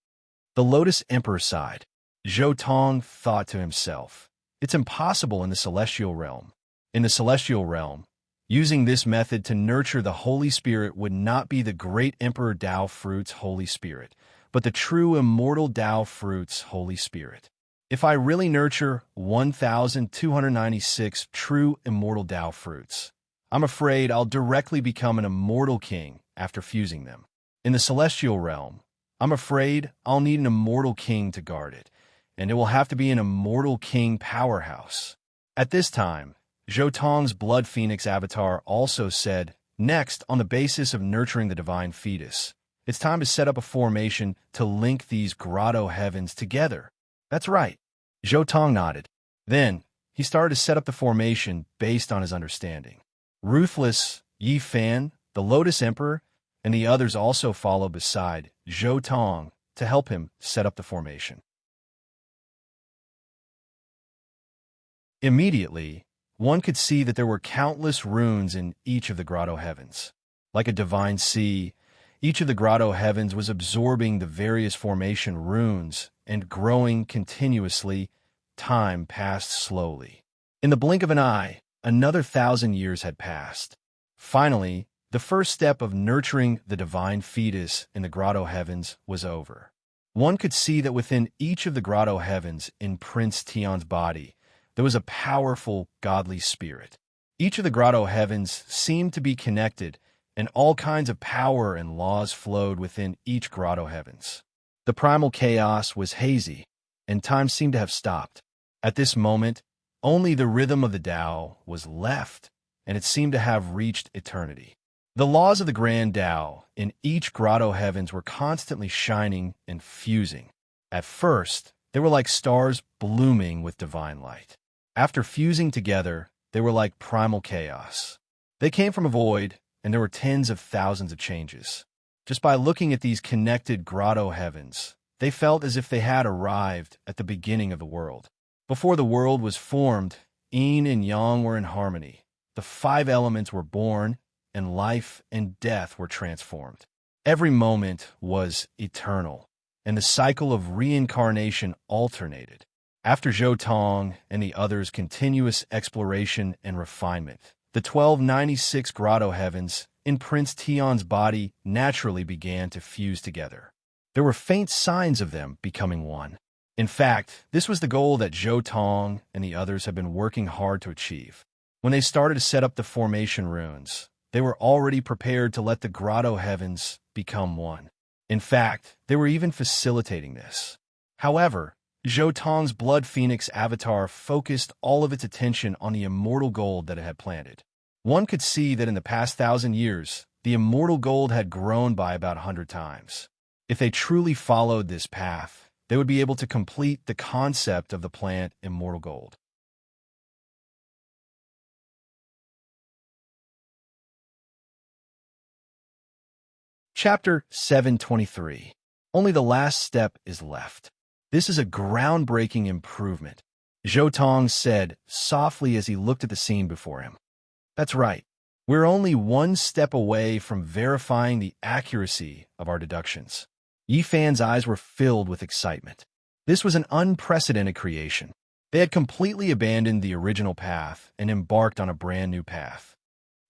The Lotus Emperor sighed. Zhoutong thought to himself, it's impossible in the celestial realm. In the celestial realm, using this method to nurture the Holy Spirit would not be the great Emperor Tao Fruit's Holy Spirit, but the true immortal Tao Fruit's Holy Spirit. If I really nurture 1,296 true immortal Tao Fruits, I'm afraid I'll directly become an immortal king after fusing them. In the celestial realm, I'm afraid I'll need an immortal king to guard it, and it will have to be an immortal king powerhouse. At this time, Zhoutong's Blood Phoenix avatar also said, next, on the basis of nurturing the divine fetus, it's time to set up a formation to link these grotto heavens together. That's right. Zhoutong nodded. Then, he started to set up the formation based on his understanding. Ruthless Yifan, the Lotus Emperor, and the others also followed beside Zhoutong to help him set up the formation. Immediately, one could see that there were countless runes in each of the grotto heavens. Like a divine sea, each of the grotto heavens was absorbing the various formation runes and growing continuously. Time passed slowly. In the blink of an eye, another 1,000 years had passed. Finally, the first step of nurturing the divine fetus in the grotto heavens was over. One could see that within each of the grotto heavens in Prince Tion's body, there was a powerful, godly spirit. Each of the grotto heavens seemed to be connected, and all kinds of power and laws flowed within each grotto heavens. The primal chaos was hazy, and time seemed to have stopped. At this moment, only the rhythm of the Tao was left, and it seemed to have reached eternity. The laws of the grand Tao in each grotto heavens were constantly shining and fusing. At first, they were like stars blooming with divine light. After fusing together, they were like primal chaos. They came from a void, and there were tens of thousands of changes. Just by looking at these connected grotto heavens, they felt as if they had arrived at the beginning of the world. Before the world was formed, yin and yang were in harmony. The 5 elements were born, and life and death were transformed. Every moment was eternal. and the cycle of reincarnation alternated. After Zhou Tong and the others' continuous exploration and refinement, the 1296 grotto heavens in Prince Tian's body naturally began to fuse together. There were faint signs of them becoming one. In fact, this was the goal that Zhou Tong and the others had been working hard to achieve. When they started to set up the formation runes, they were already prepared to let the grotto heavens become one. In fact, they were even facilitating this. However, Zhou Tong's Blood Phoenix avatar focused all of its attention on the immortal gold that it had planted. One could see that in the past 1,000 years, the immortal gold had grown by about 100 times. If they truly followed this path, they would be able to complete the concept of the plant immortal gold. Chapter 723. Only the last step is left. This is a groundbreaking improvement, Zhou Tong said softly as he looked at the scene before him. That's right. We're only one step away from verifying the accuracy of our deductions. Yi Fan's eyes were filled with excitement. This was an unprecedented creation. They had completely abandoned the original path and embarked on a brand new path.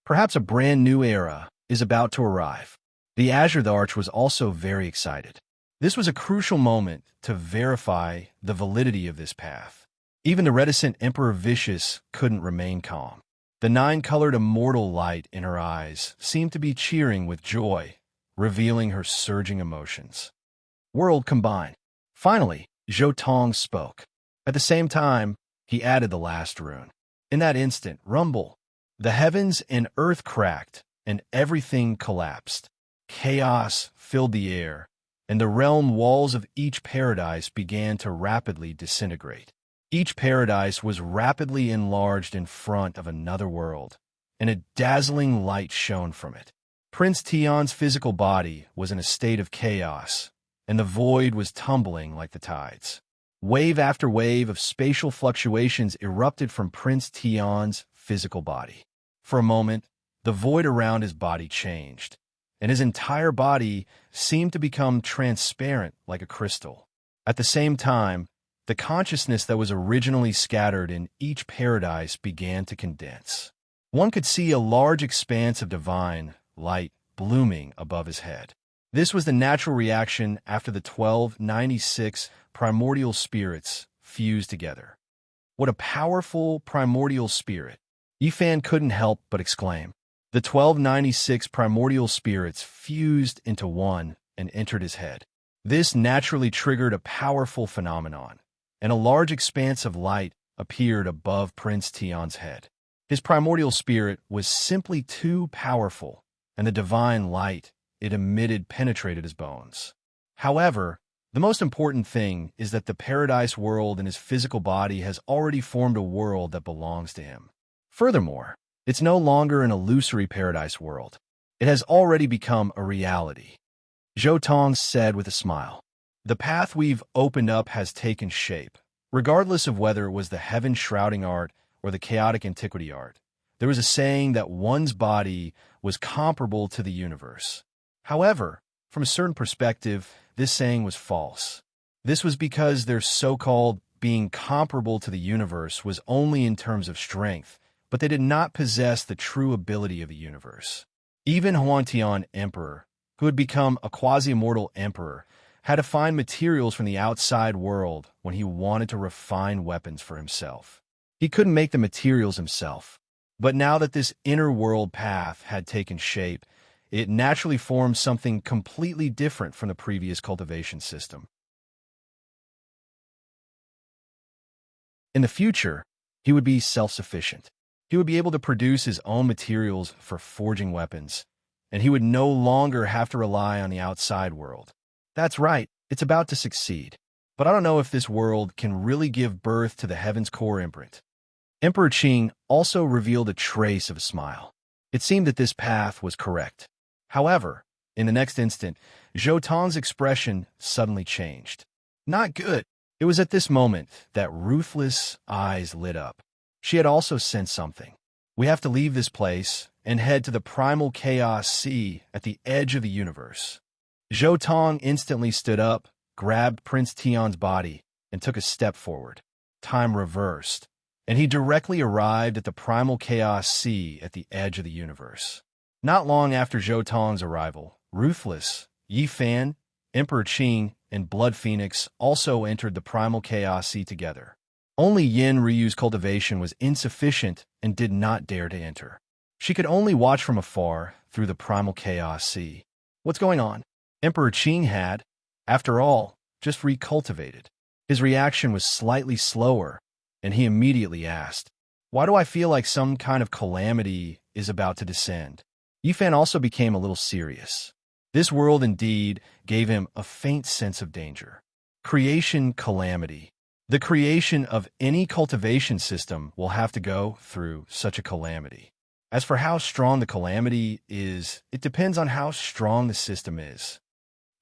Perhaps a brand new era is about to arrive. The Azure Arch was also very excited. This was a crucial moment to verify the validity of this path. Even the reticent Emperor Vicious couldn't remain calm. The nine-colored immortal light in her eyes seemed to be cheering with joy, revealing her surging emotions. World combined. Finally, Zhou Tong spoke. At the same time, he added the last rune. In that instant, rumble. The heavens and earth cracked, and everything collapsed. Chaos filled the air, and the realm walls of each paradise began to rapidly disintegrate. Each paradise was rapidly enlarged in front of another world, and a dazzling light shone from it. Prince Tian's physical body was in a state of chaos, and the void was tumbling like the tides. Wave after wave of spatial fluctuations erupted from Prince Tian's physical body. For a moment, the void around his body changed, and his entire body seemed to become transparent like a crystal. At the same time, the consciousness that was originally scattered in each paradise began to condense. One could see a large expanse of divine light blooming above his head. This was the natural reaction after the 1296 primordial spirits fused together. What a powerful primordial spirit! Yi Fan couldn't help but exclaim. The 1296 primordial spirits fused into one and entered his head. This naturally triggered a powerful phenomenon, and a large expanse of light appeared above Prince Tian's head. His primordial spirit was simply too powerful, and the divine light it emitted penetrated his bones. However, the most important thing is that the paradise world in his physical body has already formed a world that belongs to him. Furthermore, it's no longer an illusory paradise world. It has already become a reality. Zhou Tong said with a smile. The path we've opened up has taken shape. Regardless of whether it was the heaven-shrouding art or the chaotic antiquity art, there was a saying that one's body was comparable to the universe. However, from a certain perspective, this saying was false. This was because their so-called being comparable to the universe was only in terms of strength, but they did not possess the true ability of the universe. Even Huantian Emperor, who had become a quasi-immortal emperor, had to find materials from the outside world when he wanted to refine weapons for himself. He couldn't make the materials himself. But now that this inner world path had taken shape, it naturally formed something completely different from the previous cultivation system. In the future, he would be self-sufficient. He would be able to produce his own materials for forging weapons, and he would no longer have to rely on the outside world. That's right, it's about to succeed. But I don't know if this world can really give birth to the Heaven's Core imprint. Emperor Qing also revealed a trace of a smile. It seemed that this path was correct. However, in the next instant, Zhou Tong's expression suddenly changed. Not good. It was at this moment that ruthless eyes lit up. She had also sensed something. We have to leave this place and head to the primal chaos sea at the edge of the universe. Zhou Tong instantly stood up, grabbed Prince Tion's body and took a step forward. Time reversed, and he directly arrived at the primal chaos sea at the edge of the universe. Not long after Zhou Tong's arrival, Ruthless, Yi Fan, Emperor Qing, and Blood Phoenix also entered the primal chaos sea together. Only Yin Ryu's cultivation was insufficient and did not dare to enter. She could only watch from afar through the primal chaos sea. What's going on? Emperor Qing had, after all, just recultivated. His reaction was slightly slower, and he immediately asked, "Why do I feel like some kind of calamity is about to descend?" Yifan also became a little serious. This world indeed gave him a faint sense of danger. Creation calamity. The creation of any cultivation system will have to go through such a calamity. As for how strong the calamity is, it depends on how strong the system is.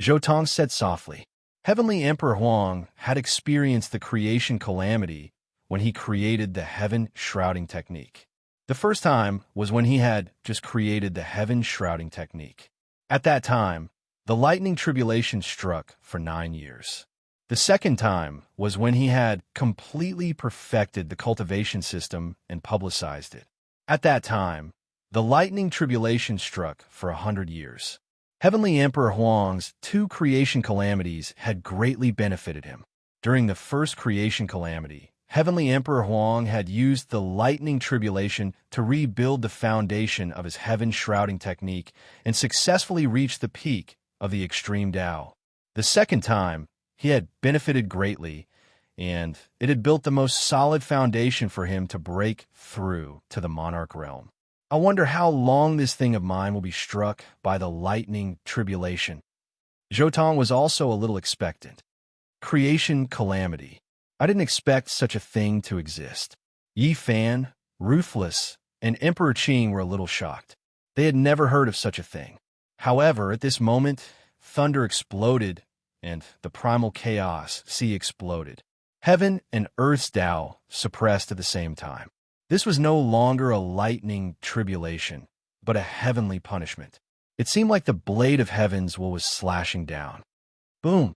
Zhou Tong said softly. Heavenly Emperor Huang had experienced the creation calamity when he created the heaven-shrouding technique. The first time was when he had just created the heaven-shrouding technique. At that time, the lightning tribulation struck for 9 years. The second time was when he had completely perfected the cultivation system and publicized it. At that time, the lightning tribulation struck for 100 years. Heavenly Emperor Huang's 2 creation calamities had greatly benefited him. During the first creation calamity, Heavenly Emperor Huang had used the lightning tribulation to rebuild the foundation of his heaven-shrouding technique and successfully reached the peak of the extreme Tao. The second time, he had benefited greatly, and it had built the most solid foundation for him to break through to the monarch realm. I wonder how long this thing of mine will be struck by the lightning tribulation. Zhou Tong was also a little expectant. Creation calamity. I didn't expect such a thing to exist. Yi Fan, Ruthless, and Emperor Qing were a little shocked. They had never heard of such a thing. However, at this moment, thunder exploded, and the primal chaos sea exploded. Heaven and Earth's Tao suppressed at the same time. This was no longer a lightning tribulation, but a heavenly punishment. It seemed like the blade of heavens was slashing down. Boom!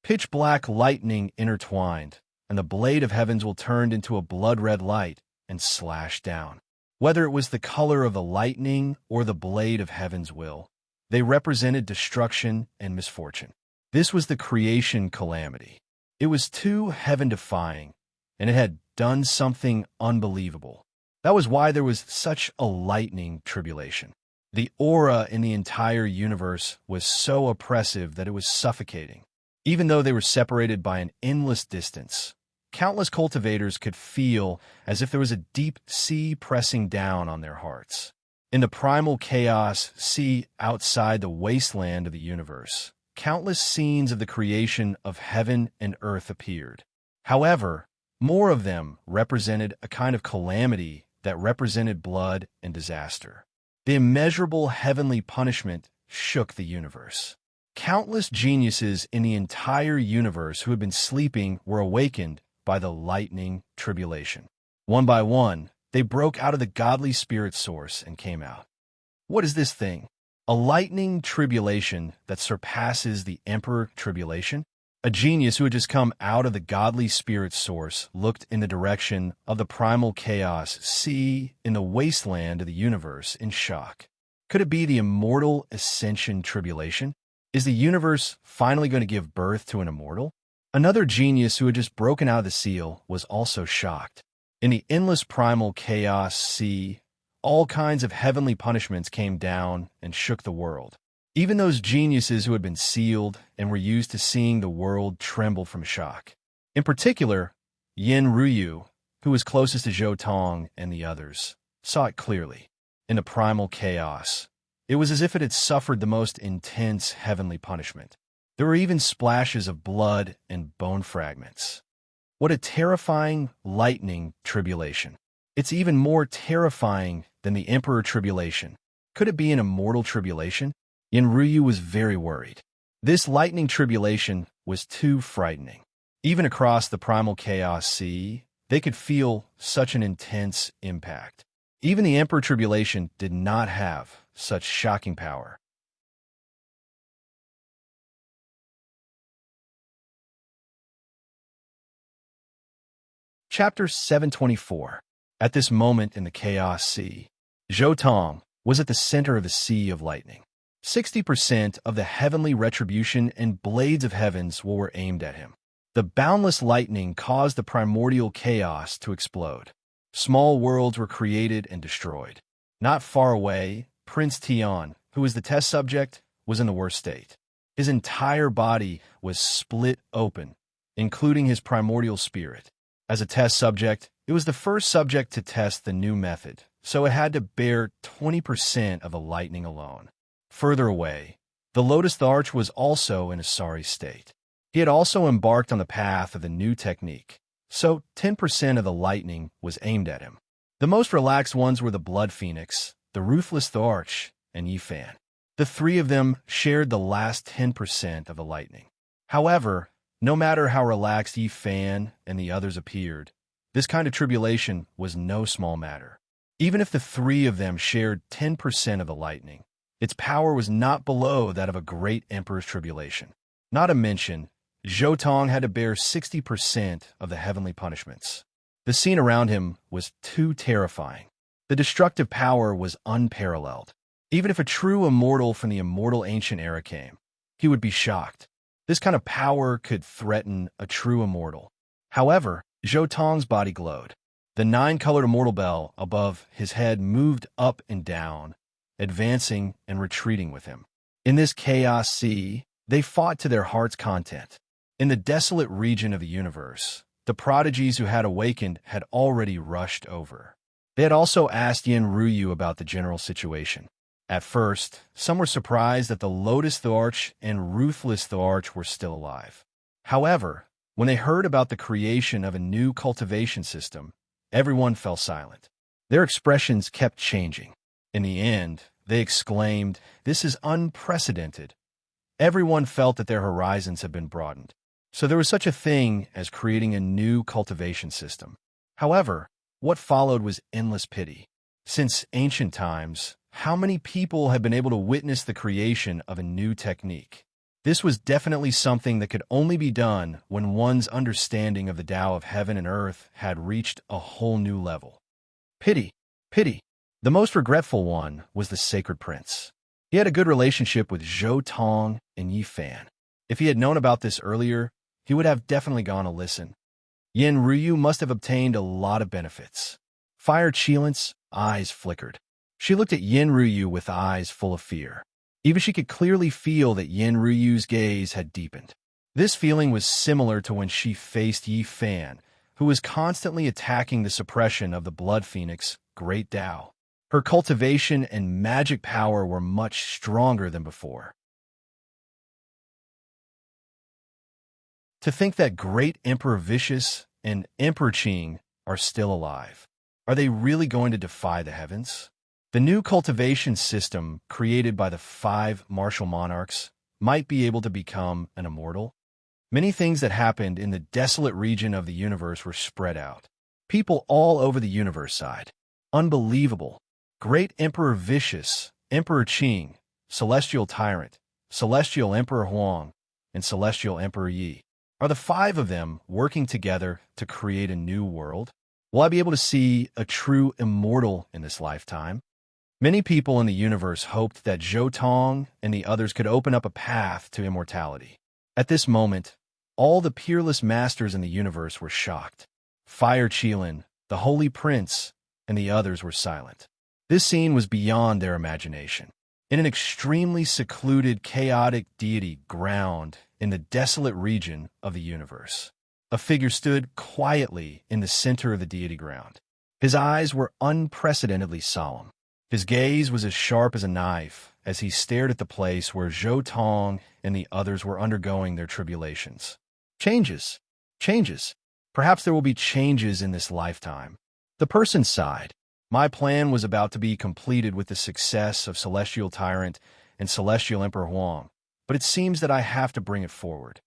Pitch-black lightning intertwined, and the blade of heavens will turned into a blood-red light and slashed down. Whether it was the color of the lightning or the blade of heaven's will, they represented destruction and misfortune. This was the creation calamity. It was too heaven-defying, and it had done something unbelievable. That was why there was such a lightning tribulation. The aura in the entire universe was so oppressive that it was suffocating. Even though they were separated by an endless distance, countless cultivators could feel as if there was a deep sea pressing down on their hearts. In the primal chaos sea outside the wasteland of the universe, countless scenes of the creation of heaven and earth appeared. However, more of them represented a kind of calamity that represented blood and disaster. The immeasurable heavenly punishment shook the universe. Countless geniuses in the entire universe who had been sleeping were awakened by the lightning tribulation. One by one, they broke out of the godly spirit source and came out. What is this thing? A lightning tribulation that surpasses the emperor tribulation? A genius who had just come out of the godly spirit source looked in the direction of the primal chaos sea in the wasteland of the universe in shock. Could it be the immortal ascension tribulation? Is the universe finally going to give birth to an immortal? Another genius who had just broken out of the seal was also shocked. In the endless primal chaos sea, all kinds of heavenly punishments came down and shook the world. Even those geniuses who had been sealed and were used to seeing the world tremble from shock. In particular, Yin Ryu, who was closest to Zhou Tong and the others, saw it clearly. In the primal chaos, it was as if it had suffered the most intense heavenly punishment. There were even splashes of blood and bone fragments. What a terrifying lightning tribulation. It's even more terrifying than the Emperor tribulation. Could it be an immortal tribulation? Yin Ryu was very worried. This lightning tribulation was too frightening. Even across the primal chaos sea, they could feel such an intense impact. Even the Emperor tribulation did not have such shocking power. Chapter 724. At this moment in the Chaos Sea, Zhou Tong was at the center of the Sea of Lightning. 60% of the heavenly retribution and blades of heavens were aimed at him. The boundless lightning caused the primordial chaos to explode. Small worlds were created and destroyed. Not far away, Prince Tian, who was the test subject, was in the worst state. His entire body was split open, including his primordial spirit. As a test subject, it was the first subject to test the new method, so it had to bear 20% of the lightning alone. Further away, the Lotus Arch was also in a sorry state. He had also embarked on the path of the new technique, so 10% of the lightning was aimed at him. The most relaxed ones were the Blood Phoenix, the Ruthless Arch, and Yifan. The three of them shared the last 10% of the lightning. However, no matter how relaxed Yifan and the others appeared, this kind of tribulation was no small matter. Even if the three of them shared 10% of the lightning, its power was not below that of a great emperor's tribulation. Not to mention, Zhou Tong had to bear 60% of the heavenly punishments. The scene around him was too terrifying. The destructive power was unparalleled. Even if a true immortal from the immortal ancient era came, he would be shocked. This kind of power could threaten a true immortal. However, Zhou Tong's body glowed. The 9-colored immortal bell above his head moved up and down, advancing and retreating with him. In this chaos sea, they fought to their heart's content. In the desolate region of the universe, the prodigies who had awakened had already rushed over. They had also asked Yin Ruyu about the general situation. At first, some were surprised that the Lotus Arch and Ruthless Arch were still alive. However, when they heard about the creation of a new cultivation system, everyone fell silent. Their expressions kept changing. In the end, they exclaimed, "This is unprecedented." Everyone felt that their horizons had been broadened. So there was such a thing as creating a new cultivation system. However, what followed was endless pity. Since ancient times, how many people have been able to witness the creation of a new technique? This was definitely something that could only be done when one's understanding of the Tao of heaven and earth had reached a whole new level. Pity, pity. The most regretful one was the Sacred Prince. He had a good relationship with Zhou Tong and Yifan. If he had known about this earlier, he would have definitely gone to listen. Yin Ruyu must have obtained a lot of benefits. Fire Qilint's eyes flickered. She looked at Yin Ruyu with eyes full of fear. Even she could clearly feel that Yin Ruyu's gaze had deepened. This feeling was similar to when she faced Yifan, who was constantly attacking the suppression of the Blood Phoenix, Great Tao. Her cultivation and magic power were much stronger than before. To think that Great Emperor Vicious and Emperor Qing are still alive. Are they really going to defy the heavens? The new cultivation system created by the 5 martial monarchs might be able to become an immortal. Many things that happened in the desolate region of the universe were spread out. People all over the universe sighed. Unbelievable. Great Emperor Vicious, Emperor Qing, Celestial Tyrant, Celestial Emperor Huang, and Celestial Emperor Yi. Are the 5 of them working together to create a new world? Will I be able to see a true immortal in this lifetime? Many people in the universe hoped that Zhou Tong and the others could open up a path to immortality. At this moment, all the peerless masters in the universe were shocked. Fire Qilin, the Holy Prince, and the others were silent. This scene was beyond their imagination. In an extremely secluded, chaotic deity ground in the desolate region of the universe, a figure stood quietly in the center of the deity ground. His eyes were unprecedentedly solemn. His gaze was as sharp as a knife as he stared at the place where Zhou Tong and the others were undergoing their tribulations. Changes. Changes. Perhaps there will be changes in this lifetime. The person sighed. My plan was about to be completed with the success of Celestial Tyrant and Celestial Emperor Huang, but it seems that I have to bring it forward.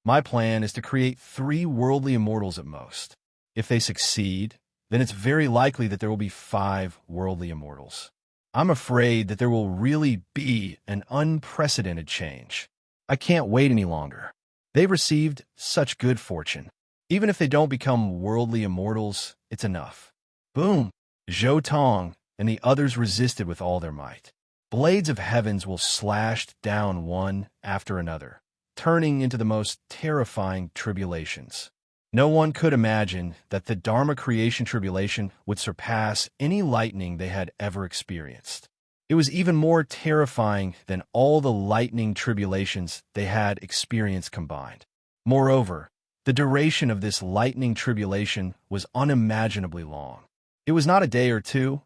My plan is to create 3 worldly immortals at most. If they succeed, then it's very likely that there will be 5 worldly immortals. I'm afraid that there will really be an unprecedented change. I can't wait any longer. They've received such good fortune. Even if they don't become worldly immortals, it's enough. Boom! Zhou Tong and the others resisted with all their might. Blades of heavens will slashed down one after another, turning into the most terrifying tribulations. No one could imagine that the Dharma creation tribulation would surpass any lightning they had ever experienced. It was even more terrifying than all the lightning tribulations they had experienced combined. Moreover, the duration of this lightning tribulation was unimaginably long. It was not a day or two,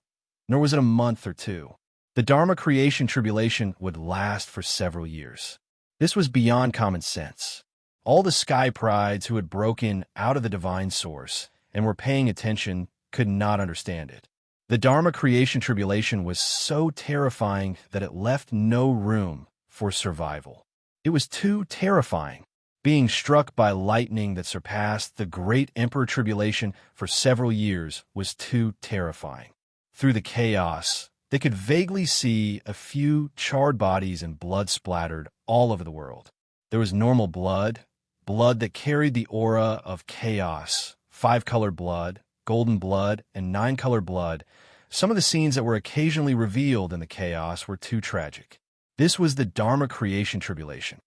nor was it a month or two. The Dharma creation tribulation would last for several years. This was beyond common sense. All the sky prides who had broken out of the divine source and were paying attention could not understand it. The Dharma creation tribulation was so terrifying that it left no room for survival. It was too terrifying. Being struck by lightning that surpassed the great emperor tribulation for several years was too terrifying. Through the chaos, they could vaguely see a few charred bodies and blood splattered all over the world. There was normal blood that carried the aura of chaos, 5-colored blood, golden blood, and 9-colored blood. Some of the scenes that were occasionally revealed in the chaos were too tragic. This was the Dharma creation tribulation.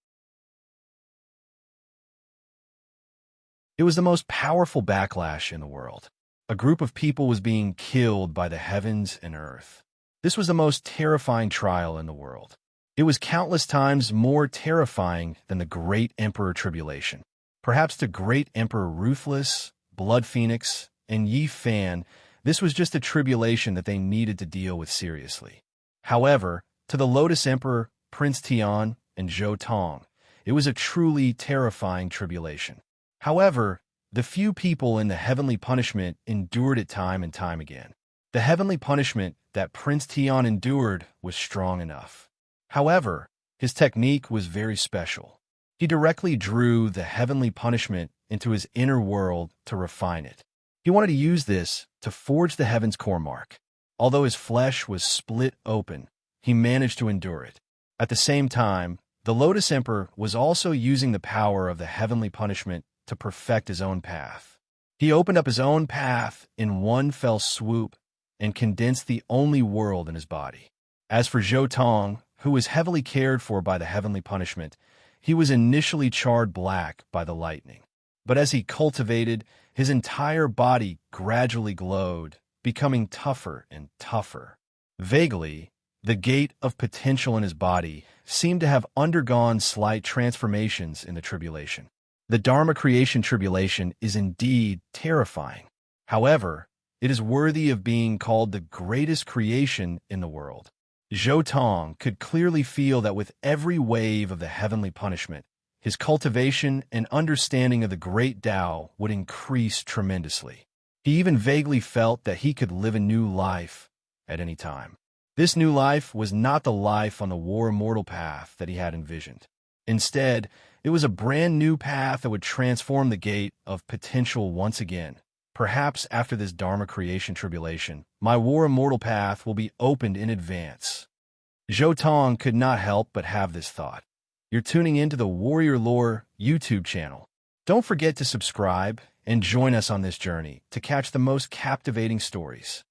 It was the most powerful backlash in the world. A group of people was being killed by the heavens and earth. This was the most terrifying trial in the world. It was countless times more terrifying than the Great Emperor Tribulation. Perhaps the Great Emperor Ruthless, Blood Phoenix, and Yi Fan, this was just a tribulation that they needed to deal with seriously. However, to the Lotus Emperor, Prince Tian, and Zhou Tong, it was a truly terrifying tribulation. However, the few people in the heavenly punishment endured it time and time again. The heavenly punishment that Prince Tian endured was strong enough. However, his technique was very special. He directly drew the heavenly punishment into his inner world to refine it. He wanted to use this to forge the heaven's core mark. Although his flesh was split open, he managed to endure it. At the same time, the Lotus Emperor was also using the power of the heavenly punishment to perfect his own path. He opened up his own path in one fell swoop and condensed the only world in his body. As for Zhou Tong, who was heavily cared for by the heavenly punishment, he was initially charred black by the lightning. But as he cultivated, his entire body gradually glowed, becoming tougher and tougher. Vaguely, the gate of potential in his body seemed to have undergone slight transformations in the tribulation. The Dharma creation tribulation is indeed terrifying. However, it is worthy of being called the greatest creation in the world. Zhou Tong could clearly feel that with every wave of the heavenly punishment, his cultivation and understanding of the great Tao would increase tremendously. He even vaguely felt that he could live a new life at any time. This new life was not the life on the war immortal path that he had envisioned. Instead, it was a brand new path that would transform the gate of potential once again. Perhaps after this Dharma creation tribulation, my war immortal path will be opened in advance. Zhou Tong could not help but have this thought. You're tuning into the Warrior Lore YouTube channel. Don't forget to subscribe and join us on this journey to catch the most captivating stories.